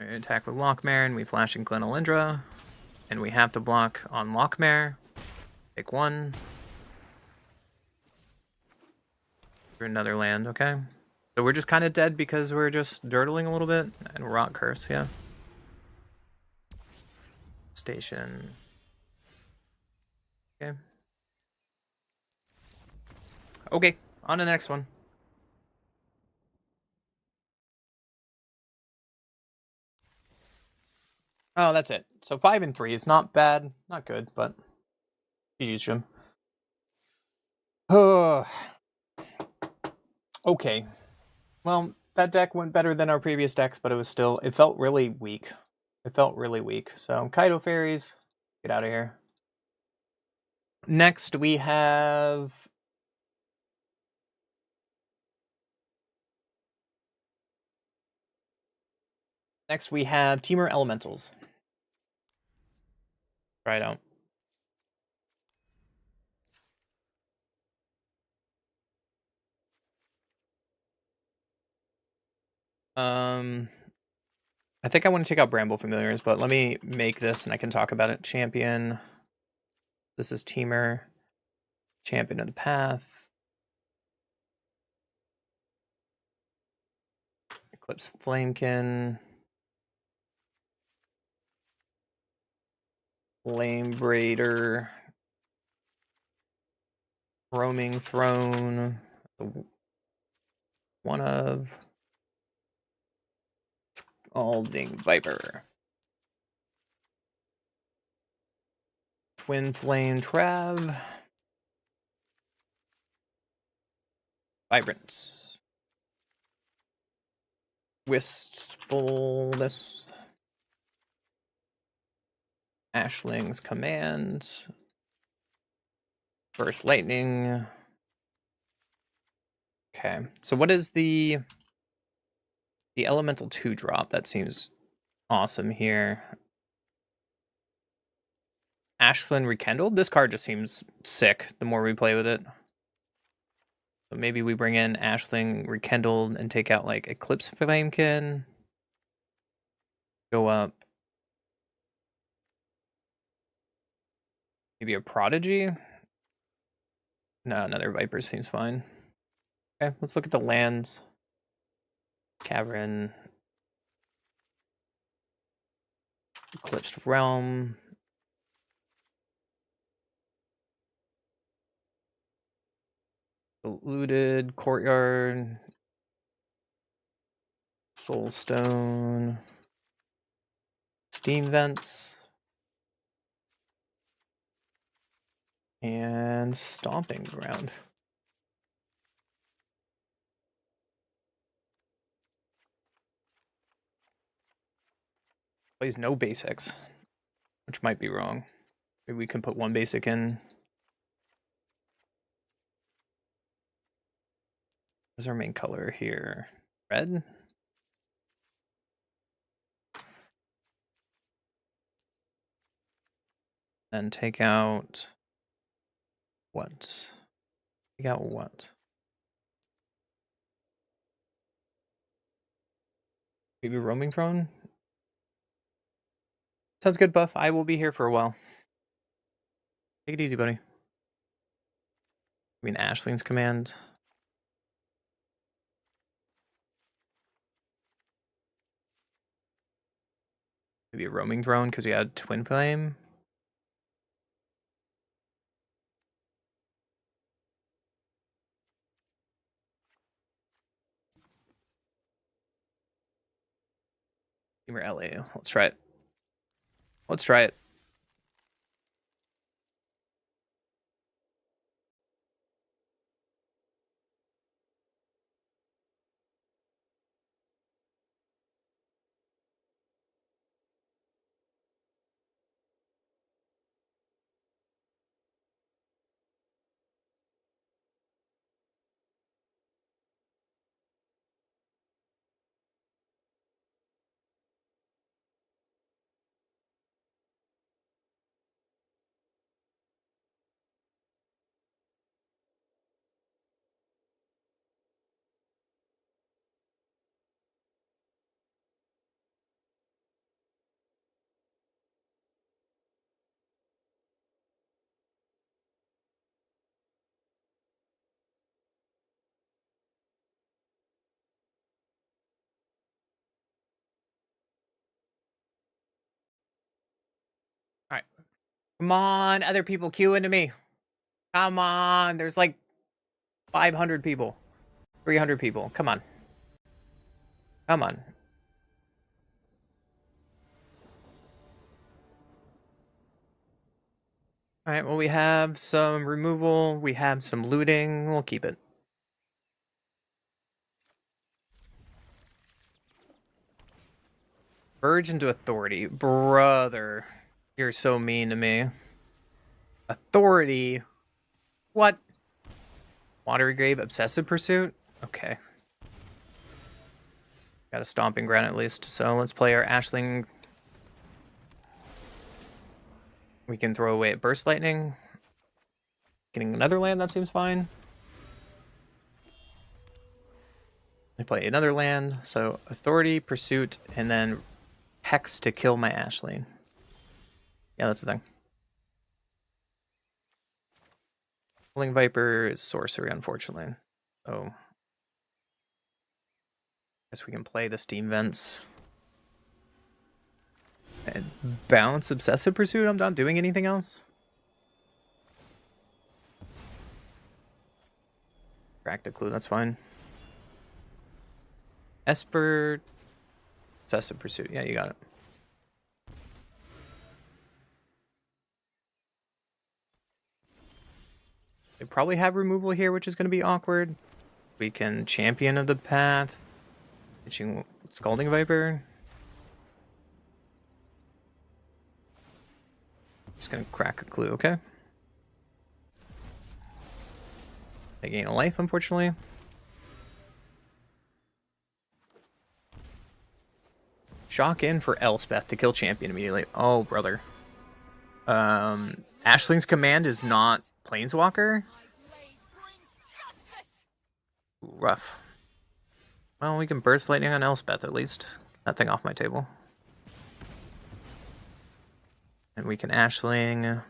We attack with Lockmare, and we flash in Glenolindra. And we have to block on Lockmare. Take 1. For another land, okay. So we're just kind of dead because we're just dirtling a little bit. And Rot Curse, yeah. Station. Okay. Okay, on to the next one. Oh, that's it. So 5 and 3 is not bad, not good, but GG's, Jim. Okay. Well, that deck went better than our previous decks, but it felt really weak. It felt really weak. So Kaido Fairies, get out of here. Next we have Temur Elementals. Try it out. I think I want to take out Bramble Familiars, but let me make this and I can talk about it. Champion. This is Temur. Champion of the Path. Eclipse Flamekin. Flame Braider. Roaming Throne. One of. Scalding Viper. Twin Flame Trav. Vibrance. Wistfulness. Ashling's Command. Burst Lightning. Okay, so what is the Elemental 2 drop? That seems awesome here. Ashland Rekindled? This card just seems sick the more we play with it. So maybe we bring in Ashling Rekindled and take out like Eclipse Flamekin. Go up. Maybe a Prodigy? No, another Viper seems fine. Okay, let's look at the lands. Cavern. Eclipsed Realm. Looted Courtyard. Soulstone. Steam Vents. And Stomping Ground. Plays no basics, which might be wrong. Maybe we can put one basic in. What's our main color here? Red? Then take out what? Take out what? Maybe Roaming Throne? Sounds good, Buff. I will be here for a while. Take it easy, buddy. I mean, Ashling's Command. Maybe a Roaming Throne because we had Twin Flame. Teamer LA. Let's try it. Let's try it. All right. Come on, other people queue into me. Come on. There's like 500 people. 300 people. Come on. Come on. All right, well, we have some removal. We have some looting. We'll keep it. Verge into Authority. Brother, you're so mean to me. Authority? What? Watery Grave, Obsessive Pursuit? Okay. Got a Stomping Ground at least, so let's play our Ashling. We can throw away at Burst Lightning. Getting another land, that seems fine. I play another land, so Authority, Pursuit, and then Hex to kill my Ashling. Yeah, that's the thing. Rolling Viper is sorcery, unfortunately. So guess we can play the Steam Vents. And bounce Obsessive Pursuit? I'm not doing anything else? Crack the clue, that's fine. Esper Obsessive Pursuit. Yeah, you got it. They probably have removal here, which is going to be awkward. We can Champion of the Path. Pitching Scalding Viper. Just going to crack a clue, okay? They gain a life, unfortunately. Shock in for Elspeth to kill Champion immediately. Oh, brother. Ashling's command is not Planeswalker. Ooh, rough. Well, we can Burst Lightning on Elspeth at least. Get that thing off my table. And we can Ashling.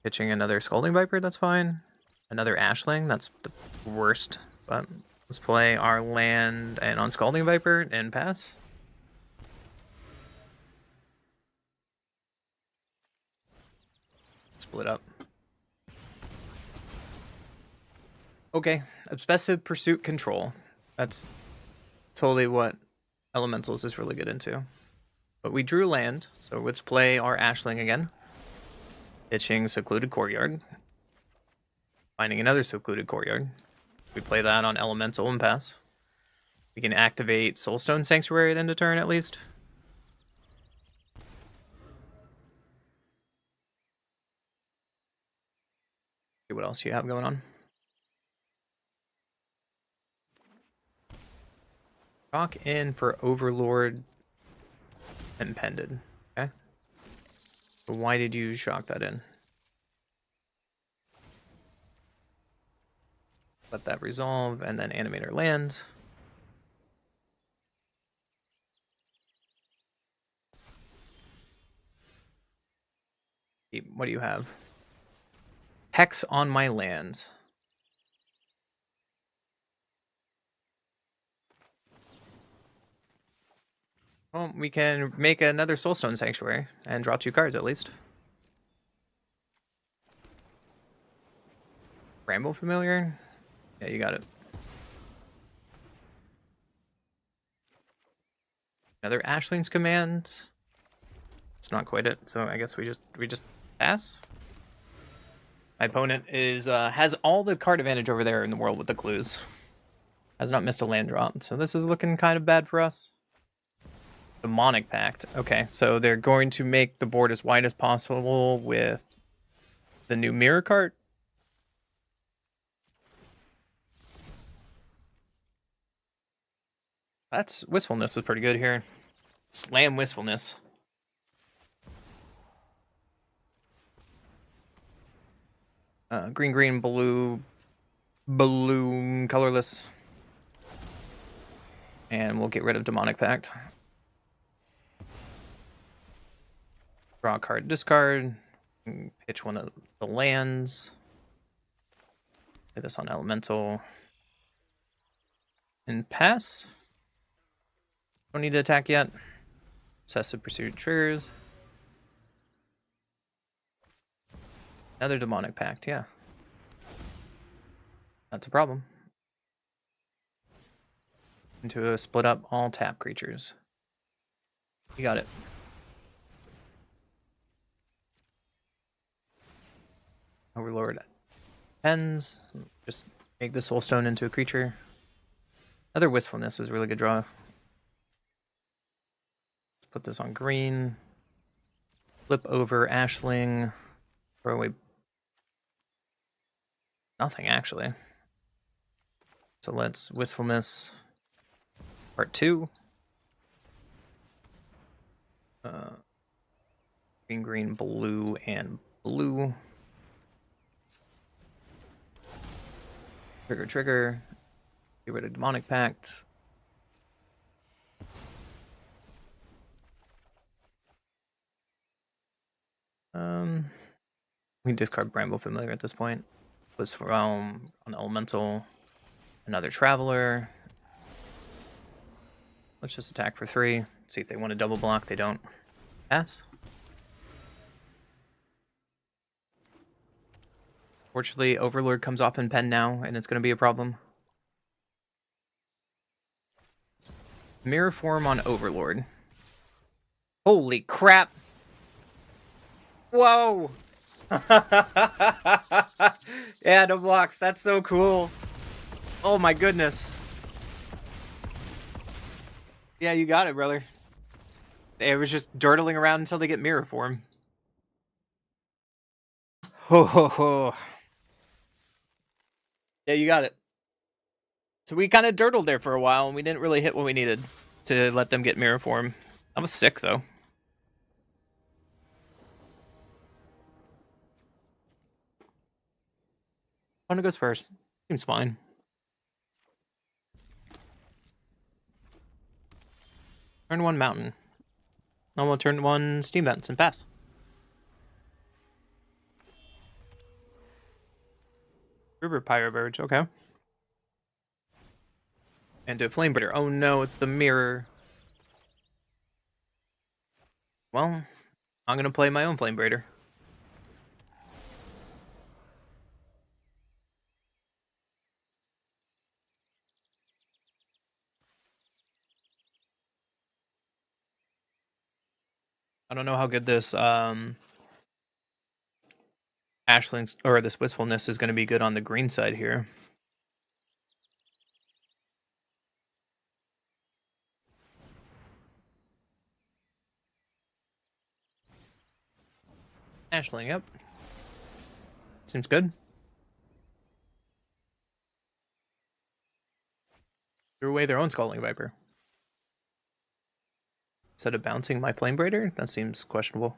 Pitching another Scalding Viper, that's fine. Another Ashling, that's the worst. But let's play our land and on Scalding Viper and pass. Split up. Okay, Obsessive Pursuit Control. That's totally what Elementals is really good into. But we drew land, so let's play our Ashling again. Pitching Secluded Courtyard. Finding another Secluded Courtyard. We play that on Elemental and pass. We can activate Soulstone Sanctuary at end of turn at least. See what else you have going on. Shock in for Overlord and Pended. Okay. But why did you shock that in? Let that resolve and then Animator land. What do you have? Hex on my land. Well, we can make another Soulstone Sanctuary and draw 2 cards at least. Ramble Familiar? Yeah, you got it. Another Ashling's Command. It's not quite it, so I guess we just pass. My opponent is has all the card advantage over there in the world with the clues. Has not missed a land drop, so this is looking kind of bad for us. Demonic Pact. Okay, so they're going to make the board as wide as possible with the new mirror card. That's Wistfulness is pretty good here. Slam Wistfulness. Green, green, blue, blue, colorless. And we'll get rid of Demonic Pact. Draw a card, discard. Pitch one of the lands. Play this on Elemental. And pass. Don't need to attack yet. Obsessive Pursuit triggers. Another Demonic Pact, yeah. That's a problem. Into a split up all tap creatures. You got it. Overlord ends. Just make the Soulstone into a creature. Another Wistfulness was a really good draw. Let's put this on green. Flip over Ashling. Throw away nothing, actually. So let's Wistfulness part 2. Green, green, blue, and blue. Trigger, trigger. Get rid of Demonic Pact. We discard Bramble Familiar at this point. Blitz Realm on Elemental. Another Traveler. Let's just attack for 3. See if they want to double block. They don't. Pass. Fortunately, Overlord comes off in pen now, and it's going to be a problem. Mirror form on Overlord. Holy crap! Whoa! Yeah, no blocks. That's so cool. Oh my goodness. Yeah, you got it, brother. It was just dirtling around until they get mirror form. Ho ho ho. Yeah, you got it. So we kind of dirtled there for a while, and we didn't really hit what we needed to let them get mirror form. That was sick, though. One goes first. Seems fine. Turn 1 mountain. Then we'll turn 1 steam vents and pass. River Pyro Birds, okay. And a Flame Breeder. Oh no, it's the mirror. Well, I'm gonna play my own Flame Breeder. I don't know how good this Ashling's or this Wistfulness is gonna be good on the green side here. Ashling, yep. Seems good. Threw away their own Scalding Viper. Instead of bouncing my Flame Breeder? That seems questionable.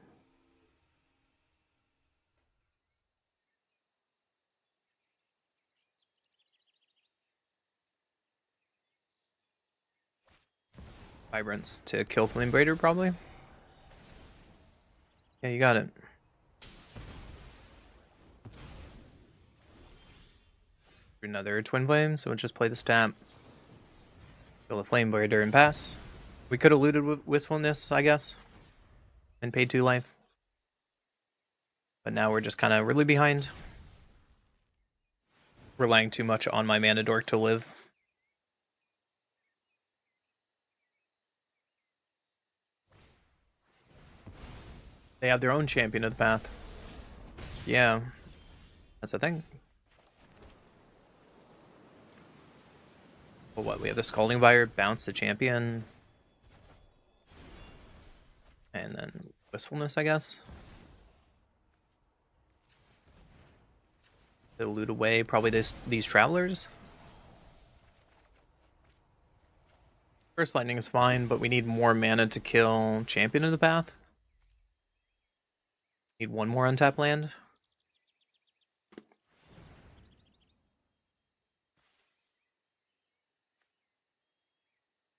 Vibrance to kill Flame Breeder, probably. Yeah, you got it. Another Twin Flame, so we'll just play the stamp. Kill the Flame Breeder and pass. We could have looted Wistfulness, I guess, and paid 2 life. But now we're just kind of really behind. Relying too much on my mana dork to live. They have their own champion of the path. Yeah, that's a thing. Well, what, we have the Scalding Viper, bounce the champion. And then Wistfulness, I guess. They'll loot away probably these Travelers. First Lightning is fine, but we need more mana to kill Champion of the Path. Need 1 more untap land.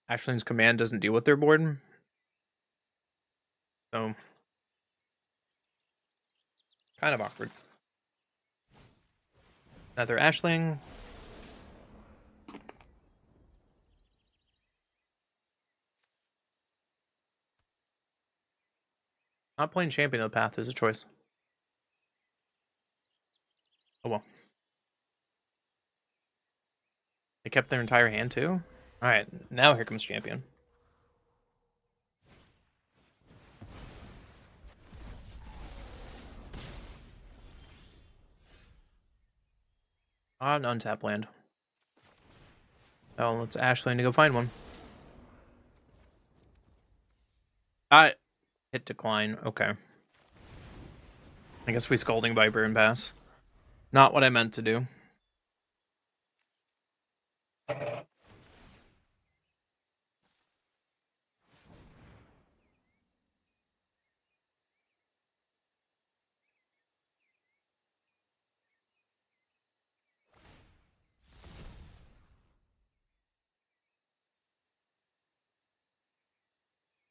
Ashling's command doesn't deal with their board. So, kind of awkward. Another Ashling. Not playing Champion of the Path is a choice. Oh well. They kept their entire hand too? Alright, now here comes Champion. An untap land. Oh, let's Ashling to go find one. Hit decline. Okay. I guess we Scalding Viper and pass. Not what I meant to do.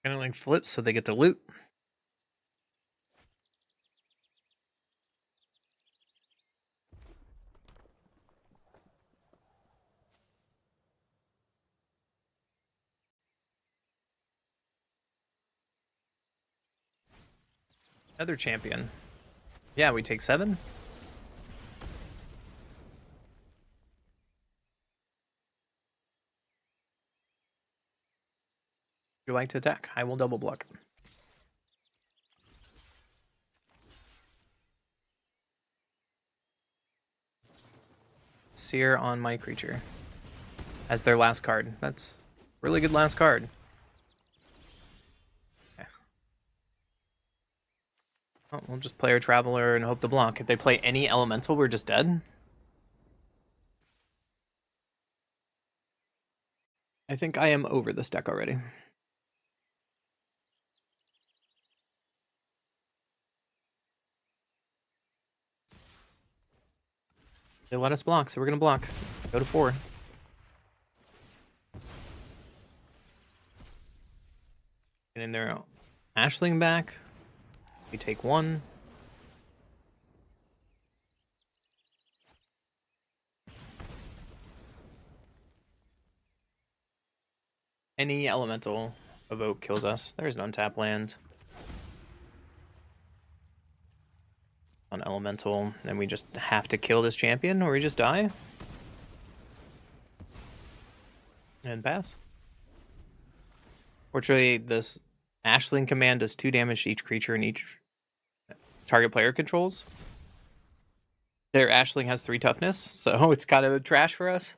Kind of like flips so they get to loot. Another champion. Yeah, we take 7. you like to attack? I will double block. Seer on my creature as their last card. That's really good last card. Okay. Well, we'll just play our Traveler and hope to block. If they play any Elemental, we're just dead. I think I am over this deck already. They let us block, so we're gonna block. Go to 4. Getting their Ashling back. We take 1. Any Elemental evoke kills us. There's an untap land. On Elemental, and we just have to kill this champion or we just die. And pass. Fortunately, this Ashling command does 2 damage to each creature and each target player controls. Their Ashling has 3 toughness, so it's kind of trash for us.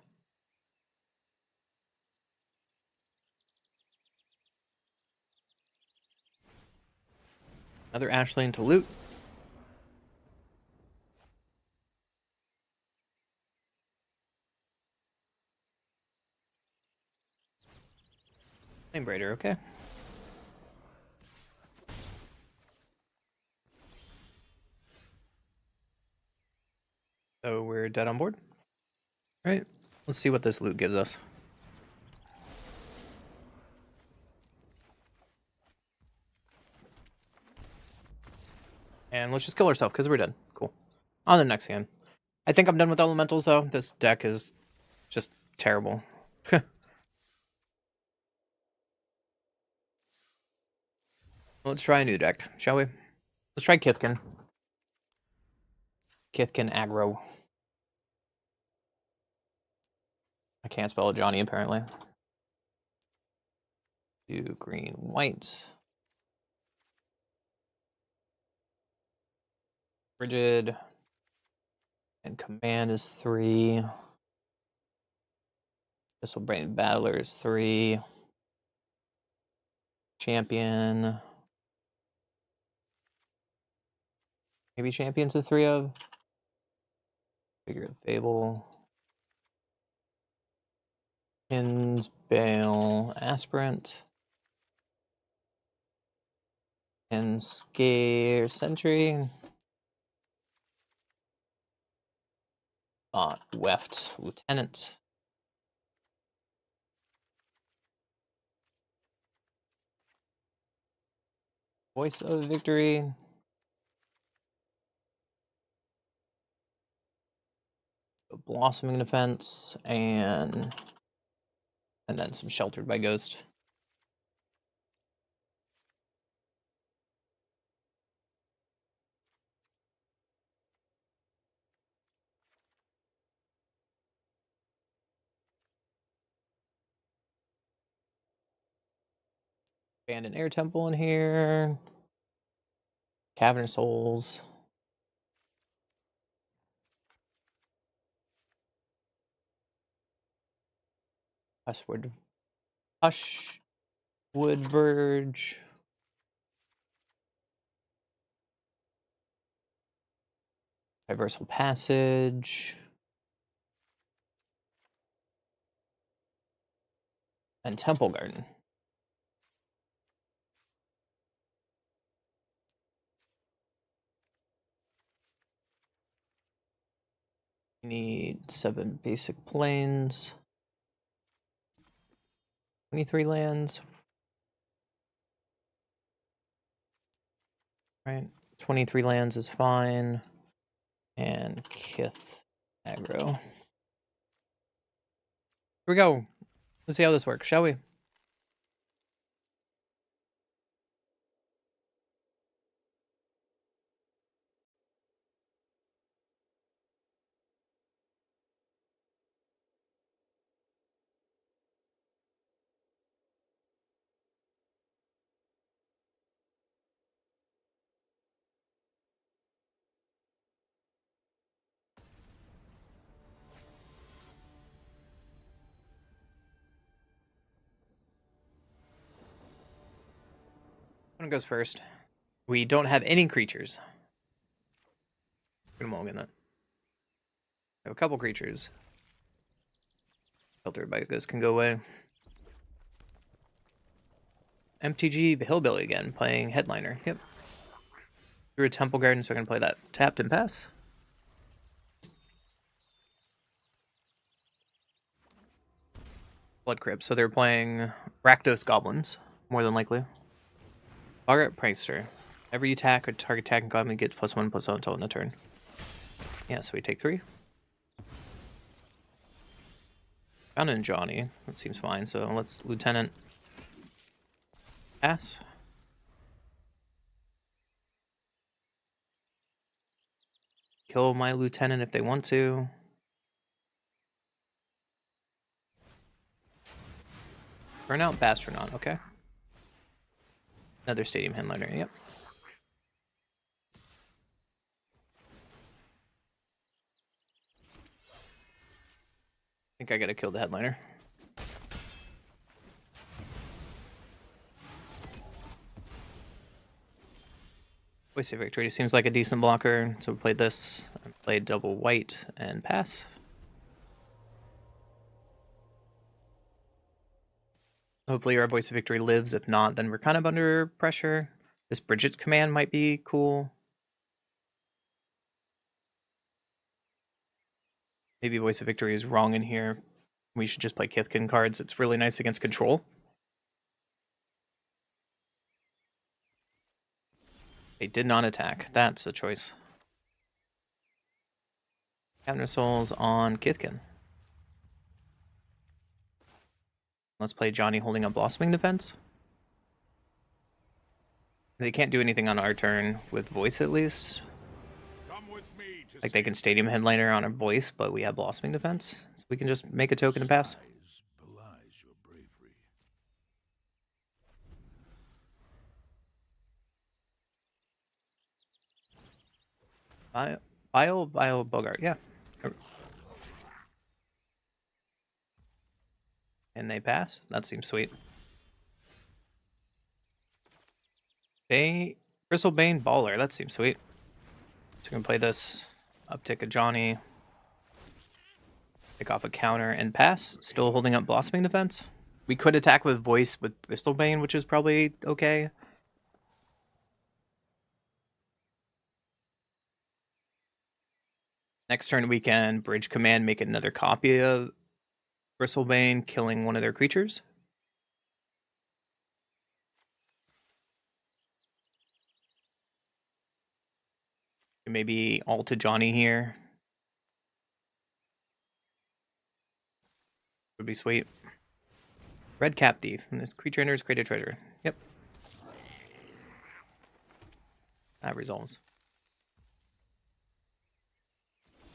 Another Ashling to loot. Flame Braider, okay. So we're dead on board. All right, let's see what this loot gives us. And let's just kill ourselves because we're dead. Cool. On the next hand. I think I'm done with elementals though. This deck is just terrible. Let's try a new deck, shall we? Let's try Kithkin. Kithkin aggro. I can't spell Johnny apparently. 2 green, white. Rigid. And command is 3. Bristlebrain Battler is 3. Champion. Maybe Champion's a 3 of. Figure of Fable. Kins, Bale, Aspirant. And Scare Sentry. Weft Lieutenant. Voice of Victory. Blossoming Defense, and then some Sheltered by Ghost. Abandoned Air Temple in here. Cavernous Souls. Hushwood Verge. Traversal Passage. And Temple Garden. We need 7 basic planes. 23 lands. Right. 23 lands is fine. And Kith aggro. Here we go. Let's see how this works, shall we? One goes first. We don't have any creatures. We're gonna mulligan that. We have a couple creatures. Filter Bikers can go away. MTG Hillbilly again, playing Headliner. Yep. Through a Temple Garden, so we're gonna play that. Tapped and pass. Blood Crypt, so they're playing Rakdos Goblins, more than likely. Bogart Prankster. Every attack or target attacking goblin gets +1/+1 until in the turn. Yeah, so we take 3. Found in Johnny. That seems fine, so let's Lieutenant pass. Kill my Lieutenant if they want to. Burn out Bastronaut, okay. Another Stadium Headliner, yep. I think I gotta kill the Headliner. Voice of Victory seems like a decent blocker, so we played this. I played double white and pass. Hopefully our Voice of Victory lives. If not, then we're kind of under pressure. This Bridget's command might be cool. Maybe Voice of Victory is wrong in here. We should just play Kithkin cards. It's really nice against control. They did not attack. That's a choice. Cabinet Souls on Kithkin. Let's play Johnny holding up Blossoming Defense. They can't do anything on our turn with Voice, at least. Like, they can Stadium Headliner on a Voice, but we have Blossoming Defense. So we can just make a token and pass. Bio Bogart, yeah. And they pass? That seems sweet. Bristlebane Baller, that seems sweet. So we can play this, uptick a Johnny, pick off a counter, and pass. Still holding up Blossoming Defense. We could attack with Voice with Bristlebane, which is probably okay. Next turn we can Bridge Command, make another copy of Bristlebane, killing one of their creatures. Maybe all to Johnny here. Would be sweet. Red Cap Thief. And this creature enters, create a treasure. Yep. That resolves.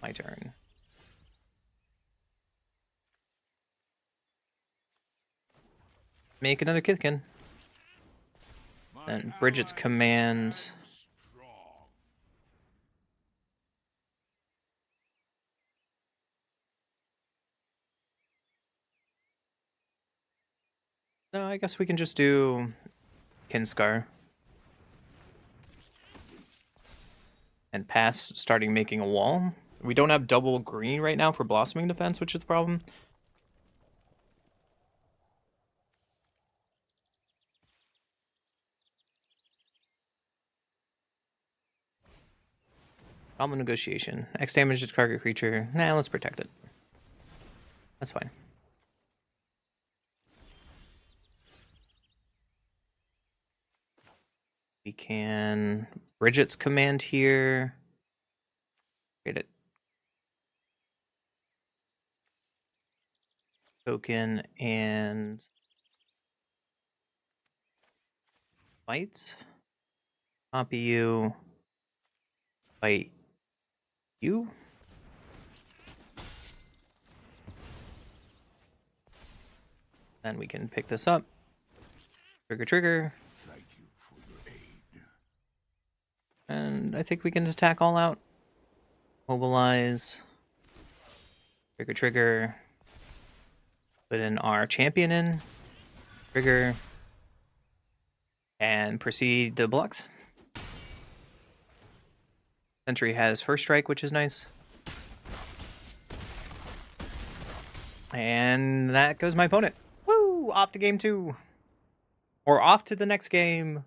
My turn. Make another Kithkin. Then Bridget's command. No, I guess we can just do Kinscar. And pass, starting making a wall. We don't have double green right now for Blossoming Defense, which is the problem. Common Negotiation. X damage to target creature. Nah, let's protect it. That's fine. We can Bridget's command here. Create it. Token and fight. Copy you. Fight you. Then we can pick this up. Trigger. Thank you for your aid. And I think we can attack all out. Mobilize. Trigger. Put in our champion in. Trigger. and proceed to blocks. Sentry has first strike, which is nice. And that goes my opponent. Woo! Off to game 2. Or off to the next game.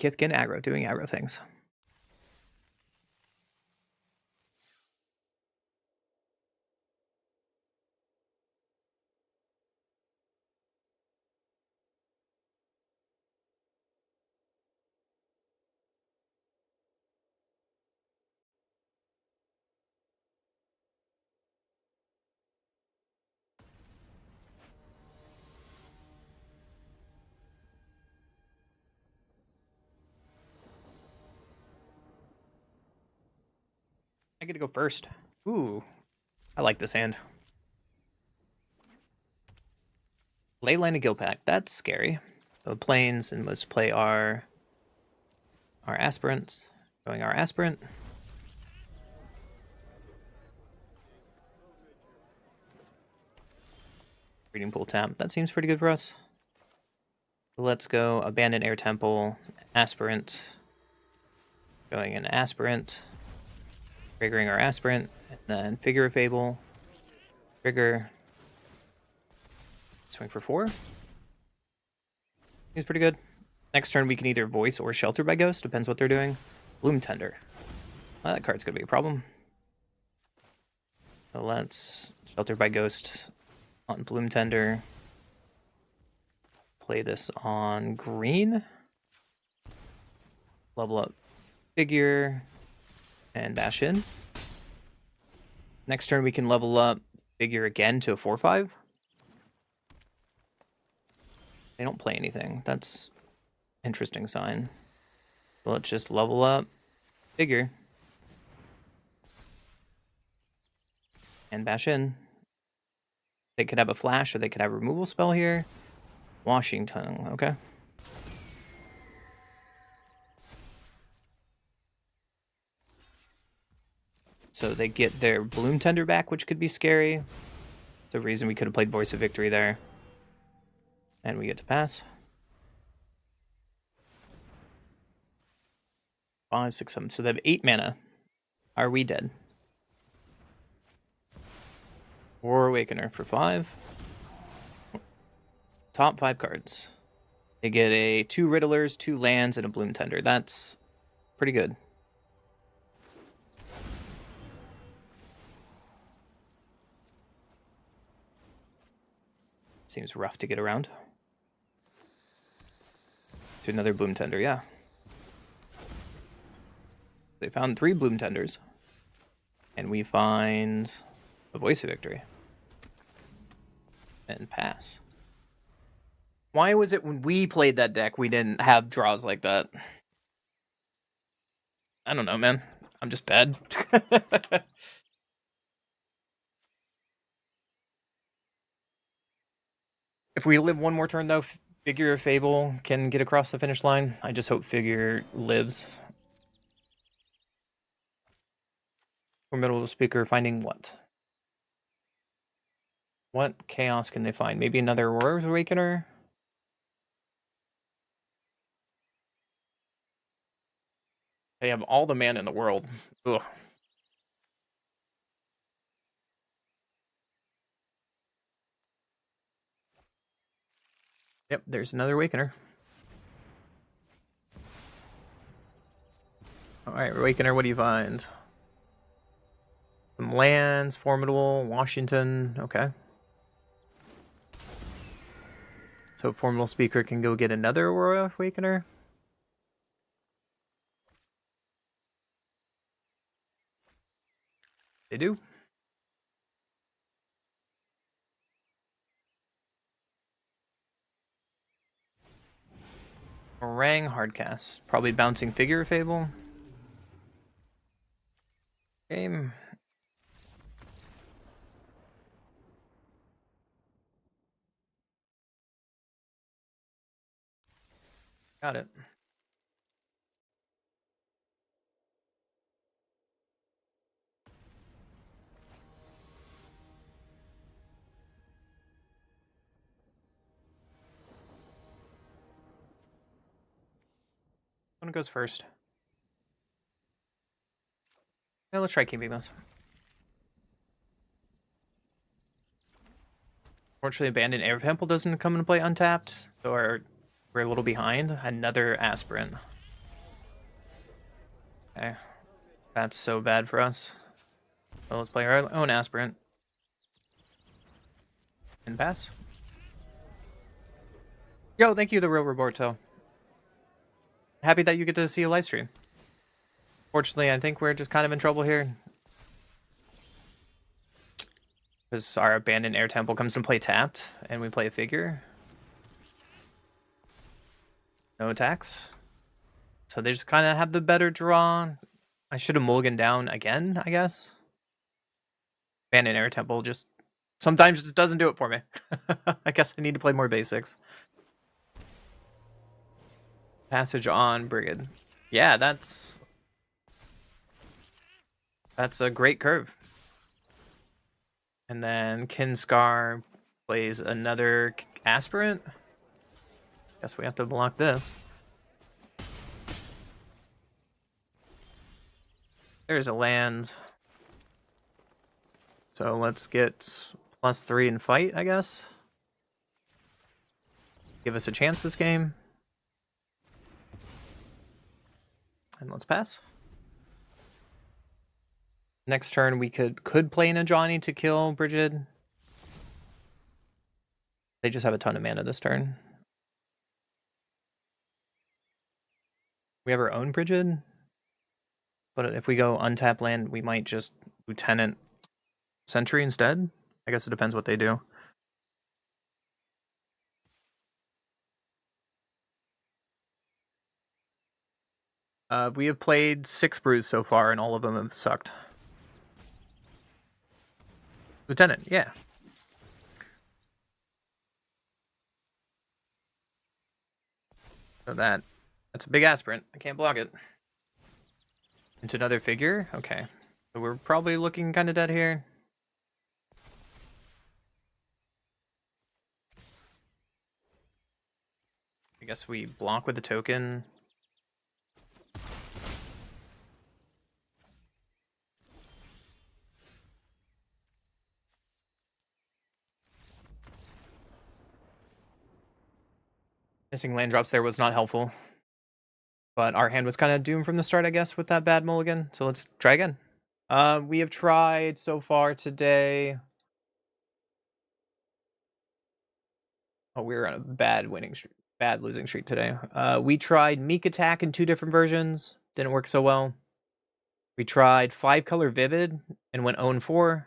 Kithkin aggro, doing aggro things. I get to go first. Ooh, I like this hand. Leyline and Gilpack, that's scary. So planes and let's play our aspirants. Going our aspirant. Reading pool tap. That seems pretty good for us. So let's go abandon air temple, aspirant. Going an aspirant. Triggering our aspirant, and then figure of fable. Trigger. Swing for 4. Seems pretty good. Next turn we can either voice or shelter by ghost, depends what they're doing. Bloom Tender. Well, that card's gonna be a problem. So let's shelter by ghost on Bloom Tender. Play this on green. Level up figure and bash in. Next turn we can level up figure again to a 4/5. They don't play anything. That's interesting sign. So let's just level up figure and bash in. They could have a flash or they could have a removal spell here. Washington, okay. So they get their Bloom Tender back, which could be scary. The reason we could have played Voice of Victory there. And we get to pass. 5, 6, 7. So they have 8 mana. Are we dead? 4 Awakener for 5. Top 5 cards. They get a 2 Riddlers, 2 lands, and a Bloom Tender. That's pretty good. Seems rough to get around. To another Bloom Tender, yeah. They found 3 Bloom Tenders. And we find a Voice of Victory. And pass. Why was it when we played that deck we didn't have draws like that? I don't know, man. I'm just bad. If we live one more turn, though, Figure of Fable can get across the finish line. I just hope Figure lives. Formidable Speaker finding what? What chaos can they find? Maybe another Auror's Awakener? They have all the mana in the world. Ugh. Yep, there's another Awakener. Alright, Awakener, what do you find? Some lands, Formidable, Washington, okay. So Formidable Speaker can go get another Aurora Awakener. They do. Orang Hardcast. Probably bouncing Figure of Fable. Game. Got it. One goes first. Yeah, let's try keeping this. Fortunately, Abandoned Air Temple doesn't come into play untapped, so we're a little behind. Another Aspirant. Okay. That's so bad for us. So let's play our own Aspirant. And pass. Yo, thank you, the real Roberto. Happy that you get to see a live stream. Fortunately, I think we're just kind of in trouble here. Because our Abandoned Air Temple comes to play tapped, and we play a figure. No attacks. So they just kind of have the better draw. I should have mulliganed down again, I guess. Abandoned Air Temple just sometimes just doesn't do it for me. I guess I need to play more basics. Passage on Brigade. Yeah, that's a great curve. And then Kinscar plays another Aspirant. Guess we have to block this. There's a land. So let's get +3 in fight, I guess. Give us a chance this game. And let's pass. Next turn we could play in a Johnny to kill Brigid. They just have a ton of mana this turn. We have our own Brigid. But if we go untap land, we might just Lieutenant Sentry instead. I guess it depends what they do. We have played 6 Brews so far, and all of them have sucked. Lieutenant, yeah. So that's a big Aspirant. I can't block it. Into another figure? Okay. So we're probably looking kind of dead here. I guess we block with the token. Missing land drops there was not helpful. But our hand was kind of doomed from the start, I guess, with that bad mulligan. So let's try again. We have tried so far today. Oh, we're on a bad losing streak today. We tried Meek Attack in 2 different versions. Didn't work so well. We tried 5-color Vivid and went 0-4.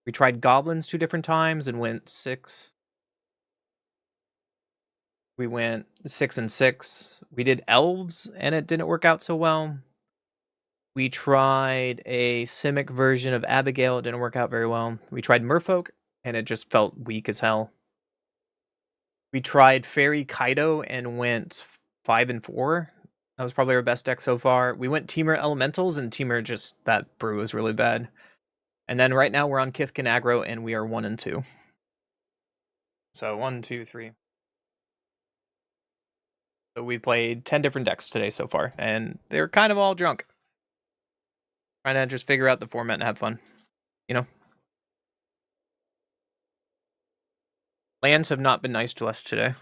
We tried Goblins 2 different times and went 6. We went 6-6. We did Elves and it didn't work out so well. We tried a Simic version of Abigail. It didn't work out very well. We tried Merfolk and it just felt weak as hell. We tried Fairy Kaido and went 5-4. That was probably our best deck so far. We went Temur Elementals and Temur just, that brew was really bad. And then right now we're on Kithkin Aggro and we are 1-2. So 1, 2, 3. So we played 10 different decks today so far, and they're kind of all drunk. Trying to just figure out the format and have fun, you know? Lands have not been nice to us today.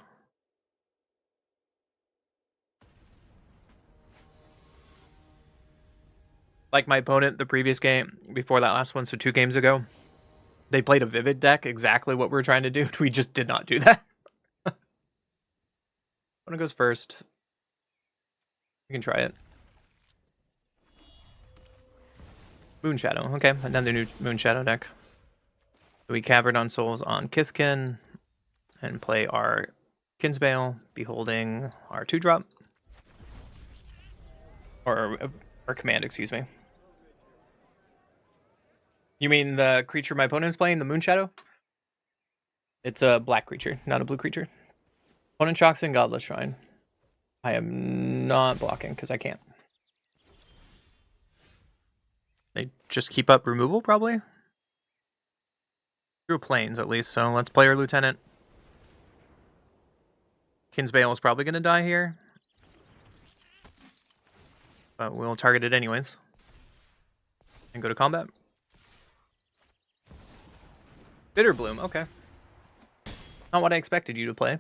Like my opponent the previous game, before that last one, so 2 games ago, they played a Vivid deck, exactly what we were trying to do. We just did not do that. One goes first. You can try it. Moonshadow. Okay, another new Moonshadow deck. So we Cavern on Souls on Kithkin and play our Kinsbale, beholding our 2-drop. Or our command, excuse me. You mean the creature my opponent is playing, the Moonshadow? It's a black creature, not a blue creature. Opponent shocks in Godless Shrine. I am not blocking because I can't. They just keep up removal, probably? Through planes, at least, so let's play our Lieutenant. Kinsbale is probably going to die here. but we'll target it anyways. And go to combat. Bitter Bloom, okay. Not what I expected you to play.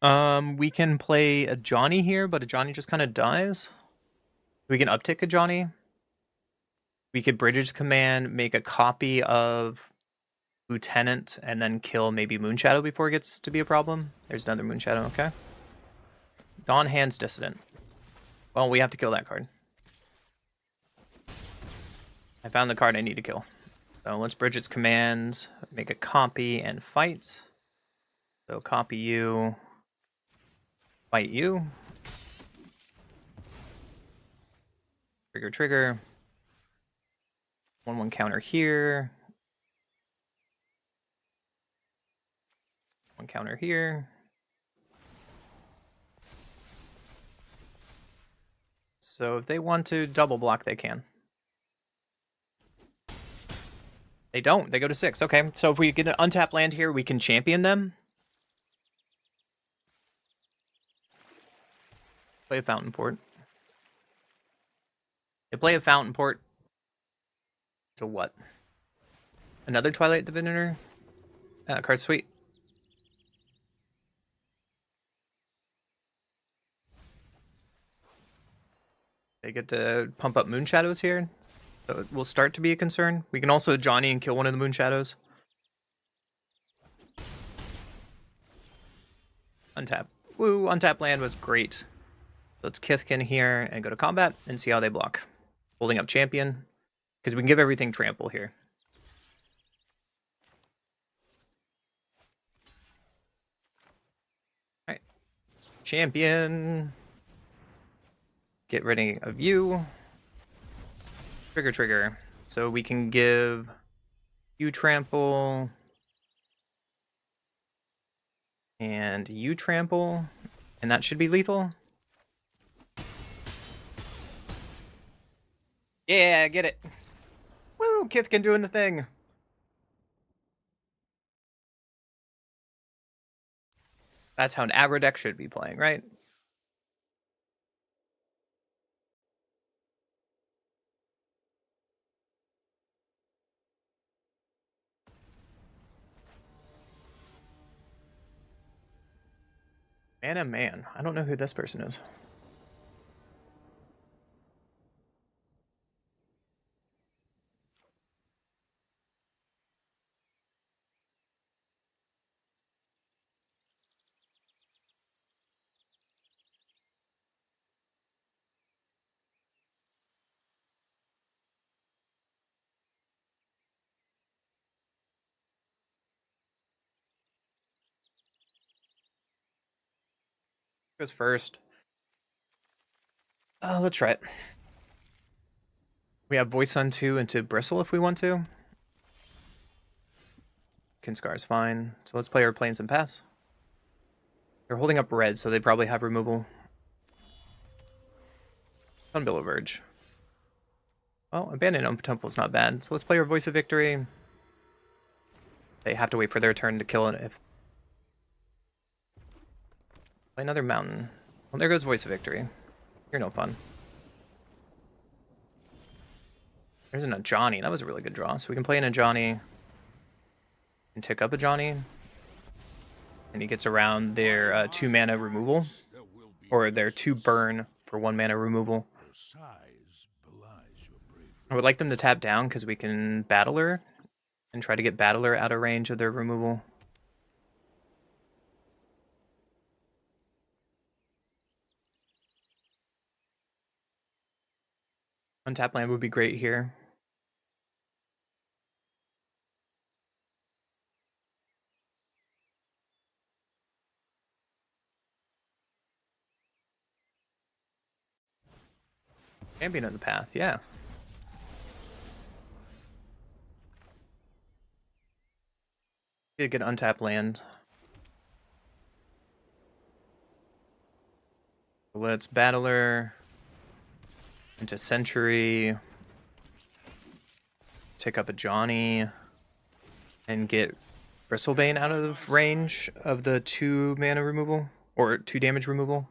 We can play a Johnny here, but a Johnny just kind of dies. We can uptick a Johnny. We could Bridges Command, make a copy of Lieutenant, and then kill maybe Moonshadow before it gets to be a problem. There's another Moonshadow, okay. Dawn Hand's Dissident. Well, we have to kill that card. I found the card I need to kill. So let's bridge its commands, make a copy, and fight. So copy you, fight you. Trigger, trigger. 1/1 counter here. 1 counter here. So if they want to double block, they can. They don't. They go to 6. Okay, so if we get an untapped land here, we can champion them. Play a Fountain Port. They play a Fountain Port. So what? Another Twilight Diviner? Card sweet. They get to pump up Moonshadows here. So it will start to be a concern. We can also Johnny and kill one of the Moonshadows. Untap. Woo, untap land was great. Let's Kithkin here and go to combat and see how they block. Holding up champion. Because we can give everything trample here. Alright. Champion. Get rid of you. Trigger, trigger. So we can give you trample. And you trample. And that should be lethal. Yeah, get it. Woo, Kithkin doing the thing. That's how an aggro deck should be playing, right? Man, I don't know who this person is. Goes first. Let's try it. We have Voice on 2 into Bristle if we want to. Kinscar's fine. So let's play our Plains and Pass. They're holding up red, so they probably have removal. Sunbillow Verge. Well, Abandoned Open Temple is not bad. So let's play our Voice of Victory. They have to wait for their turn to kill it if... Play another Mountain. Well, there goes Voice of Victory. You're no fun. There's an Ajani. That was a really good draw. So we can play an Ajani and tick up a Ajani. And he gets around their 2 mana removal. Or their 2 burn for 1 mana removal. I would like them to tap down because we can Battler and try to get Battler out of range of their removal. Untap land would be great here. Champion of the Path, yeah. Be a good untap land. Let's Battler into Century. Take up a Johnny. And get Bristlebane out of range of the 2 mana removal. Or 2 damage removal.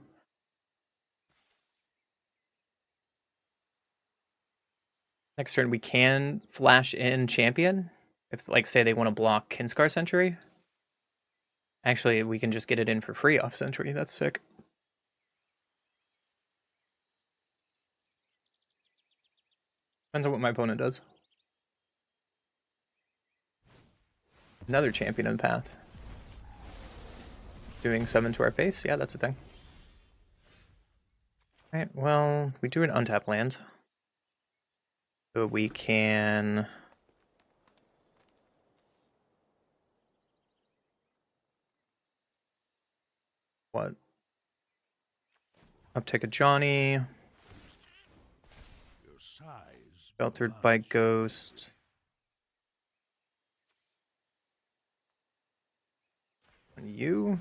Next turn we can flash in champion. If, like, say they want to block Kinscar Sentry. Actually, we can just get it in for free off Sentry. That's sick. Depends on what my opponent does. Another champion in the path. Doing summon to our face? Yeah, that's a thing. Alright, well, we do an untap land. So we can... What? Uptick a Johnny. Your size Sheltered by Ghost. And you.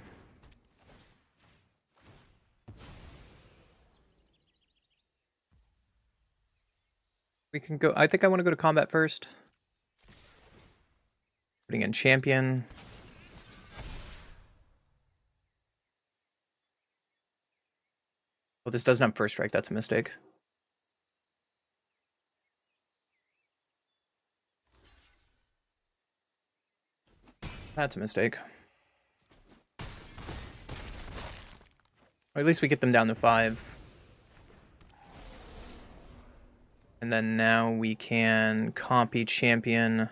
We can go... I think I want to go to combat first. Putting in champion. Well, this doesn't have first strike. That's a mistake. That's a mistake. Or at least we get them down to 5. And then now we can copy champion.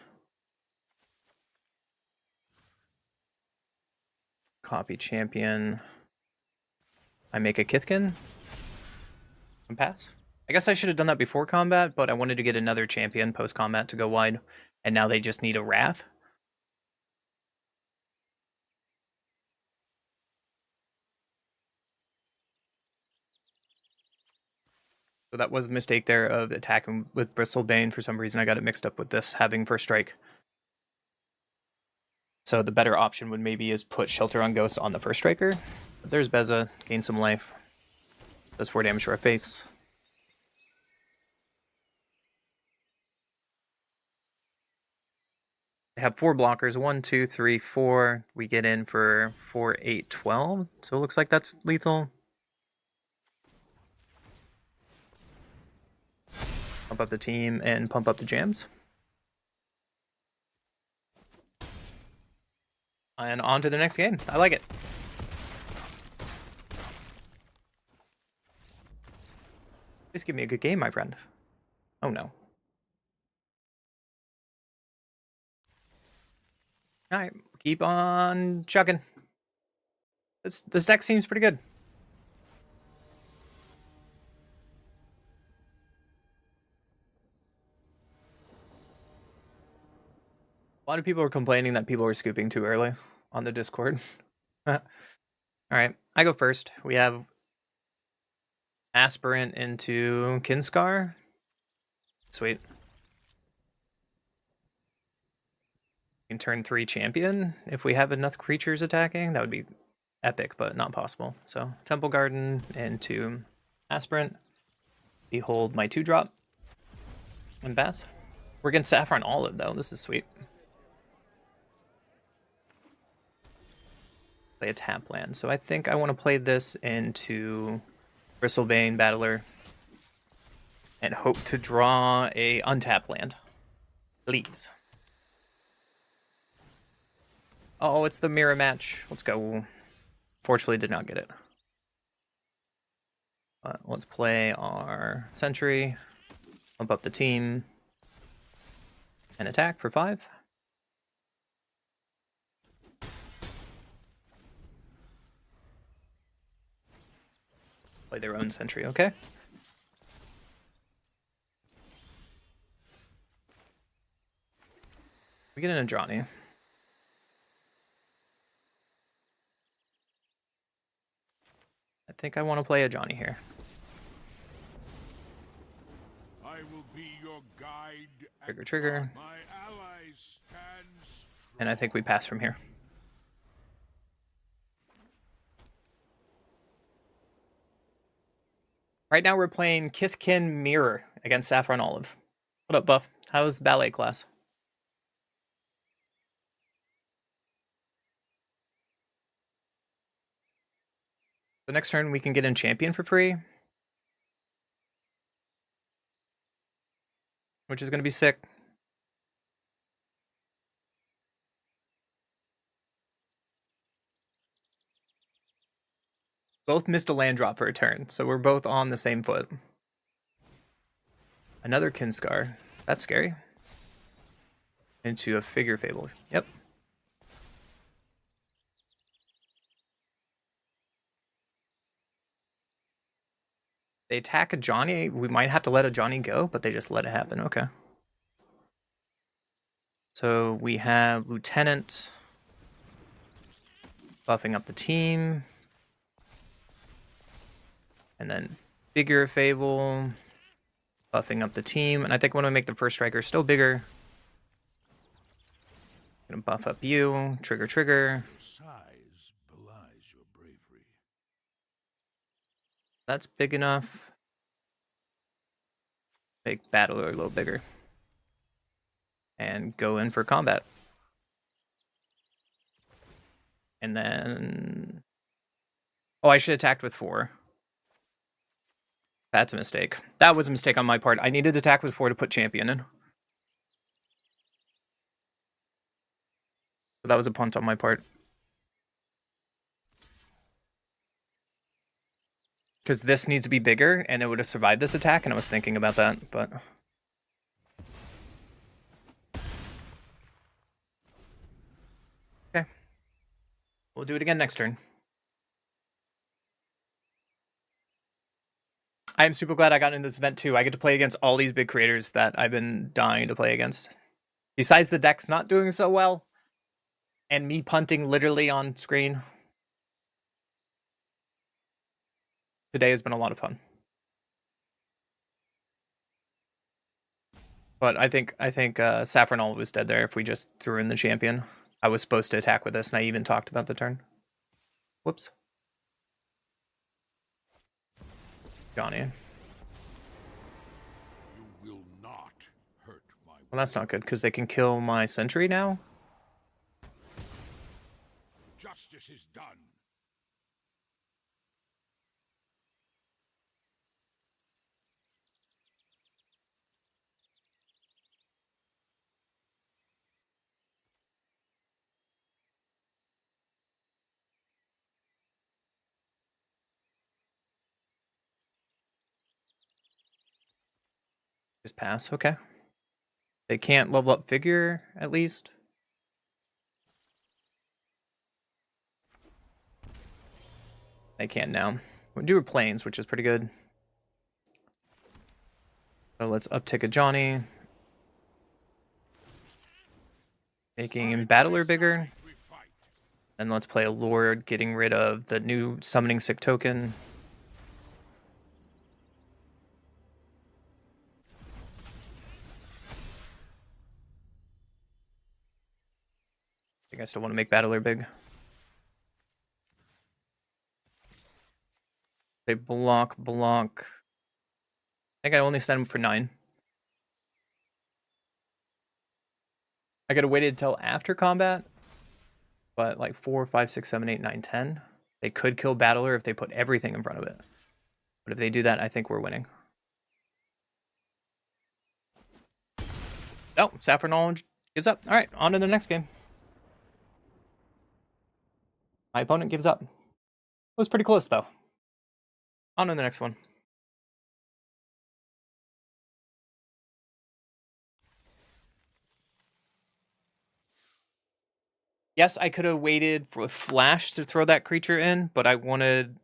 Copy champion. I make a Kithkin. And pass. I guess I should have done that before combat, but I wanted to get another champion post-combat to go wide. And now they just need a Wrath. So that was a mistake there of attacking with Bristlebane. For some reason, I got it mixed up with this having first strike. So the better option would maybe is put Shelter on Ghost on the first striker. But there's Beza, gain some life. Does 4 damage to our face. I have 4 blockers. 1, 2, 3, 4. We get in for 4, 8, 12. So it looks like that's lethal. Pump up the team and pump up the jams. And on to the next game. I like it. Please give me a good game, my friend. Oh no. Alright, keep on chucking. This deck seems pretty good. A lot of people are complaining that people are scooping too early on the Discord. Alright, I go first. We have Aspirant into Kinscar. Sweet. We can turn 3 champion if we have enough creatures attacking. That would be epic, but not possible. So Temple Garden into Aspirant. Behold my 2-drop. And Bass. We're against Saffron Olive though. This is sweet. Play a tap land. So I think I want to play this into Bristlebane Battler and hope to draw a untap land. Please. Oh, it's the mirror match. Let's go. Fortunately, did not get it. But let's play our Sentry. Pump up the team. And attack for 5. Play their own Sentry, okay? We get an Andrani. I think I want to play a Johnny here. I will be your guide. Trigger. My allies stands. And I think we pass from here. Right now we're playing Kithkin Mirror against Saffron Olive. What up, Buff? How's ballet class? The next turn we can get in champion for free. which is going to be sick. Both missed a land drop for a turn, so we're both on the same foot. Another Kinscar. That's scary. Into a Figure Fable. Yep. They attack a Johnny. We might have to let a Johnny go, but they just let it happen. Okay. So we have Lieutenant buffing up the team. And then Figure Fable buffing up the team. And I think when we make the first striker still bigger, I'm gonna buff up you. Trigger, trigger. Your size belies your bravery. That's big enough. Make Battler a little bigger. And go in for combat. And then... Oh, I should have attacked with 4. That's a mistake. That was a mistake on my part. I needed to attack with 4 to put champion in. So that was a punt on my part. Because this needs to be bigger, and it would have survived this attack, and I was thinking about that, but... Okay. We'll do it again next turn. I am super glad I got in this event, too. I get to play against all these big creators that I've been dying to play against. Besides the decks not doing so well, and me punting literally on screen. Today has been a lot of fun. But I think Saffron was dead there if we just threw in the champion. I was supposed to attack with this, and I even talked about the turn. Whoops. Johnny. You will not hurt my... Well, that's not good, because they can kill my sentry now. Justice is done. Just pass, okay. They can't level up Figure, at least. They can now. We'll do a Plains, which is pretty good. So let's uptick a Johnny. Making him Battler bigger. And let's play a Lord, getting rid of the new Summoning Sick token. I think I still want to make Battler big. They block. I think I only send him for 9. I could have waited until after combat. But like 4, 5, 6, 7, 8, 9, 10. They could kill Battler if they put everything in front of it. But if they do that, I think we're winning. Oh, Saffron Knowledge gives up. Alright, on to the next game. My opponent gives up. It was pretty close, though. On to the next one. Yes, I could have waited for Flash to throw that creature in, but I wanted...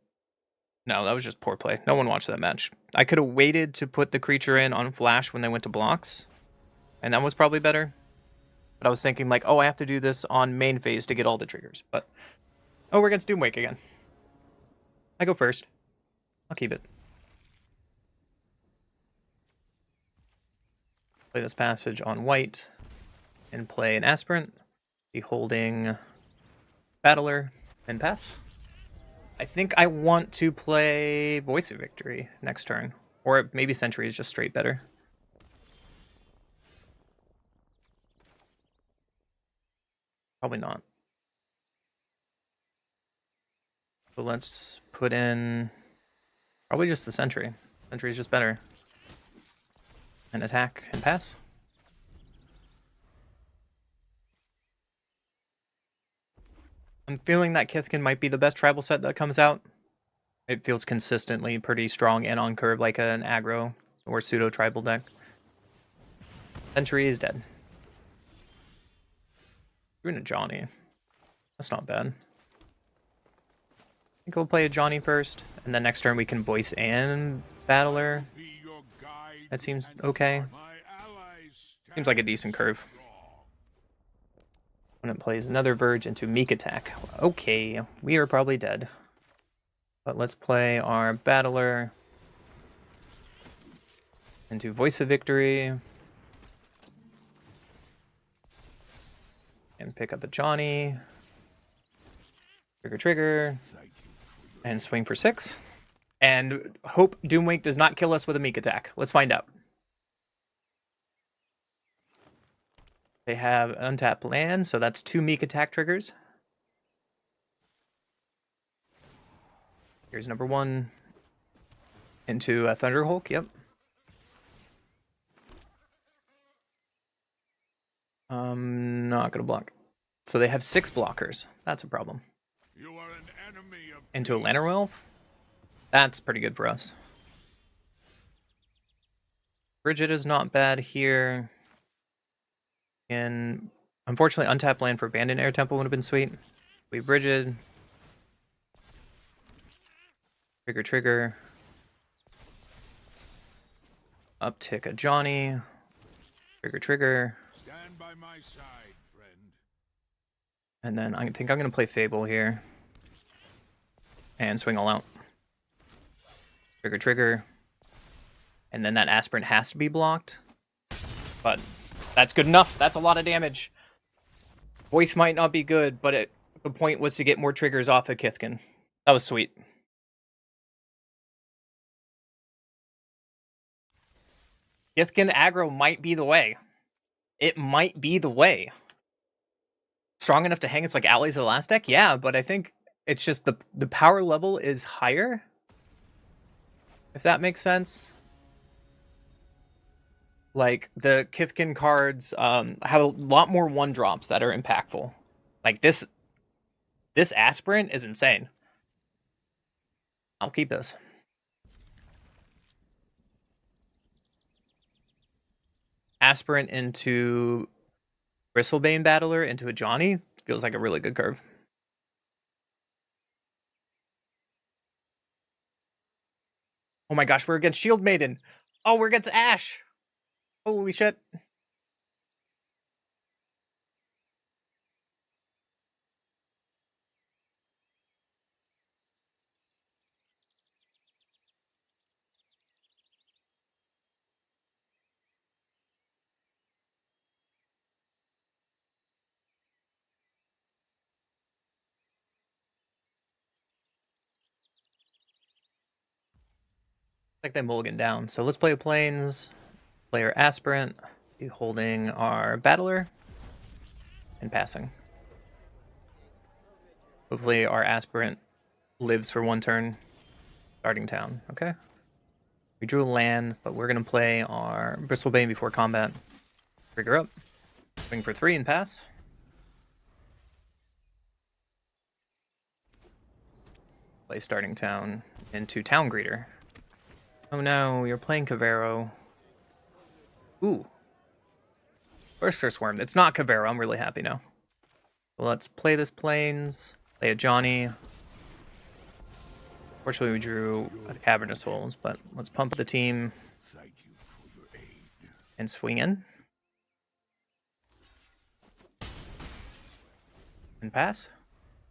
No, that was just poor play. No one watched that match. I could have waited to put the creature in on Flash when they went to blocks, and that was probably better. But I was thinking, like, oh, I have to do this on main phase to get all the triggers. But, oh, we're against Doomwake again. I go first. I'll keep it. Play this passage on white, and play an Aspirant. Be holding Battler, and pass. I think I want to play Voice of Victory next turn. Or maybe Sentry is just straight better. Probably not. So let's put in probably just the Sentry. Sentry is just better. And attack and pass. I'm feeling that Kithkin might be the best tribal set that comes out. It feels consistently pretty strong and on curve like an aggro or pseudo tribal deck. Sentry is dead. Doing a Johnny. That's not bad. I think we'll play a Johnny first, and then next turn we can voice and battler. That seems okay. Seems like a decent curve. Opponent plays another Verge into Meek attack. Okay, we are probably dead. But let's play our battler into Voice of Victory. And pick up a Johnny. Trigger. And swing for 6. And hope Doomwink does not kill us with a Meek attack. Let's find out. They have untapped land, so that's 2 Meek attack triggers. Here's number 1. Into a Thunderhulk, yep. Not gonna block. So they have 6 blockers. That's a problem. You are an enemy of Into a Lantern Elf? That's pretty good for us. Bridget is not bad here. And unfortunately, untapped land for Abandoned Air Temple would have been sweet. We Bridget. Trigger. Uptick a Johnny. Trigger. Stand by my side, friend. And then I think I'm going to play Fable here. And swing all out. Trigger. And then that Aspirant has to be blocked. But that's good enough. That's a lot of damage. Voice might not be good, but the point was to get more triggers off of Kithkin. That was sweet. Kithkin aggro might be the way. It might be the way. Strong enough to hang its like Allies of the last deck? Yeah, but I think it's just the power level is higher. If that makes sense. Like, the Kithkin cards have a lot more 1-drops that are impactful. Like, this Aspirant is insane. I'll keep this. Aspirant into Bristlebane Battler into a Johnny feels like a really good curve. Oh my gosh, we're against Shield Maiden. Oh, we're against Ash. Holy shit. Like they mulligan down. So let's play Plains. Player Aspirant. Be holding our Battler. And passing. Hopefully our Aspirant lives for 1 turn. Starting town. Okay. We drew a land, but we're going to play our Bristlebane before combat. Trigger up. Swing for 3 and pass. Play starting town into Town Greeter. Oh no, you're playing Cavero. Ooh. Burster Swarm. It's not Cavero. I'm really happy now. Well, let's play this Plains. Play a Johnny. Fortunately, we drew a Cavernous Souls, but let's pump the team. Thank you for your aid. And swing in. And pass.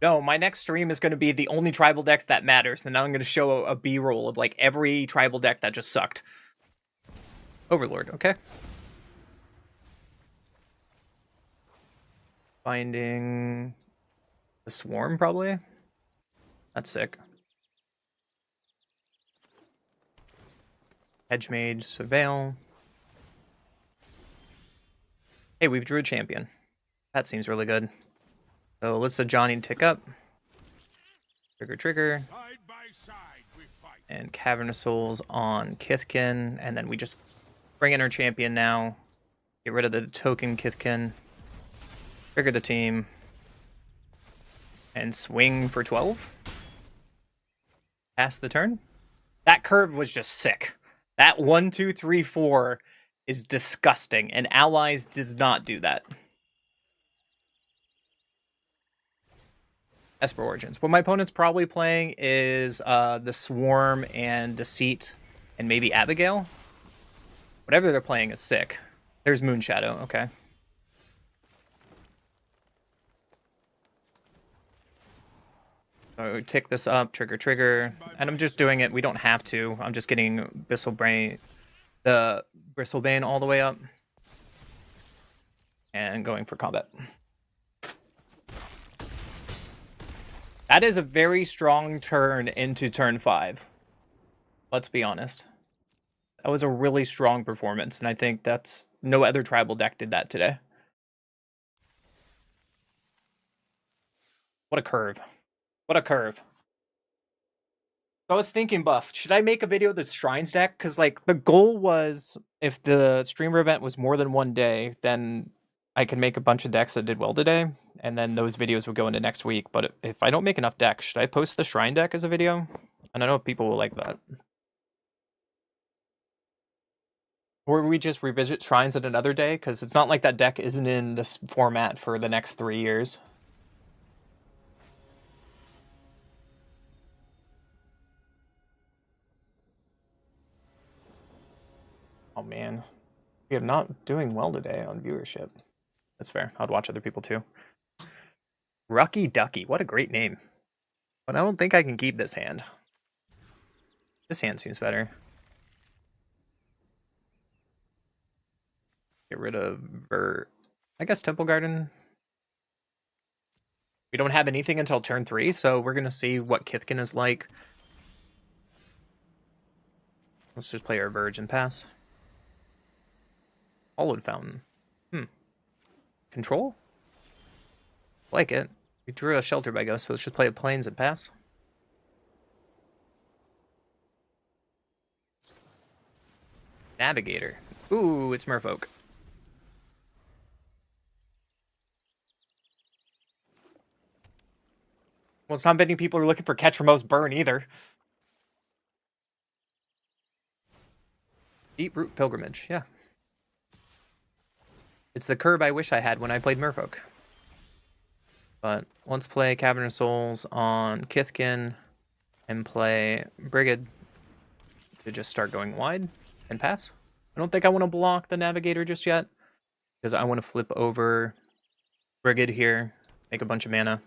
No, my next stream is going to be the only tribal decks that matters. And now I'm going to show a B-roll of like every tribal deck that just sucked. Overlord, okay. Finding the Swarm, probably. That's sick. Hedge Mage, Surveil. Hey, we've drew a champion. That seems really good. So let's let Johnny tick up. Trigger. Side by side we fight. And Cavernous Souls on Kithkin. And then we just Bring in our champion now. Get rid of the token Kithkin. Trigger the team. And swing for 12. Pass the turn. That curve was just sick. That 1, 2, 3, 4 is disgusting, and Allies does not do that. Esper Origins. What my opponent's probably playing is the Swarm and Deceit and maybe Abigail. Whatever they're playing is sick. There's Moonshadow, okay. So tick this up, trigger, and I'm just doing it. We don't have to. I'm just getting the Bristlebane all the way up and going for combat. That is a very strong turn into turn 5. Let's be honest. That was a really strong performance, and I think that's no other tribal deck did that today. What a curve. What a curve. I was thinking, Buff, should I make a video of the Shrines deck? Because, like, the goal was, if the streamer event was more than 1 day, then I could make a bunch of decks that did well today, and then those videos would go into next week. But if I don't make enough decks, should I post the Shrine deck as a video? I don't know if people will like that. Or we just revisit Shrines at another day, because it's not like that deck isn't in this format for the next 3 years. Oh man, we are not doing well today on viewership. That's fair. I'd watch other people too. Rucky Ducky, what a great name. But I don't think I can keep this hand. This hand seems better. Get rid of I guess Temple Garden. We don't have anything until turn 3, so we're gonna see what Kithkin is like. Let's just play our Verge and pass. Hollowed Fountain. Control? Like it. We drew a Shelter by Ghost, so let's just play a Plains and pass. Navigator. Ooh, it's Merfolk. Well, it's not many people are looking for Ketramose Burn either. Deep Root Pilgrimage, yeah. It's the curve I wish I had when I played Merfolk. But let's play Cavern of Souls on Kithkin and play Brigid to just start going wide and pass. I don't think I want to block the Navigator just yet, because I want to flip over Brigid here, make a bunch of mana.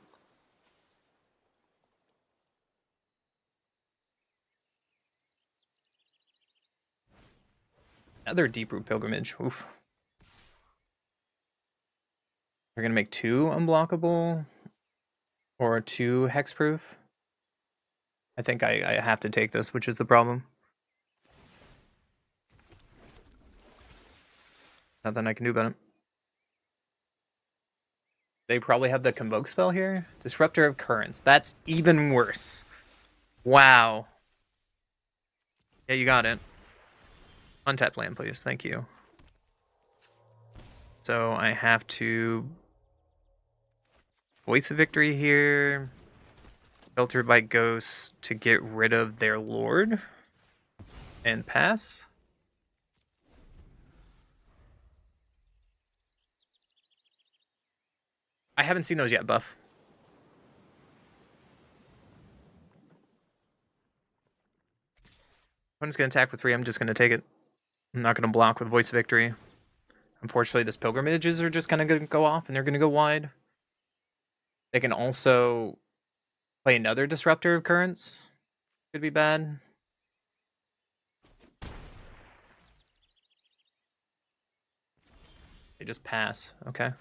Another Deep Root Pilgrimage. Oof. We're going to make 2 unblockable or 2 hexproof. I think I have to take this, which is the problem. Nothing I can do about it. They probably have the Convoke spell here. Disruptor of Currents. That's even worse. Wow. Yeah, you got it. Untap land, please. Thank you. So I have to Voice of Victory here. Filter by Ghosts to get rid of their Lord. And pass. I haven't seen those yet, Buff. I'm just going to attack for 3. I'm just going to take it. I'm not going to block with Voice of Victory. Unfortunately, this Pilgrimages are just kind of going to go off, and they're going to go wide. They can also play another Disruptor of Currents. Could be bad. They just pass. Okay.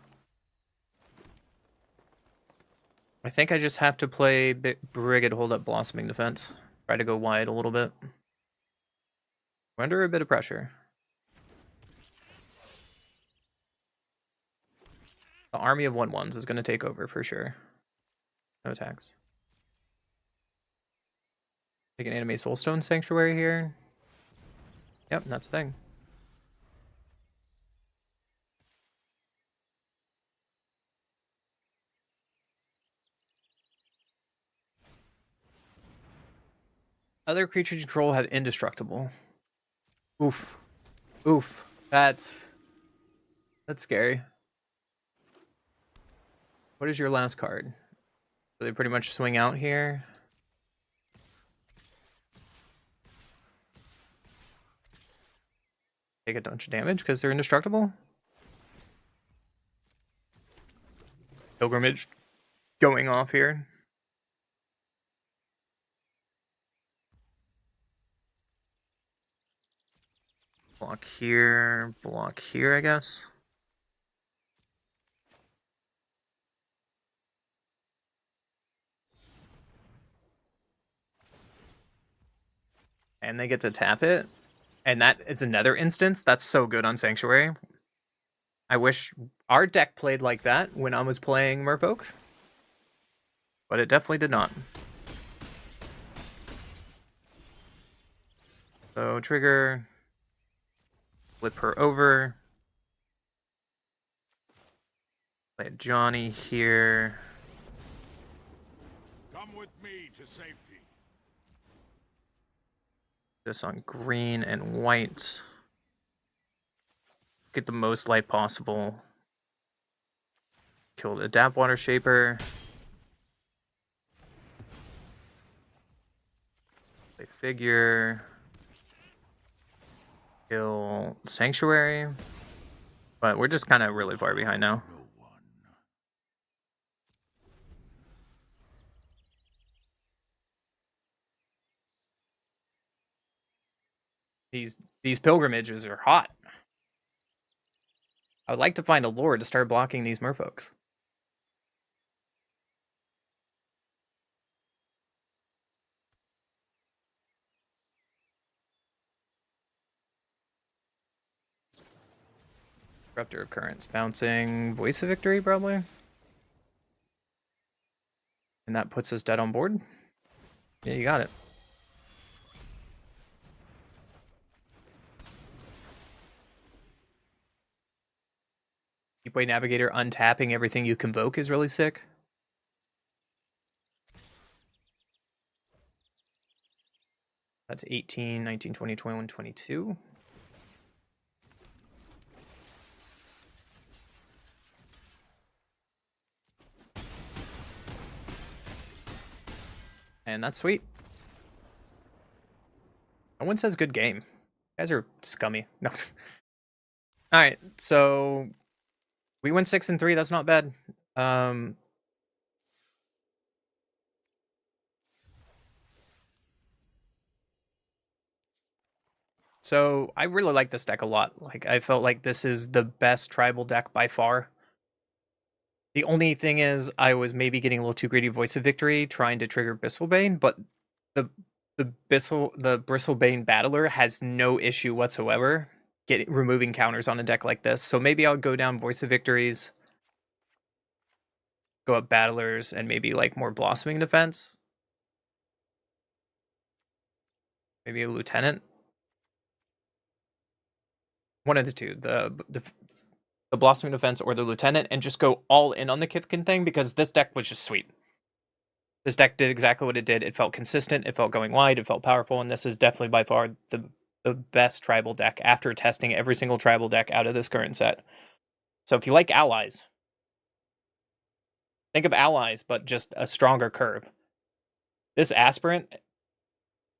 I think I just have to play Brigid, hold up Blossoming Defense. Try to go wide a little bit. We're under a bit of pressure. The army of 1/1s is going to take over for sure. No attacks. Take an Anime Soulstone Sanctuary here. Yep, that's the thing. Other creatures you control have indestructible. Oof. Oof. That's scary. What is your last card? So they pretty much swing out here. Take a bunch of damage because they're indestructible. Pilgrimage going off here. Block here, I guess. And they get to tap it. And that is another instance. That's so good on Sanctuary. I wish our deck played like that when I was playing Merfolk. But it definitely did not. So trigger. Flip her over. Play Johnny here. Come with me to safety. This on green and white. Get the most light possible. Kill the Adapt Water Shaper. Play Figure. Kill Sanctuary. But we're just kind of really far behind now. No one. These pilgrimages are hot. I would like to find a lore to start blocking these merfolks. Disruptor of Currents. Bouncing Voice of Victory, probably. And that puts us dead on board. Yeah, you got it. Deepway Navigator untapping everything you convoke is really sick. That's 18, 19, 20, 21, 22. And that's sweet. No one says good game. You guys are scummy. No. Alright, so we went 6-3. That's not bad. So I really like this deck a lot. Like, I felt like this is the best tribal deck by far. The only thing is I was maybe getting a little too greedy Voice of Victory trying to trigger Bristlebane, but the Bristlebane Battler has no issue whatsoever removing counters on a deck like this. So maybe I'll go down Voice of Victories, go up Battlers, and maybe like more Blossoming Defense. Maybe a Lieutenant. One of the two. The Blossoming Defense or the Lieutenant, and just go all in on the Kifkin thing, because this deck was just sweet. This deck did exactly what it did. It felt consistent, it felt going wide, it felt powerful, and this is definitely by far the best tribal deck after testing every single tribal deck out of this current set. So if you like allies, think of allies, but just a stronger curve. This Aspirant,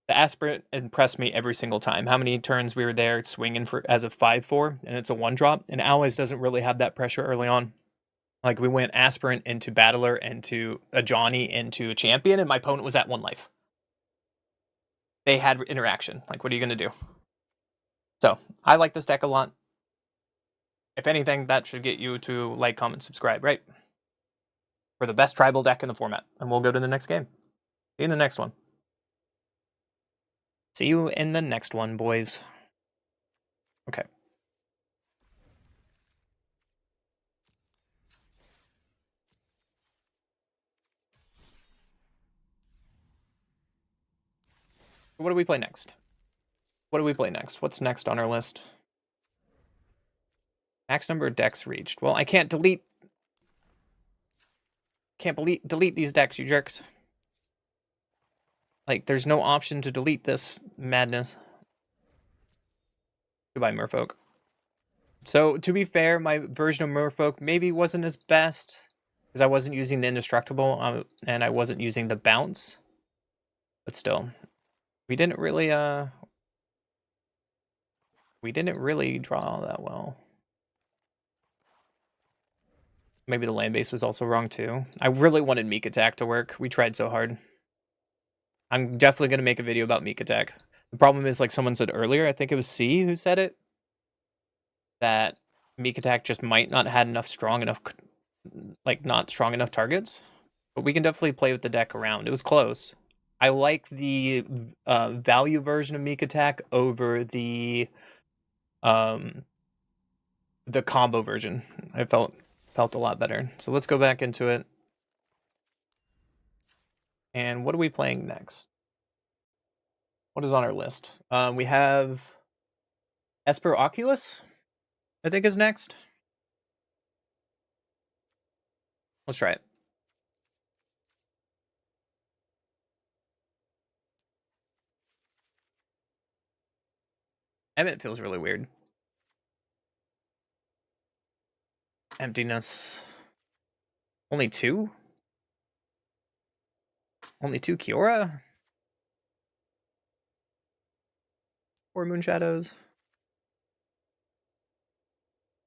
the Aspirant impressed me every single time. How many turns we were there swinging for as a 5/4, and it's a 1-drop, and allies doesn't really have that pressure early on. Like, we went Aspirant into Battler, into a Johnny, into a Champion, and my opponent was at 1 life. They had interaction. Like, what are you going to do? So, I like this deck a lot. If anything, that should get you to like, comment, subscribe, right? For the best tribal deck in the format. And we'll go to the next game. See you in the next one. See you in the next one, boys. Okay. What do we play next? What's next on our list? Max number of decks reached. Well, I can't delete these decks, you jerks. Like, there's no option to delete this madness. Goodbye, Merfolk. So, to be fair, my version of Merfolk maybe wasn't as best, because I wasn't using the Indestructible, and I wasn't using the Bounce. But still, we didn't really draw that well. Maybe the land base was also wrong too. I really wanted Meek Attack to work. We tried so hard. I'm definitely going to make a video about Meek Attack. The problem is, like someone said earlier, I think it was C who said it, that Meek Attack just might not had enough not strong enough targets. But we can definitely play with the deck around. It was close. I like the value version of Meek Attack over the combo version. I felt a lot better. So let's go back into it. And what are we playing next? What is on our list? We have Esper Oculus, I think is next. Let's try it. Emmett feels really weird. Emptiness. Only two? Only two Kiora? 4 Moon Shadows.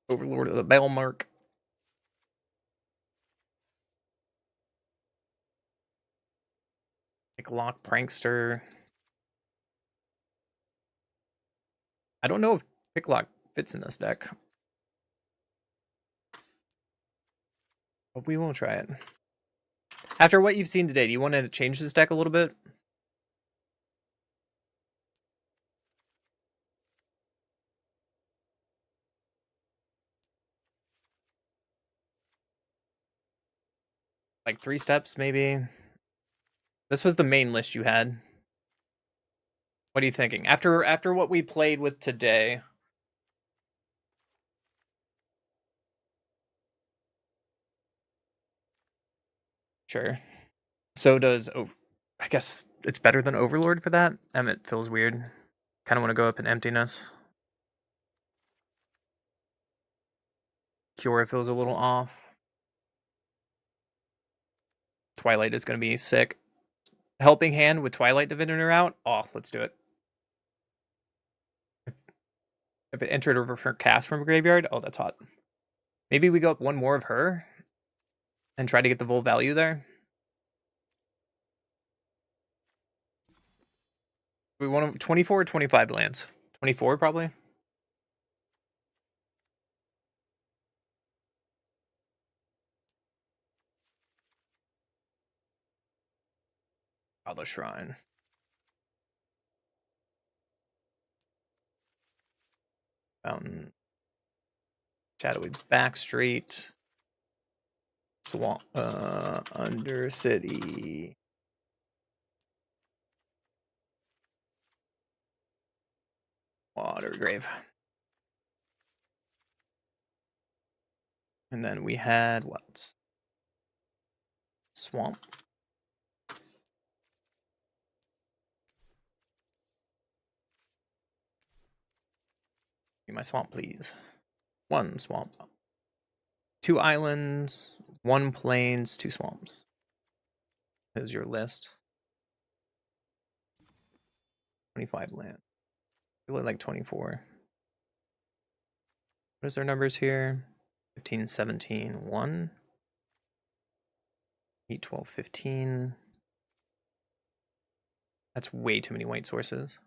Overlord of the Bellmark. Lock Prankster. I don't know if Picklock fits in this deck. But we will try it. After what you've seen today, do you want to change this deck a little bit? Like 3 steps, maybe? This was the main list you had. What are you thinking? After what we played with today. Sure. So does I guess it's better than Overlord for that. Emmett feels weird. Kind of want to go up in Emptiness. Kiora feels a little off. Twilight is going to be sick. Helping Hand with Twilight Diviner out. Oh, let's do it. If it entered over for cast from a graveyard, oh, that's hot. Maybe we go up one more of her and try to get the full value there. We want 24 or 25 lands. 24 probably. Godless Shrine. Fountain. Shadowy Backstreet. Swamp. Undercity. Watergrave. And then we had what? Swamp. Give me my swamp, please. 1 swamp. 2 islands, 1 plains, 2 swamps. Is your list. 25 land. I really like 24. What is our numbers here? 15, 17, 1. 8, 12, 15. That's way too many white sources.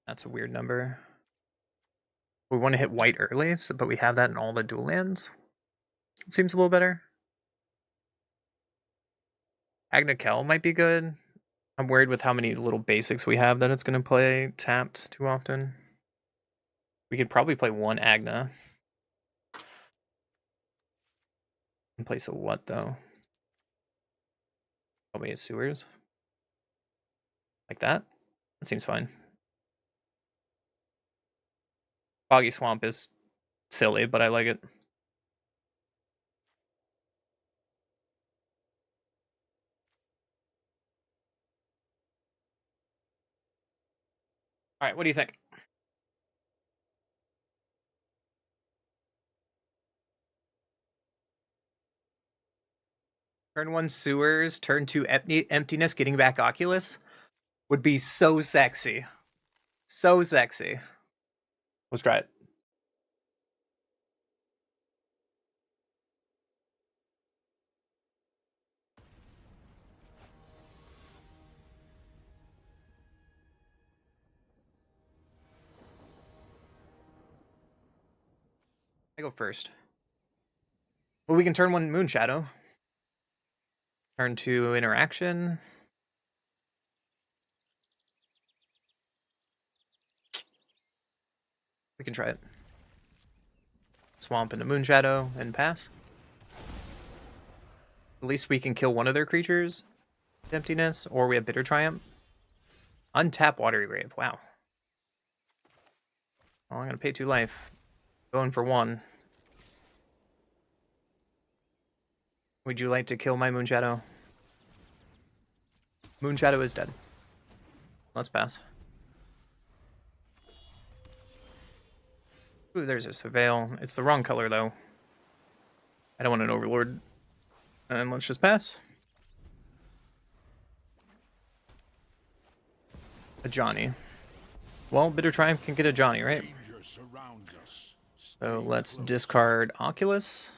That's a weird number. We want to hit white early, but we have that in all the dual lands. Seems a little better. Agnakel might be good. I'm worried with how many little basics we have that it's going to play tapped too often. We could probably play 1 Agna. In place of what, though? Probably a Sewers. Like that? That seems fine. Foggy Swamp is silly, but I like it. All right, what do you think? Turn 1 Sewers, turn 2 Emptiness, getting back Oculus would be so sexy. So sexy. Let's try it. I go first. Well, we can turn 1 Moonshadow. Turn 2 Interaction. We can try it. Swamp into Moonshadow and pass. At least we can kill one of their creatures. Emptiness, or we have Bitter Triumph. Untap Watery Grave. Wow. Well, I'm gonna pay 2 life. Going for 1. Would you like to kill my Moonshadow? Moonshadow is dead. Let's pass. Ooh, there's a Surveil. It's the wrong color, though. I don't want an Overlord. And let's just pass. A Johnny. Well, Bitter Triumph can get a Johnny, right? Danger surrounds us. So let's discard Oculus.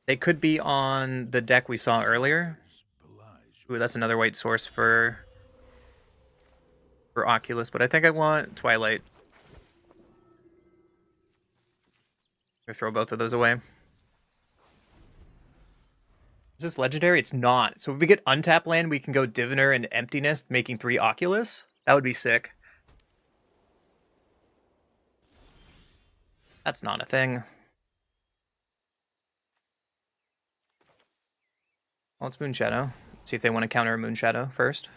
They could be on the deck we saw earlier. Ooh, that's another white source for Oculus, but I think I want Twilight. I'll throw both of those away. Is this legendary? It's not. So if we get untap land, we can go Diviner and Emptiness, making 3 Oculus. That would be sick. That's not a thing. Well, it's Moonshadow. See if they want to counter Moonshadow first.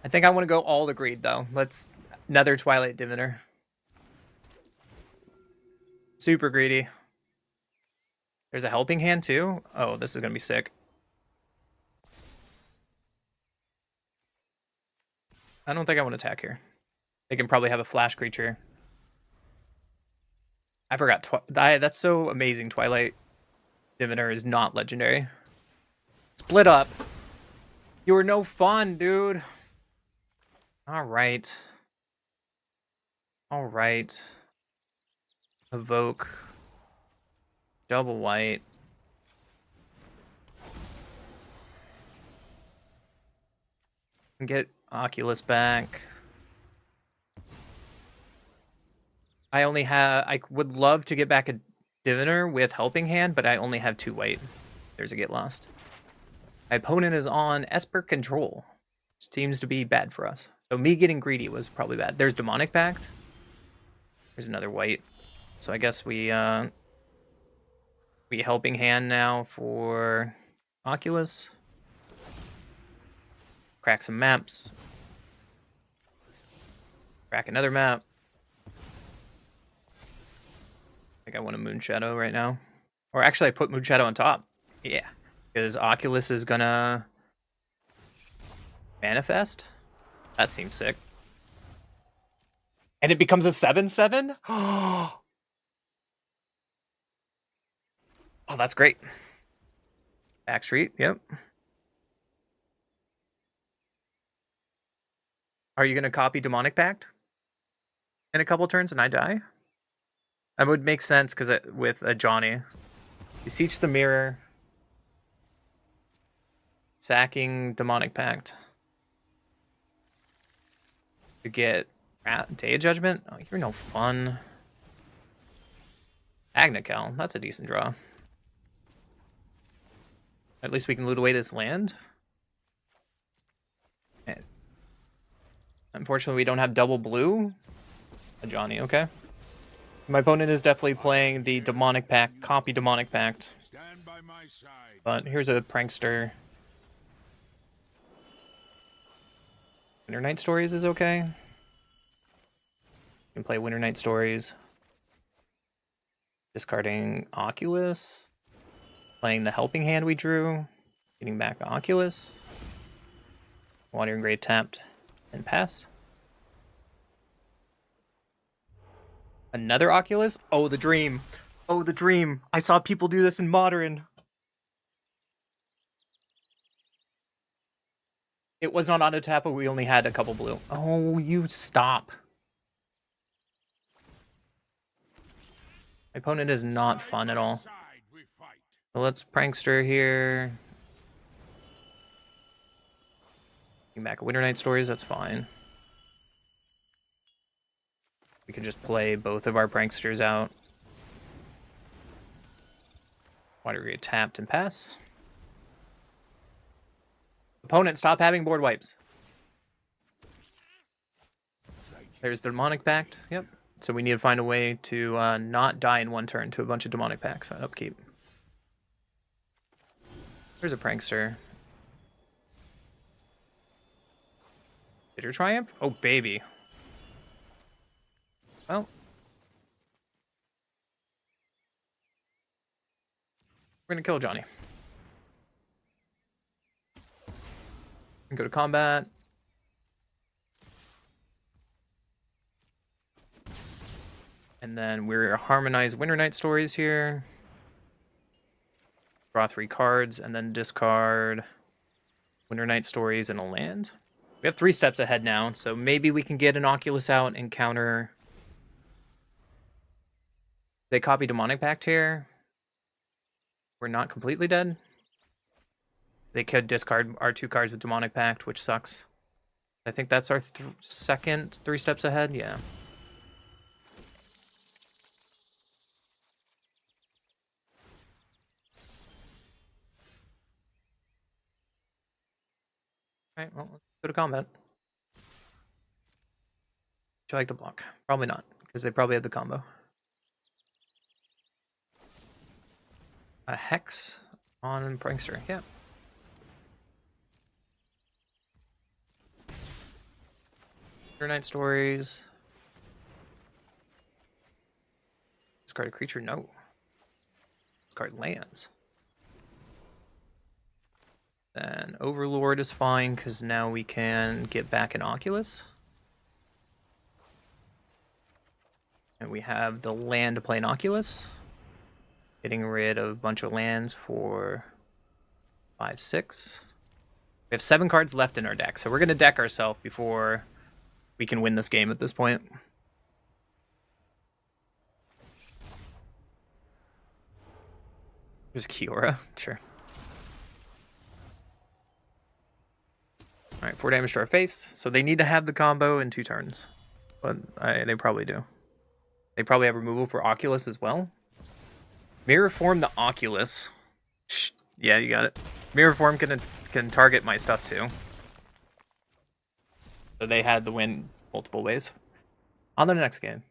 I think I want to go all the greed, though. Let's another Twilight Diviner. Super greedy. There's a Helping Hand, too. Oh, this is going to be sick. I don't think I want to attack here. They can probably have a flash creature. I forgot. That's so amazing. Twilight Diviner is not legendary. Split up. You were no fun, dude. All right. All right. Evoke. Double white. Get Oculus back. I would love to get back a Diviner with Helping Hand, but I only have 2 white. There's a get lost. My opponent is on Esper Control. Seems to be bad for us. So me getting greedy was probably bad. There's Demonic Pact. There's another white. So I guess we Helping Hand now for Oculus. Crack some maps. Crack another map. I think I want a Moonshadow right now. Or actually I put Moonshadow on top. Yeah. Because Oculus is gonna manifest. That seems sick. And it becomes a 7/7? Oh, that's great. Backstreet, yep. Are you gonna copy Demonic Pact in a couple turns and I die? That would make sense because with a Johnny. Beseech the Mirror. Sacking Demonic Pact. To get Day of Judgment? Oh, you're no fun. Agnical, that's a decent draw. At least we can loot away this land. And unfortunately, we don't have double blue. A Johnny, okay. My opponent is definitely playing the Demonic Pact, copy Demonic Pact. Stand by my side. But here's a Prankster. Winter Night Stories is okay. You can play Winter Night Stories. Discarding Oculus. Playing the Helping Hand we drew. Getting back Oculus. Wandering Grave tapped and pass. Another Oculus? Oh, the dream. Oh, the dream. I saw people do this in Modern. It was on auto tap, but we only had a couple blue. Oh, you stop. My opponent is not fun at all. Side we fight. So let's Prankster here. Bring back a Winter Night Stories, that's fine. We can just play both of our Pranksters out. Water Grade tapped and pass. Opponent, stop having board wipes. There's the Demonic Pact. Yep. So we need to find a way to not die in one turn to a bunch of Demonic Pacts on upkeep. There's a Prankster. Bitter Triumph? Oh, baby. Well. We're going to kill Johnny. Go to combat. And then we're harmonize Winter Night Stories here. Draw 3 cards and then discard Winter Night Stories and a land. We have 3 steps ahead now, so maybe we can get an Oculus out and counter. They copy Demonic Pact here. We're not completely dead. They could discard our 2 cards with Demonic Pact, which sucks. I think that's our second 3 steps ahead. Yeah. Alright, well, let's go to combat. Do you like the block? Probably not, because they probably have the combo. A Hex on Prankster, yeah. Winter Night Stories. Discard a creature? No. Discard lands. Then Overlord is fine, because now we can get back an Oculus. And we have the land to play an Oculus. Getting rid of a bunch of lands for 5, 6. We have 7 cards left in our deck, so we're going to deck ourselves before we can win this game at this point. There's Kiora, sure. Alright, 4 damage to our face, so they need to have the combo in 2 turns. But they probably do. They probably have removal for Oculus as well. Mirror Form the Oculus. Shh. Yeah, you got it. Mirror Form can target my stuff too. So they had the win multiple ways. On to the next game.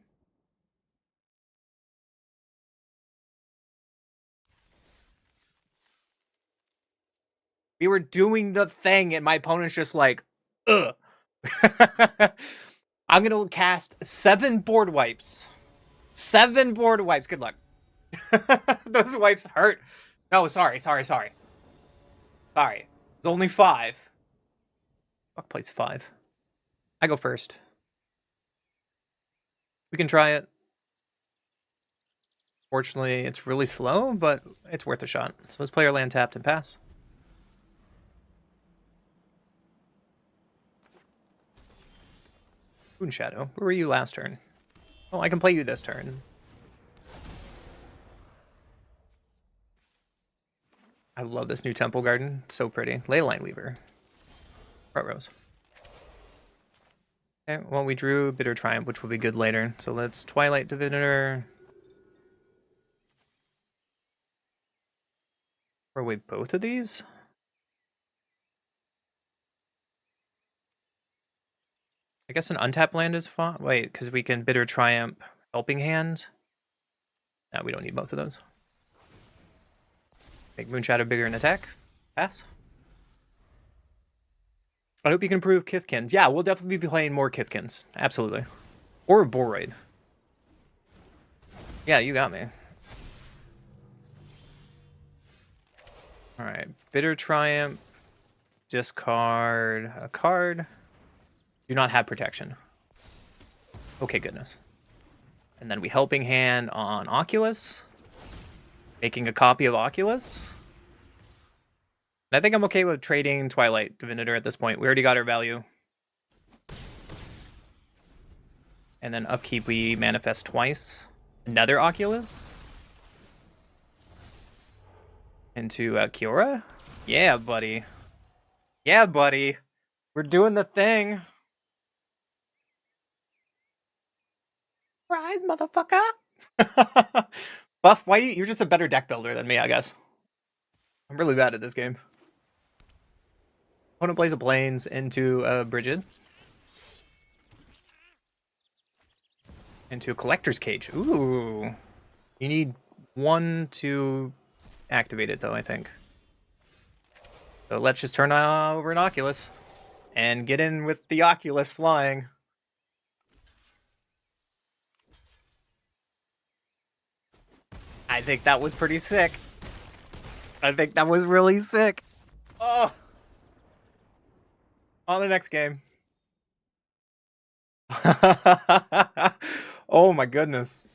We were doing the thing and my opponent's just like, ugh. I'm going to cast 7 board wipes. 7 board wipes. Good luck. Those wipes hurt. No, sorry. Sorry. It's only 5. Fuck plays 5. I go first. We can try it. Fortunately, it's really slow, but it's worth a shot. So let's play our land tapped and pass. Moon Shadow. Where were you last turn? Oh, I can play you this turn. I love this new Temple Garden. So pretty. Leyline Weaver. Front rows. Okay, well, we drew Bitter Triumph, which will be good later. So let's Twilight Diviner. Throw away both of these? I guess an untapped land is fine. Wait, because we can Bitter Triumph Helping Hand. No, we don't need both of those. Make Moon Shadow bigger in attack. Pass. I hope you can improve Kithkins. Yeah, we'll definitely be playing more Kithkins. Absolutely. Or Boroid. Yeah, you got me. Alright. Bitter Triumph. Discard a card. Do not have protection. Okay, goodness. And then we Helping Hand on Oculus. Making a copy of Oculus. And I think I'm okay with trading Twilight Divinator at this point. We already got our value. And then upkeep, we manifest twice. Another Oculus. Into Kiora. Yeah, buddy. Yeah, buddy. We're doing the thing. Rise, motherfucker. Buff Whitey, you're just a better deck builder than me, I guess. I'm really bad at this game. Opponent plays a Plains into a Brigid. Into a Collector's Cage. Ooh. You need one to activate it, though, I think. So let's just turn over an Oculus. And get in with the Oculus flying. I think that was pretty sick. I think that was really sick. Oh. On the next game. Oh my goodness.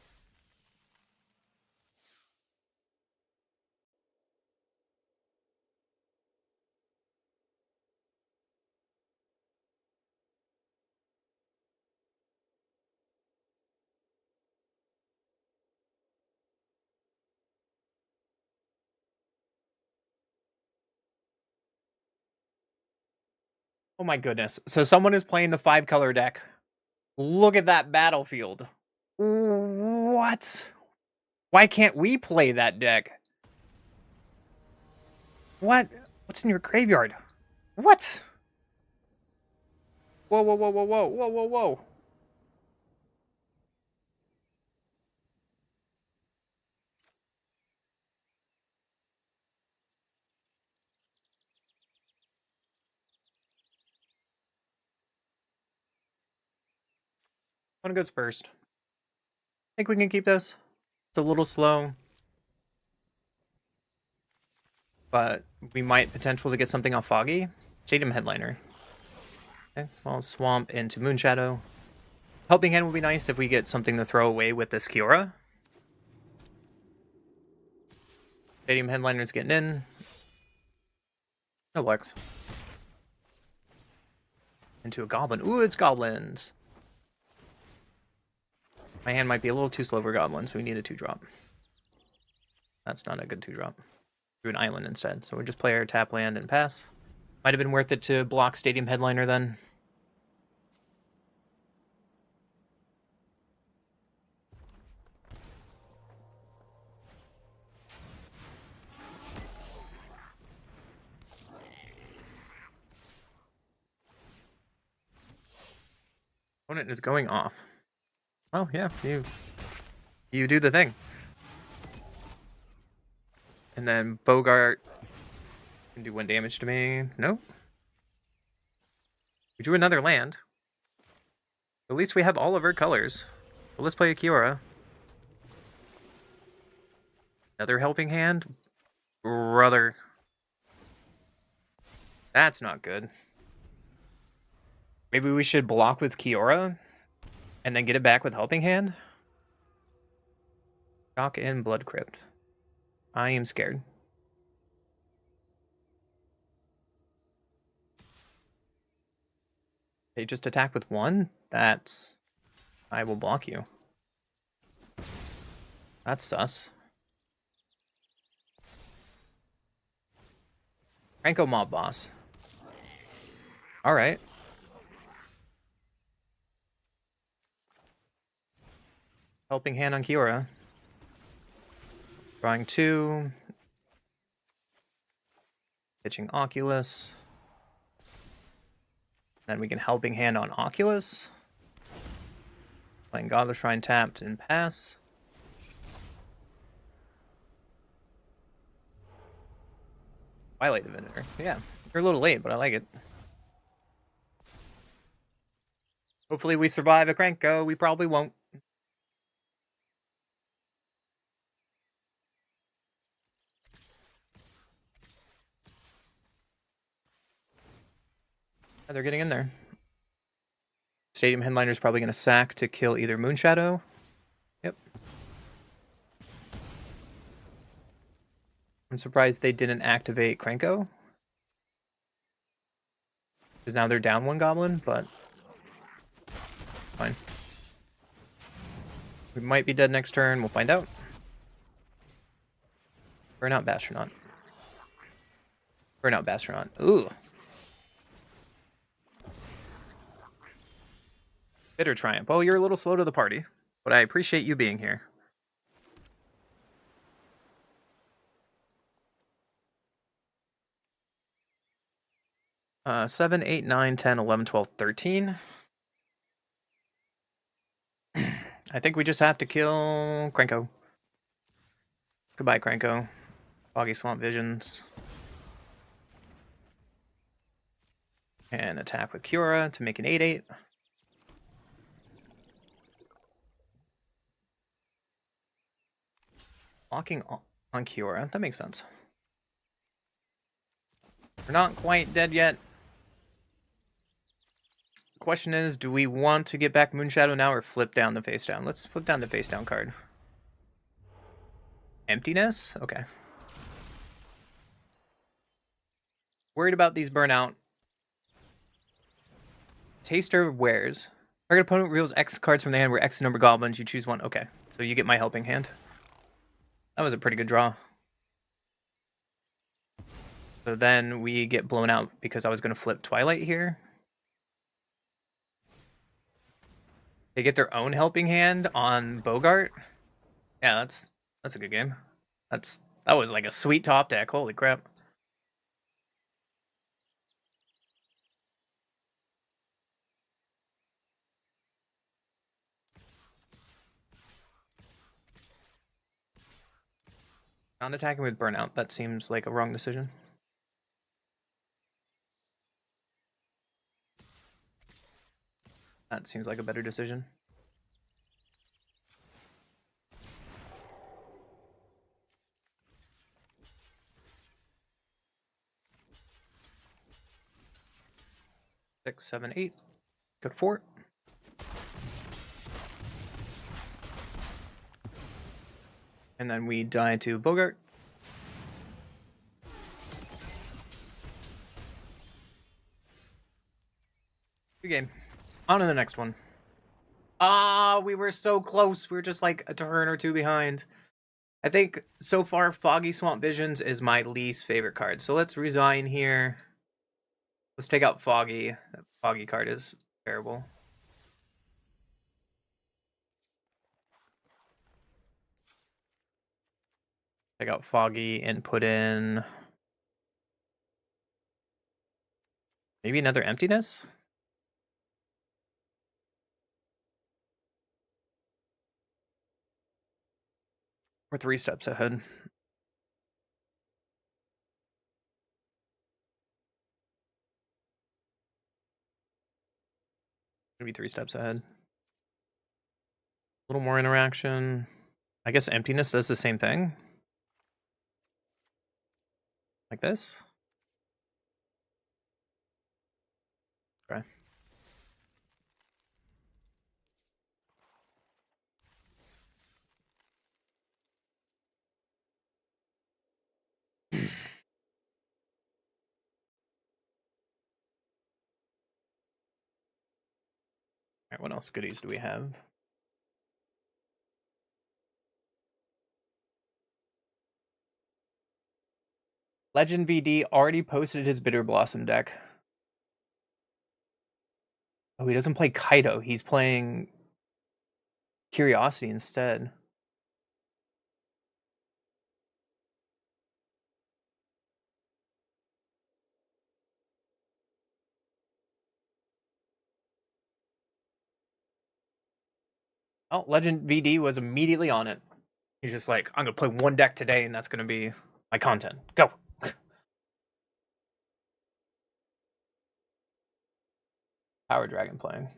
Oh my goodness. So someone is playing the 5-color deck. Look at that battlefield. What? Why can't we play that deck? What? What's in your graveyard? What? Whoa, whoa, whoa, whoa, whoa, whoa, whoa, whoa. One goes first. Think we can keep this? It's a little slow. But we might potentially get something off Foggy. Stadium Headliner. Okay, well, Swamp into Moonshadow. Helping Hand would be nice if we get something to throw away with this Kiora. Stadium Headliner's getting in. No Lex. Into a Goblin. Ooh, it's Goblins. My hand might be a little too slow for Goblins, so we need a 2-drop. That's not a good 2-drop. Do an island instead. So we'll just play our tap land and pass. Might have been worth it to block Stadium Headliner then. Opponent is going off. Well, yeah, you do the thing. And then Bogart can do 1 damage to me. Nope. We drew another land. At least we have all of our colors. But let's play a Kiora. Another Helping Hand? Brother. That's not good. Maybe we should block with Kiora and then get it back with Helping Hand? Shock and Blood Crypt. I am scared. They just attack with 1? That's... I will block you. That's sus. Franco Mob Boss. Alright. Helping Hand on Kiora. Drawing 2. Pitching Oculus. Then we can Helping Hand on Oculus. Playing Godless Shrine tapped and pass. Twilight Divinator. Yeah, you're a little late, but I like it. Hopefully we survive a Cranko. We probably won't. Yeah, they're getting in there. Stadium Headliner's probably going to sack to kill either Moonshadow. Yep. I'm surprised they didn't activate Cranko. Because now they're down one goblin, but fine. We might be dead next turn. We'll find out. Burnout Bastronaut. Burnout Bastronaut. Ooh. Bitter Triumph. Well, you're a little slow to the party, but I appreciate you being here. Uh, 7, 8, 9, 10, 11, 12, 13. I think we just have to kill Cranko. Goodbye, Cranko. Foggy Swamp Visions. And attack with Cura to make an 8-8. Locking on Cura. That makes sense. We're not quite dead yet. Question is, do we want to get back Moonshadow now or flip down the face down? Let's flip down the face down card. Emptiness? Okay. Worried about these burnout. Taster wears. Target opponent reveals X cards from the hand where X number goblins. You choose one. Okay, so you get my helping hand. That was a pretty good draw. So then we get blown out because I was going to flip Twilight here. They get their own helping hand on Bogart. Yeah, that's a good game. That was like a sweet top deck. Holy crap. Not attacking with Burnout. That seems like a wrong decision. That seems like a better decision. Six, 7, 8. Good 4. And then we die to Bogart. Good game. On to the next one. Ah, we were so close. We were just like a turn or two behind. I think so far Foggy Swamp Visions is my least favorite card. So let's resign here. Let's take out Foggy. That Foggy card is terrible. Take out Foggy and put in maybe another Emptiness? We're 3 steps ahead. Maybe 3 steps ahead. A little more interaction. I guess Emptiness does the same thing. Like this. Okay. Alright, what else goodies do we have? Legend VD already posted his Bitter Blossom deck. Oh, he doesn't play Kaido. He's playing Curiosity instead. Oh, Legend VD was immediately on it. He's just like, I'm going to play one deck today, and that's going to be my content. Go. Power Dragon playing.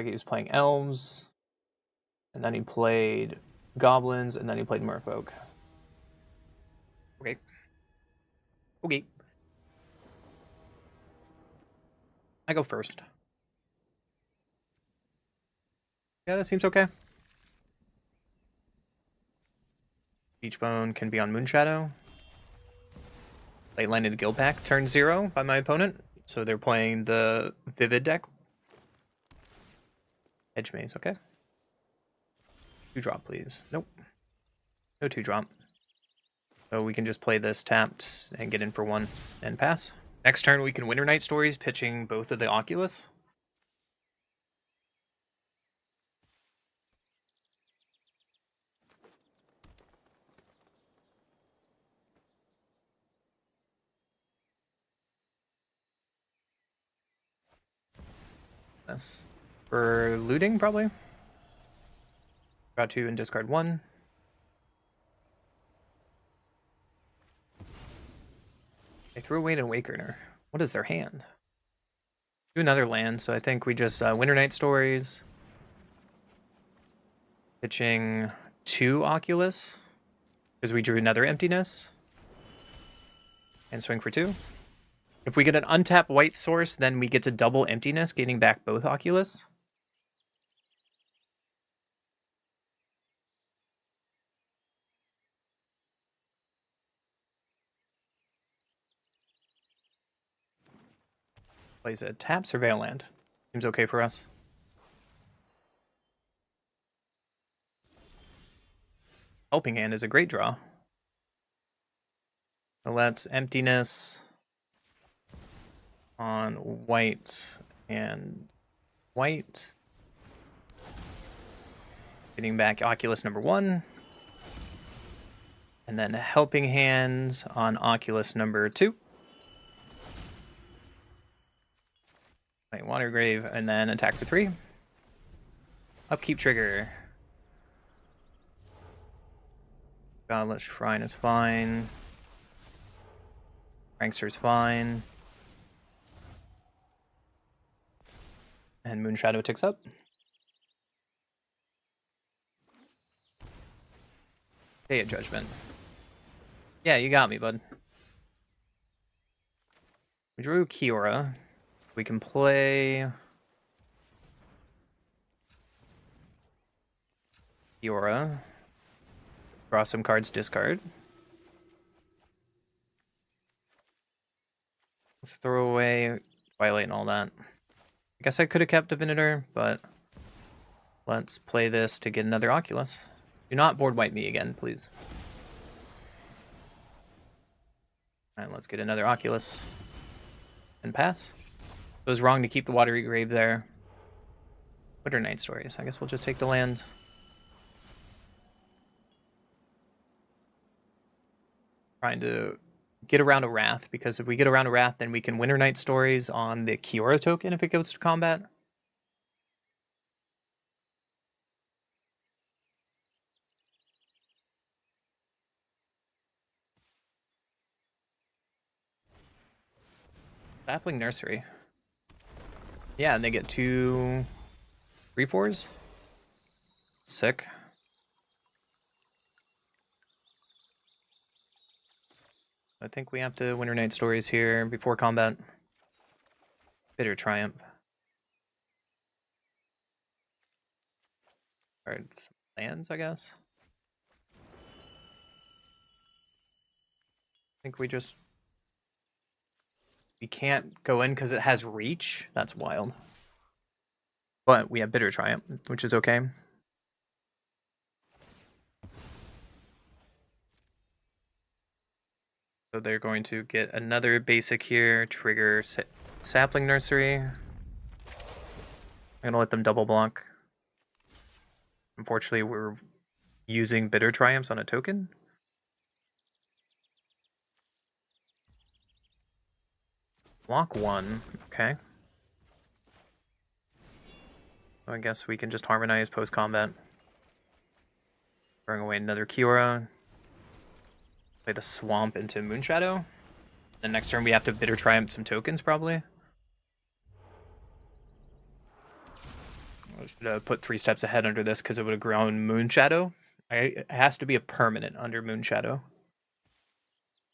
Like he was playing elves, and then he played goblins, and then he played merfolk. Okay. Okay. I go first. Yeah, that seems okay. Beachbone can be on Moonshadow. Late landed Guild Pack, turn 0 by my opponent. So they're playing the Vivid deck. Edge Maze, okay. 2-drop, please. Nope. No 2-drop. So we can just play this tapped and get in for 1 and pass. Next turn we can Winter Night Stories, pitching both of the Oculus. This for looting, probably. Draw 2 and discard 1. They threw away an Awakener. What is their hand? Do another land, so I think we just Winter Night Stories. Pitching 2 Oculus, because we drew another Emptiness. And swing for 2. If we get an untapped white source, then we get to double Emptiness, gaining back both Oculus. Plays a tap Surveil Land. Seems okay for us. Helping Hand is a great draw. So let's Emptiness on white and white. Getting back Oculus number 1. And then Helping Hands on Oculus number 2. Wait, Watergrave, and then attack for 3. Upkeep trigger. Godless Shrine is fine. Prankster's fine. And Moonshadow ticks up. Day of Judgment. Yeah, you got me, bud. We drew Kiora. We can play Kiora. Draw some cards, discard. Let's throw away Twilight and all that. I guess I could have kept Divinitor, but let's play this to get another Oculus. Do not board wipe me again, please. Alright, let's get another Oculus. And pass. It was wrong to keep the Watery Grave there. Winter Night Stories. I guess we'll just take the land. Trying to get around a Wrath, because if we get around a Wrath, then we can Winter Night Stories on the Kiora token if it goes to combat. Sapling Nursery. Yeah, and they get 2 3/4s. Sick. I think we have to Winter Night Stories here before combat. Bitter Triumph. Cards, lands, I guess. I think we just... We can't go in because it has reach. That's wild. But we have Bitter Triumph, which is okay. So they're going to get another basic here, trigger Sapling Nursery. I'm going to let them double block. Unfortunately, we're using Bitter Triumphs on a token. Block 1, okay. So I guess we can just harmonize post-combat. Throwing away another Kiora. Play the Swamp into Moonshadow. Then next turn we have to Bitter Triumph some tokens, probably. I should have put 3 steps ahead under this because it would have grown Moonshadow. It has to be a permanent under Moonshadow.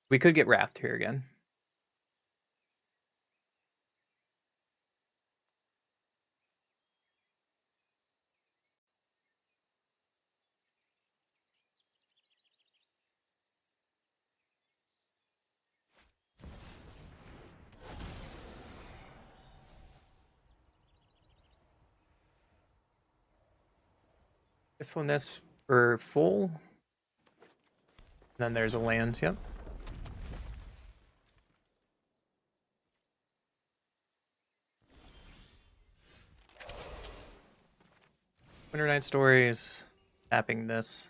We could get Wrath here again. This one, this for full. Then there's a land, yep. Winter Night Stories, tapping this.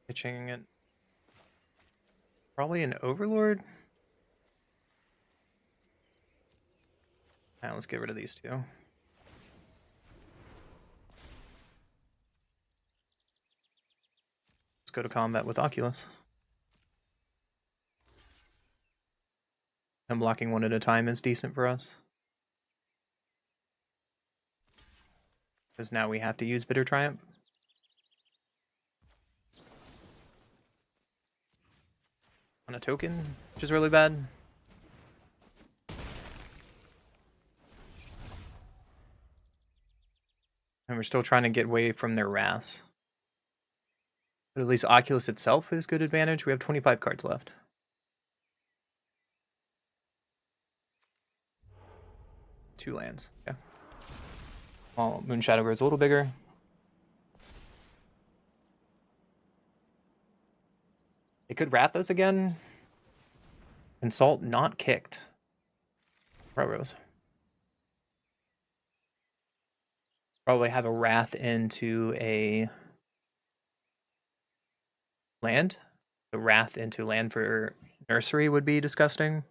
Pitching it. Probably an Overlord. Alright, let's get rid of these two. Let's go to combat with Oculus. And blocking one at a time is decent for us. Because now we have to use Bitter Triumph. On a token, which is really bad. And we're still trying to get away from their wraths. But at least Oculus itself is good advantage. We have 25 cards left. Two lands, yeah. Well, Moonshadow grows a little bigger. It could Wrath us again. Consult not kicked. Rose. Probably have a Wrath into a land. The Wrath into land for Nursery would be disgusting.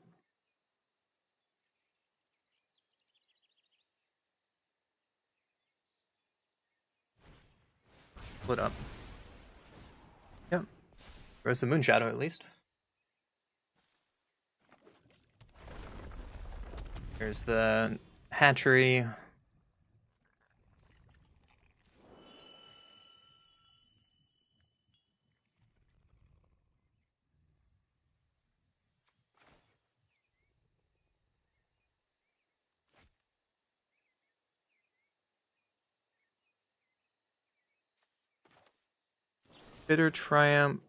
Split up. Yep. Grows the Moonshadow at least. Here's the hatchery. Bitter Triumph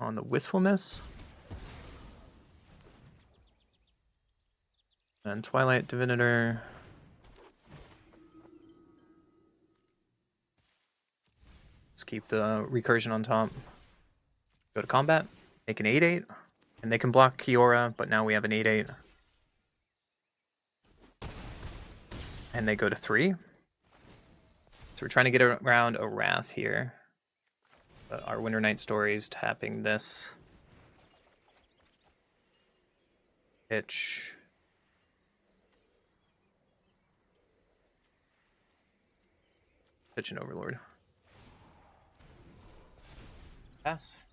on the Wistfulness. And Twilight Divinator. Let's keep the recursion on top. Go to combat, make an 8/8, and they can block Kiora, but now we have an 8/8. And they go to 3. So we're trying to get around a Wrath here. But our Winter Night Stories tapping this. Pitch. Pitch an Overlord. Pass.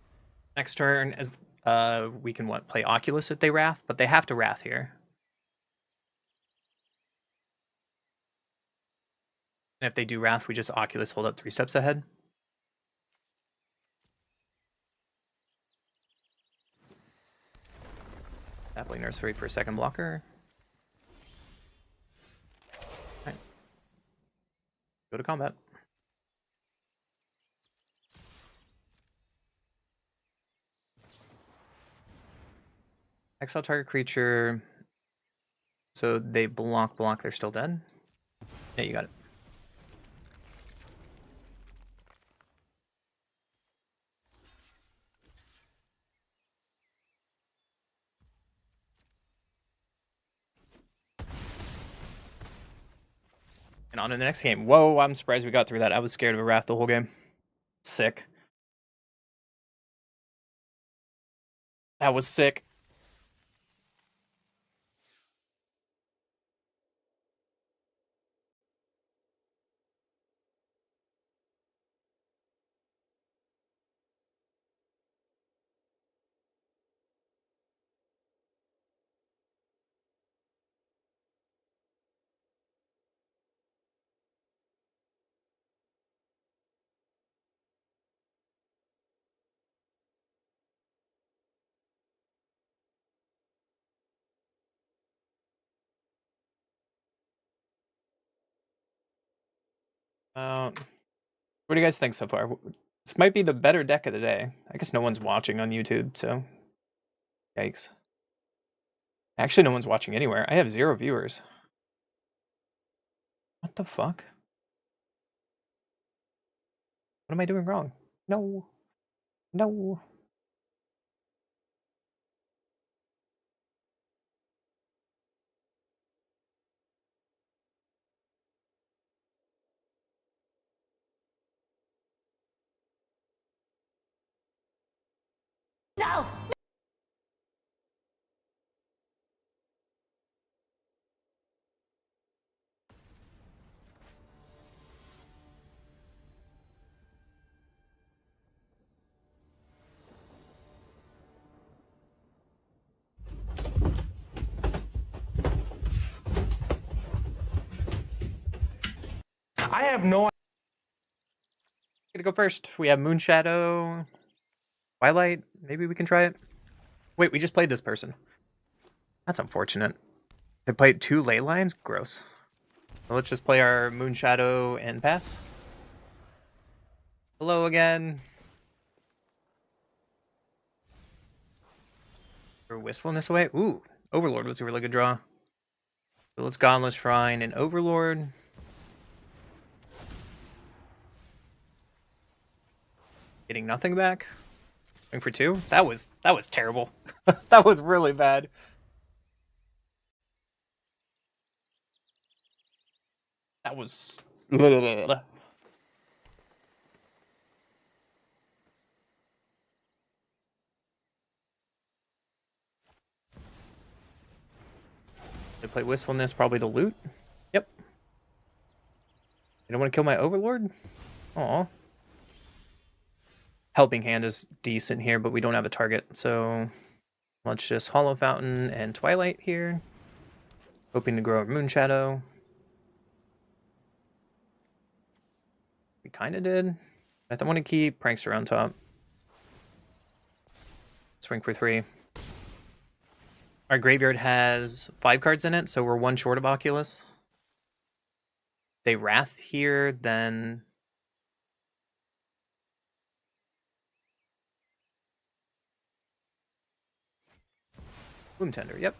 Next turn, as we can play Oculus if they Wrath, but they have to Wrath here. And if they do Wrath, we just Oculus hold up 3 steps ahead. Sapling Nursery for a second blocker. Right. Go to combat. Exile target creature. So they block, they're still dead. Yeah, you got it. And on to the next game. Whoa, I'm surprised we got through that. I was scared of a Wrath the whole game. Sick. That was sick. What do you guys think so far? This might be the better deck of the day. I guess no one's watching on YouTube, so yikes. Actually, no one's watching anywhere. I have 0 viewers. What the fuck? What am I doing wrong? No. No. No! I have no Gonna go first. We have Moonshadow, Twilight. Maybe we can try it. Wait, we just played this person. That's unfortunate. They played 2 ley lines? Gross. So let's just play our Moonshadow and pass. Hello again. For Wistfulness away. Ooh, Overlord was a really good draw. So let's Godless Shrine and Overlord. Getting nothing back. Going for 2. That was terrible. That was really bad. That was. They play Wistfulness, probably to loot. Yep. You don't want to kill my Overlord? Aw. Helping Hand is decent here, but we don't have a target, so let's just Hollow Fountain and Twilight here. Hoping to grow a Moonshadow. We kind of did. I don't want to keep Prankster on top. Swing for 3. Our graveyard has 5 cards in it, so we're 1 short of Oculus. They Wrath here, then Bloom Tender, yep.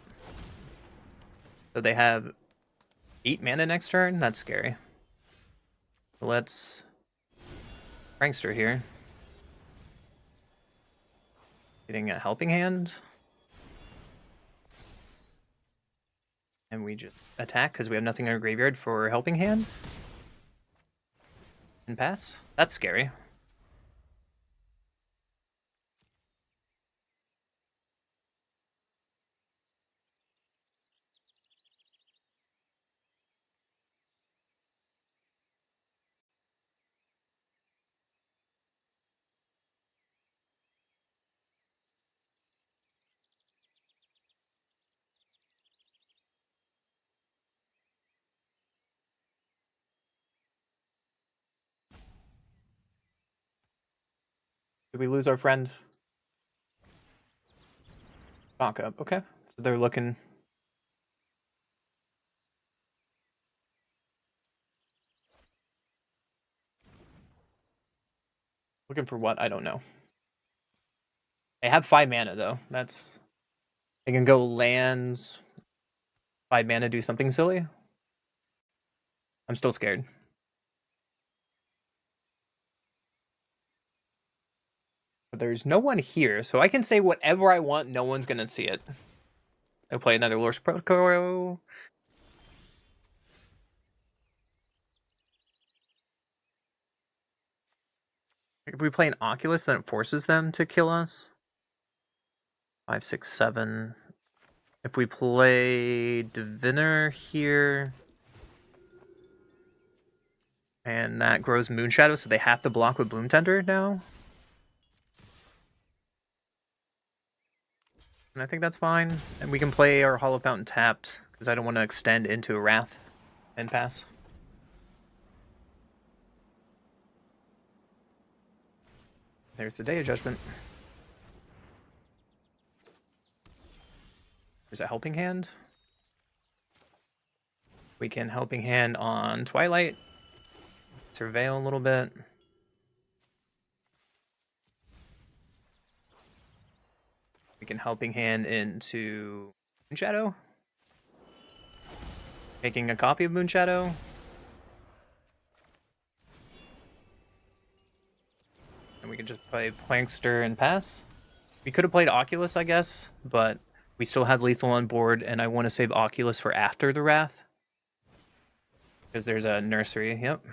So they have 8 mana next turn? That's scary. So let's Prankster here. Getting a Helping Hand. And we just attack because we have nothing in our graveyard for Helping Hand. And pass. That's scary. Did we lose our friend? Back up, okay. So they're looking. Looking for what? I don't know. They have 5 mana though. That's. They can go lands. 5 mana, do something silly. I'm still scared. But there's no one here, so I can say whatever I want. No one's gonna see it. I'll play another Lor's Protocol. If we play an Oculus, then it forces them to kill us. 5, 6, 7. If we play Diviner here, and that grows Moonshadow, so they have to block with Bloom Tender now. And I think that's fine. And we can play our Hollow Fountain tapped, because I don't want to extend into a Wrath and pass. There's the Day of Judgment. There's a Helping Hand. We can Helping Hand on Twilight. Surveil a little bit. We can Helping Hand into Moonshadow. Making a copy of Moonshadow. And we can just play Plankster and pass. We could have played Oculus, I guess, but we still had Lethal on board, and I want to save Oculus for after the Wrath. Because there's a nursery, yep.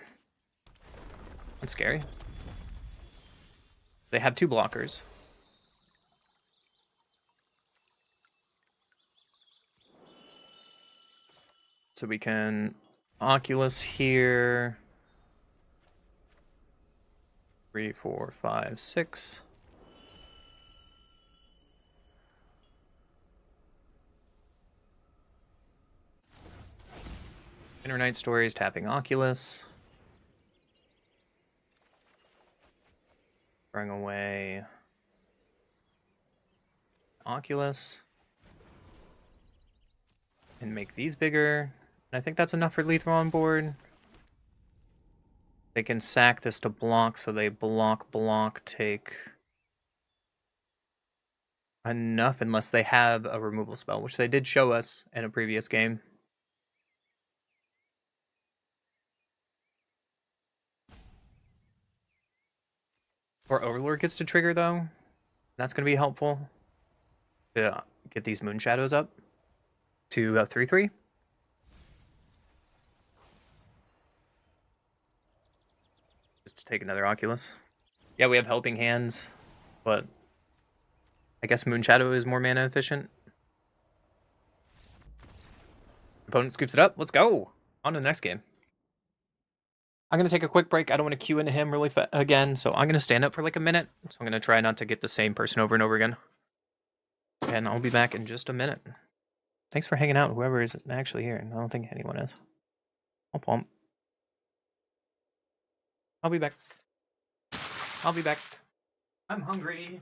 That's scary. They have 2 blockers. So we can Oculus here. 3, 4, 5, 6. Inner Night Stories, tapping Oculus. Throwing away Oculus. And make these bigger. And I think that's enough for Lethal on board. They can sack this to block, so they block, take enough unless they have a removal spell, which they did show us in a previous game. Or Overlord gets to trigger, though. That's going to be helpful to get these Moon Shadows up to 3/3. Just take another Oculus. Yeah, we have Helping Hands, but I guess Moon Shadow is more mana efficient. Opponent scoops it up. Let's go. On to the next game. I'm going to take a quick break. I don't want to queue into him really again, so I'm going to stand up for like a minute. So I'm going to try not to get the same person over and over again. And I'll be back in just a minute. Thanks for hanging out, whoever is actually here. I don't think anyone is. I'll pump. I'll be back. I'll be back. I'm hungry.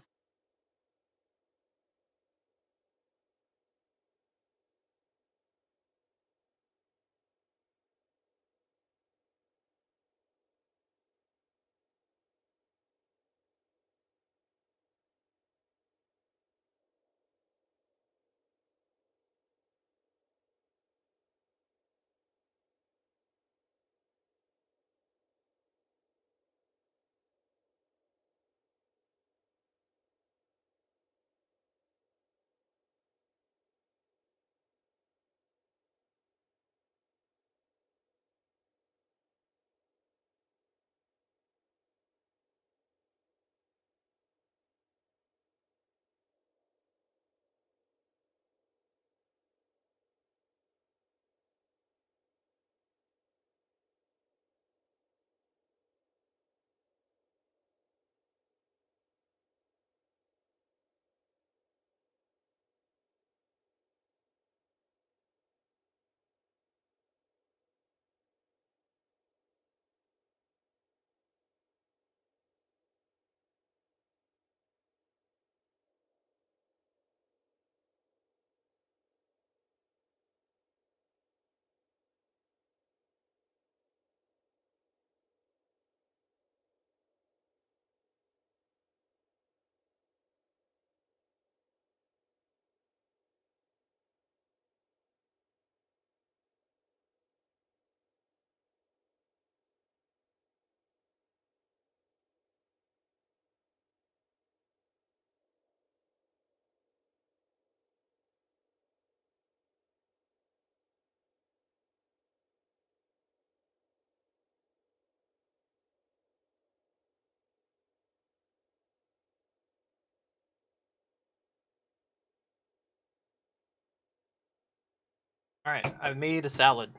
Alright, I've made a salad.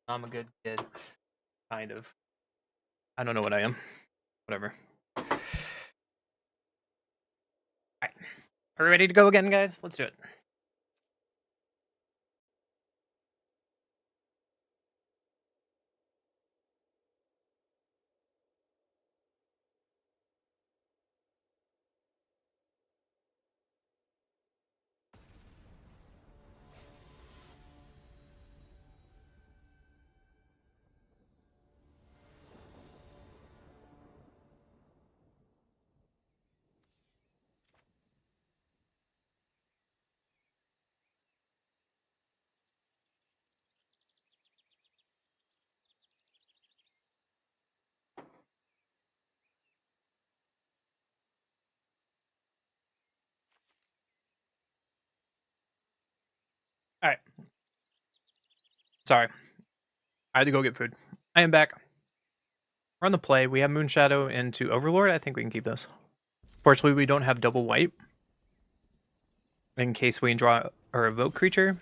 I'm a good kid. Kind of. I don't know what I am. Whatever. Alright. Are we ready to go again, guys? Let's do it. Sorry. I had to go get food. I am back. We're on the play. We have Moonshadow into Overlord. I think we can keep this. Fortunately, we don't have double white. In case we draw or evoke creature.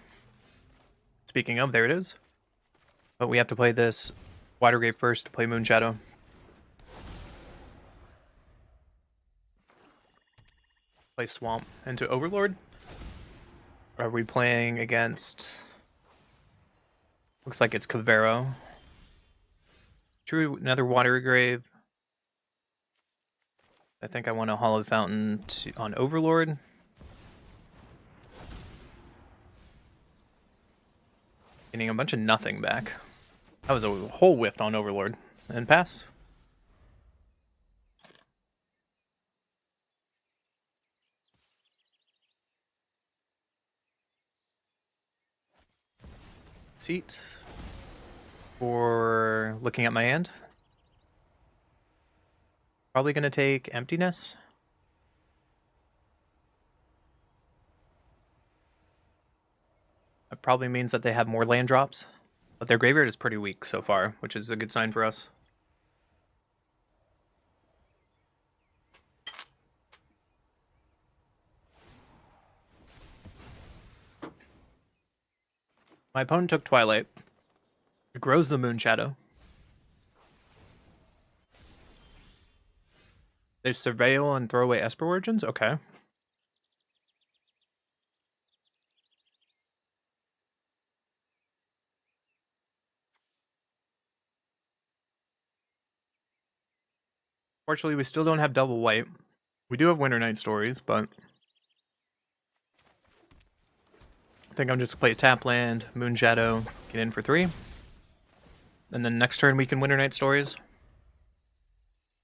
Speaking of, there it is. But we have to play this Watergrave first to play Moonshadow. Play Swamp into Overlord. Are we playing against... Looks like it's Kavero. True, another Watergrave. I think I want a Hallowed Fountain on Overlord. Getting a bunch of nothing back. That was a whole whiff on Overlord. And pass. Seat. For looking at my hand. Probably going to take Emptiness. That probably means that they have more land drops. But their graveyard is pretty weak so far, which is a good sign for us. My opponent took Twilight. It grows the Moonshadow. They surveil and throw away Esper Origins? Okay. Fortunately, we still don't have double white. We do have Winter Night Stories, but... I think I'm just going to play a tap land, Moonshadow, get in for 3. And then next turn we can Winter Night Stories.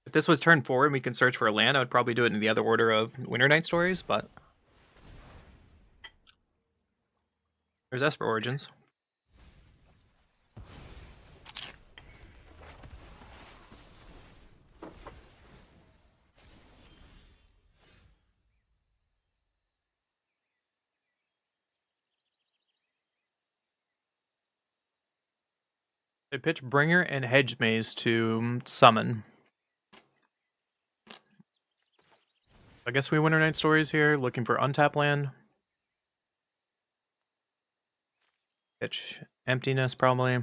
If this was turn 4 and we can search for a land, I would probably do it in the other order of Winter Night Stories, but... There's Esper Origins. They pitch Bringer and Hedge Maze to summon. I guess we Winter Night Stories here, looking for untap land. Pitch Emptiness, probably.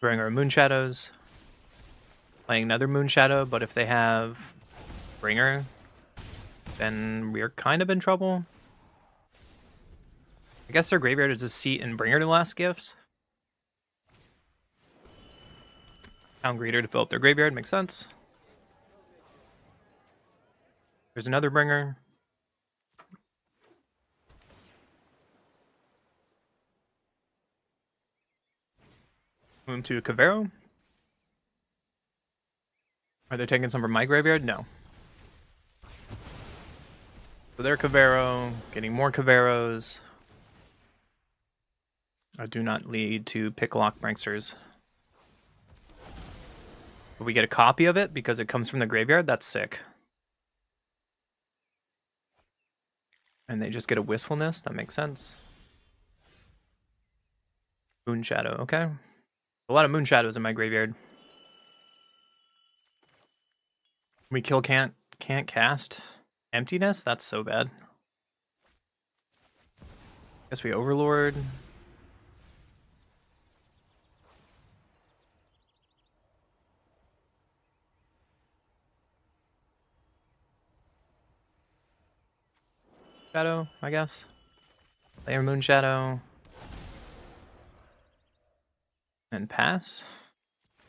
Bringer Moonshadows. Playing another Moonshadow, but if they have Bringer, then we're kind of in trouble. I guess their graveyard is a Seat and Bringer to last gift. Town Greeter to fill up their graveyard, makes sense. There's another Bringer. Move to Kavero. Are they taking some from my graveyard? No. So they're Kavero, getting more Kaveros. I do not lead to pick lock pranksters. But we get a copy of it because it comes from the graveyard. That's sick. And they just get a Wistfulness. That makes sense. Moonshadow. Okay. A lot of Moonshadows in my graveyard. We kill can't cast Emptiness? That's so bad. Guess we Overlord. Shadow, I guess. Layer Moonshadow. And pass.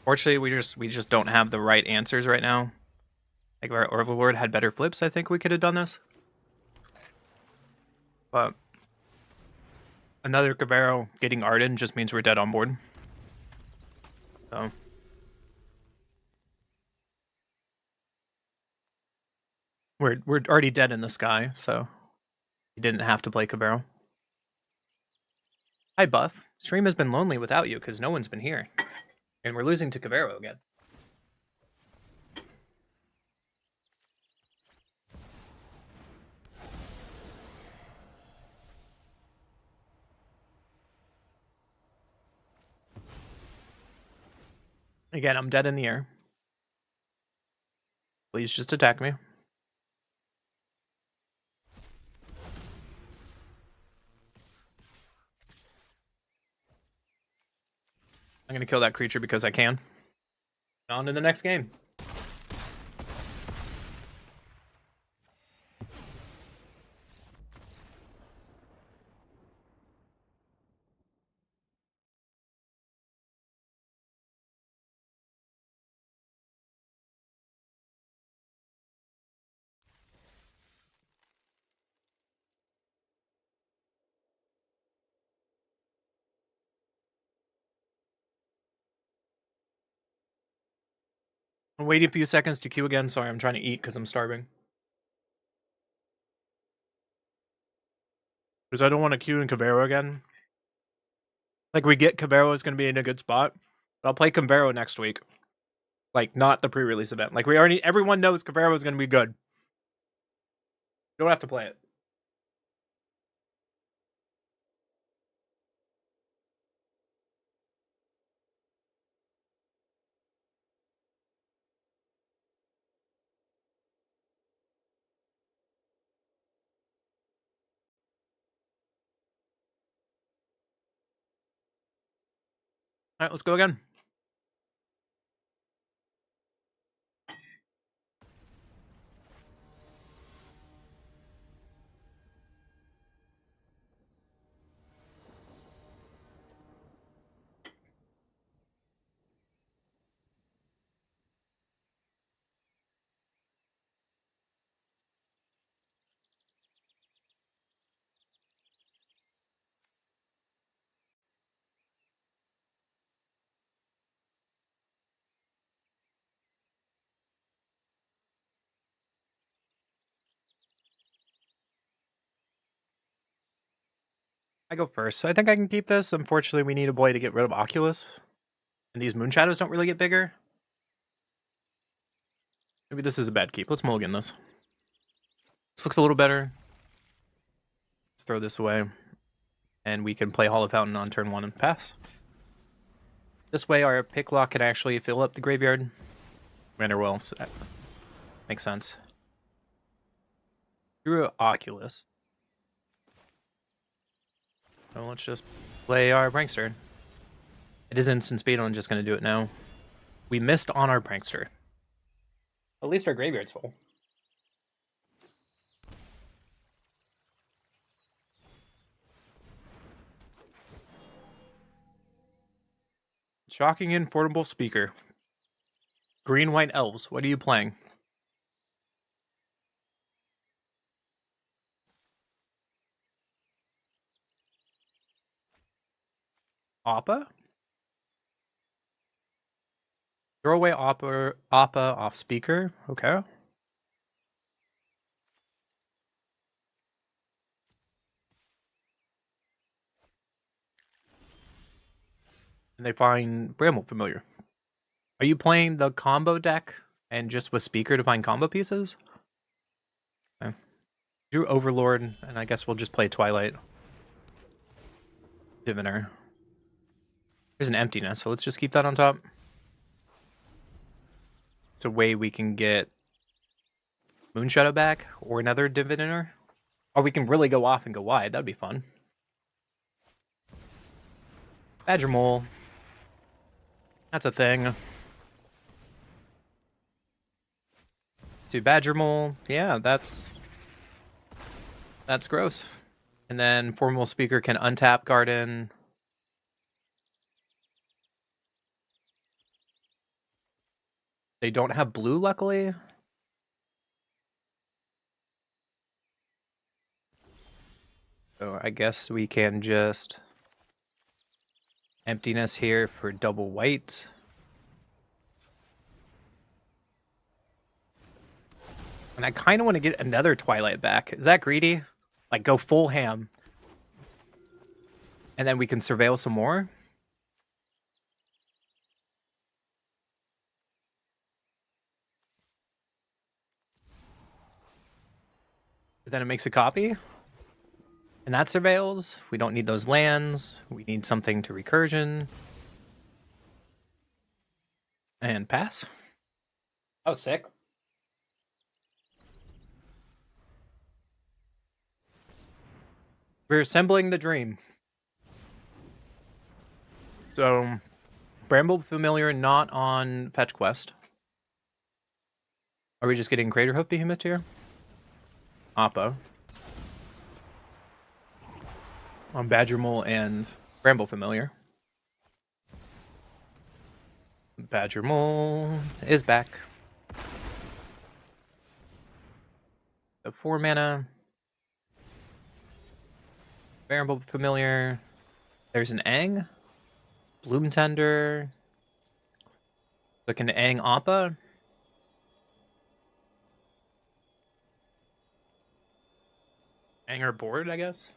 Fortunately, we just don't have the right answers right now. Like if our Overlord had better flips, I think we could have done this. But another Kavero getting Arden just means we're dead on board. So we're already dead in the sky, so you didn't have to play Kavero. Hi Buff. Stream has been lonely without you because no one's been here. And we're losing to Kavero again. Again, I'm dead in the air. Please just attack me. I'm gonna kill that creature because I can. On to the next game. I'm waiting a few seconds to queue again. Sorry, I'm trying to eat because I'm starving. Because I don't want to queue in Cavero again. Like, we get Cavero is going to be in a good spot. But I'll play Cavero next week. Like, not the pre-release event. Like, everyone knows Cavero is going to be good. You don't have to play it. All right, let's go again. I go first. So I think I can keep this. Unfortunately, we need a boy to get rid of Oculus. And these moon shadows don't really get bigger. Maybe this is a bad keep. Let's mulligan this. This looks a little better. Let's throw this away. And we can play Hollow Fountain on turn 1 and pass. This way our pick lock can actually fill up the graveyard. Render well, so that makes sense. Drew Oculus. So let's just play our Prankster. It is instant speed, I'm just going to do it now. We missed on our Prankster. At least our graveyard's full. Shocking Informable Speaker. Green-White Elves, what are you playing? Appa? Throw away Appa off speaker. Okay. And they find Bramble Familiar. Are you playing the combo deck and just with speaker to find combo pieces? Okay. Drew Overlord, and I guess we'll just play Twilight. Diviner. There's an emptiness, so let's just keep that on top. It's a way we can get Moonshadow back, or another Diviner. Or we can really go off and go wide, that'd be fun. Badger Mole. That's a thing. To Badger Mole, yeah, that's gross. And then Formal Speaker can untap Garden. They don't have blue, luckily. So I guess we can just emptiness here for double white. And I kind of want to get another Twilight back. Is that greedy? Like, go full ham. And then we can surveil some more? But then it makes a copy? And that surveils. We don't need those lands. We need something to recursion. And pass. That was sick. We're assembling the dream. So, Bramble Familiar not on Fetch Quest. Are we just getting Crater Hoof Behemoth here? Appa. On Badger Mole and Bramble Familiar. Badger Mole is back. The 4 mana. Bramble Familiar. There's an Aang. Bloom Tender. Look an Aang Appa. Anger board, I guess.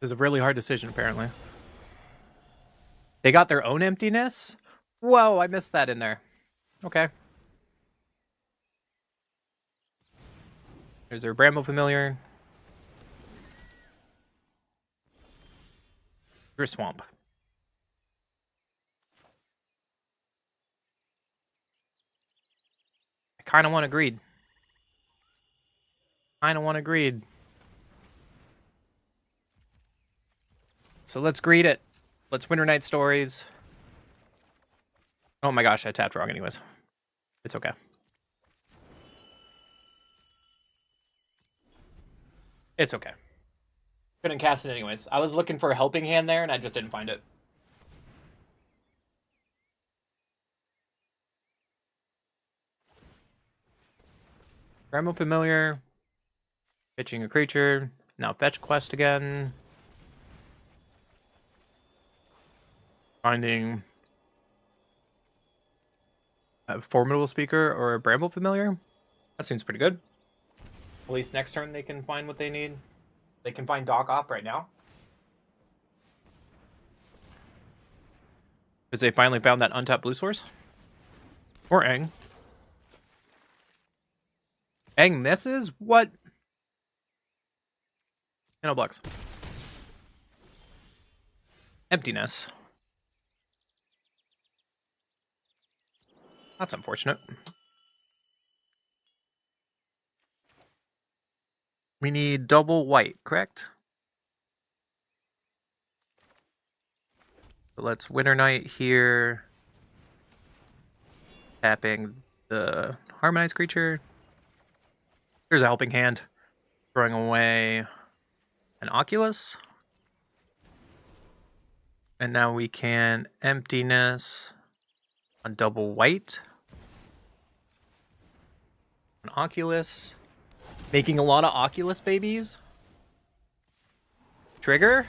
This is a really hard decision, apparently. They got their own emptiness? Whoa, I missed that in there. Okay. There's their Bramble Familiar. Through a swamp. I kind of want to greed. So let's greed it. Let's Winter Night Stories. Oh my gosh, I tapped wrong anyways. It's okay. It's okay. Couldn't cast it anyways. I was looking for a helping hand there and I just didn't find it. Primal Familiar. Pitching a creature. Now Fetch Quest again. Finding a Formidable Speaker or a Bramble Familiar. That seems pretty good. At least next turn they can find what they need. They can find Doc Op right now. Because they finally found that untapped blue source. Or Aang. Aang misses? What? No blocks. Emptiness. That's unfortunate. We need double white, correct? So let's Winter Night here. Tapping the Harmonized creature. Here's a helping hand. Throwing away an Oculus. And now we can Emptiness on double white. An Oculus. Making a lot of Oculus babies. Trigger.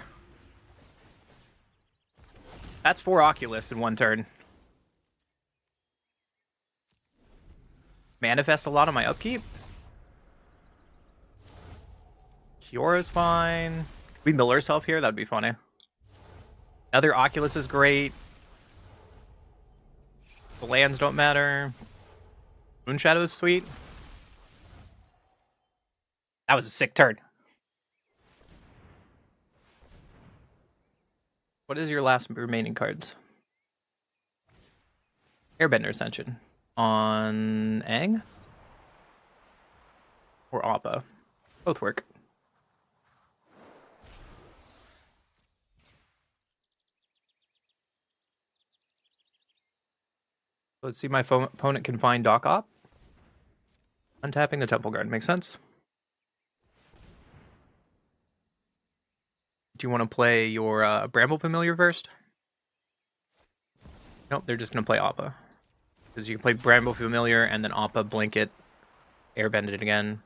That's 4 Oculus in one turn. Manifest a lot on my upkeep. Kiora's fine. We mill ourselves here, that'd be funny. Other Oculus is great. The lands don't matter. Moonshadow is sweet. That was a sick turn. What is your last remaining cards? Airbender Ascension. On Aang? Or Appa? Both work. Let's see, my opponent can find Doc Op. Untapping the Temple Guard. Makes sense. Do you want to play your Bramble Familiar first? Nope, they're just going to play Appa. Because you can play Bramble Familiar and then Appa, Blanket, Airbend it again.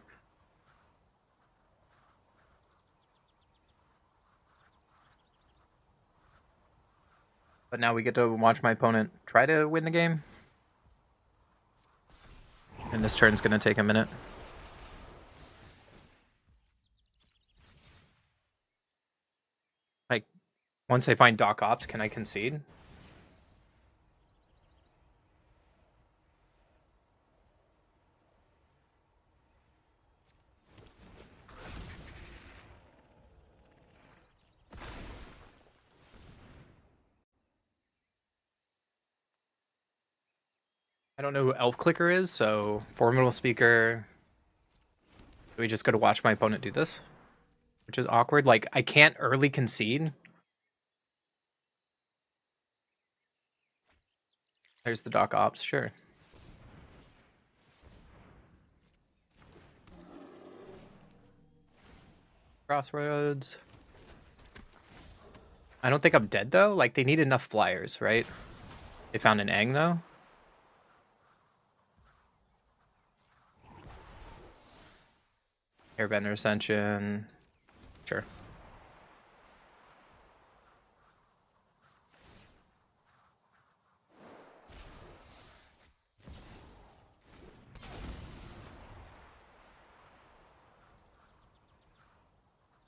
But now we get to watch my opponent try to win the game. And this turn's going to take a minute. Like, once they find Doc Ops, can I concede? I don't know who Elf Clicker is, so Formidable Speaker. Do we just go to watch my opponent do this? Which is awkward. Like, I can't early concede. There's the Doc Ops, sure. Crossroads. I don't think I'm dead, though. Like, they need enough flyers, right? They found an Aang, though. Airbender Ascension. Sure.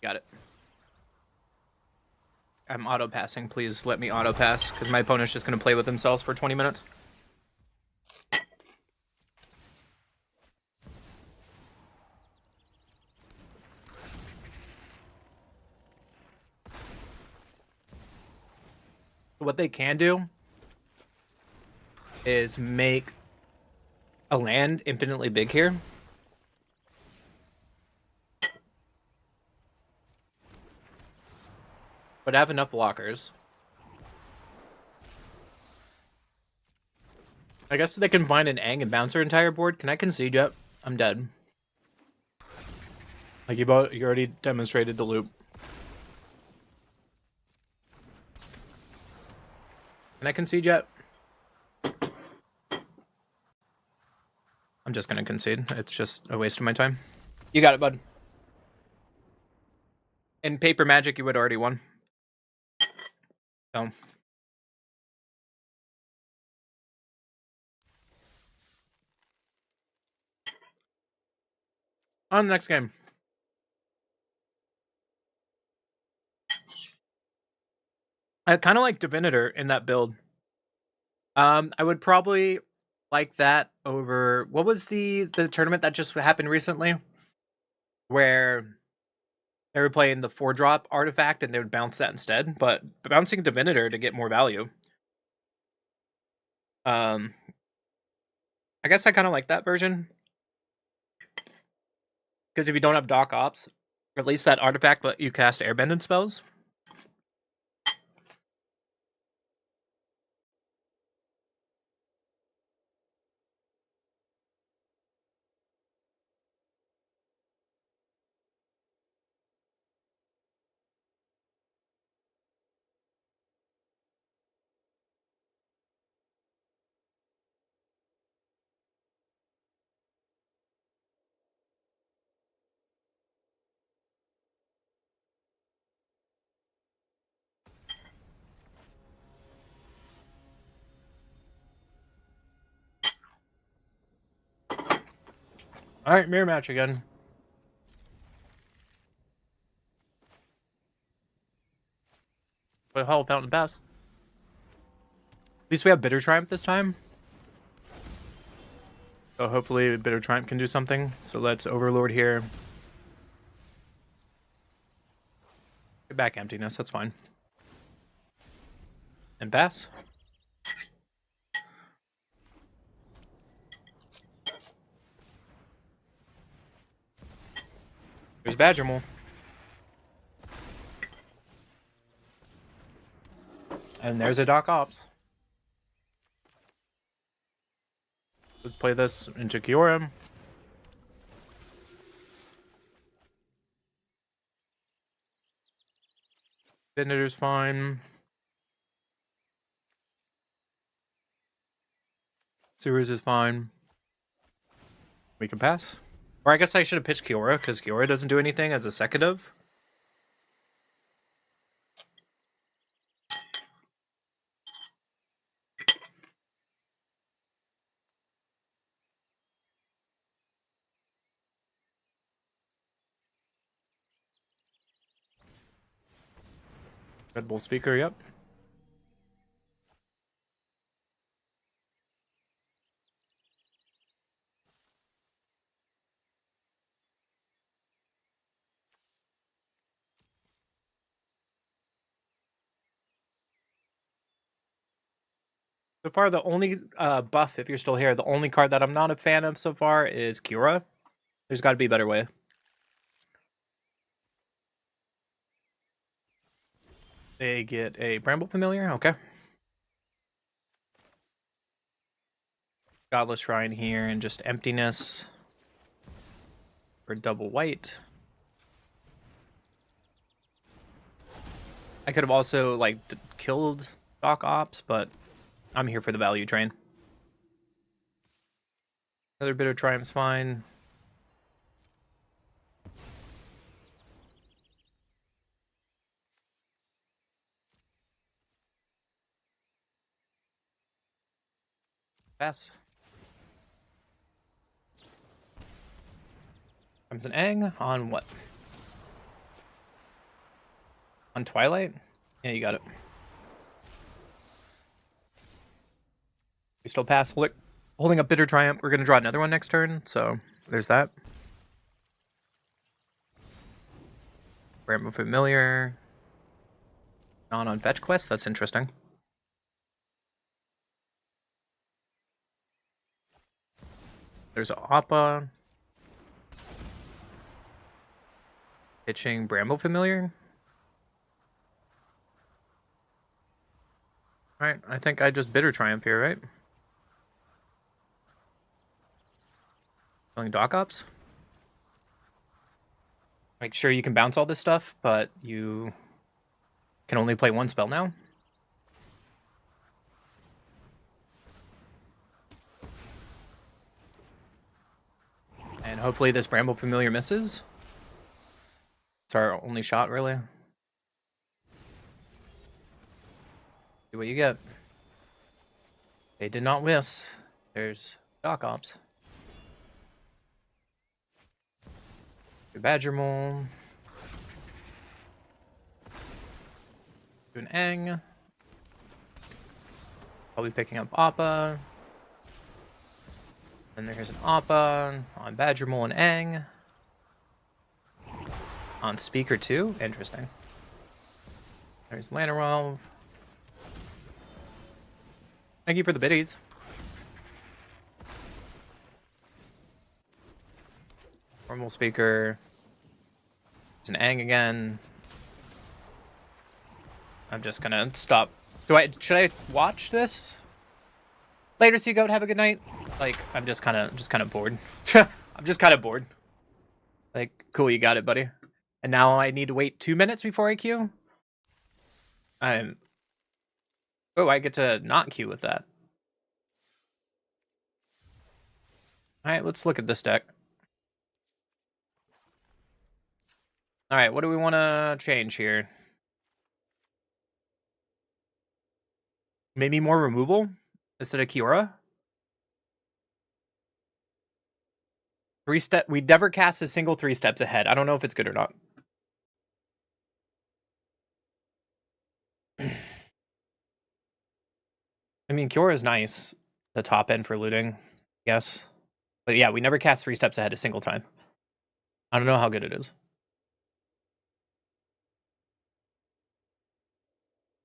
Got it. I'm auto-passing. Please let me auto-pass, because my opponent's just going to play with themselves for 20 minutes. What they can do is make a land infinitely big here. But have enough blockers. I guess they can find an Aang and bounce their entire board. Can I concede yet? I'm dead. Like you already demonstrated the loop. Can I concede yet? I'm just gonna concede. It's just a waste of my time. You got it, bud. In Paper Magic, you would already won. So. On the next game. I kind of like Divinator in that build. I would probably like that over... What was the tournament that just happened recently? Where they were playing the 4-drop artifact and they would bounce that instead. But bouncing Divinator to get more value. I guess I kind of like that version. Because if you don't have Doc Ops, release that artifact, but you cast Airbending spells. Alright, mirror match again. But Hall Fountain Pass. At least we have Bitter Triumph this time. So hopefully Bitter Triumph can do something. So let's Overlord here. Get back Emptiness, that's fine. And pass. There's Badgermole. And there's a Doc Ops. Let's play this into Kiora. Venator's fine. Sewers is fine. We can pass. Or I guess I should have pitched Kiora, because Kiora doesn't do anything as a second of. Red Bull speaker, yep. So far, the only buff, if you're still here, the only card that I'm not a fan of so far is Kira. There's got to be a better way. They get a Bramble Familiar, okay. Godless Shrine here and just emptiness for double white. I could have also like killed Doc Ops, but I'm here for the value train. Another Bitter Triumph's fine. Pass. Comes an egg on what? On Twilight? Yeah, you got it. We still pass. Holding up Bitter Triumph. We're going to draw another one next turn, so there's that. Bramble Familiar. Not on Fetch Quest. That's interesting. There's an Appa. Pitching Bramble Familiar. Alright, I think I just Bitter Triumph here, right? Killing Doc Ops. Make sure you can bounce all this stuff, but you can only play one spell now. And hopefully this Bramble Familiar misses. It's our only shot, really. See what you get. They did not miss. There's Doc Ops. Badger Mole. Do an Eng. Probably picking up Appa. And there's an Appa on Badger Mole and Eng. On Speaker 2. Interesting. There's Lanarov. Thank you for the biddies. Normal Speaker. There's an Aang again. I'm just gonna stop. Should I watch this? Later, Sea Goat, have a good night. Like, I'm just kinda bored. I'm just kinda bored. Like, cool, you got it, buddy. And now I need to wait 2 minutes before I queue? Oh, I get to not queue with that. Alright, let's look at this deck. Alright, what do we want to change here? Maybe more removal instead of Kiora? 3-step. We never cast a single 3 steps ahead. I don't know if it's good or not. I mean, Kiora is nice. The top end for looting, yes. But yeah, we never cast 3 steps ahead a single time. I don't know how good it is.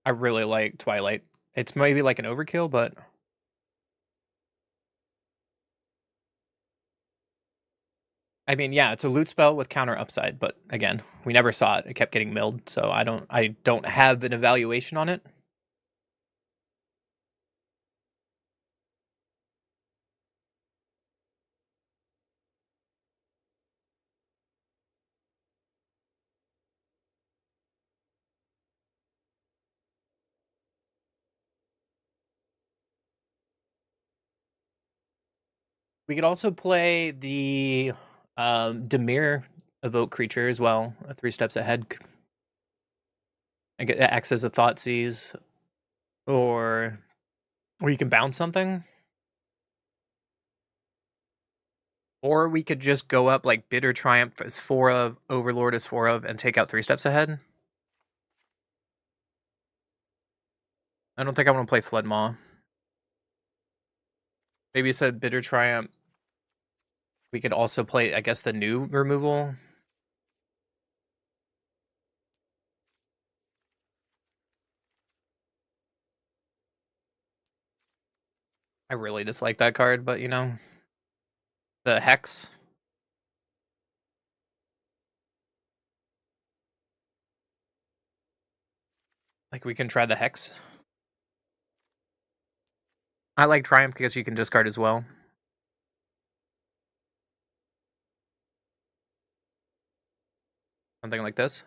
I really like Twilight. It's maybe like an overkill, but I mean, yeah, it's a loot spell with counter upside, but again, we never saw it. It kept getting milled, so I don't have an evaluation on it. We could also play the Demir evoke creature as well, 3 steps ahead. It acts as a Thoughtseize, or you can bounce something. Or we could just go up like Bitter Triumph as 4 of, Overlord as 4 of, and take out 3 steps ahead. I don't think I want to play Flood Maw. Maybe instead of Bitter Triumph, we could also play, I guess, the new removal. I really dislike that card, but you know, the Hex. Like, we can try the Hex. I like Triumph because you can discard as well. Something like this.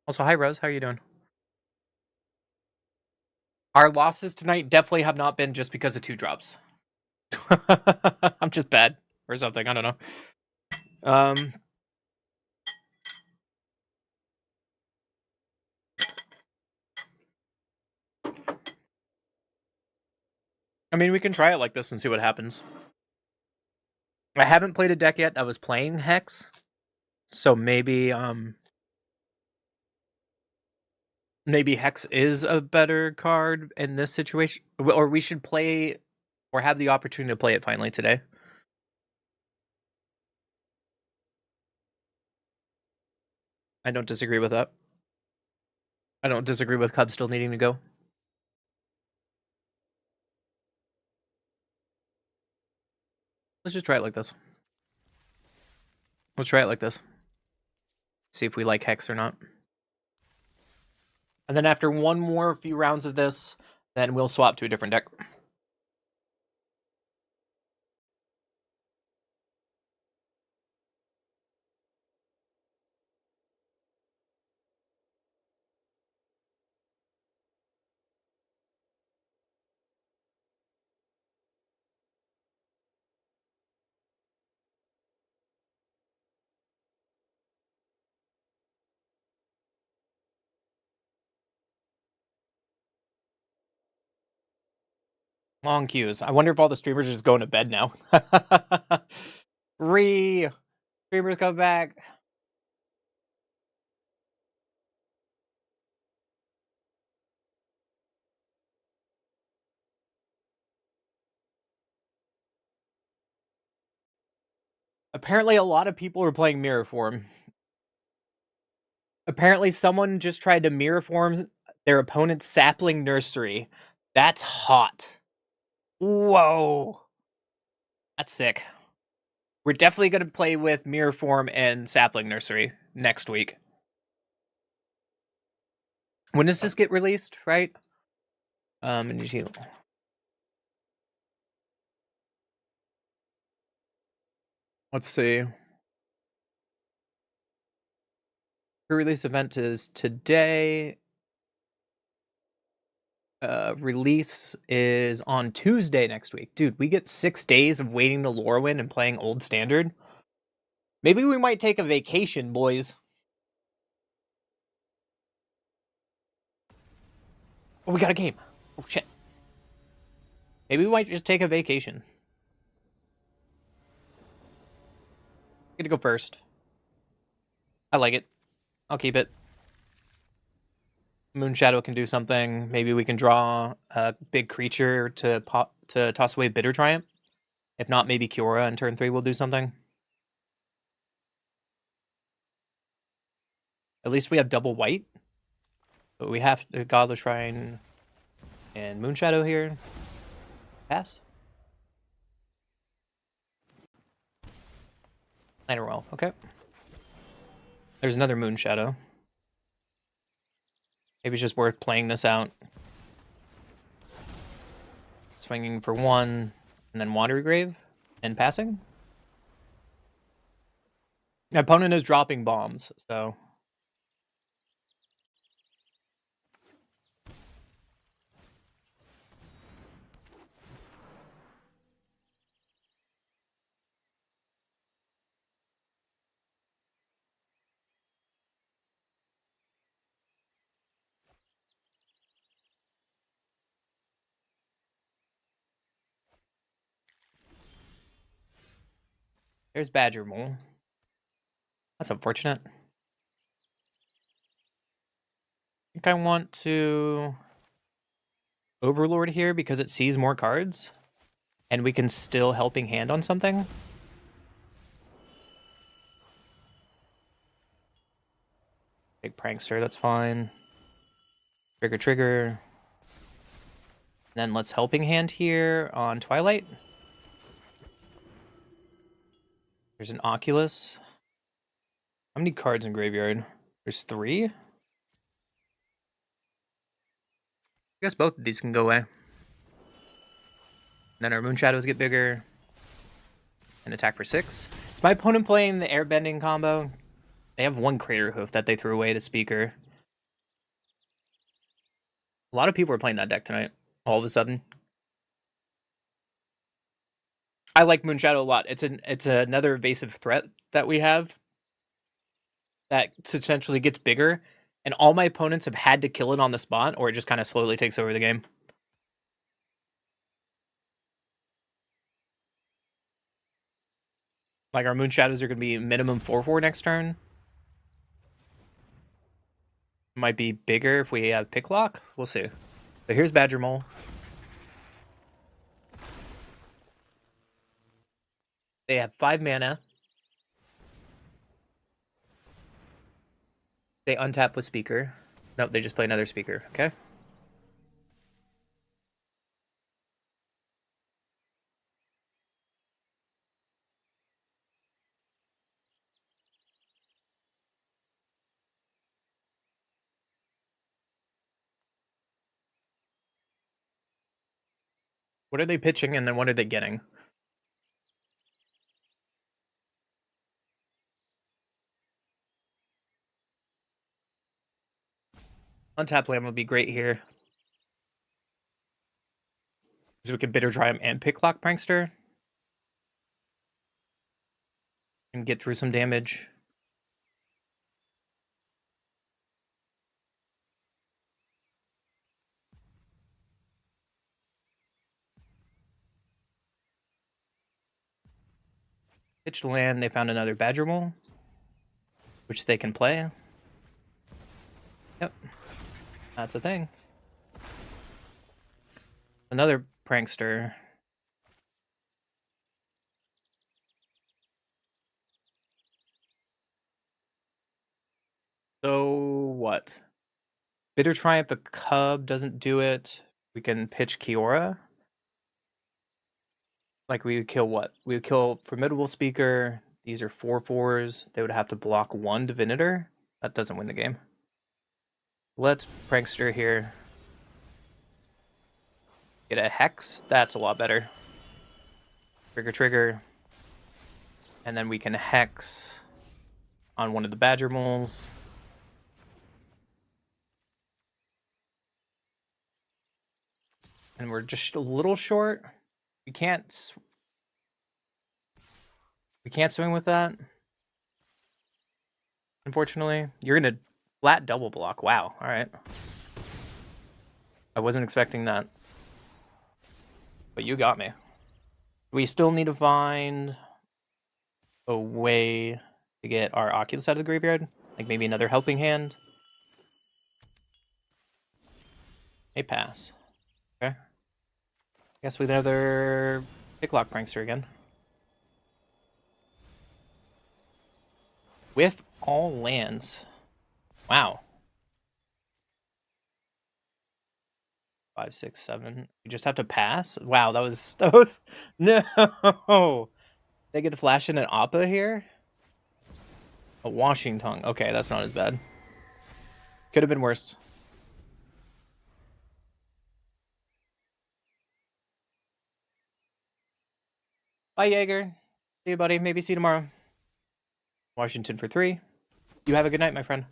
Also, hi, Rose. How are you doing? Our losses tonight definitely have not been just because of 2 drops. I'm just bad or something. I don't know. I mean, we can try it like this and see what happens. I haven't played a deck yet. I was playing Hex, so maybe maybe Hex is a better card in this situation, or we should play or have the opportunity to play it finally today. I don't disagree with that. I don't disagree with Cub still needing to go. Let's just try it like this. Let's try it like this. See if we like Hex or not. And then after one more few rounds of this, then we'll swap to a different deck. Long queues. I wonder if all the streamers are just going to bed now. Streamers come back. Apparently, a lot of people are playing Mirror Form. Apparently, someone just tried to Mirror Form their opponent's Sapling Nursery. That's hot. Whoa. That's sick. We're definitely going to play with Mirror Form and Sapling Nursery next week. When does this get released, right? And you see, let's see. Pre-release event is today. Release is on Tuesday next week. Dude, we get 6 days of waiting to Lorwyn and playing Old Standard. Maybe we might take a vacation, boys. Oh, we got a game. Oh, shit. Maybe we might just take a vacation. I'm gonna go first. I like it. I'll keep it. Moonshadow can do something. Maybe we can draw a big creature to toss away Bitter Triumph. If not, maybe Kiora in turn 3 will do something. At least we have double white. But we have the Godless Shrine and Moonshadow here. Pass. Later, well, okay. There's another Moonshadow. Maybe it's just worth playing this out. Swinging for 1, and then Watery Grave, and passing. My opponent is dropping bombs, so... There's Badger Mole. That's unfortunate. I think I want to Overlord here because it sees more cards, and we can still helping hand on something. Big Prankster, that's fine. Trigger. And then let's helping hand here on Twilight. There's an Oculus. How many cards in graveyard? There's 3? I guess both of these can go away. And then our Moonshadows get bigger. And attack for 6. Is my opponent playing the airbending combo? They have 1 Crater Hoof that they threw away to Speaker. A lot of people are playing that deck tonight, all of a sudden. I like Moonshadow a lot. It's another evasive threat that we have that essentially gets bigger, and all my opponents have had to kill it on the spot, or it just kind of slowly takes over the game. Like our Moonshadows are going to be minimum 4/4 next turn. Might be bigger if we have Pick Lock. We'll see. So here's Badger Mole. They have 5 mana. They untap with Speaker. Nope, they just play another Speaker. Okay. What are they pitching, and then what are they getting? Untap land would be great here. So we could Bitter Dry him and Pick Lock Prankster. And get through some damage. Pitched land, they found another Badger Mole, which they can play. Yep. That's a thing. Another Prankster. So what? Bitter Triumph, a Cub doesn't do it. We can pitch Kiora. Like we would kill what? We would kill Formidable Speaker. These are 4/4s. They would have to block 1 Divinitor. That doesn't win the game. Let's Prankster here. Get a Hex. That's a lot better. Trigger. And then we can Hex on one of the Badger Moles. And we're just a little short. We can't swing with that. Unfortunately, you're gonna flat double block. Wow. All right. I wasn't expecting that, but you got me. We still need to find a way to get our Oculus out of the graveyard, like maybe another helping hand. A pass. Okay. Guess with another Picklock Prankster again. With all lands. Wow. 5, 6, 7. You just have to pass? Wow, that was no. They get to flash in an Appa here? A Washington. Okay, that's not as bad. Could have been worse. Bye, Jaeger. See you, buddy. Maybe see you tomorrow. Washington for 3. You have a good night, my friend.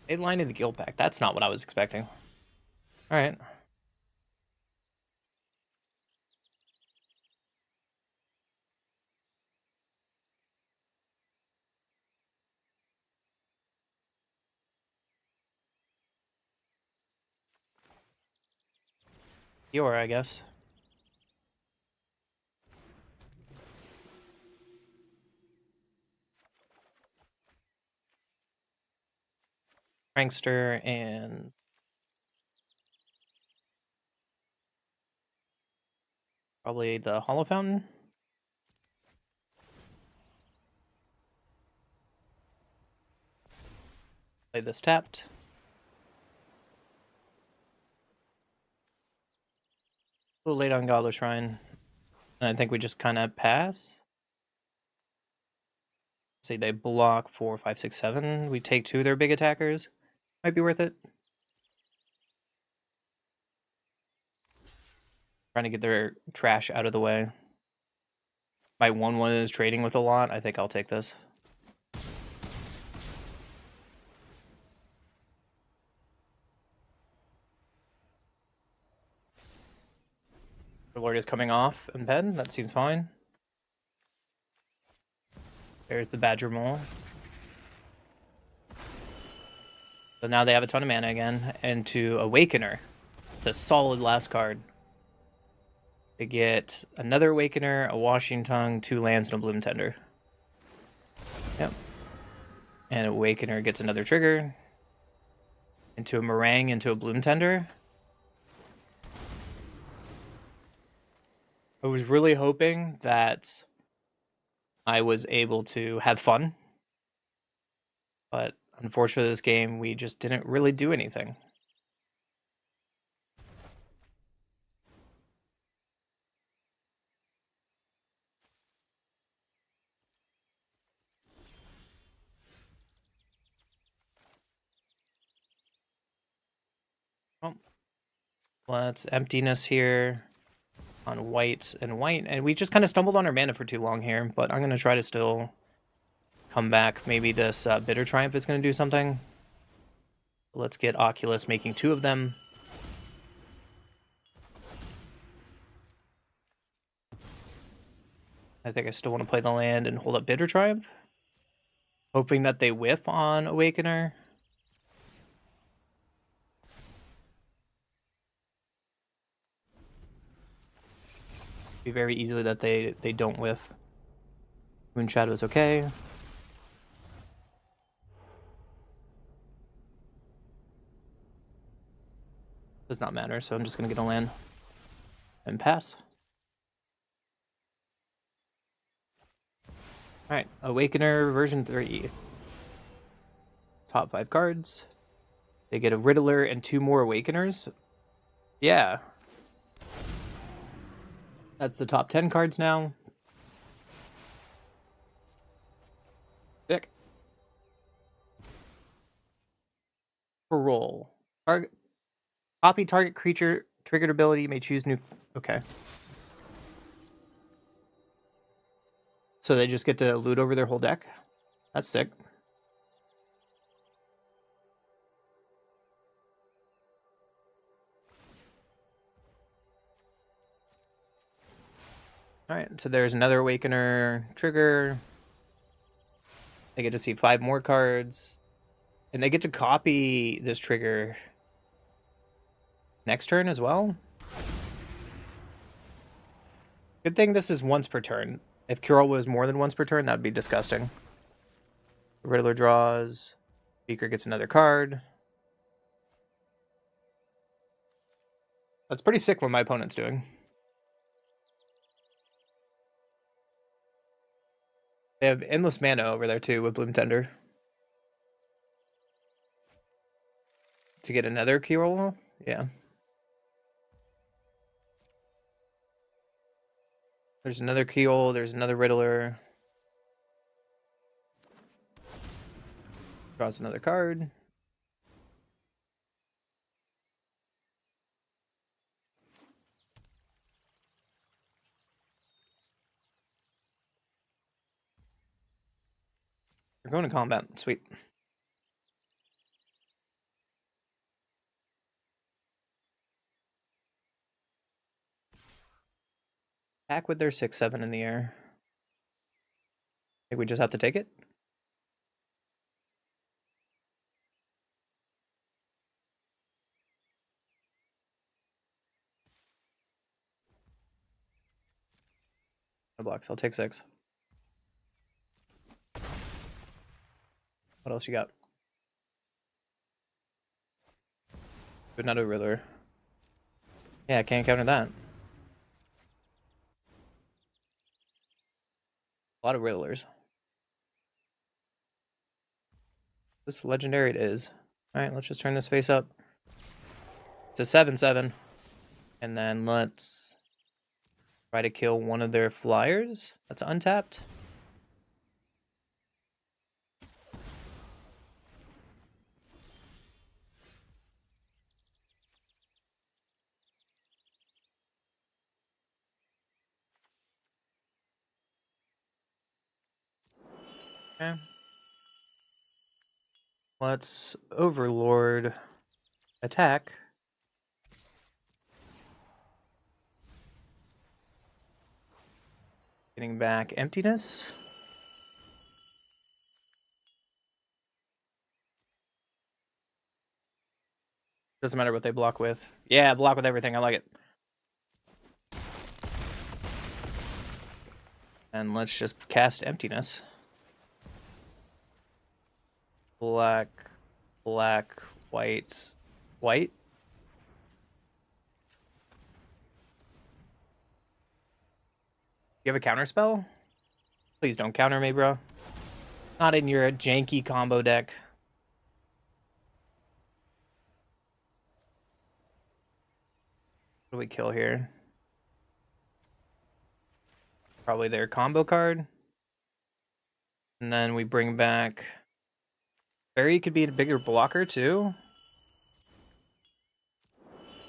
They line in the guild pack. That's not what I was expecting. All right. Kiora, I guess. Prankster and probably the Hollow Fountain. Play this tapped. A little late on Goblet Shrine. And I think we just kind of pass. Say they block 4, 5, 6, 7. We take 2 of their big attackers. Might be worth it. Trying to get their trash out of the way. My 1/1 is trading with a lot. I think I'll take this. The Lord is coming off and pen. That seems fine. There's the Badger Mole. So now they have a ton of mana again. And to Awakener. It's a solid last card. They get another Awakener, a Washing Tongue, 2 lands, and a Bloom Tender. Yep. And Awakener gets another trigger. Into a Meringue, into a Bloom Tender. I was really hoping that I was able to have fun. But unfortunately, this game, we just didn't really do anything. Well, let's emptiness here on white, and we just kind of stumbled on our mana for too long here, but I'm going to try to still come back. Maybe this Bitter Triumph is going to do something. Let's get Oculus making 2 of them. I think I still want to play the land and hold up Bitter Triumph. Hoping that they whiff on Awakener. Be very easily that they don't whiff. Moon Shadow is okay. Does not matter, so I'm just going to get a land and pass. Alright, Awakener version 3. Top 5 cards. They get a Riddler and 2 more Awakeners. Yeah. That's the top 10 cards now. Sick. Parole. Copy target creature triggered ability. You may choose new. Okay. So they just get to loot over their whole deck. That's sick. Alright, so there's another Awakener trigger. They get to see 5 more cards. And they get to copy this trigger next turn as well. Good thing this is once per turn. If Curl was more than once per turn, that would be disgusting. Riddler draws. Beaker gets another card. That's pretty sick what my opponent's doing. They have endless mana over there too with Bloom Tender. To get another Keyroll? Yeah. There's another Keyhole, there's another Riddler. Draws another card. We're going to combat. Sweet. Attack with their 6/7 in the air. I think we just have to take it. No blocks. I'll take 6. What else you got? But not a Riddler. Yeah, I can't counter that. A lot of Riddlers. This legendary it is. Alright, let's just turn this face up. It's a 7/7. And then let's try to kill one of their flyers. That's untapped. Okay. Let's Overlord attack. Getting back emptiness. Doesn't matter what they block with. Yeah, block with everything. I like it. And let's just cast emptiness. Black, black, white, white. You have a counter spell? Please don't counter me, bro. Not in your janky combo deck. What do we kill here? Probably their combo card. And then we bring back... Fairy could be a bigger blocker too.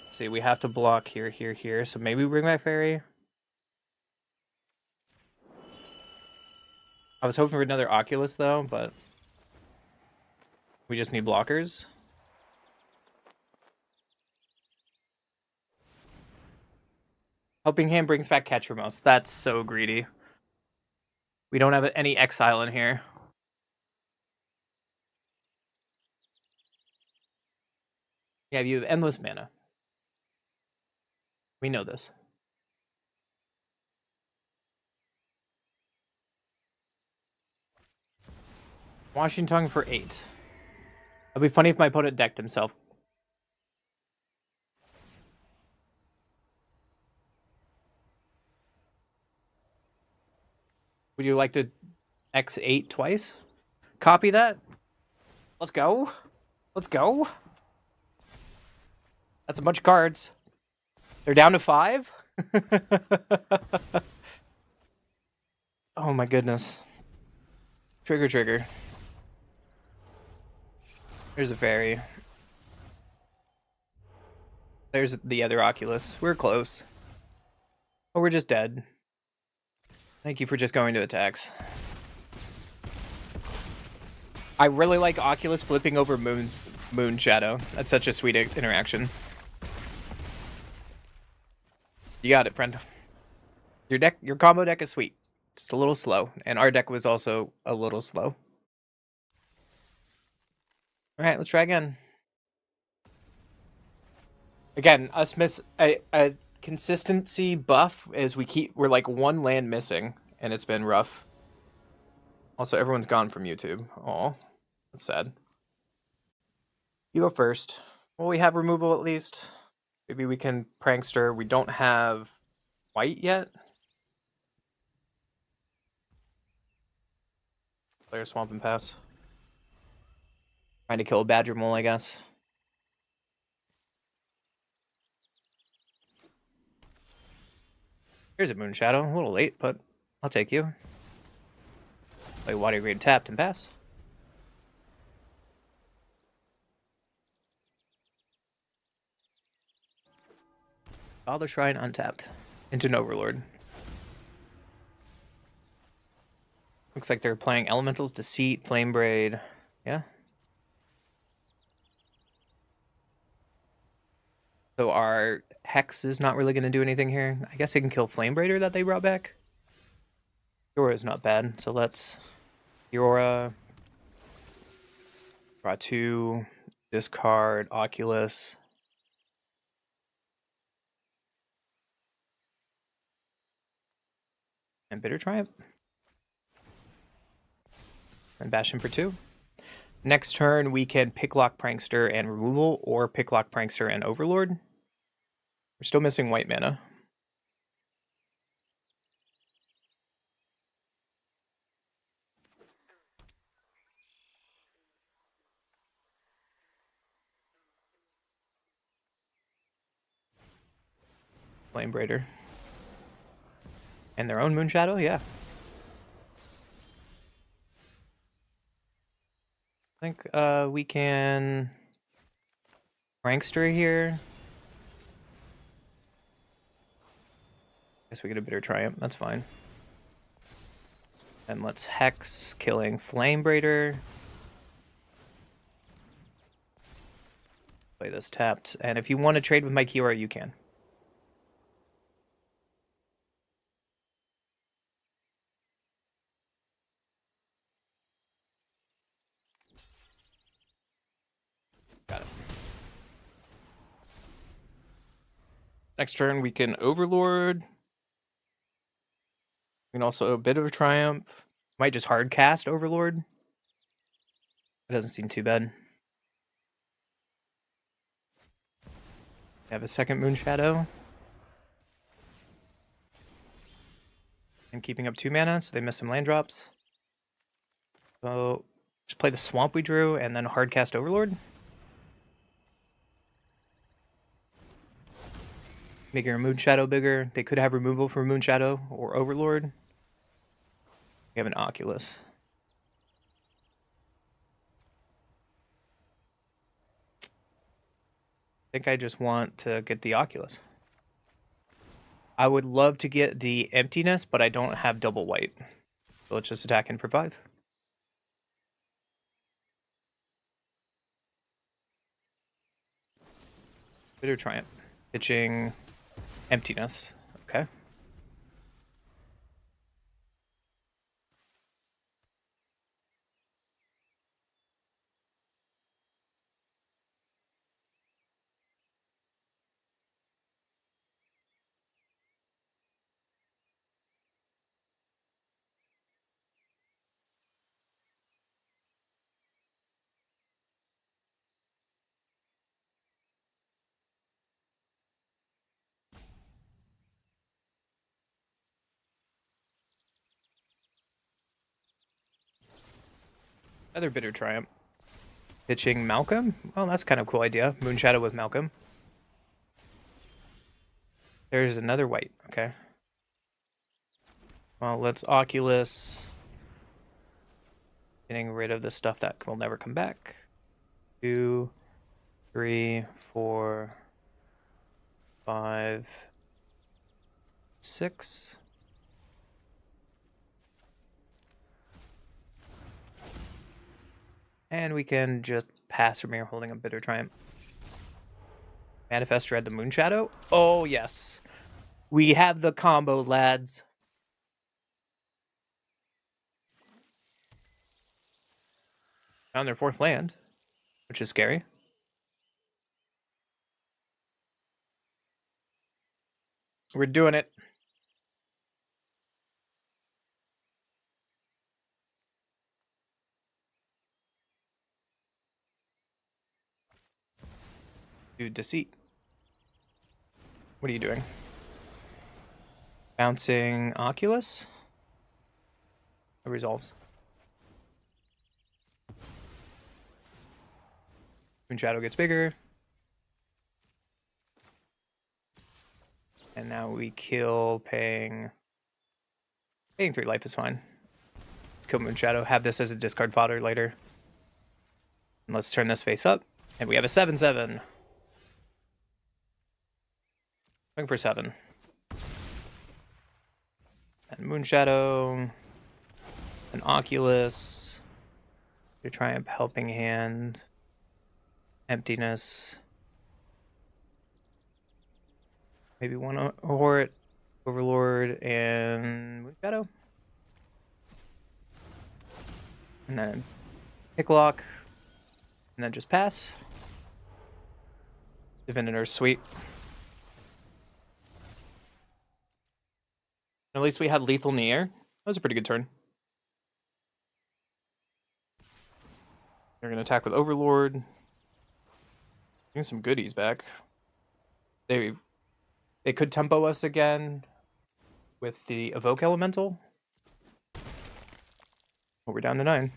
Let's see, we have to block here, here, here. So maybe we bring back Fairy. I was hoping for another Oculus though, but we just need blockers. Helping Hand brings back Ketramos. That's so greedy. We don't have any exile in here. Yeah, you have endless mana. We know this. Washington for 8. It'd be funny if my opponent decked himself. Would you like to X8 twice? Copy that? Let's go. Let's go. That's a bunch of cards. They're down to 5? Oh my goodness. Trigger, trigger. There's a fairy. There's the other Oculus. We're close. Oh, we're just dead. Thank you for just going to attacks. I really like Oculus flipping over Moon Shadow. That's such a sweet interaction. You got it, friend. Your combo deck is sweet. Just a little slow. And our deck was also a little slow. Alright, let's try again. Again, us miss a consistency buff is we're like one land missing, and it's been rough. Also, everyone's gone from YouTube. Aw, that's sad. You go first. Well, we have removal at least. Maybe we can prankster. We don't have white yet. Player swamp and pass. Trying to kill a badger mole, I guess. Here's a Moon Shadow. A little late, but I'll take you. Play Water Grade tapped and pass. Father Shrine untapped. Into an Overlord. Looks like they're playing Elementals, Deceit, Flame Braid. Yeah. So our Hex is not really going to do anything here. I guess I can kill Flame Braider that they brought back. Fiora is not bad. So let's Fiora. Draw 2. Discard Oculus. And Bitter Triumph. And bash him for 2. Next turn, we can Picklock Prankster and Removal, or Picklock Prankster and Overlord. We're still missing white mana. Flame Braider. And their own Moonshadow, yeah. I think we can Prankster here. Guess we get a Bitter Triumph, that's fine. And let's Hex, killing Flame Braider. Play this tapped. And if you want to trade with my Kiora, you can. Got it. Next turn, we can Overlord. We can also a bit of a Triumph. Might just hard cast Overlord. It doesn't seem too bad. We have a second Moonshadow. And keeping up 2 mana, so they miss some land drops. So just play the Swamp we drew and then hard cast Overlord. Making our Moonshadow bigger. They could have removal for Moonshadow or Overlord. We have an Oculus. I think I just want to get the Oculus. I would love to get the Emptiness, but I don't have double white. So let's just attack in for 5. Bitter Triumph. Pitching Emptiness. Okay. Another Bitter Triumph. Pitching Malcolm? Well, that's kind of a cool idea. Moonshadow with Malcolm. There's another white. Okay. Well, let's Oculus. Getting rid of the stuff that will never come back. 2, 3, 4, 5, 6. And we can just pass from here holding a Bitter Triumph. Manifest Dread the Moonshadow? Oh, yes. We have the combo, lads. Found their 4th land, which is scary. We're doing it. Do Deceit. What are you doing? Bouncing Oculus? It resolves. Moonshadow gets bigger. And now we kill paying 3 life is fine. Let's kill Moonshadow. Have this as a discard fodder later. And let's turn this face up. And we have a 7/7. Going for 7. And Moonshadow. An Oculus. Your Triumph Helping Hand. Emptiness. Maybe one Hort, Overlord, and Moonshadow. And then Picklock. And then just pass. Divinitor's sweet. At least we have lethal in the air. That was a pretty good turn. They're gonna attack with Overlord. Bring some goodies back. They could tempo us again with the Evoke Elemental. But we're down to 9.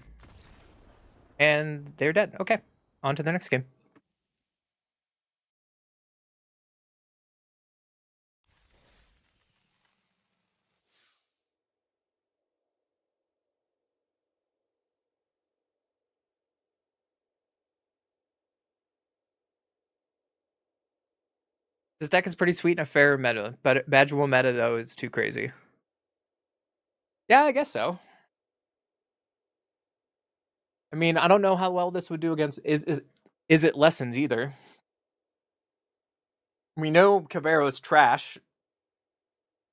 And they're dead. Okay. On to the next game. This deck is pretty sweet in a fair meta, but Badgerable meta, though, is too crazy. Yeah, I guess so. I mean, I don't know how well this would do against... Is it Lessons either? We know Cavero's trash.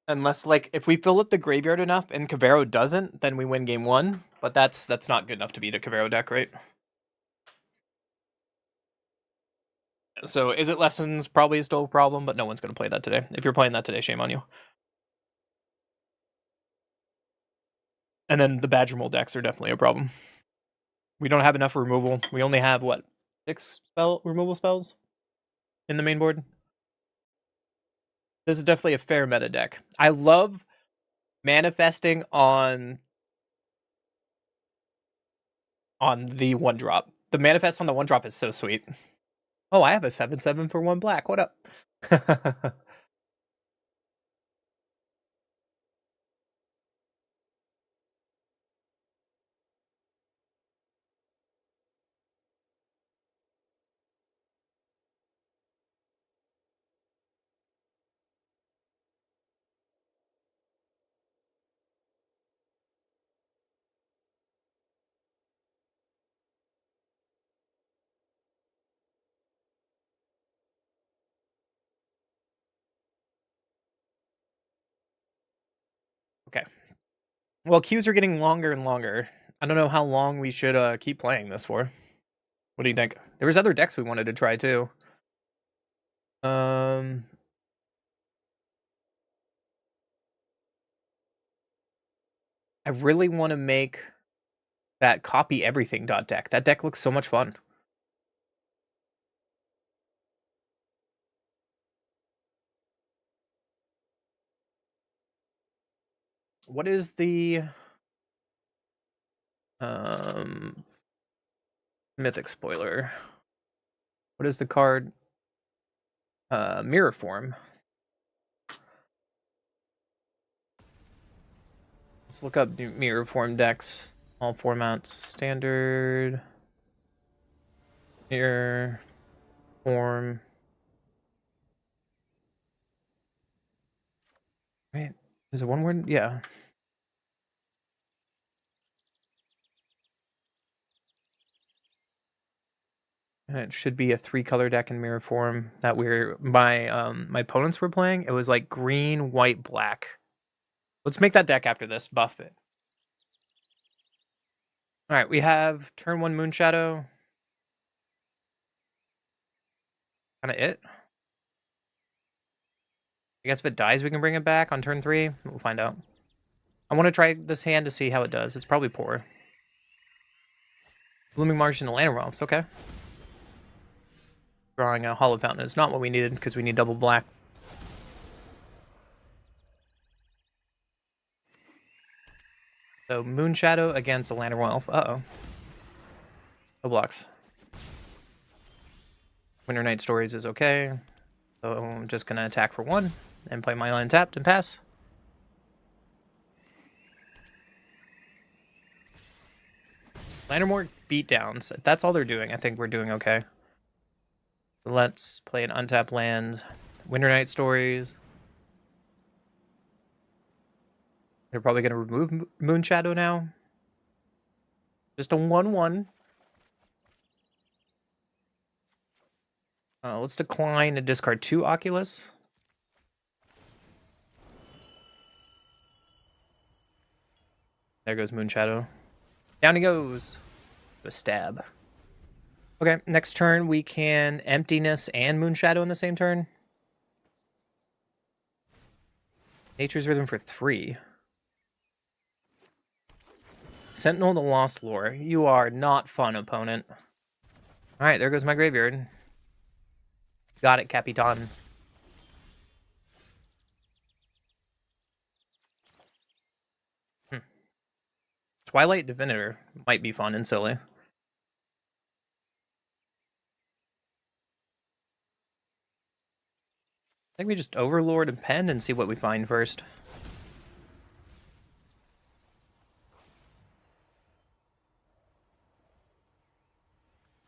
Unless, like, if we fill up the graveyard enough and Cavero doesn't, then we win game 1. But that's not good enough to beat a Cavero deck, right? So, is it Lessons? Probably still a problem, but no one's going to play that today. If you're playing that today, shame on you. And then the Badger Mold decks are definitely a problem. We don't have enough removal. We only have, what, 6 removal spells in the main board? This is definitely a fair meta deck. I love manifesting on the 1-drop. The manifest on the 1-drop is so sweet. Oh, I have a 7/7 for 1 black. What up? Okay. Well, queues are getting longer and longer. I don't know how long we should keep playing this for. What do you think? There was other decks we wanted to try too. I really want to make that copy everything deck. That deck looks so much fun. What is the Mythic spoiler? What is the card? Mirror Form. Let's look up Mirror Form decks. All formats. Standard. Mirror Form. Wait, is it one word? Yeah. And it should be a 3-color deck in Mirror Form that my opponents were playing. It was like green, white, black. Let's make that deck after this. Buff it. All right, we have turn 1 Moonshadow. Kind of it. I guess if it dies, we can bring it back on turn 3. We'll find out. I want to try this hand to see how it does. It's probably poor. Blooming Marsh and Lantern Realms. Okay. Drawing a Hollow Fountain is not what we needed because we need double black. So Moonshadow against a Lantern Elf. Uh-oh. No blocks. Winter Night Stories is okay. So I'm just going to attack for 1 and play my land tapped and pass. Lanternmore beatdowns. If that's all they're doing, I think we're doing okay. Let's play an untapped land. Winter Night Stories. They're probably going to remove Moonshadow now. Just a 1/1. Let's decline and discard 2 Oculus. There goes Moonshadow. Down he goes. A stab. Okay, next turn we can Emptiness and Moonshadow in the same turn. Nature's Rhythm for 3. Sentinel the Lost Lore. You are not fun, opponent. Alright, there goes my graveyard. Got it, Capitan. Twilight Divinator might be fun and silly. I think we just Overlord and Pen and see what we find first.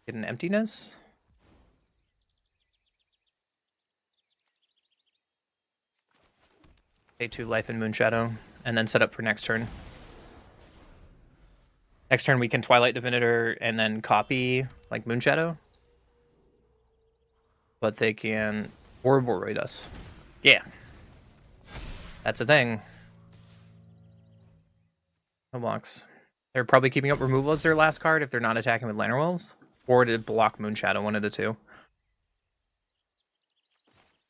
Get an Emptiness. Pay 2 life and Moonshadow, and then set up for next turn. Next turn we can Twilight Divinator and then copy like Moonshadow. But they can Ouroboros us. Yeah. That's a thing. No blocks. They're probably keeping up removal as their last card if they're not attacking with Lantern Wolves. Or to block Moonshadow, one of the two.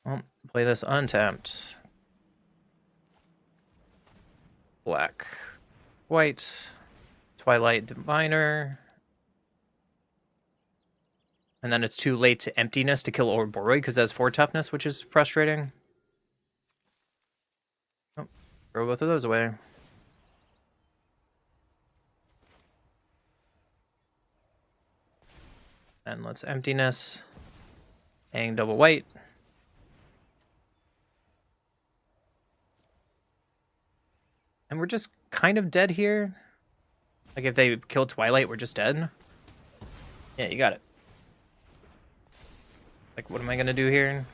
Well, play this untapped. Black. White. Twilight Diviner. And then it's too late to Emptiness to kill Ouroboros because it has 4 toughness, which is frustrating. Oh, throw both of those away. And let's Emptiness. Hang double white. And we're just kind of dead here. Like if they kill Twilight, we're just dead. Yeah, you got it. Like, what am I gonna do here?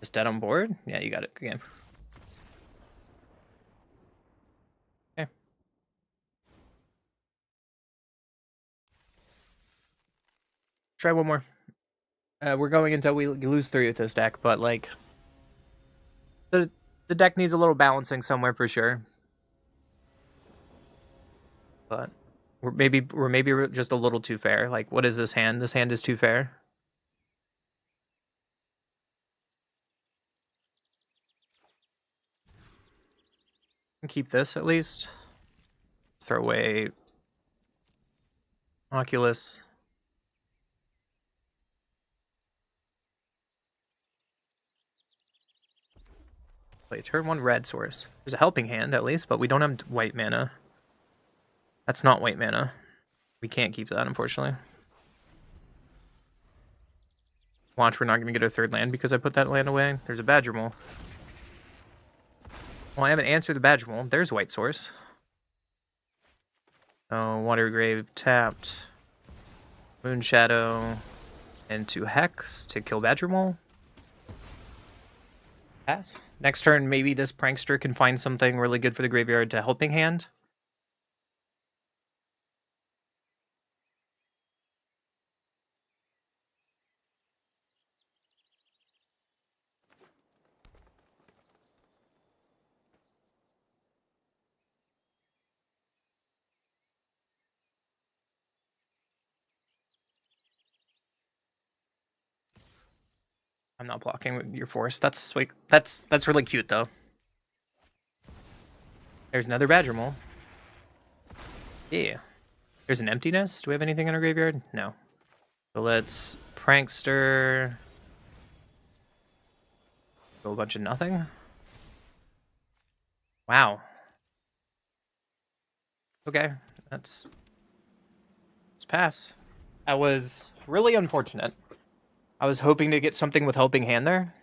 Just dead on board? Yeah, you got it. Good game. Okay. Try one more. We're going until we lose 3 with this deck, but like the deck needs a little balancing somewhere for sure. But we're maybe just a little too fair. Like, what is this hand? This hand is too fair. Keep this at least. Let's throw away Oculus. Play turn 1 red source. There's a helping hand at least, but we don't have white mana. That's not white mana. We can't keep that, unfortunately. Watch, we're not going to get a 3rd land because I put that land away. There's a Badger Mole. Well, I haven't answered the Badger Mole. There's white source. Oh, Water Grave tapped. Moonshadow. And 2 Hex to kill Badger Mole. Pass. Next turn, maybe this Prankster can find something really good for the graveyard to helping hand. I'm not blocking with your force. That's sweet. That's really cute though. There's another Badger Mole. Yeah. There's an Emptiness. Do we have anything in our graveyard? No. So let's Prankster. Go a bunch of nothing. Wow. Okay, let's pass. That was really unfortunate. I was hoping to get something with helping hand there.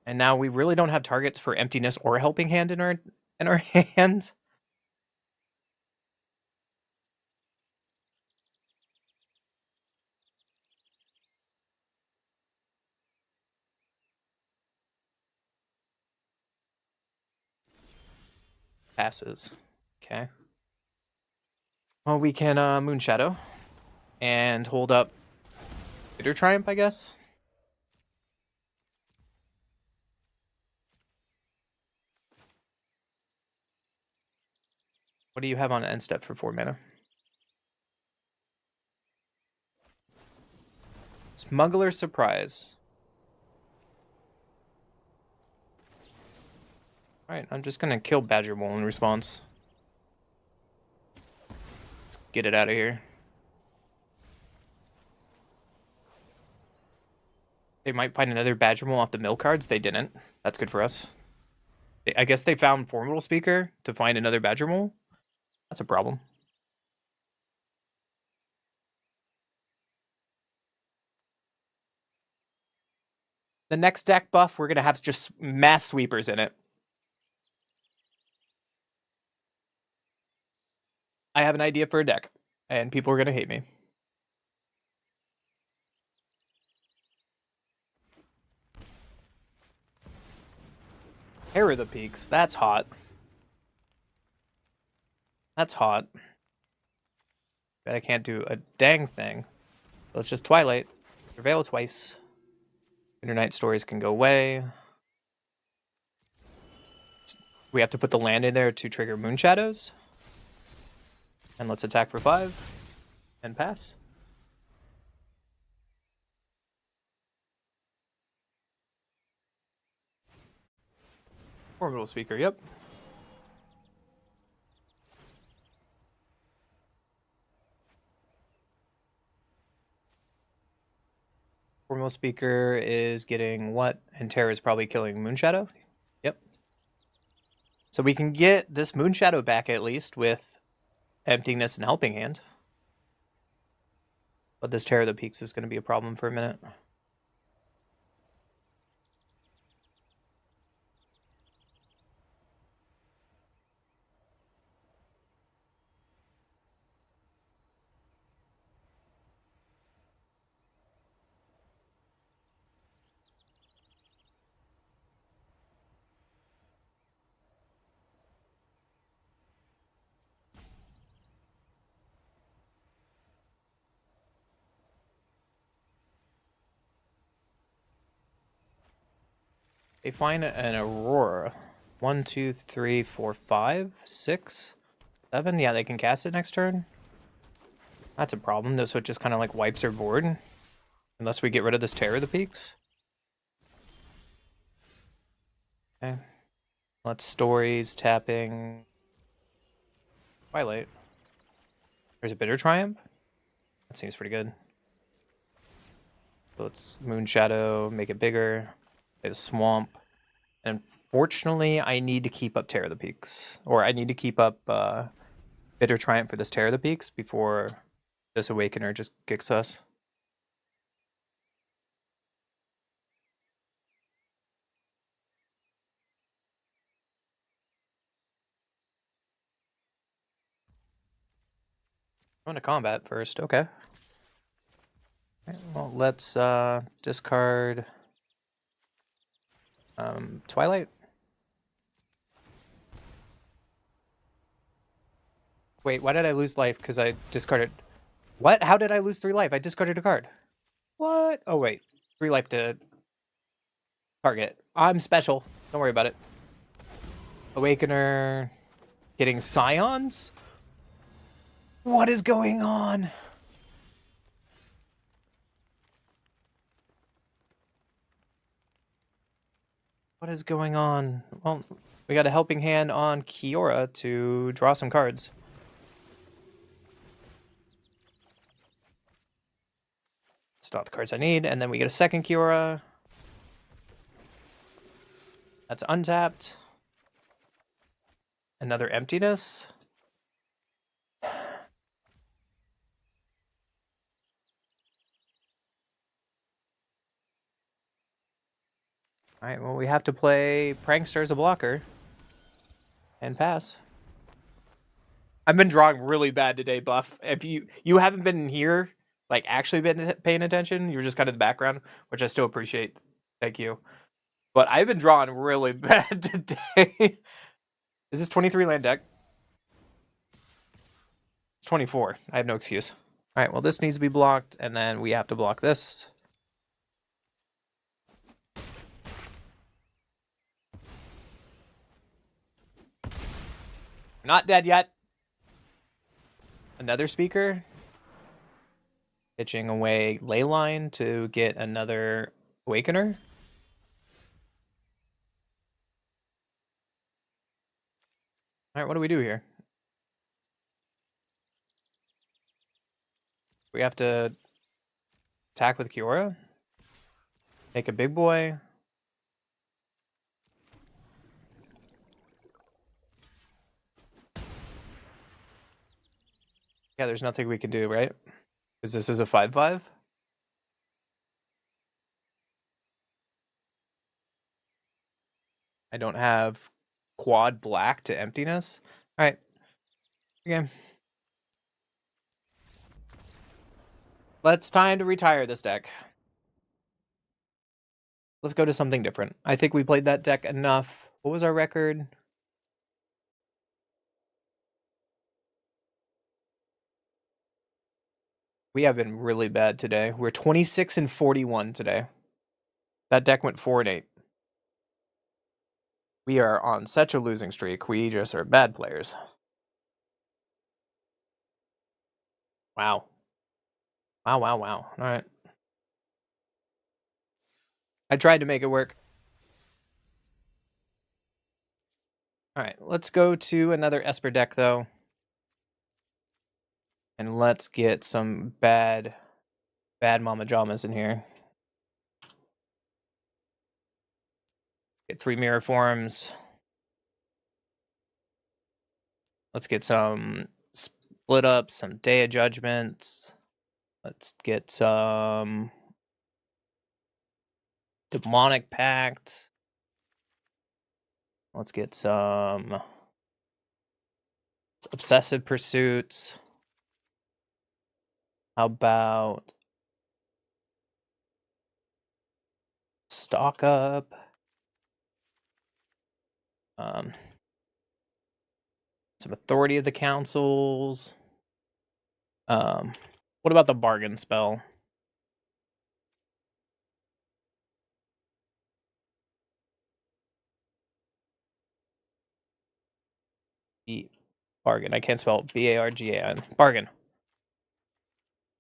And now we really don't have targets for Emptiness or helping hand in our hand. Passes. Okay. Well, we can Moonshadow and hold up Bitter Triumph, I guess. What do you have on end step for 4 mana? Smuggler Surprise. Alright, I'm just gonna kill Badger Mole in response. Let's get it out of here. They might find another Badger Mole off the mill cards. They didn't. That's good for us. I guess they found Formidable Speaker to find another Badger Mole. That's a problem. The next deck buff, we're going to have just mass sweepers in it. I have an idea for a deck, and people are going to hate me. Hair of the Peaks, that's hot. That's hot. But I can't do a dang thing. Let's just Twilight. Prevail twice. Internight Stories can go away. We have to put the land in there to trigger Moon Shadows. And let's attack for 5. And pass. Formidable Speaker, yep. Formidable Speaker is getting what? And Terra is probably killing Moonshadow? Yep. So we can get this Moonshadow back at least with Emptiness and Helping Hand. But this Terror of the Peaks is going to be a problem for a minute. They find an Aurora. 1, 2, 3, 4, 5, 6, 7. Yeah, they can cast it next turn. That's a problem, though, so it just kind of like wipes their board. Unless we get rid of this Terror of the Peaks. Okay. Let's Stories, tapping. Twilight. There's a Bitter Triumph. That seems pretty good. So let's Moon Shadow, make it bigger. Play the Swamp. And fortunately, I need to keep up Terror of the Peaks. Or I need to keep up Bitter Triumph for this Terror of the Peaks before this Awakener just kicks us. Going to combat first, okay. Okay, well, let's discard Twilight. Wait, why did I lose life? Because I discarded... What? How did I lose 3 life? I discarded a card. What? Oh, wait. 3 life to target. I'm special. Don't worry about it. Awakener. Getting Scions? What is going on? What is going on? Well, we got a Helping Hand on Kiora to draw some cards. It's not the cards I need. And then we get a second Kiora. That's untapped. Another Emptiness. Alright, well, we have to play Prankster as a blocker. And pass. I've been drawing really bad today, Buff. If you haven't been here, like, actually been paying attention, you were just kind of the background, which I still appreciate. Thank you. But I've been drawing really bad today. Is this 23 land deck? It's 24. I have no excuse. Alright, well, this needs to be blocked, and then we have to block this. Not dead yet. Another Speaker. Pitching away Leyline to get another Awakener. Alright, what do we do here? We have to attack with Kiora? Make a big boy? Yeah, there's nothing we can do, right? Because this is a 5/5? I don't have quad black to emptiness. Alright. Okay. Let's time to retire this deck. Let's go to something different. I think we played that deck enough. What was our record? We have been really bad today. We're 26-41 today. That deck went 4-8. We are on such a losing streak. We just are bad players. Wow. Wow. All right. I tried to make it work. All right, let's go to another Esper deck, though. And let's get some bad Mama Jamas in here. Get 3 mirror forms. Let's get some split up, some Day of Judgments. Let's get some Demonic Pact. Let's get some Obsessive Pursuits. How about Stock Up? Some Authority of the Councils. What about the Bargain Spell? Bargain. I can't spell Bargan. Bargain.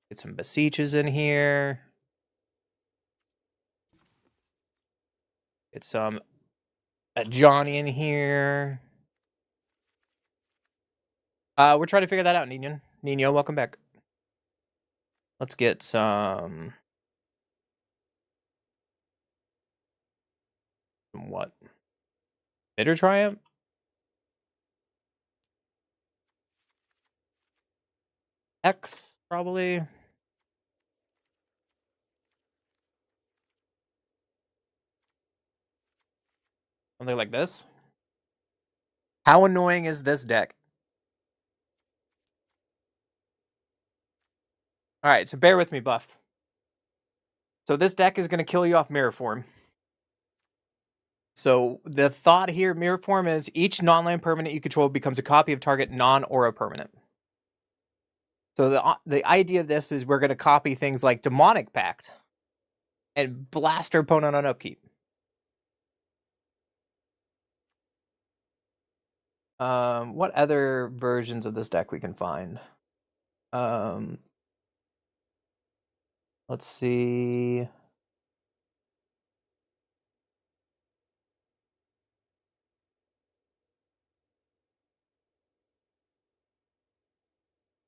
Get some Beseeches in here. Get some Johnny in here. We're trying to figure that out, Nino, welcome back. Let's get some what? Bitter Triumph? X, probably. Something like this. How annoying is this deck? Alright, so bear with me, Buff. So this deck is going to kill you off Mirror Form. So the thought here, Mirror Form, is each non-land permanent you control becomes a copy of target non-aura permanent. So the idea of this is we're going to copy things like Demonic Pact and blast our opponent on upkeep. What other versions of this deck we can find? Let's see.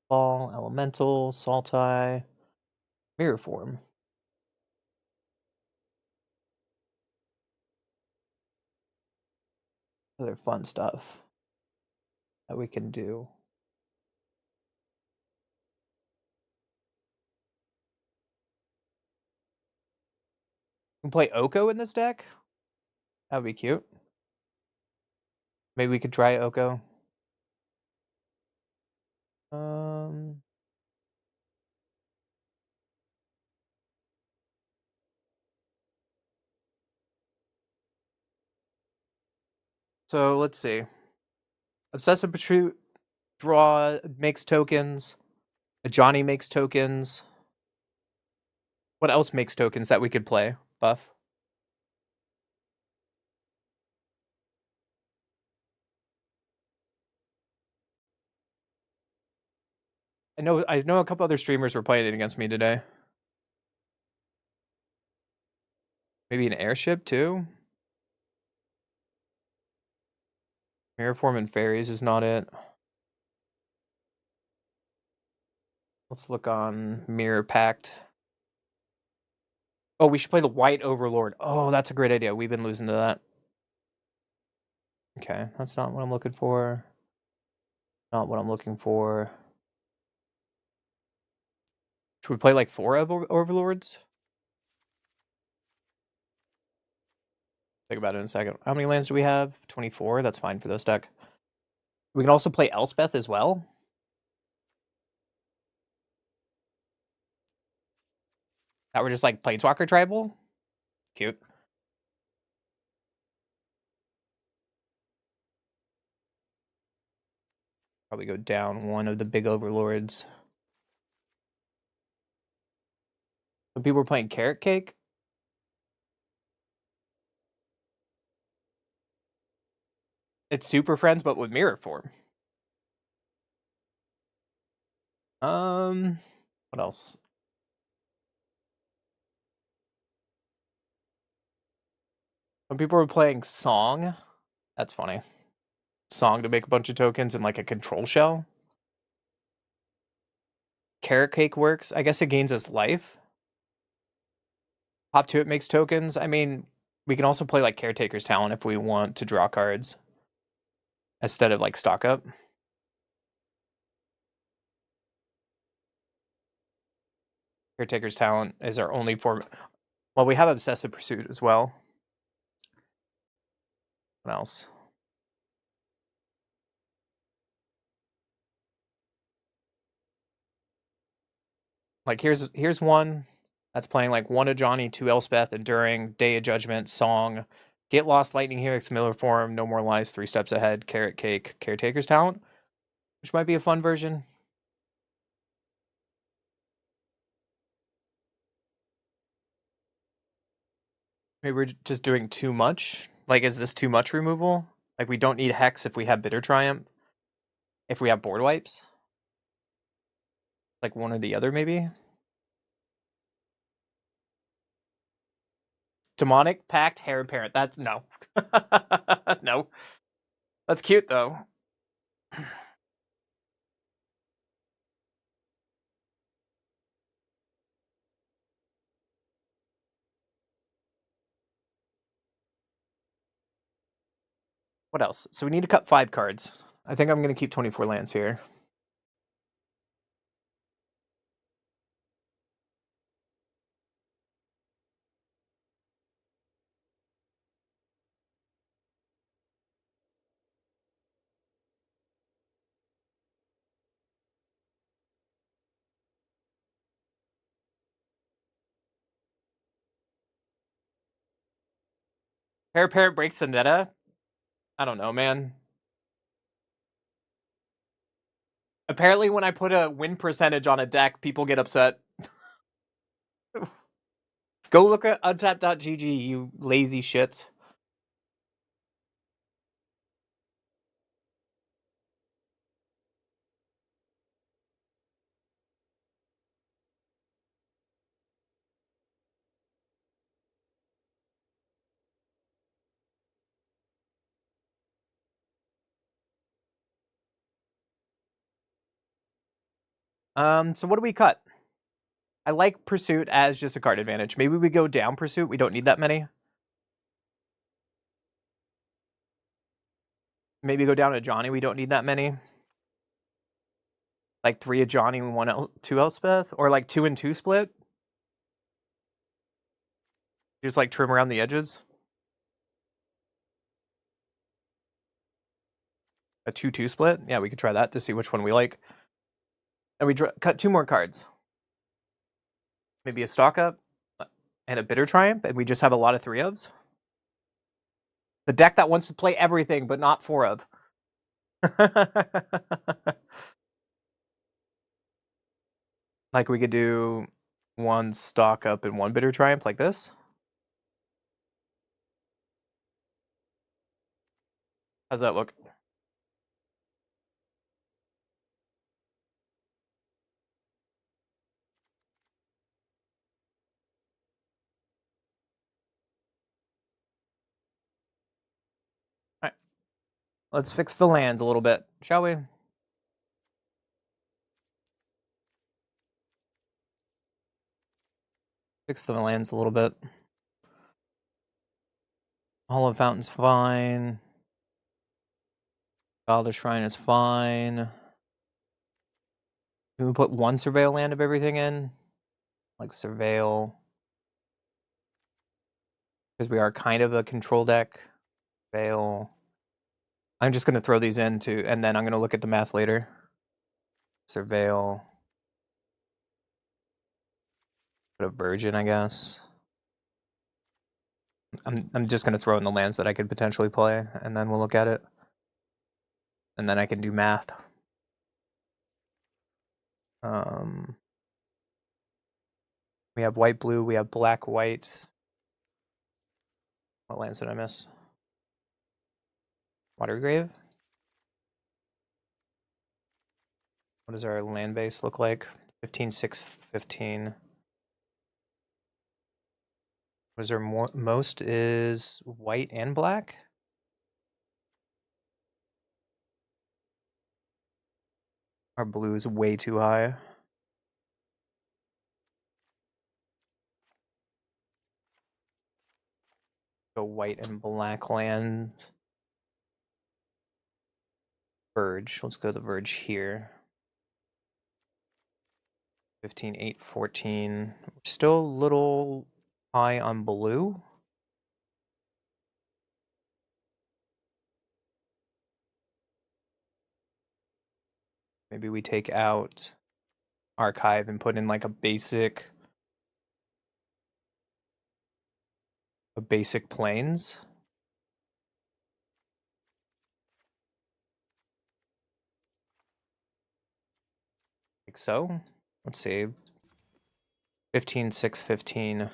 Ball, Elemental, Saltai, Mirror Form. Other fun stuff that we can do. We can play Oko in this deck. That would be cute. Maybe we could try Oko. So let's see. Obsessive Pursuit draw makes tokens. Johnny makes tokens. What else makes tokens that we could play, Buff? I know a couple other streamers were playing it against me today. Maybe an airship too? Mirrorform and Fairies is not it. Let's look on Mirror Pact. Oh, we should play the White Overlord. Oh, that's a great idea. We've been losing to that. Okay, that's not what I'm looking for. Not what I'm looking for. Should we play like 4 Overlords? Think about it in a second. How many lands do we have? 24. That's fine for this deck. We can also play Elspeth as well. That we're just like Planeswalker Tribal. Cute. Probably go down one of the big Overlords. Some people are playing Carrot Cake. It's Super Friends, but with Mirror Form. What else? Some people are playing Song. That's funny. Song to make a bunch of tokens in like a control shell. Carrot Cake works. I guess it gains us life. Hop to it makes tokens. I mean, we can also play like Caretaker's Talent if we want to draw cards instead of like stock up. Caretaker's Talent is our only form. Well, we have Obsessive Pursuit as well. What else? Like here's one that's playing like 1 Ajani, 2 Elspeth, Enduring, Day of Judgment, Song, Get Lost, Lightning Helix, Miller Form, No More Lies, 3 Steps Ahead, Carrot Cake, Caretaker's Talent, which might be a fun version. Maybe we're just doing too much. Like, is this too much removal? Like, we don't need Hex if we have Bitter Triumph. If we have board wipes. Like one or the other, maybe. Demonic Pact, Hair Parent. That's no. No. That's cute though. What else? So we need to cut 5 cards. I think I'm going to keep 24 lands here. Hair Parent breaks the meta. I don't know, man. Apparently, when I put a win percentage on a deck, people get upset. Go look at untap.gg, you lazy shits. So what do we cut? I like Pursuit as just a card advantage. Maybe we go down Pursuit. We don't need that many. Maybe go down to Johnny. We don't need that many. Like 3 of Johnny and 2 Elspeth. Or like 2 and 2 split. Just like trim around the edges. A 2-2 split. Yeah, we could try that to see which one we like. And we cut 2 more cards. Maybe a Stock Up and a Bitter Triumph. And we just have a lot of 3 ofs. The deck that wants to play everything, but not 4 of. Like we could do 1 Stock Up and 1 Bitter Triumph like this. How's that look? Let's fix the lands a little bit, shall we? Fix the lands a little bit. Hall of Fountain's fine. Father Shrine is fine. Can we put one Surveil land of everything in? Like Surveil. Because we are kind of a control deck. Surveil. I'm just going to throw these in too, and then I'm going to look at the math later. Surveil. Put a Virgin, I guess. I'm just going to throw in the lands that I could potentially play, and then we'll look at it. And then I can do math. We have white, blue. We have black, white. What lands did I miss? Watergrave? What does our land base look like? 15, 6, 15. What is our most is white and black? Our blue is way too high. Go white and black lands. Verge. Let's go to the Verge here. 15, 8, 14. We're still a little high on blue. Maybe we take out Archive and put in like a basic plains. Like so. Let's see. 15, 6, 15. Is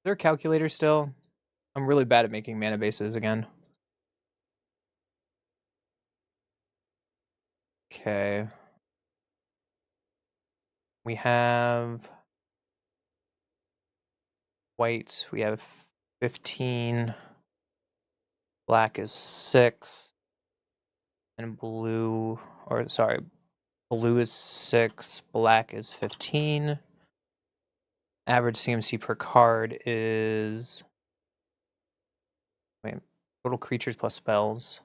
there a calculator still? I'm really bad at making mana bases again. Okay. We have white. We have 15. Black is 6. And blue, or sorry, blue is 6. Black is 15. Average CMC per card is... Wait, total creatures plus spells.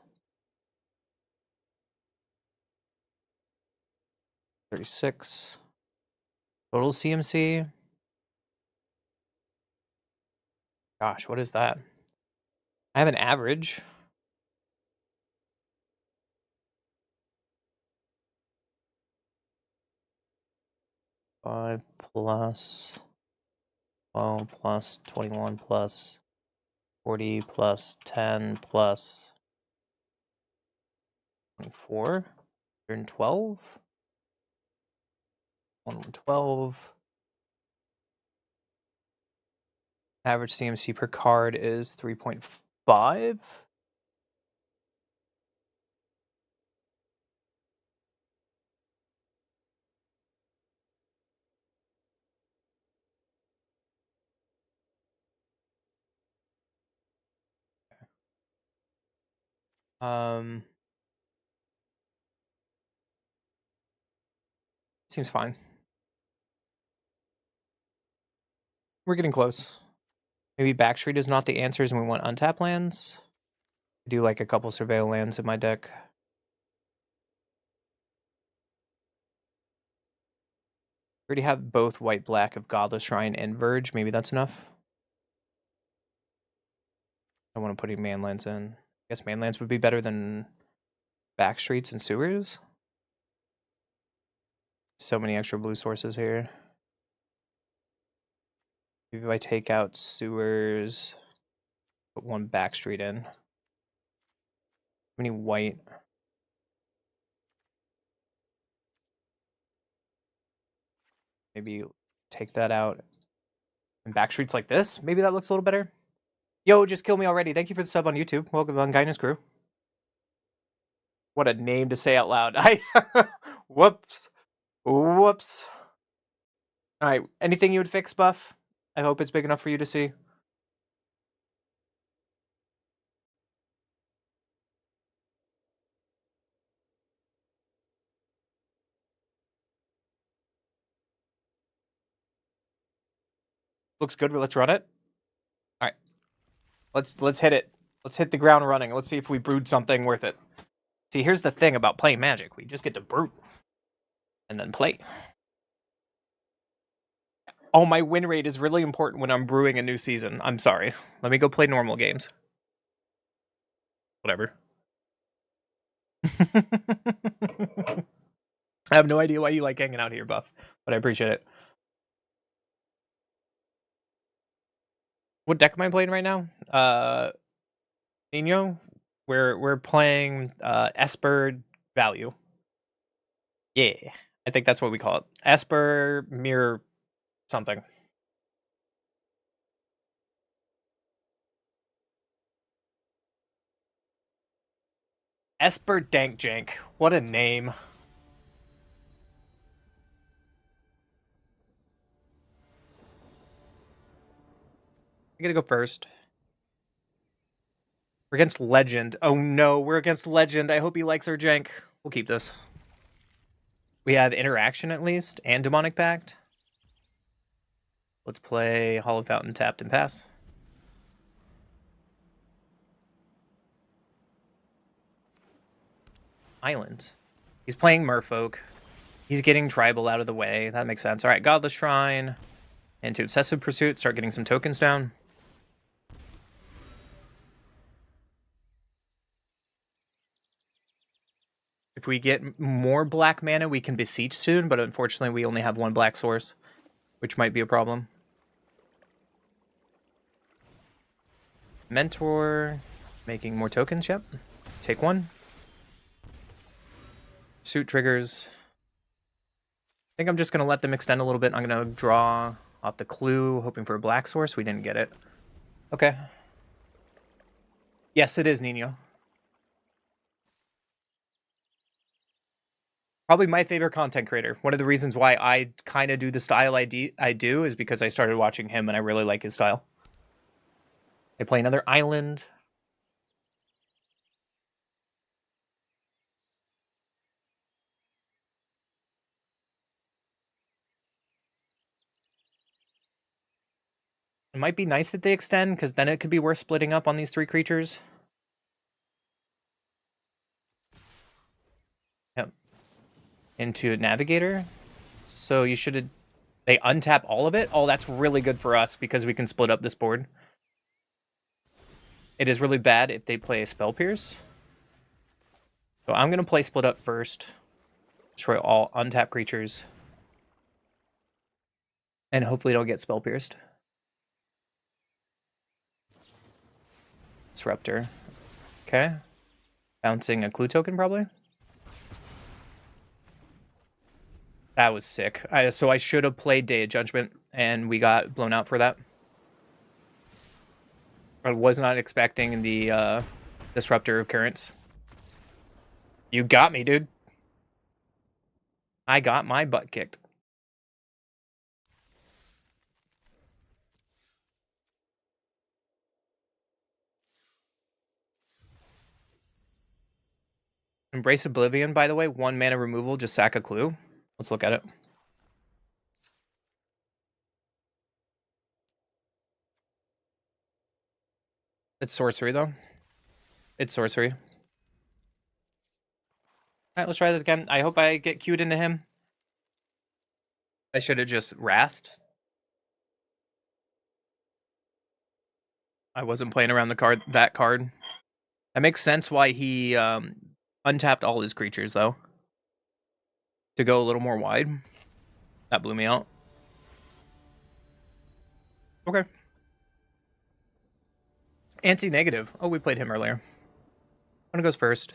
36. Total CMC. Gosh, what is that? I have an average. Five plus 12 plus 21 plus 40 plus 10 plus 24. 112. 112. Average CMC per card is 3.5. Seems fine. We're getting close. Maybe Backstreet is not the answers and we want untap lands. I do like a couple Surveil lands in my deck. We already have both white, black of Godless Shrine and Verge. Maybe that's enough. I don't want to put any man lands in. I guess man lands would be better than Backstreets and Sewers. So many extra blue sources here. Maybe if I take out Sewers, put one Backstreet in. How many white? Maybe take that out. And Backstreet's like this? Maybe that looks a little better. Yo, just kill me already. Thank you for the sub on YouTube. Welcome on Kindness Crew. What a name to say out loud. Whoops. Whoops. All right. Anything you would fix, Buff? I hope it's big enough for you to see. Looks good. Let's run it. All right. Let's hit it. Let's hit the ground running. Let's see if we brewed something worth it. See, here's the thing about playing Magic. We just get to brew and then play. Oh, my win rate is really important when I'm brewing a new season. I'm sorry. Let me go play normal games. Whatever. I have no idea why you like hanging out here, Buff, but I appreciate it. What deck am I playing right now? Nino. We're playing Esper Value. Yeah, I think that's what we call it. Esper Mirror something. Esper Dank Jank. What a name. I gotta go first. We're against Legend. Oh no, we're against Legend. I hope he likes our jank. We'll keep this. We have Interaction at least, and Demonic Pact. Let's play Hollow Fountain tapped and pass. Island. He's playing Merfolk. He's getting Tribal out of the way. That makes sense. All right, Godless Shrine. Into Obsessive Pursuit. Start getting some tokens down. If we get more black mana, we can Beseech soon, but unfortunately we only have one black source, which might be a problem. Mentor. Making more tokens, yep. Take one. Suit triggers. I think I'm just going to let them extend a little bit. I'm going to draw off the clue, hoping for a black source. We didn't get it. Okay. Yes, it is Nino. Probably my favorite content creator. One of the reasons why I kind of do the style I do is because I started watching him and I really like his style. They play another island. It might be nice that they extend, because then it could be worth splitting up on these three creatures. Yep. Into Navigator. So you should... They untap all of it? Oh, that's really good for us, because we can split up this board. It is really bad if they play a Spell Pierce. So I'm going to play Split Up first. Destroy all untapped creatures. And hopefully don't get Spell Pierced. Disruptor. Okay. Bouncing a clue token, probably. That was sick. So I should have played Day of Judgment, and we got blown out for that. I was not expecting the Disruptor of Currents. You got me, dude. I got my butt kicked. Embrace Oblivion, by the way, 1 mana removal, just sack a clue. Let's look at it. It's sorcery, though. It's sorcery. Alright, let's try this again. I hope I get queued into him. I should have just Wrathed. I wasn't playing around that card. That makes sense why he untapped all his creatures, though. To go a little more wide. That blew me out. Okay. Anti-negative. Oh, we played him earlier. One goes first.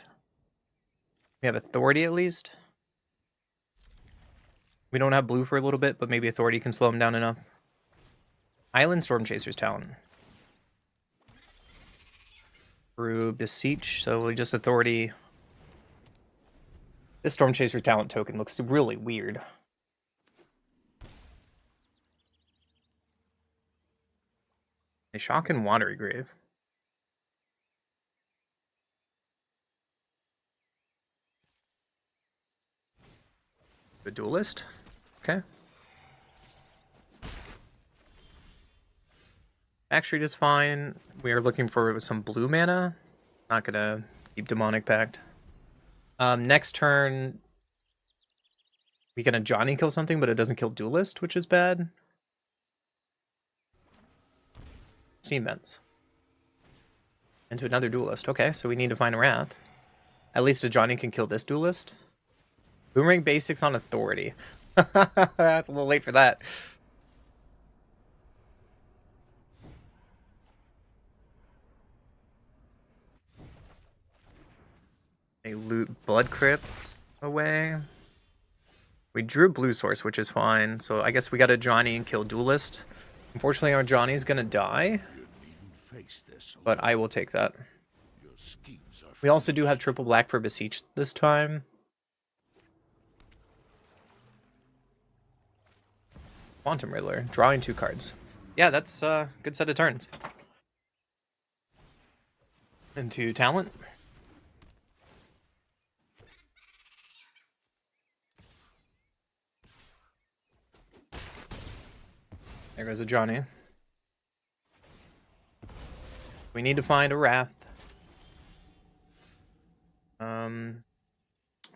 We have Authority at least. We don't have blue for a little bit, but maybe Authority can slow him down enough. Island Stormchaser's Talon. Through Beseech, so we just Authority. This Stormchaser Talent token looks really weird. A shock and watery grave. The duelist. Okay. Backstreet is fine. We are looking for some blue mana. Not gonna keep Demonic Pact. Next turn, we gonna Johnny kill something, but it doesn't kill Duelist, which is bad. Steam Vents. Into another Duelist. Okay, so we need to find a Wrath. At least a Johnny can kill this Duelist. Boomerang basics on Authority. That's a little late for that. They loot Blood Crypt away. We drew Blue Source, which is fine. So I guess we got a Johnny and kill Duelist. Unfortunately, our Johnny's gonna die. But I will take that. We also do have triple black for Beseech this time. Quantum Riddler, drawing 2 cards. Yeah, that's a good set of turns. Into talent. There goes a Johnny. We need to find a Wrath.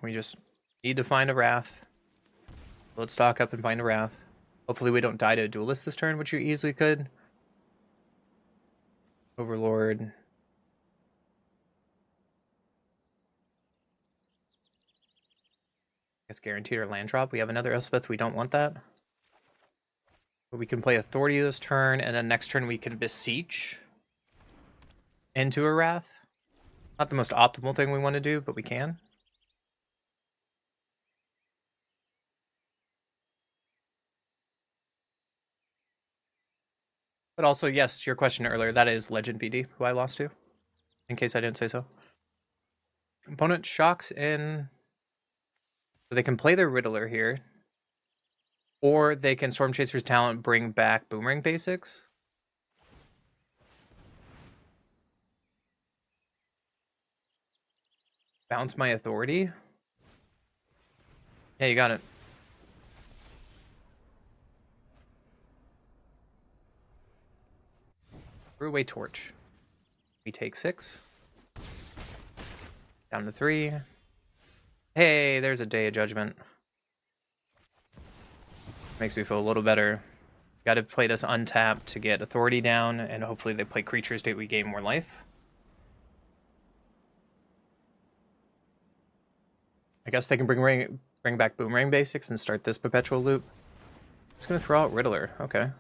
We just need to find a Wrath. Let's stock up and find a Wrath. Hopefully we don't die to a Duelist this turn, which you easily could. Overlord. It's guaranteed our land drop. We have another Elspeth. We don't want that. But we can play Authority this turn, and then next turn we can Beseech into a Wrath. Not the most optimal thing we want to do, but we can. But also, yes, to your question earlier, that is Legend VD, who I lost to, in case I didn't say so. Opponent shocks in. So they can play their Riddler here. Or they can Storm Chaser's Talent, bring back Boomerang Basics. Bounce my Authority. Yeah, you got it. Threw away Torch. We take 6. Down to 3. Hey, there's a Day of Judgment. Makes me feel a little better. Got to play this untapped to get Authority down, and hopefully they play Creature State, we gain more life. I guess they can bring back Boomerang Basics and start this Perpetual loop. It's going to throw out Riddler. Okay. I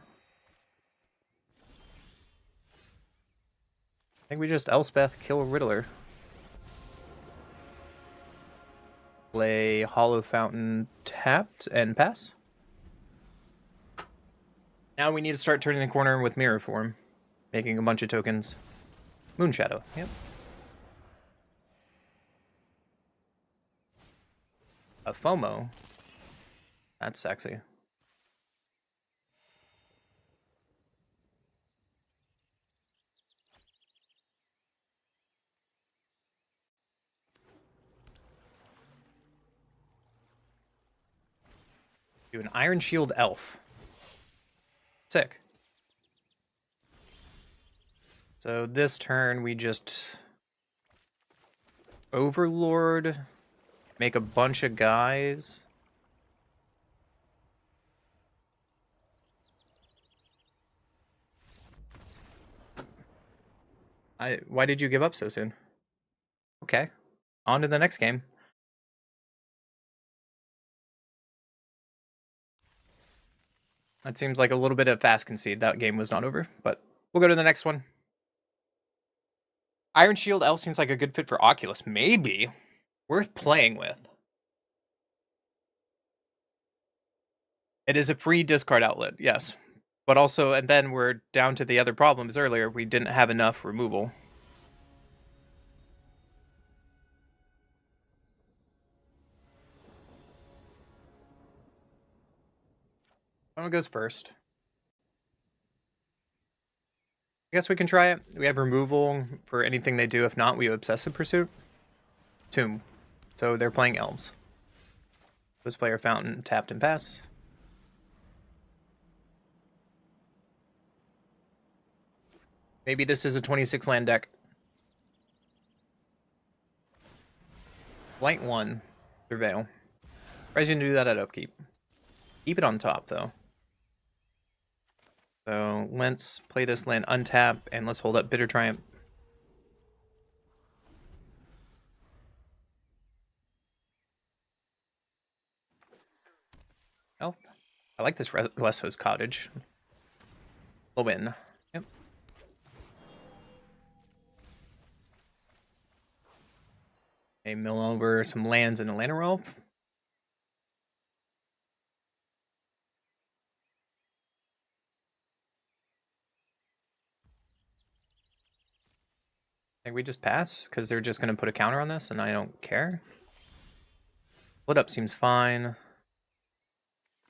think we just Elspeth, kill Riddler. Play Hollow Fountain tapped and pass. Now we need to start turning the corner with Mirror Form, making a bunch of tokens. Moonshadow, yep. A FOMO. That's sexy. Do an Iron Shield Elf. Sick. So this turn we just Overlord, make a bunch of guys. Why did you give up so soon? Okay. On to the next game. That seems like a little bit of fast concede. That game was not over, but we'll go to the next one. Iron Shield Elf seems like a good fit for Oculus. Maybe. Worth playing with. It is a free discard outlet, yes. But also, and then we're down to the other problems earlier. We didn't have enough removal. Someone goes first. I guess we can try it. We have removal for anything they do. If not, we have Obsessive Pursuit. Tomb. So they're playing Elves. Let's play our Fountain, tapped and pass. Maybe this is a 26 land deck. Light 1. Surveil. Surprised you can do that at upkeep. Keep it on top, though. So let's play this land untap, and let's hold up Bitter Triumph. Oh, I like this Leso's Cottage. Lorwyn. Yep. Okay, mill over some lands in Atlanta Rolf. I think we just pass, because they're just going to put a counter on this, and I don't care. Split up seems fine.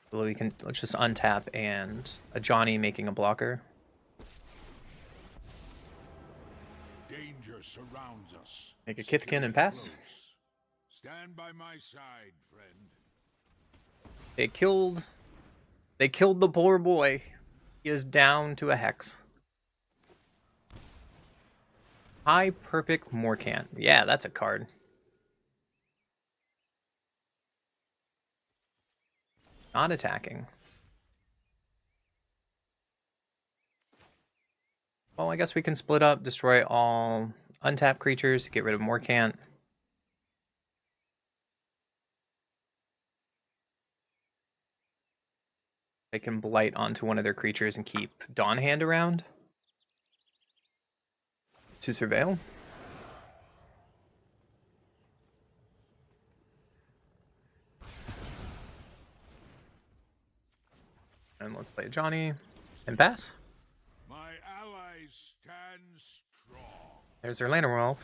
So let's just untap and a Johnny making a blocker. Danger surrounds us. Make a Kithkin and pass. Close. Stand by my side, friend. They killed the poor boy. He is down to a hex. High Perfect Morcant. Yeah, that's a card. Not attacking. Well, I guess we can split up, destroy all untapped creatures, get rid of Morcant. They can blight onto one of their creatures and keep Dawn Hand around to surveil. And let's play Johnny and pass. My allies stand strong. There's their Lantern Wolf.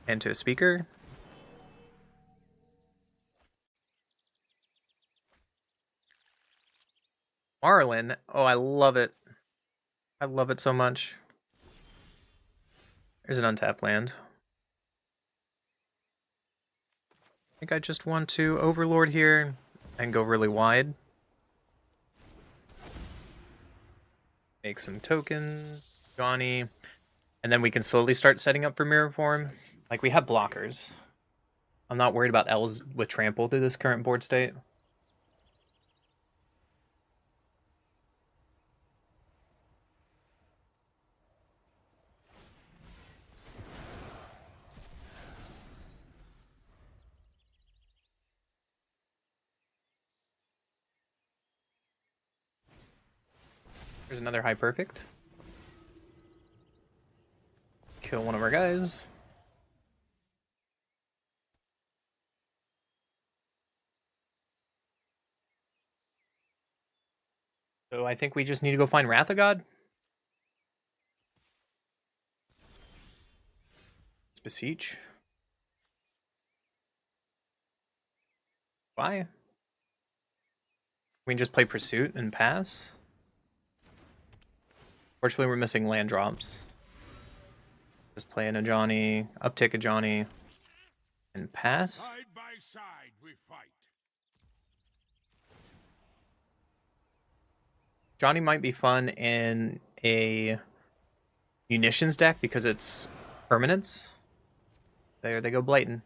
And to a speaker. Marlin. Oh, I love it. I love it so much. There's an untapped land. I think I just want to Overlord here and go really wide. Make some tokens, Johnny, and then we can slowly start setting up for Mirror Form. Like, we have blockers. I'm not worried about L's with Trample to this current board state. There's another High Perfect. Kill one of our guys. So I think we just need to go find Wrath of God. Let's beseech. Why? We can just play Pursuit and pass. Fortunately, we're missing land drops. Just playing a Johnny, uptick a Johnny, and pass. Side by side we fight. Johnny might be fun in a munitions deck because it's permanence. There they go, Blayton.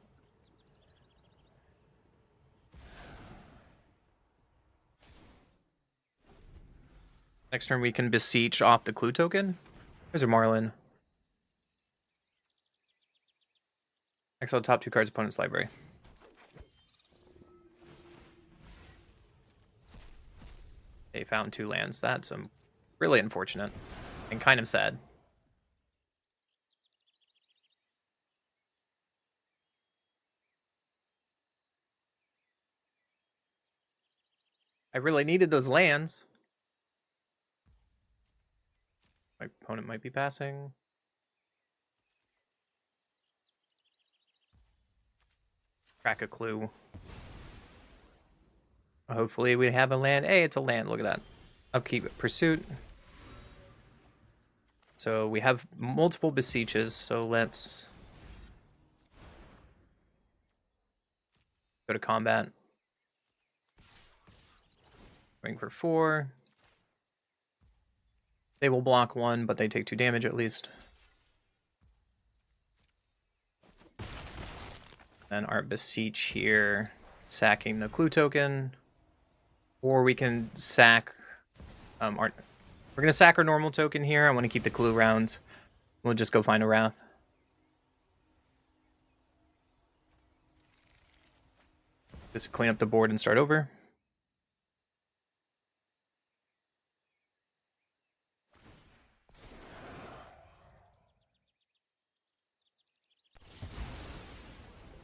Next turn we can beseech off the clue token. There's a Marlin. Exile top 2 cards opponent's library. They found 2 lands. That's really unfortunate and kind of sad. I really needed those lands. My opponent might be passing. Crack a clue. Hopefully we have a land. Hey, it's a land. Look at that. Upkeep Pursuit. So we have multiple beseeches, so let's go to combat. Going for 4. They will block 1, but they take 2 damage at least. Then our beseech here, sacking the clue token. Or we can sack we're gonna sack our normal token here. I want to keep the clue rounds. We'll just go find a Wrath. Just clean up the board and start over.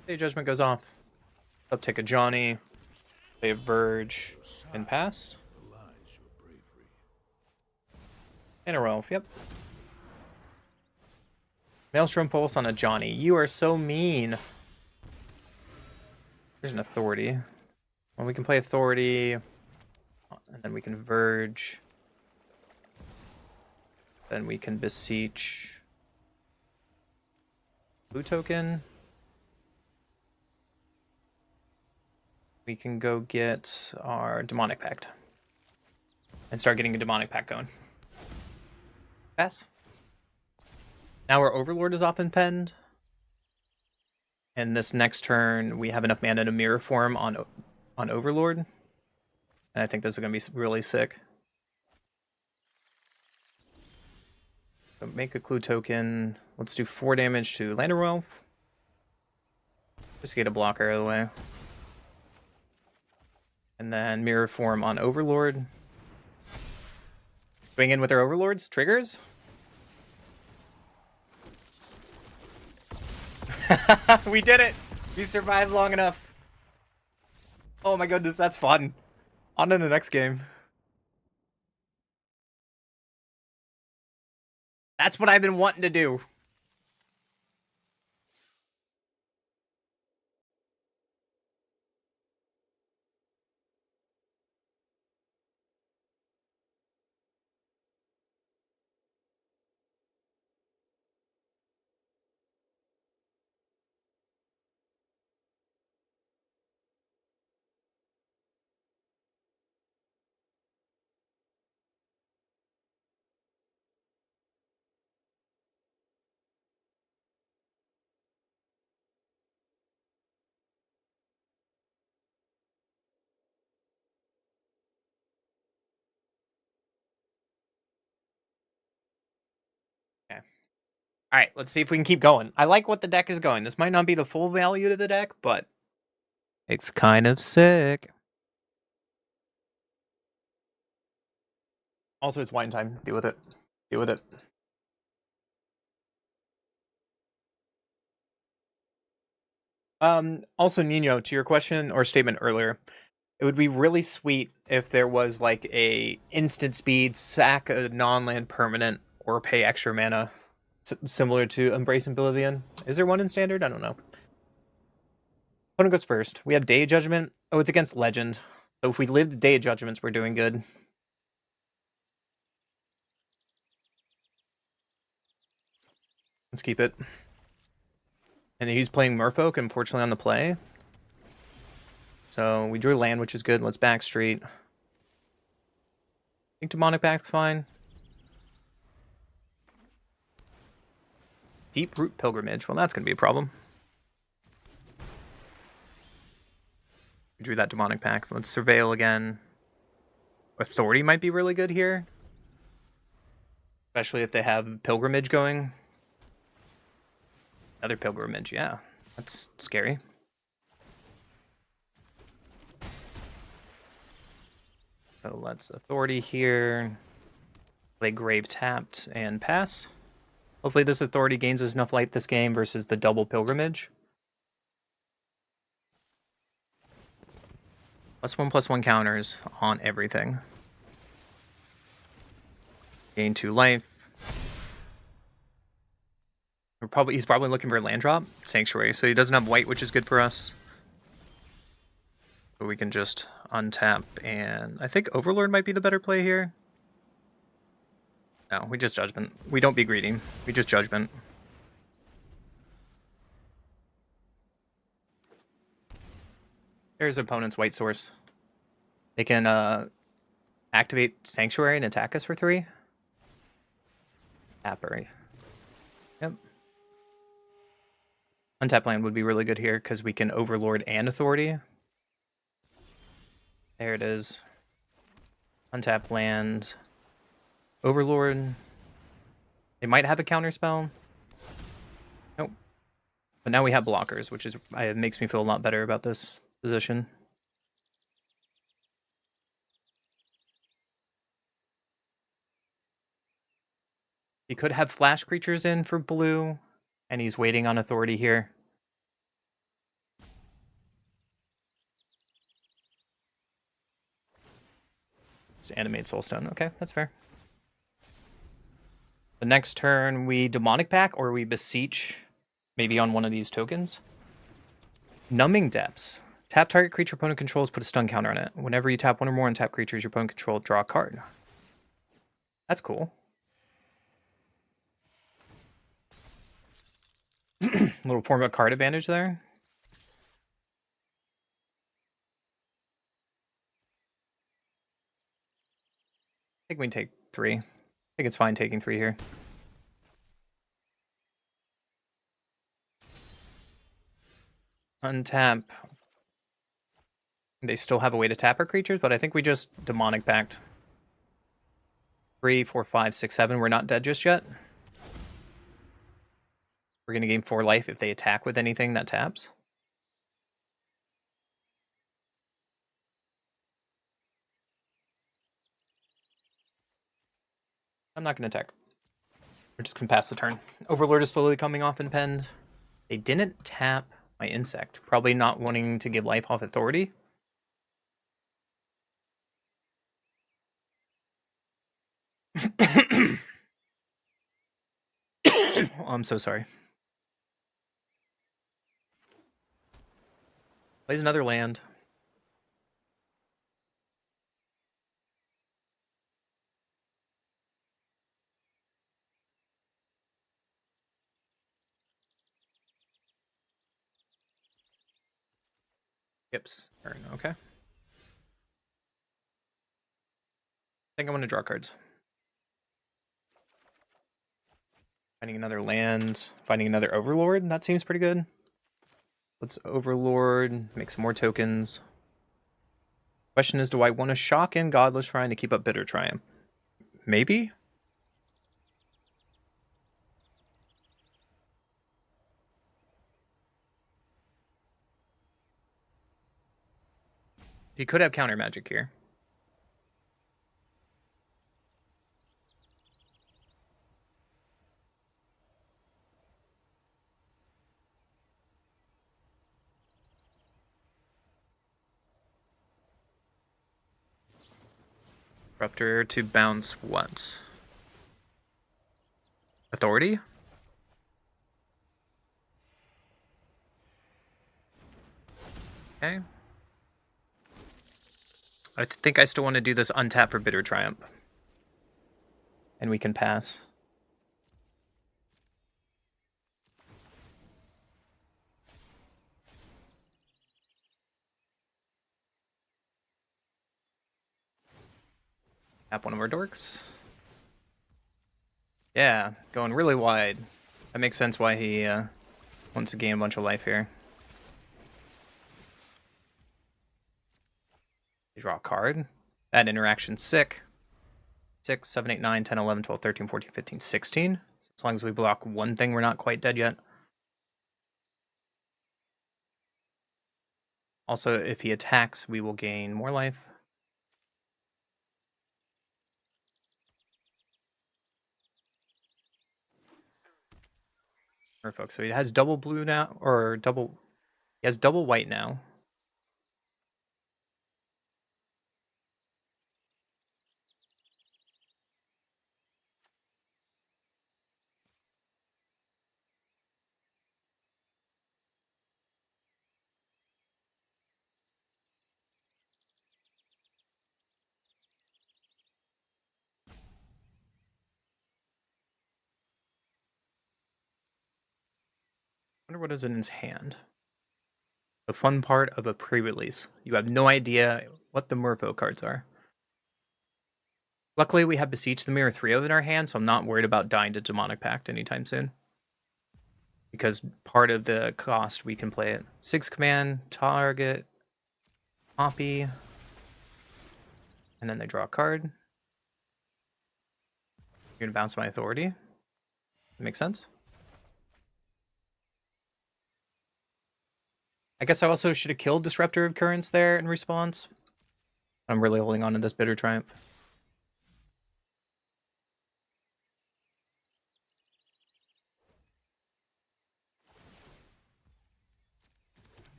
Day Judgment goes off. Uptick a Johnny. Play a Verge and pass. And a Rolf, yep. Maelstrom Pulse on a Johnny. You are so mean. There's an Authority. Well, we can play Authority. And then we can Verge. Then we can Beseech. Blue token. We can go get our Demonic Pact. And start getting a Demonic Pact going. Pass. Now our Overlord is often penned. And this next turn, we have enough mana to mirror form on Overlord. And I think this is going to be really sick. So make a clue token. Let's do 4 damage to Landerwelf. Just get a blocker out of the way. And then mirror form on Overlord. Swing in with our Overlords. Triggers. We did it! We survived long enough. Oh my goodness, that's fun. On to the next game. That's what I've been wanting to do. Okay. Alright, let's see if we can keep going. I like what the deck is going. This might not be the full value to the deck, but it's kind of sick. Also, it's wine time. Deal with it. Deal with it. Also, Nino, to your question or statement earlier, it would be really sweet if there was like a instant speed, sack a non-land permanent, or pay extra mana, similar to Embrace Oblivion. Is there one in Standard? I don't know. Opponent goes first. We have Day Judgment. Oh, it's against Legend. So if we lived Day Judgments, we're doing good. Let's keep it. And he's playing Merfolk, unfortunately, on the play. So we drew land, which is good. Let's backstreet. I think Demonic Pact's fine. Deep Root Pilgrimage. Well, that's going to be a problem. We drew that Demonic Pact. So let's Surveil again. Authority might be really good here. Especially if they have Pilgrimage going. Another Pilgrimage, yeah. That's scary. So let's Authority here. Play Grave Tapped and pass. Hopefully this Authority gains us enough light this game versus the double Pilgrimage. +1/+1 counters on everything. Gain 2 life. He's probably looking for a land drop. Sanctuary. So he doesn't have white, which is good for us. So we can just untap, and I think Overlord might be the better play here. No, we just judgment. We don't be greedy. We just judgment. There's opponent's white source. They can activate Sanctuary and attack us for 3. Tappery. Yep. Untap land would be really good here because we can Overlord and Authority. There it is. Untap land. Overlord. They might have a counter spell. Nope. But now we have blockers, which is it makes me feel a lot better about this position. He could have flash creatures in for blue, and he's waiting on Authority here. It's animate Soulstone. Okay, that's fair. The next turn, we Demonic Pack or we Beseech, maybe on one of these tokens. Numbing Depths. Tap target creature opponent controls, put a stun counter on it. Whenever you tap one or more untap creatures your opponent controls, draw a card. That's cool. Little form of card advantage there. I think we can take 3. I think it's fine taking 3 here. Untap. They still have a way to tap our creatures, but I think we just Demonic Pact. 3, 4, 5, 6, 7. We're not dead just yet. We're going to gain 4 life if they attack with anything that taps. I'm not going to attack. We're just going to pass the turn. Overlord is slowly coming off and penned. They didn't tap my insect. Probably not wanting to give life off Authority. Oh, I'm so sorry. Plays another land. Skips turn, okay. I think I'm going to draw cards. Finding another land, finding another Overlord. That seems pretty good. Let's Overlord, make some more tokens. Question is, do I want to shock in Godless Shrine to keep up Bitter Triumph? Maybe? He could have counter magic here. Disruptor to bounce what? Authority? Okay. I think I still want to do this untap for Bitter Triumph. And we can pass. Tap one of our dorks. Yeah, going really wide. That makes sense why he wants to gain a bunch of life here. You draw a card. That interaction's sick. 6, 7, 8, 9, 10, 11, 12, 13, 14, 15, 16. As long as we block one thing, we're not quite dead yet. Also, if he attacks, we will gain more life. Folks, so he has double blue now, or double. He has double white now. wonder what is in his hand. The fun part of a pre-release. You have no idea what the Merfolk cards are. Luckily, we have Beseech the Mirror 3-0 in our hand, so I'm not worried about dying to Demonic Pact anytime soon. Because part of the cost, we can play it. 6 command, target, copy, and then they draw a card. You're gonna bounce my authority. Makes sense. I guess I also should have killed Disruptor of Currents there in response. I'm really holding on to this Bitter Triumph.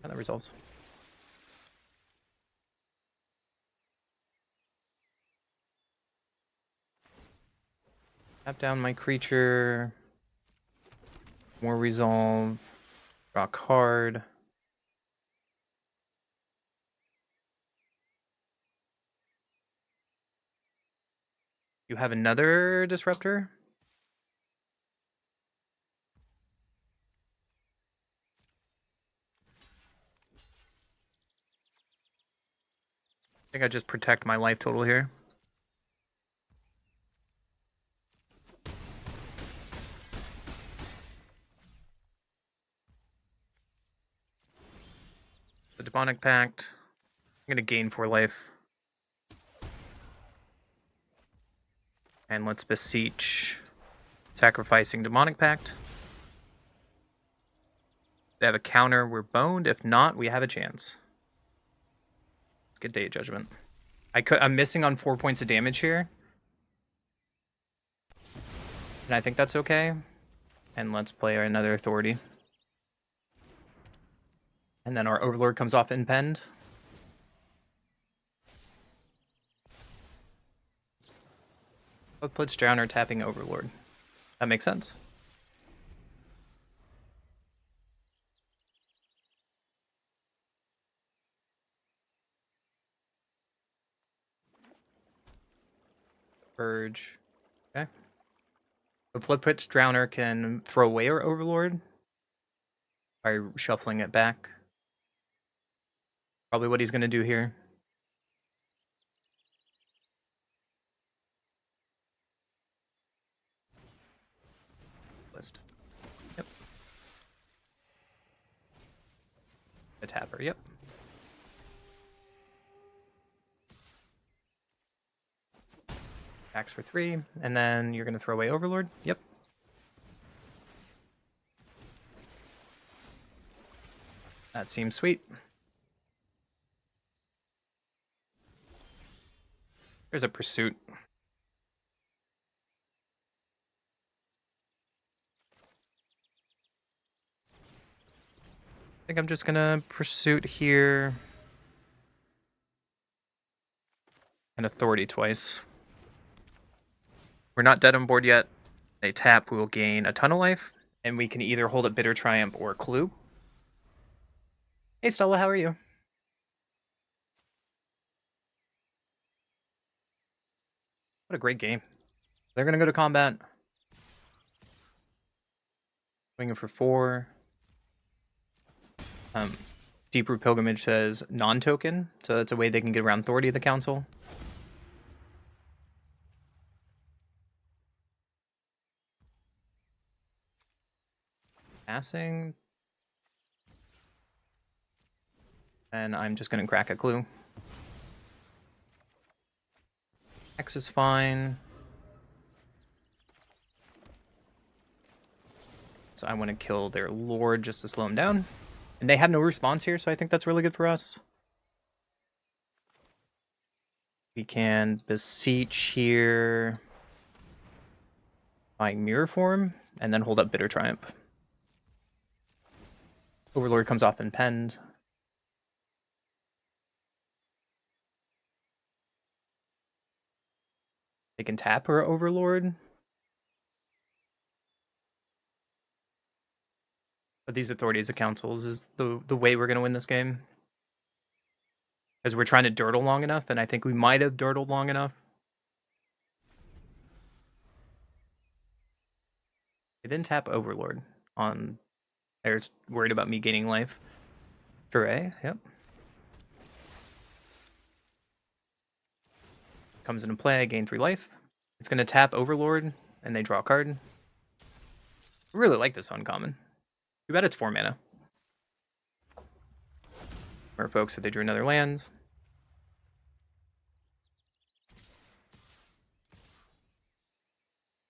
And that resolves. Tap down my creature. More resolve. Draw a card. You have another Disruptor? I think I just protect my life total here. The Demonic Pact. I'm gonna gain 4 life. And let's Beseech. Sacrificing Demonic Pact. They have a counter, we're boned. If not, we have a chance. Let's get Day of Judgment. I'm missing on 4 points of damage here. And I think that's okay. And let's play another Authority. And then our Overlord comes off impend. What puts Drowner tapping Overlord? That makes sense. Purge. Okay. The Flipwitch Drowner can throw away our Overlord by shuffling it back. Probably what he's going to do here. List. Yep. A tapper, yep. Tax for 3, and then you're going to throw away Overlord. Yep. That seems sweet. There's a Pursuit. I think I'm just going to Pursuit here. And Authority twice. We're not dead on board yet. They tap, we will gain a ton of life. And we can either hold up Bitter Triumph or Clue. Hey Stella, how are you? What a great game. They're going to go to combat. Swinging for 4. Deep-Root Pilgrimage says non-token, so that's a way they can get around Authority of the Council. Passing. And I'm just going to crack a Clue. X is fine. So I want to kill their Lord just to slow him down. And they have no response here, so I think that's really good for us. We can Beseech here. Buying Mirror Form, and then hold up Bitter Triumph. Overlord comes off impend. They can tap her Overlord. But these Authorities of Councils is the way we're going to win this game. Because we're trying to dirtle long enough, and I think we might have dirtled long enough. They didn't tap Overlord on They're worried about me gaining life. Hooray, yep. Comes into play, I gain 3 life. It's going to tap Overlord, and they draw a card. I really like this uncommon. Too bad it's 4 mana. Merfolk said they drew another land.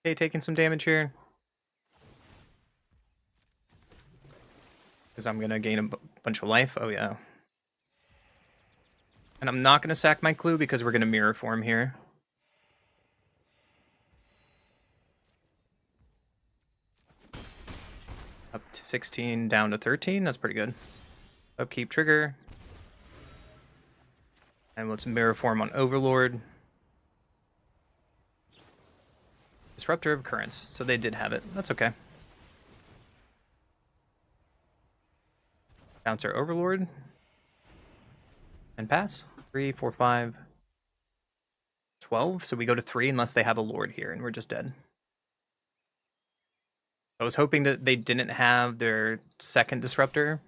Okay, taking some damage here. Because I'm going to gain a bunch of life. Oh, yeah. And I'm not going to sack my clue because we're going to mirror form here. Up to 16, down to 13. That's pretty good. Upkeep trigger. And let's mirror form on Overlord. Disruptor of Currents. So they did have it. That's okay. Bounce our Overlord. And pass. 3, 4, 5, 12. So we go to 3 unless they have a Lord here, and we're just dead. I was hoping that they didn't have their second Disruptor,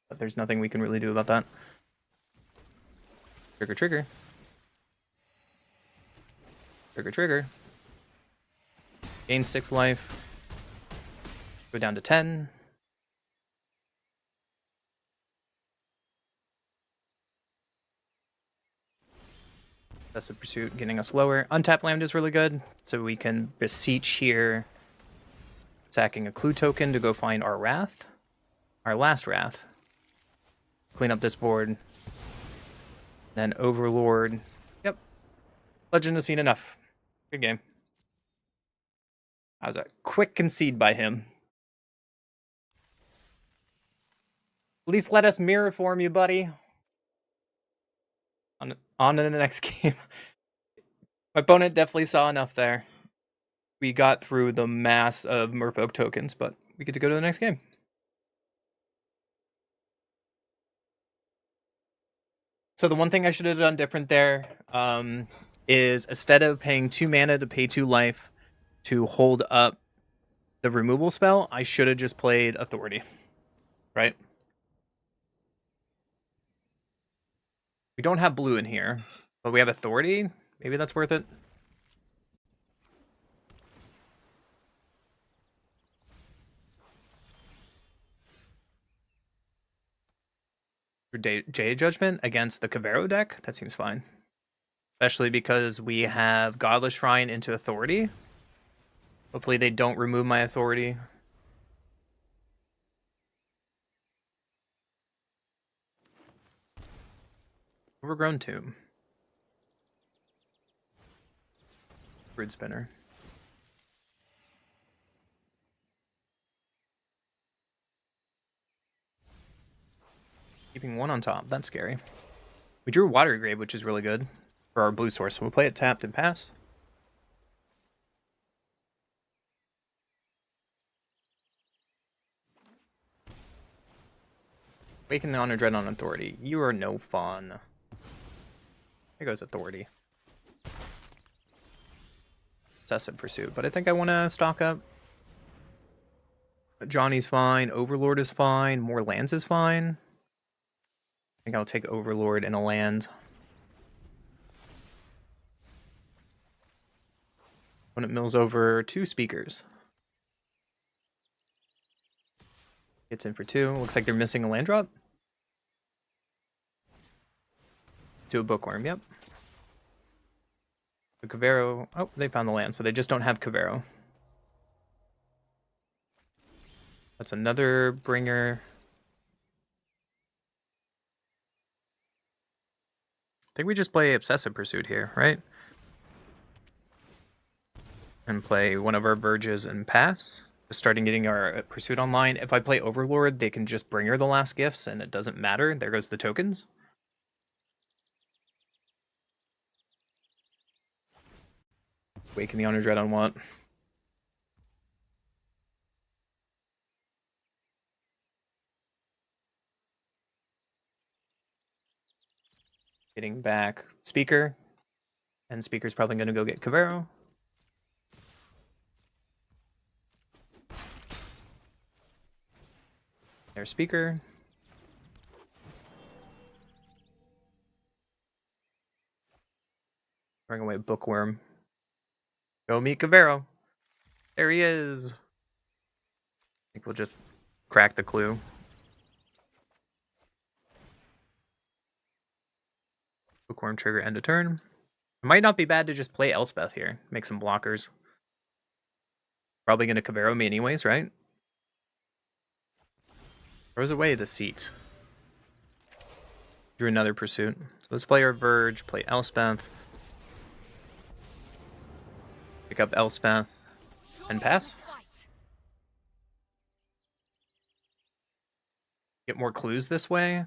but there's nothing we can really do about that. Trigger, trigger. Trigger, trigger. Gain 6 life. Go down to 10. That's the pursuit, getting us lower. Untap land is really good, so we can beseech here, sacking a clue token to go find our Wrath, our last Wrath. Clean up this board. Then Overlord. Yep. Legend has seen enough. Good game. That was a quick concede by him. At least let us mirror form you, buddy. On to the next game. My opponent definitely saw enough there. We got through the mass of Merfolk tokens, but we get to go to the next game. So the one thing I should have done different there is instead of paying 2 mana to pay 2 life to hold up the removal spell, I should have just played Authority, right? We don't have blue in here, but we have Authority. Maybe that's worth it. Jade Judgment against the Kavero deck, that seems fine. Especially because we have Godless Shrine into Authority. Hopefully they don't remove my Authority. Overgrown Tomb. Brood Spinner. Keeping 1 on top, that's scary. We drew Watery Grave, which is really good for our blue source, so we'll play it tapped and pass. Waken the Honor Dread on Authority. You are no fun. Here goes Authority. Obsessive Pursuit, but I think I want to stock up. Johnny's fine. Overlord is fine. More lands is fine. I think I'll take Overlord and a land. When it mills over 2 speakers. Gets in for 2. Looks like they're missing a land drop. To a Bookworm, yep. The Kavero. Oh, they found the land, so they just don't have Kavero. That's another bringer. I think we just play Obsessive Pursuit here, right? And play one of our Verges and pass. Just starting getting our Pursuit online. If I play Overlord, they can just bringer the last gifts and it doesn't matter. There goes the tokens. Waken the Honor Dread on what? Getting back Speaker. And Speaker's probably going to go get Kavero. There's speaker. Bring away bookworm. Go meet Cavero. There he is. I think we'll just crack the clue. Bookworm trigger end of turn. It might not be bad to just play Elspeth here. Make some blockers. Probably going to Cavero me anyways, right? Throws away the seat. Drew another pursuit. So let's play our Verge, play Elspeth. Pick up Elspeth and pass. Get more clues this way.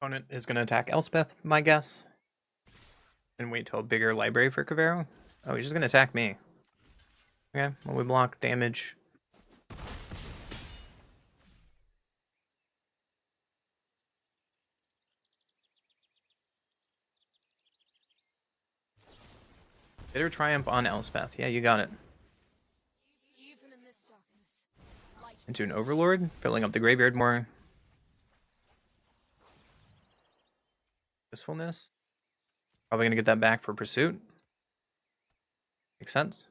Opponent is going to attack Elspeth, my guess. And wait till a bigger library for Cavero. Oh, he's just going to attack me. Okay, well, we block damage. Bitter Triumph on Elspeth. Yeah, you got it. Into an Overlord, filling up the graveyard more. Usefulness. Probably going to get that back for Pursuit. Makes sense.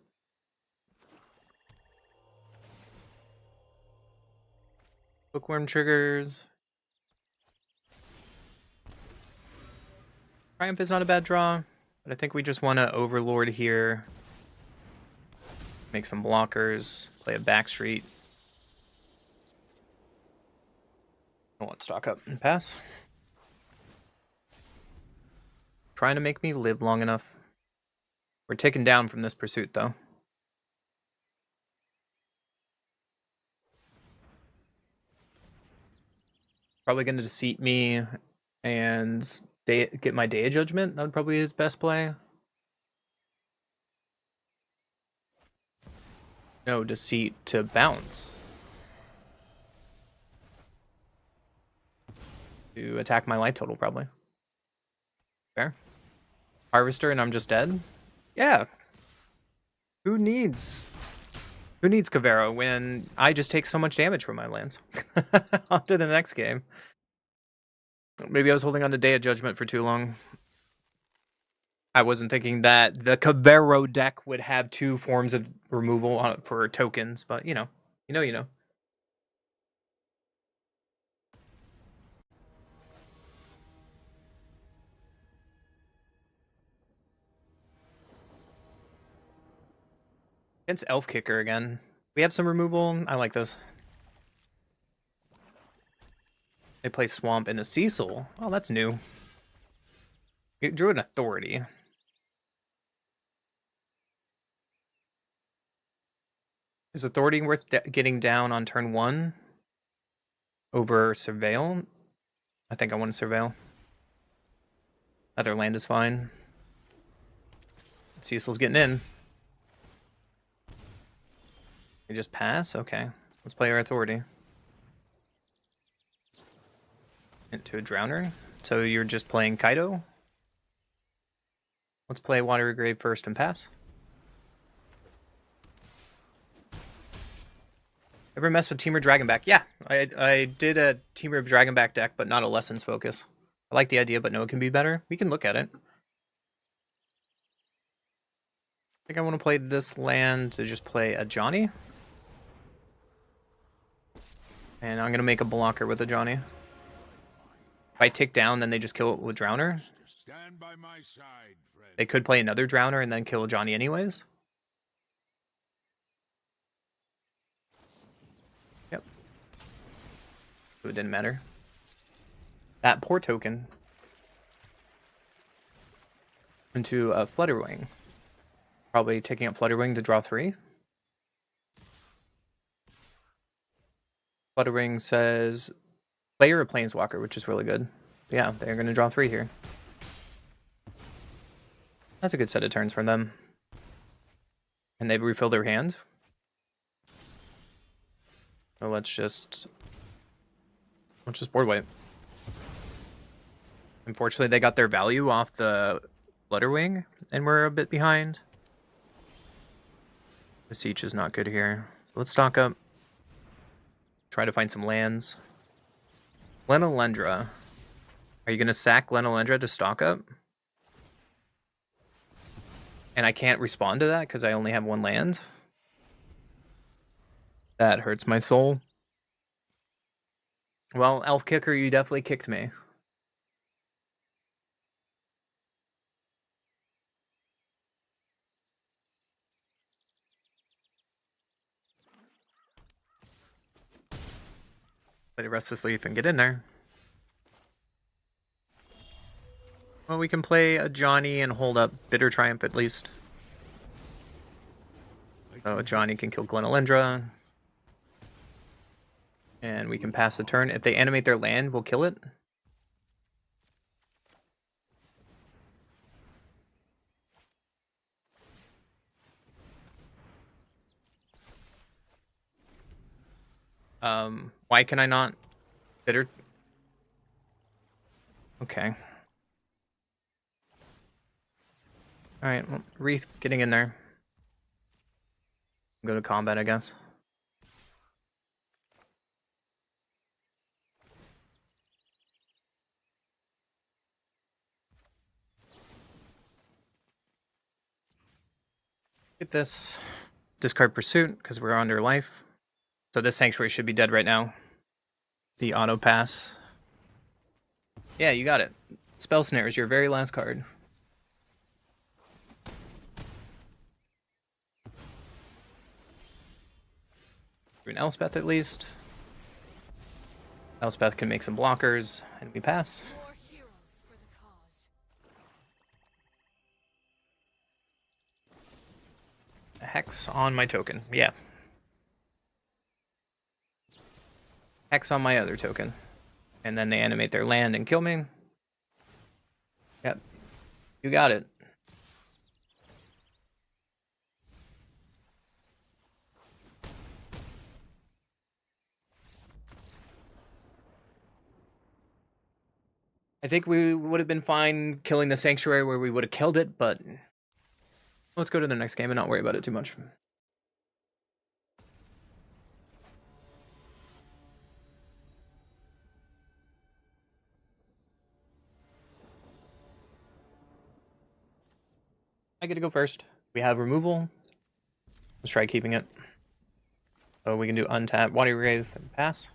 Bookworm triggers. Triumph is not a bad draw, but I think we just want to Overlord here. Make some blockers. Play a Backstreet. I want stock up and pass. Trying to make me live long enough. We're taken down from this pursuit, though. Probably going to deceit me and get my Day of Judgment. That would probably be his best play. No, deceit to bounce. To attack my life total, probably. Fair. Harvester and I'm just dead? Yeah. Who needs Cavero when I just take so much damage from my lands? On to the next game. Maybe I was holding on to Day of Judgment for too long. I wasn't thinking that the Cavero deck would have two forms of removal for tokens, but you know. Against Elf Kicker again. We have some removal. I like this. They play Swamp into Cecil. Oh, that's new. It drew an Authority. Is Authority worth getting down on turn 1? Over Surveil? I think I want to Surveil. Other land is fine. Cecil's getting in. You just pass? Okay. Let's play our Authority. Into a Drowner. So you're just playing Kaido? Let's play Watery Grave first and pass. Ever mess with Teamer Dragonback? Yeah, I did a Teamer of Dragonback deck, but not a Lessons focus. I like the idea, but know it can be better. We can look at it. I think I want to play this land to just play a Johnny. And I'm going to make a blocker with a Johnny. If I tick down, then they just kill it with Drowner. Stand by my side, friend. They could play another Drowner and then kill Johnny anyways. Yep. So it didn't matter. That poor token. Into a Flutterwing. Probably taking up Flutterwing to draw 3. Flutterwing says player or Planeswalker, which is really good. Yeah, they're going to draw 3 here. That's a good set of turns from them. And they've refilled their hand. So let's just board wipe. Unfortunately, they got their value off the Flutterwing, and we're a bit behind. The siege is not good here. So let's stock up. Try to find some lands. Glenalendra. Are you going to sack Glenalendra to stock up? And I can't respond to that because I only have one land? That hurts my soul. Well, Elf Kicker, you definitely kicked me. Play a Restless Leaf and get in there. Well, we can play a Johnny and hold up Bitter Triumph at least. So Johnny can kill Glenalendra. And we can pass the turn. If they animate their land, we'll kill it. Why can I not bitter? Okay. Alright, well, Wreath getting in there. Go to combat, I guess. Get this. Discard Pursuit, because we're under life. So this Sanctuary should be dead right now. The auto pass. Yeah, you got it. Spell Snare is your very last card. An Elspeth at least. Elspeth can make some blockers, and we pass. More heroes for the cause. A Hex on my token. Yeah. Hex on my other token. And then they animate their land and kill me. Yep. You got it. I think we would have been fine killing the Sanctuary where we would have killed it, but let's go to the next game and not worry about it too much. I get to go first. We have removal. Let's try keeping it. So we can do untap, Watery Grave, and pass.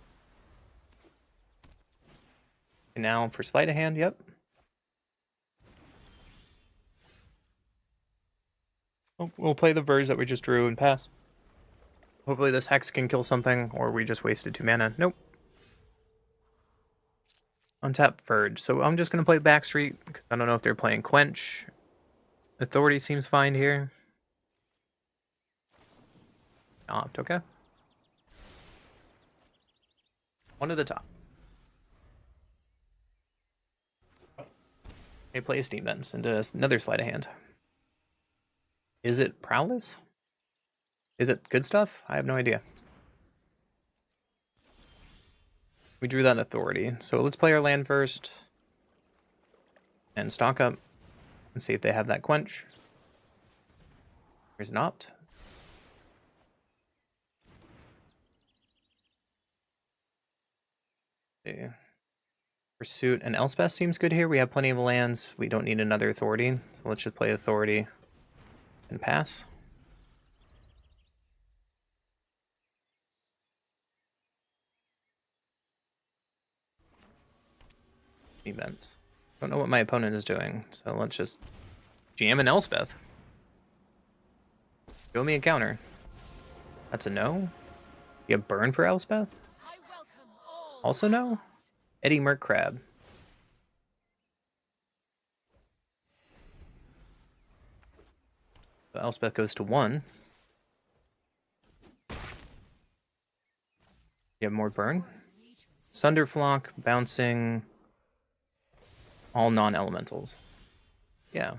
And now for Sleight of Hand, yep. We'll play the Verge that we just drew and pass. Hopefully this Hex can kill something, or we just wasted 2 mana. Nope. Untap Verge. So I'm just going to play Backstreet, because I don't know if they're playing Quench. Authority seems fine here. Opt, okay. One to the top. They play a Steam Vents into another Sleight of Hand. Is it Prowess? Is it good stuff? I have no idea. We drew that Authority. So let's play our land first. And stock up. And see if they have that Quench. There's an Opt. Okay. Pursuit and Elspeth seems good here. We have plenty of lands. We don't need another Authority. So let's just play Authority and pass. Event. Don't know what my opponent is doing, so let's just jam an Elspeth. Show me a counter. That's a no. You have burn for Elspeth? I welcome all. Also no. Eddie Merc Crab. So Elspeth goes to 1. You have more burn. Sunderflock, bouncing all non-elementals. Yeah.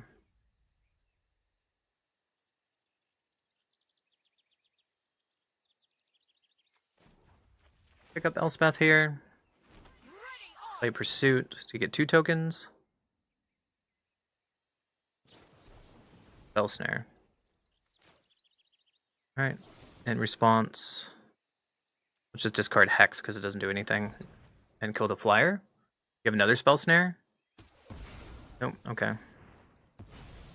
Pick up Elspeth here. Play Pursuit to get 2 tokens. Spell Snare. Alright. In response, let's just discard Hex because it doesn't do anything. And kill the flyer. You have another Spell Snare? Nope, okay.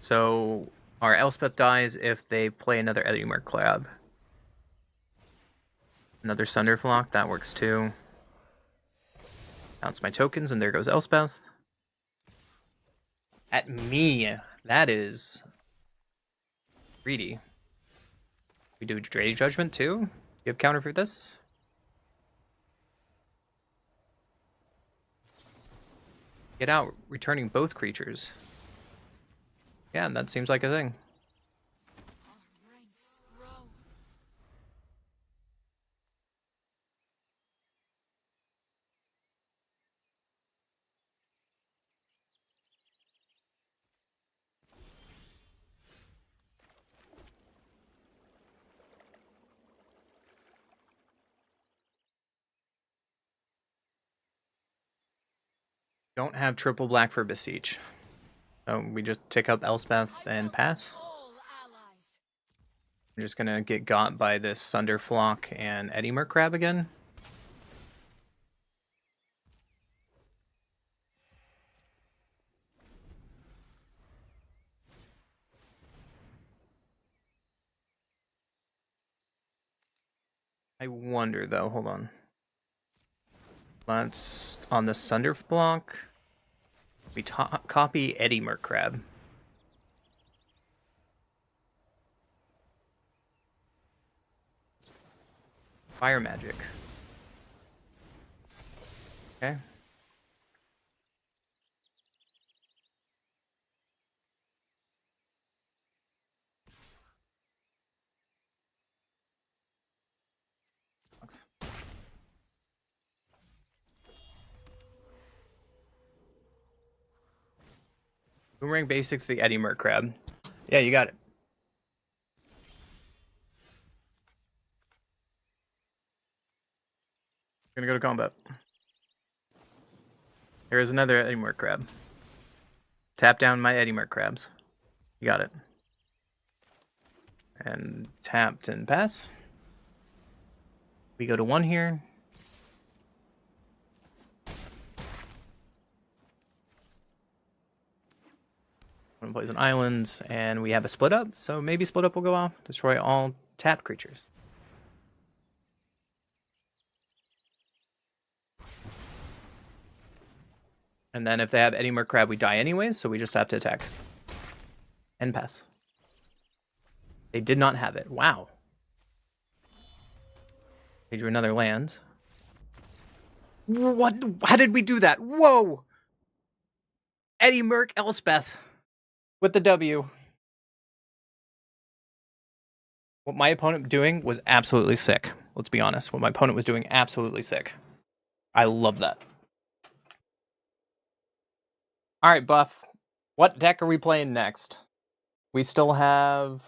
So our Elspeth dies if they play another Edimer Crab. Another Sunderflock, that works too. Bounce my tokens, and there goes Elspeth. At me. That is greedy. We do Rage Judgment too? You have counter for this? Get out, returning both creatures. Yeah, that seems like a thing. Our ranks grow. Don't have triple black for Beseech. So we just tick up Elspeth I and welcome pass. all allies. We're just gonna get got by this Sunderflock and Edimer Crab again. I wonder though, hold on. Let's, on the Sunderflock, we copy Edimer Crab. Fire magic. Okay. Boomerang Basics, the Edimer Crab. Yeah, you got it. Gonna go to combat. Here is another Edimer Crab. Tap down my Edimer Crabs. You got it. And tapped and pass. We go to 1 here. One plays an island, and we have a split up, so maybe split up will go off. Destroy all tapped creatures. And then if they have Edimer Crab, we die anyways, so we just have to attack. And pass. They did not have it. Wow. They drew another land. What? How did we do that? Whoa! Eddie Merc Elspeth with the W. What my opponent doing was absolutely sick. Let's be honest. What my opponent was doing absolutely sick. I love that. All right, Buff. What deck are we playing next? We still have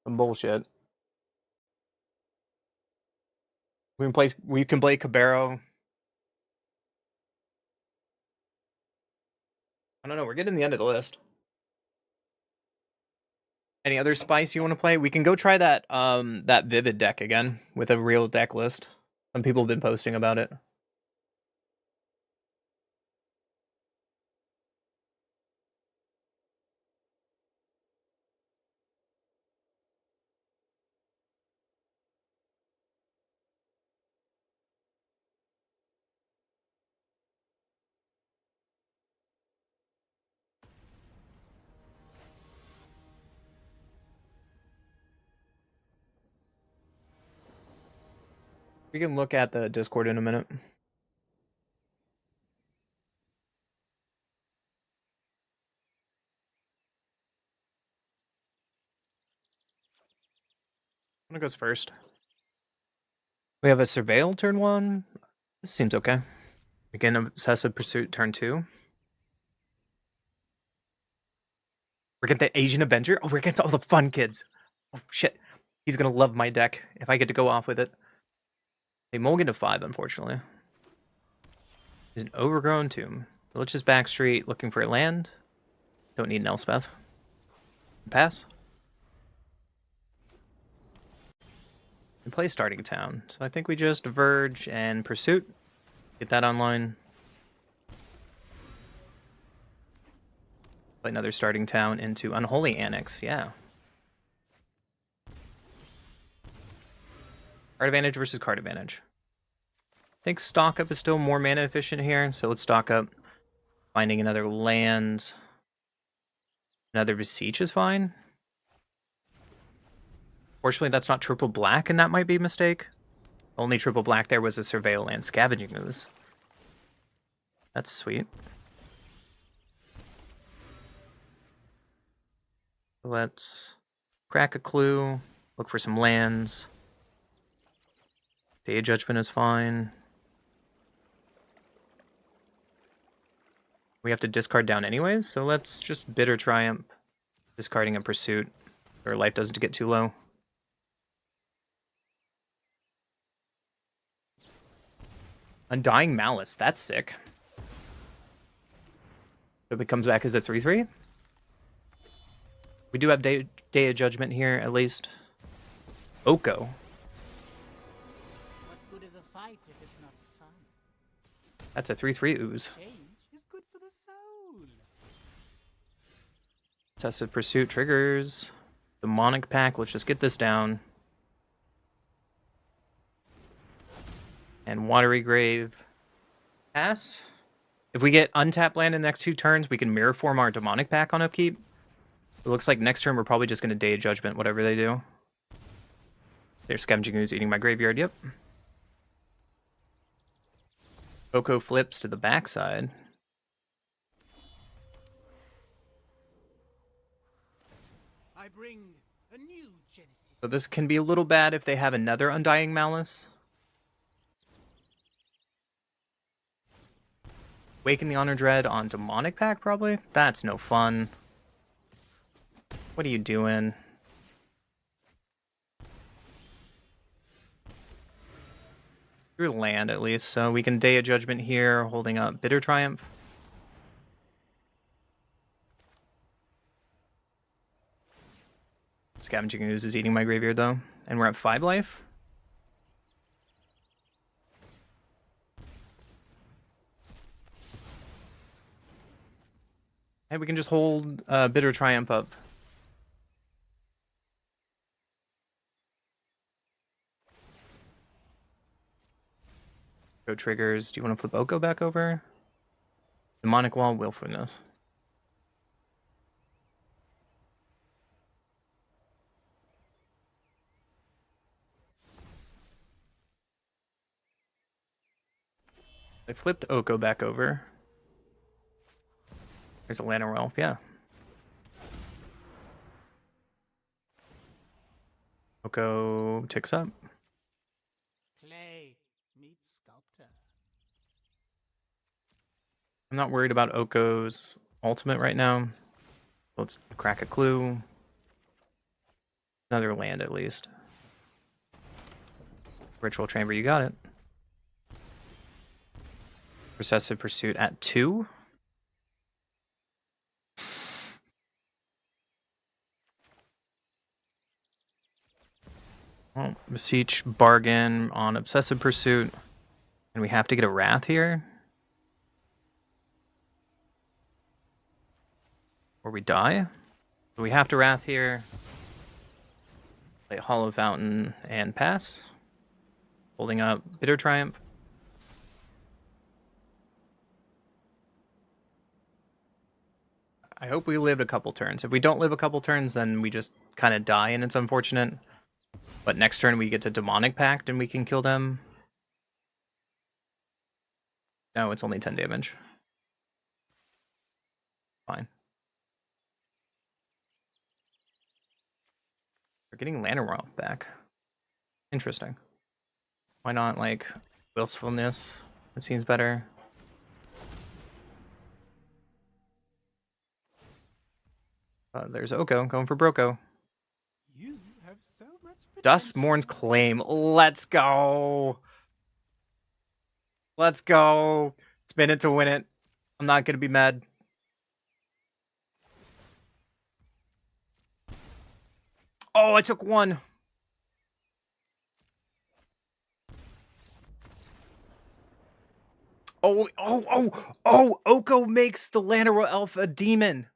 some bullshit. We can play Cabero. I don't know, we're getting to the end of the list. Any other spice you want to play? We can go try that that Vivid deck again with a real deck list. Some people have been posting about it. We can look at the Discord in a minute. I'm gonna goes first. We have a Surveil turn 1. This seems okay. We can Obsessive Pursuit turn 2. We're getting the Asian Avenger. Oh, we're against all the fun kids. Oh, shit. He's gonna love my deck if I get to go off with it. They mulligan to 5, unfortunately. Is an overgrown tomb. Let's just backstreet looking for land. Don't need an Elspeth. Pass. And play starting town. So I think we just Verge and Pursuit. Get that online. Play another starting town into Unholy Annex, yeah. Card advantage versus card advantage. I think stock up is still more mana efficient here, so let's stock up. Finding another land. Another Beseech is fine. Fortunately, that's not triple black, and that might be a mistake. Only triple black there was a Surveil and Scavenging Ooze. That's sweet. Let's crack a clue, look for some lands. Day of Judgment is fine. We have to discard down anyways, so let's just Bitter Triumph, discarding a Pursuit, so our life doesn't get too low. Undying Malice, that's sick. So if it comes back as a 3/3. We do have Day of Judgment here, at least. Oko. What good is a fight if it's not fun? That's a 3/3 ooze. Change is good for the soul. Obsessive Pursuit triggers. Demonic Pack, let's just get this down. And Watery Grave. Pass. If we get untapped land in the next 2 turns, we can Mirror Form our Demonic Pack on upkeep. It looks like next turn we're probably just going to Day of Judgment, whatever they do. There's Scavenging Ooze eating my graveyard, yep. Oko flips to the backside. I bring a new Genesis. So this can be a little bad if they have another Undying Malice. Waken the Honor Dread on Demonic Pack, probably? That's no fun. What are you doing? Your land, at least, so we can Day of Judgment here, holding up Bitter Triumph. Scavenging Ooze is eating my graveyard, though. And we're at 5 life. And we can just hold Bitter Triumph up. Go triggers. Do you want to flip Oko back over? Demonic Wall, Willfulness. I flipped Oko back over. There's a Lantern Elf, yeah. Oko ticks up. Clay meets sculptor. I'm not worried about Oko's ultimate right now. Let's crack a clue. Another land at least. Ritual Chamber, you got it. Recessive Pursuit at 2. Well, Beseech bargain on Obsessive Pursuit. And we have to get a Wrath here. Or we die. So we have to Wrath here. Play Hollow Fountain and pass. Holding up Bitter Triumph. I hope we lived a couple turns. If we don't live a couple turns, then we just kind of die, and it's unfortunate. But next turn we get to Demonic Pact, and we can kill them. No, it's only 10 damage. Fine. We're getting Lantern Elf back. Interesting. Why not, like, Willfulness? It seems better. There's Oko going for Broko. You have so much Dustmourn's Claim. Let's go. Let's go. Spin it to win it. I'm not gonna be mad. Oh, I took one. Oh, Oko makes the Llanowar Elf a demon.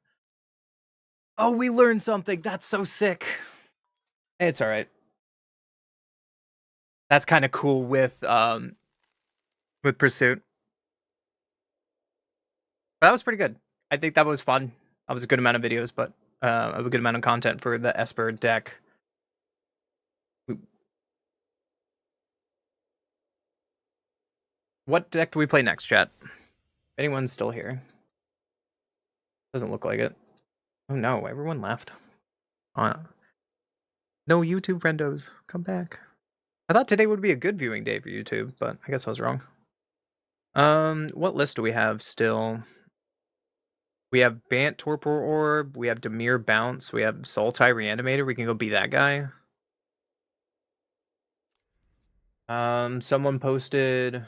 Oh, we learned something. That's so sick. It's alright. That's kind of cool with Pursuit. But that was pretty good. I think that was fun. That was a good amount of videos, but a good amount of content for the Esper deck. What deck do we play next, chat? If anyone's still here. Doesn't look like it. Oh no, everyone left. No YouTube friendos. Come back. I thought today would be a good viewing day for YouTube, but I guess I was wrong. What list do we have still? We have Bant Torpor Orb, we have Dimir Bounce, we have Sultai Reanimator, we can go be that guy. Someone posted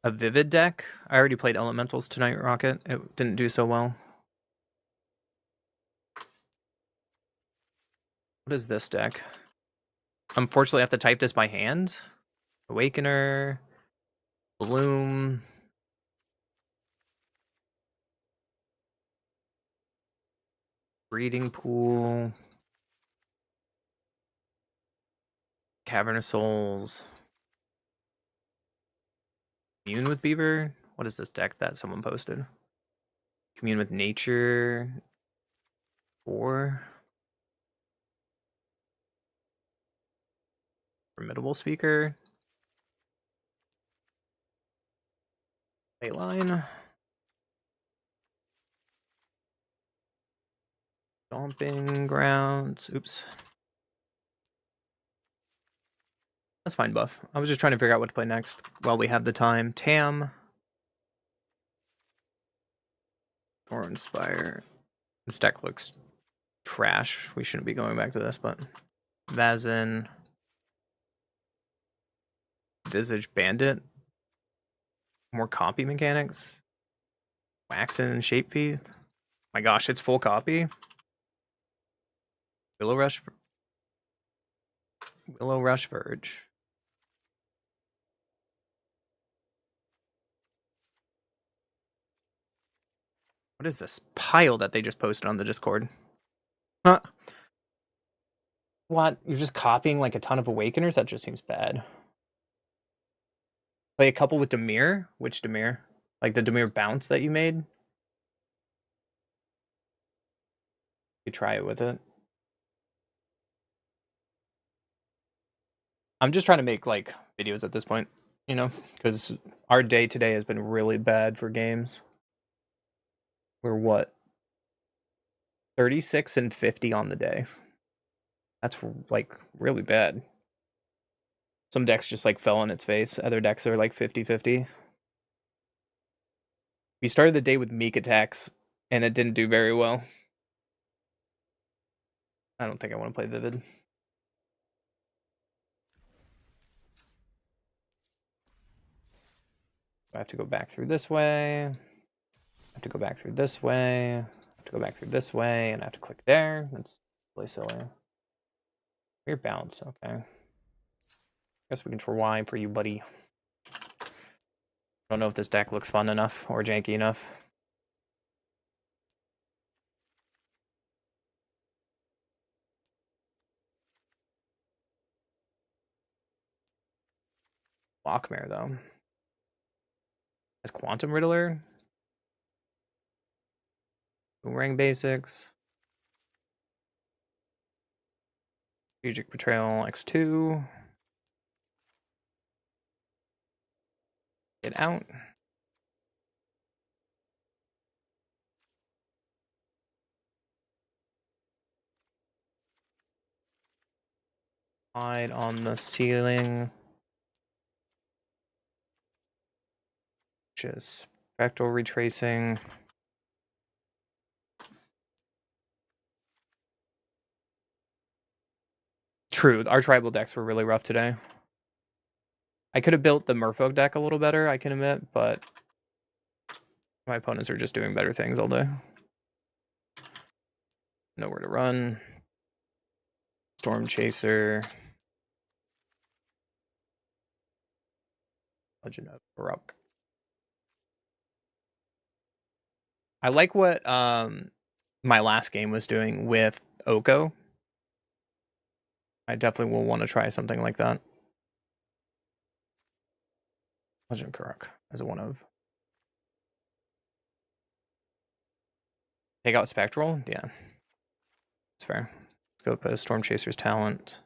a Vivid deck. I already played Elementals tonight, Rocket. It didn't do so well. What is this deck? Unfortunately, I have to type this by hand. Awakener, Bloom, Breeding Pool, Cavern of Souls, Commune with Beaver. What is this deck that someone posted? Commune with Nature, 4. Formidable Speaker. Leyline. Stomping Grounds. Oops. That's fine, Buff. I was just trying to figure out what to play next while we have the time. Tam. Or Inspire. This deck looks trash. We shouldn't be going back to this, but Vazin. Visage Bandit. More copy mechanics. Waxen and Shape Feed. My gosh, it's full copy. Willow Rush Verge. What is this pile that they just posted on the Discord? Huh? What? You're just copying like a ton of Awakeners? That just seems bad. Play a couple with Dimir? Which Dimir? Like the Dimir bounce that you made? You try it with it. I'm just trying to make like videos at this point, you know, because our day today has been really bad for games. We're what? 36 and 50 on the day. That's like really bad. Some decks just like fell on its face. Other decks are like 50-50. We started the day with Meek attacks and it didn't do very well. I don't think I want to play Vivid. I have to go back through this way. I have to go back through this way. I have to go back through this way, and I have to click there. That's really silly. Weird bounce. Okay. Guess we can try Y for you, buddy. Don't know if this deck looks fun enough or janky enough. Lockmare, though. Has Quantum Riddler. Boomerang Basics. Strategic Betrayal X2. Get out. Hide on the ceiling. Which is Spectral Retracing. True, our tribal decks were really rough today. I could have built the Merfolk deck a little better, I can admit, but my opponents are just doing better things all day. Nowhere to run. Storm Chaser. Legend of Baroque. I like what my last game was doing with Oko. I definitely will want to try something like that. Legend of Baroque as a one of. Take out Spectral? Yeah. That's fair. Let's go put a Storm Chaser's talent.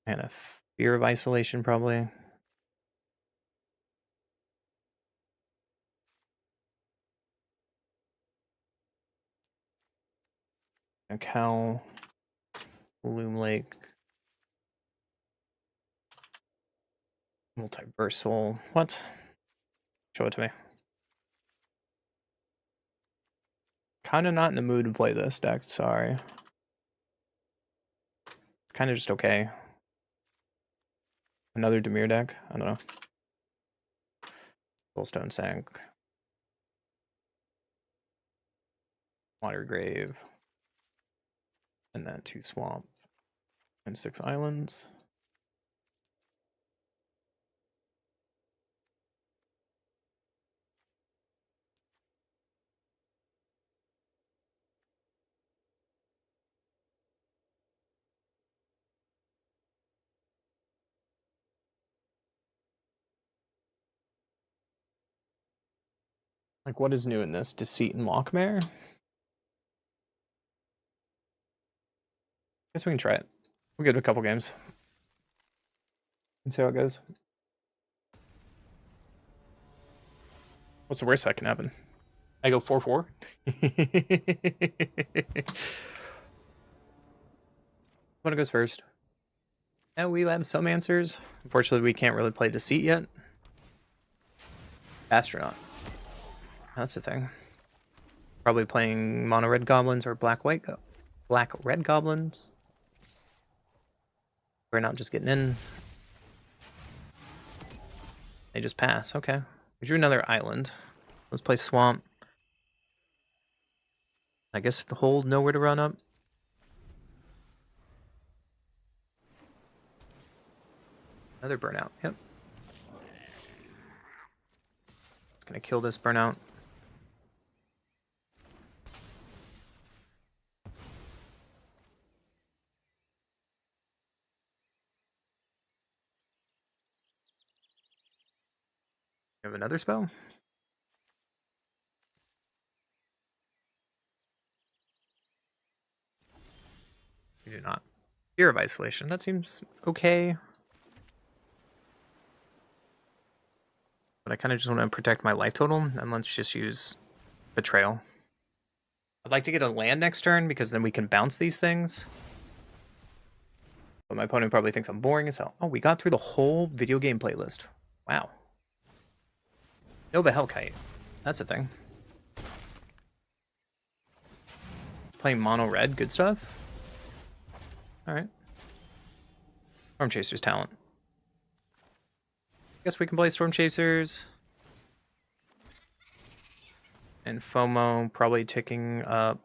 And a Fear of Isolation, probably. A Cow. Loom Lake. Multiversal. What? Show it to me. Kind of not in the mood to play this deck, sorry. Kind of just okay. Another Demir deck? I don't know. Soulstone Sank. Water Grave. And then 2 Swamp. And 6 Islands. Like, what is new in this? Deceit and Lockmare? Guess we can try it. We'll give it a couple games. And see how it goes. What's the worst that can happen? I go 4-4? What goes first? And we have some answers. Unfortunately, we can't really play Deceit yet. Astronaut. That's the thing. Probably playing mono red goblins or black red goblins. We're not just getting in. They just pass. Okay. We drew another island. Let's play swamp. I guess the hold nowhere to run up. Another burnout. Yep. It's gonna kill this burnout. We have another spell. We do not. Fear of Isolation. That seems okay. But I kind of just want to protect my life total, and let's just use Betrayal. I'd like to get a land next turn, because then we can bounce these things. But my opponent probably thinks I'm boring as hell. Oh, we got through the whole video game playlist. Wow. Nova Hellkite. That's a thing. Playing mono red. Good stuff. Alright. Storm Chaser's talent. Guess we can play Storm Chasers. And FOMO probably ticking up.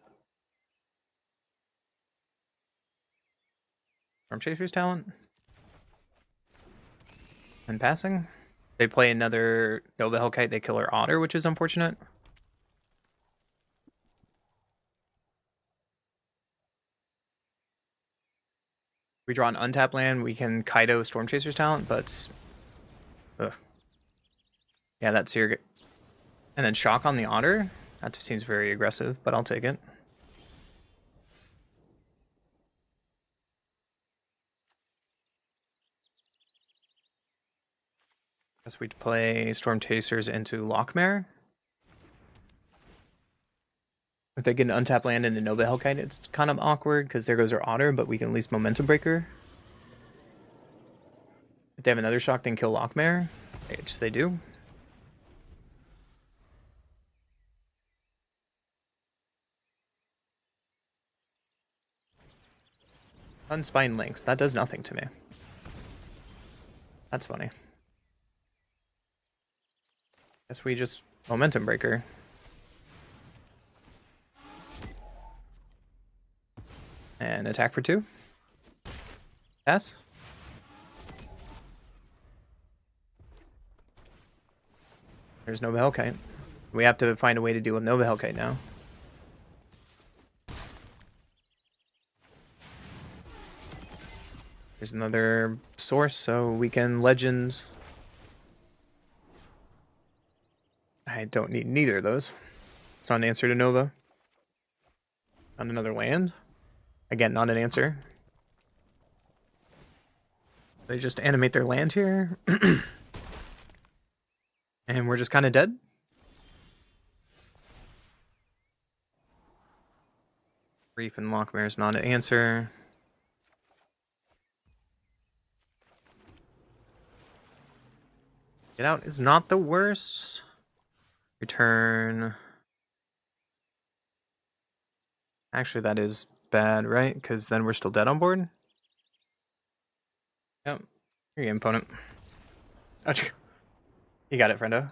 Storm Chaser's talent. And passing. They play another Nova Hellkite, they kill our Otter, which is unfortunate. We draw an untapped land, we can Kaido Storm Chaser's talent, but ugh. Yeah, that's your. And then shock on the Otter. That seems very aggressive, but I'll take it. Guess we'd play Storm Chasers into Lockmare. If they get an untapped land into Nova Hellkite, it's kind of awkward because there goes our Otter, but we can at least Momentum Breaker. If they have another shock, then kill Lockmare, which they do. Unspine Links, that does nothing to me. That's funny. Guess we just momentum breaker. And attack for 2. Pass. There's Nova Hellkite. We have to find a way to deal with Nova Hellkite now. There's another source, so we can legend. I don't need neither of those. It's not an answer to Nova. Not another land. Again, not an answer. They just animate their land here. And we're just kind of dead. Reef and Lockmere is not an answer. Get out is not the worst. Return. Actually, that is bad, right? Because then we're still dead on board. Yep. Here you go, opponent. You got it, friendo.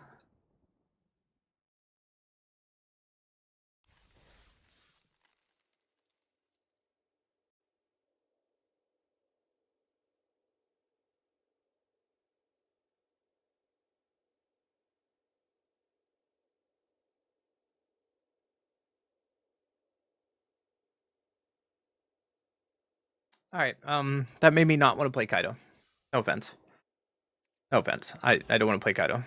All right. That made me not want to play Kaido. No offense. No offense. I don't want to play Kaido.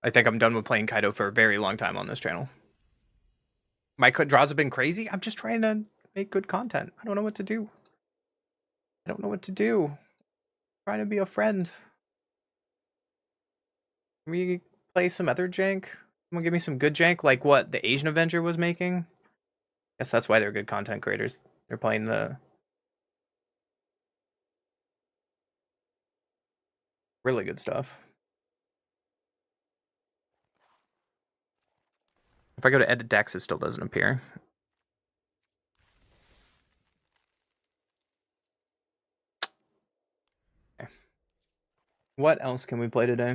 I think I'm done with playing Kaido for a very long time on this channel. My draws have been crazy. I'm just trying to make good content. I don't know what to do. I don't know what to do. I'm trying to be a friend. Can we play some other jank? Someone give me some good jank, like what the Asian Avenger was making? Guess that's why they're good content creators. They're playing the really good stuff. If I go to edit decks, it still doesn't appear. Okay. What else can we play today?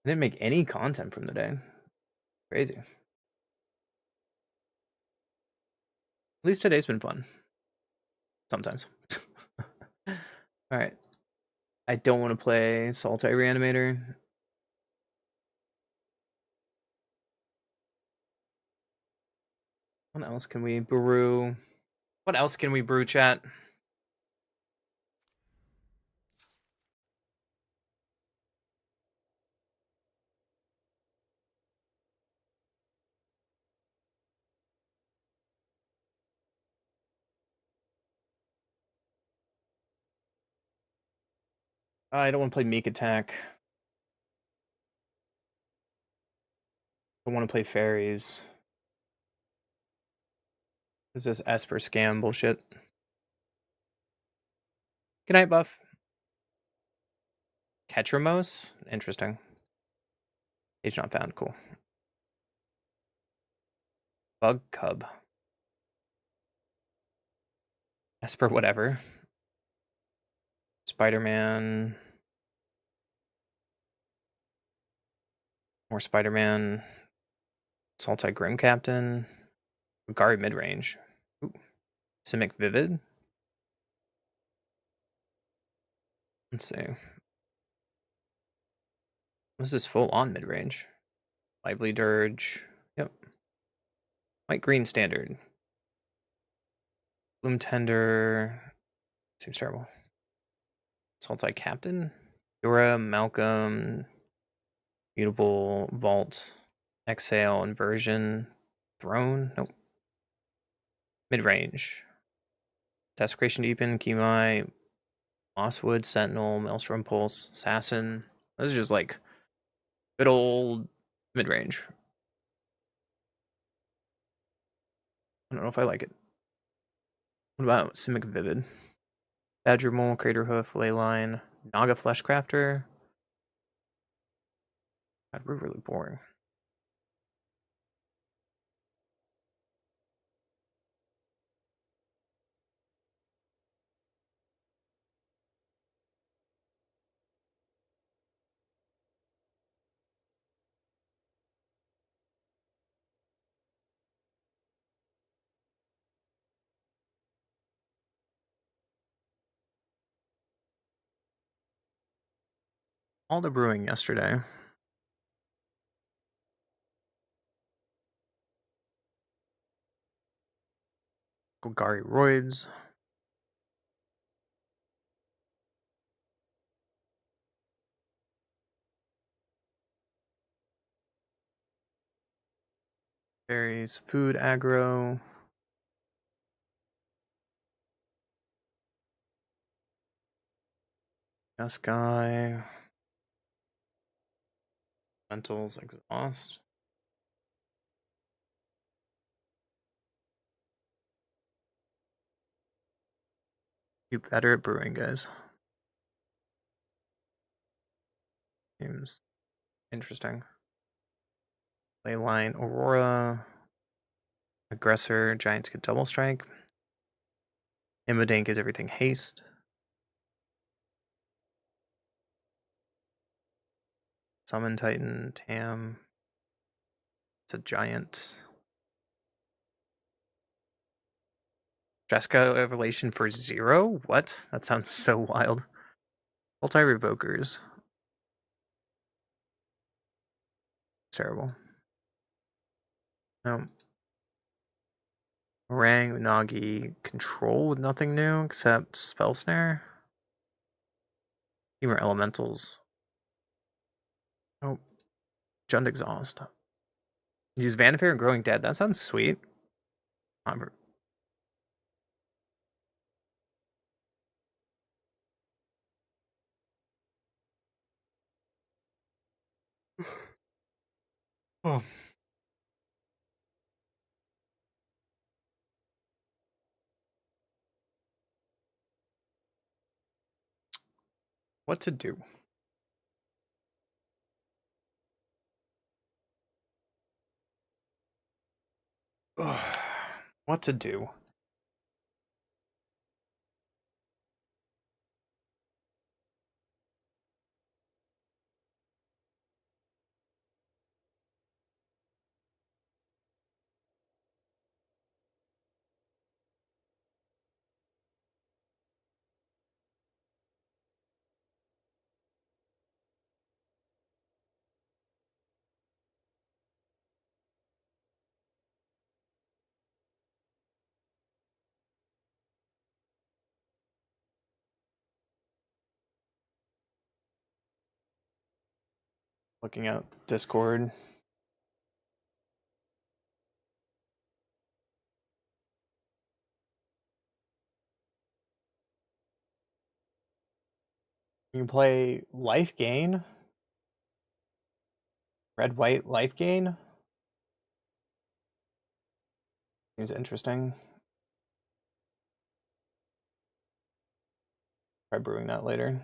I didn't make any content from the day. Crazy. At least today's been fun. Sometimes. Alright. I don't want to play Sultai Reanimator. What else can we brew? What else can we brew, chat? I don't want to play Meek Attack. I want to play Fairies. Is this Esper scam bullshit? Good night, Buff. Ketramos? Interesting. Age not found. Cool. Bug Cub. Esper whatever. Spider-Man. More Spider-Man. Sultai Grim Captain. Gari mid-range. Simic Vivid. Let's see. What's this full on mid-range? Lively Dirge. Yep. White Green Standard. Bloom Tender. Seems terrible. Sultai Captain. Dura, Malcolm. Mutable, Vault. Exhale, Inversion. Throne. Nope. Mid-range. Desecration Deepen, Kimai. Mosswood, Sentinel, Maelstrom Pulse, Assassin. This is just like good old mid-range. I don't know if I like it. What about Simic Vivid? Badger Mole, Crater Hoof, Leyline, Naga Fleshcrafter. God, we're really boring. all the brewing yesterday. Golgari Roids. Berries, food aggro. Gas guy. Lentils, exhaust. You better at brewing, guys. Seems interesting. Leyline, Aurora. Aggressor, Giants get double strike. Immodank is everything haste. Summon Titan, Tam. It's a giant. Jessica Evolution for 0? What? That sounds so wild. Multi-revokers. It's terrible. No. Orang, Unagi, Control with nothing new except Spell Snare. Humor Elementals. Oh. Jund Exhaust. Use Vanifair and Growing Dead. That sounds sweet. Oh. What to do? What to do? Looking at Discord. You can play Life Gain. Red White Life Gain. Seems interesting. Try brewing that later.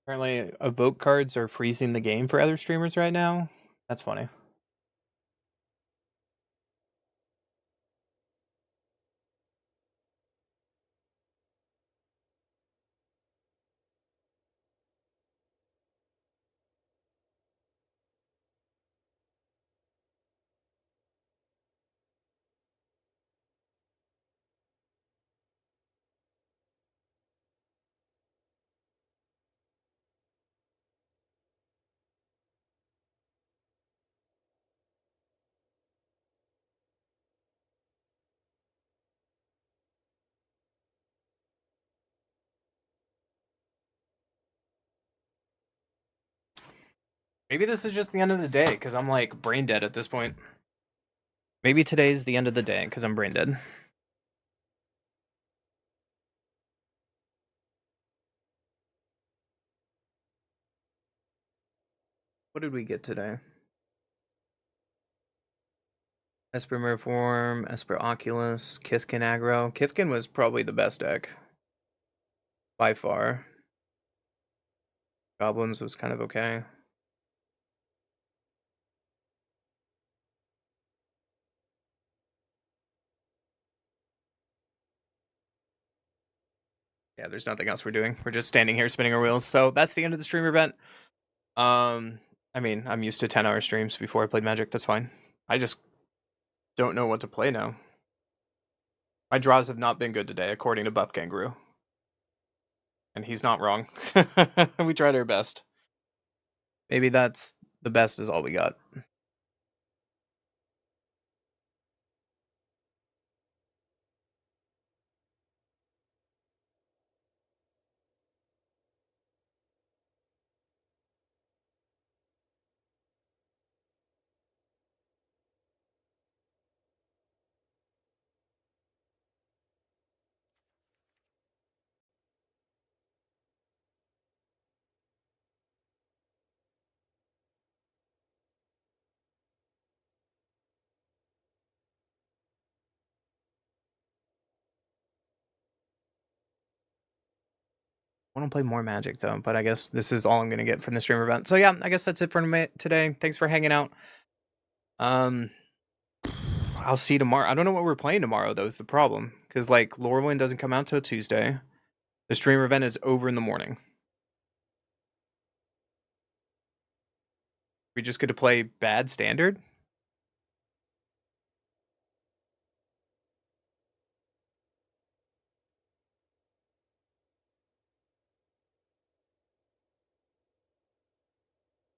Apparently, evoke cards are freezing the game for other streamers right now. That's funny. Maybe this is just the end of the day because I'm like brain dead at this point. Maybe today's the end of the day because I'm brain dead. What did we get today? Esper Merform, Esper Oculus, Kithkin aggro. Kithkin was probably the best deck. By far. Goblins was kind of okay. Yeah, there's nothing else we're doing. We're just standing here spinning our wheels. So that's the end of the streamer event. I mean, I'm used to 10-hour streams before I played Magic. That's fine. I just don't know what to play now. My draws have not been good today, according to Buff Kangaroo. And he's not wrong. We tried our best. Maybe that's the best is all we got. I want to play more Magic though, but I guess this is all I'm gonna get from the streamer event. So yeah, I guess that's it for today. Thanks for hanging out. I'll see you tomorrow. I don't know what we're playing tomorrow though. Is the problem because like Lorwyn doesn't come out till Tuesday. The streamer event is over in the morning. We just get to play bad standard.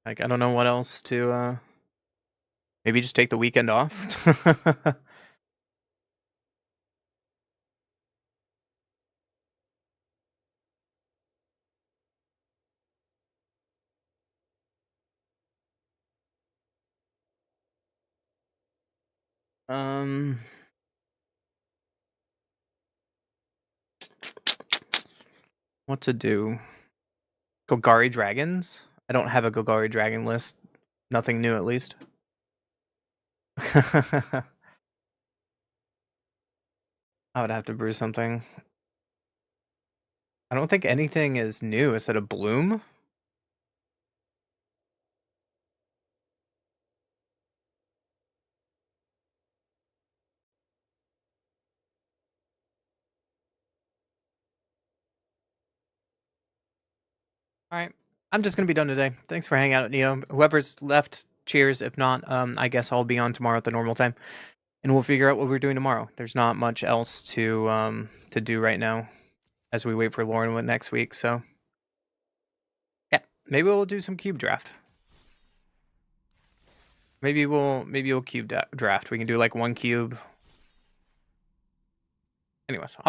Like I don't know what else to. Maybe just take the weekend off. um. What to do? Golgari Dragons? I don't have a Golgari Dragon list. Nothing new, at least. I would have to brew something. I don't think anything is new. Is it a bloom? All right. I'm just gonna be done today. Thanks for hanging out, Neo. Whoever's left, cheers. If not, I guess I'll be on tomorrow at the normal time, and we'll figure out what we're doing tomorrow. There's not much else to do right now, as we wait for Lauren next week. So, yeah, maybe we'll do some cube draft. Maybe we'll cube draft. We can do like one cube. Anyways, I'll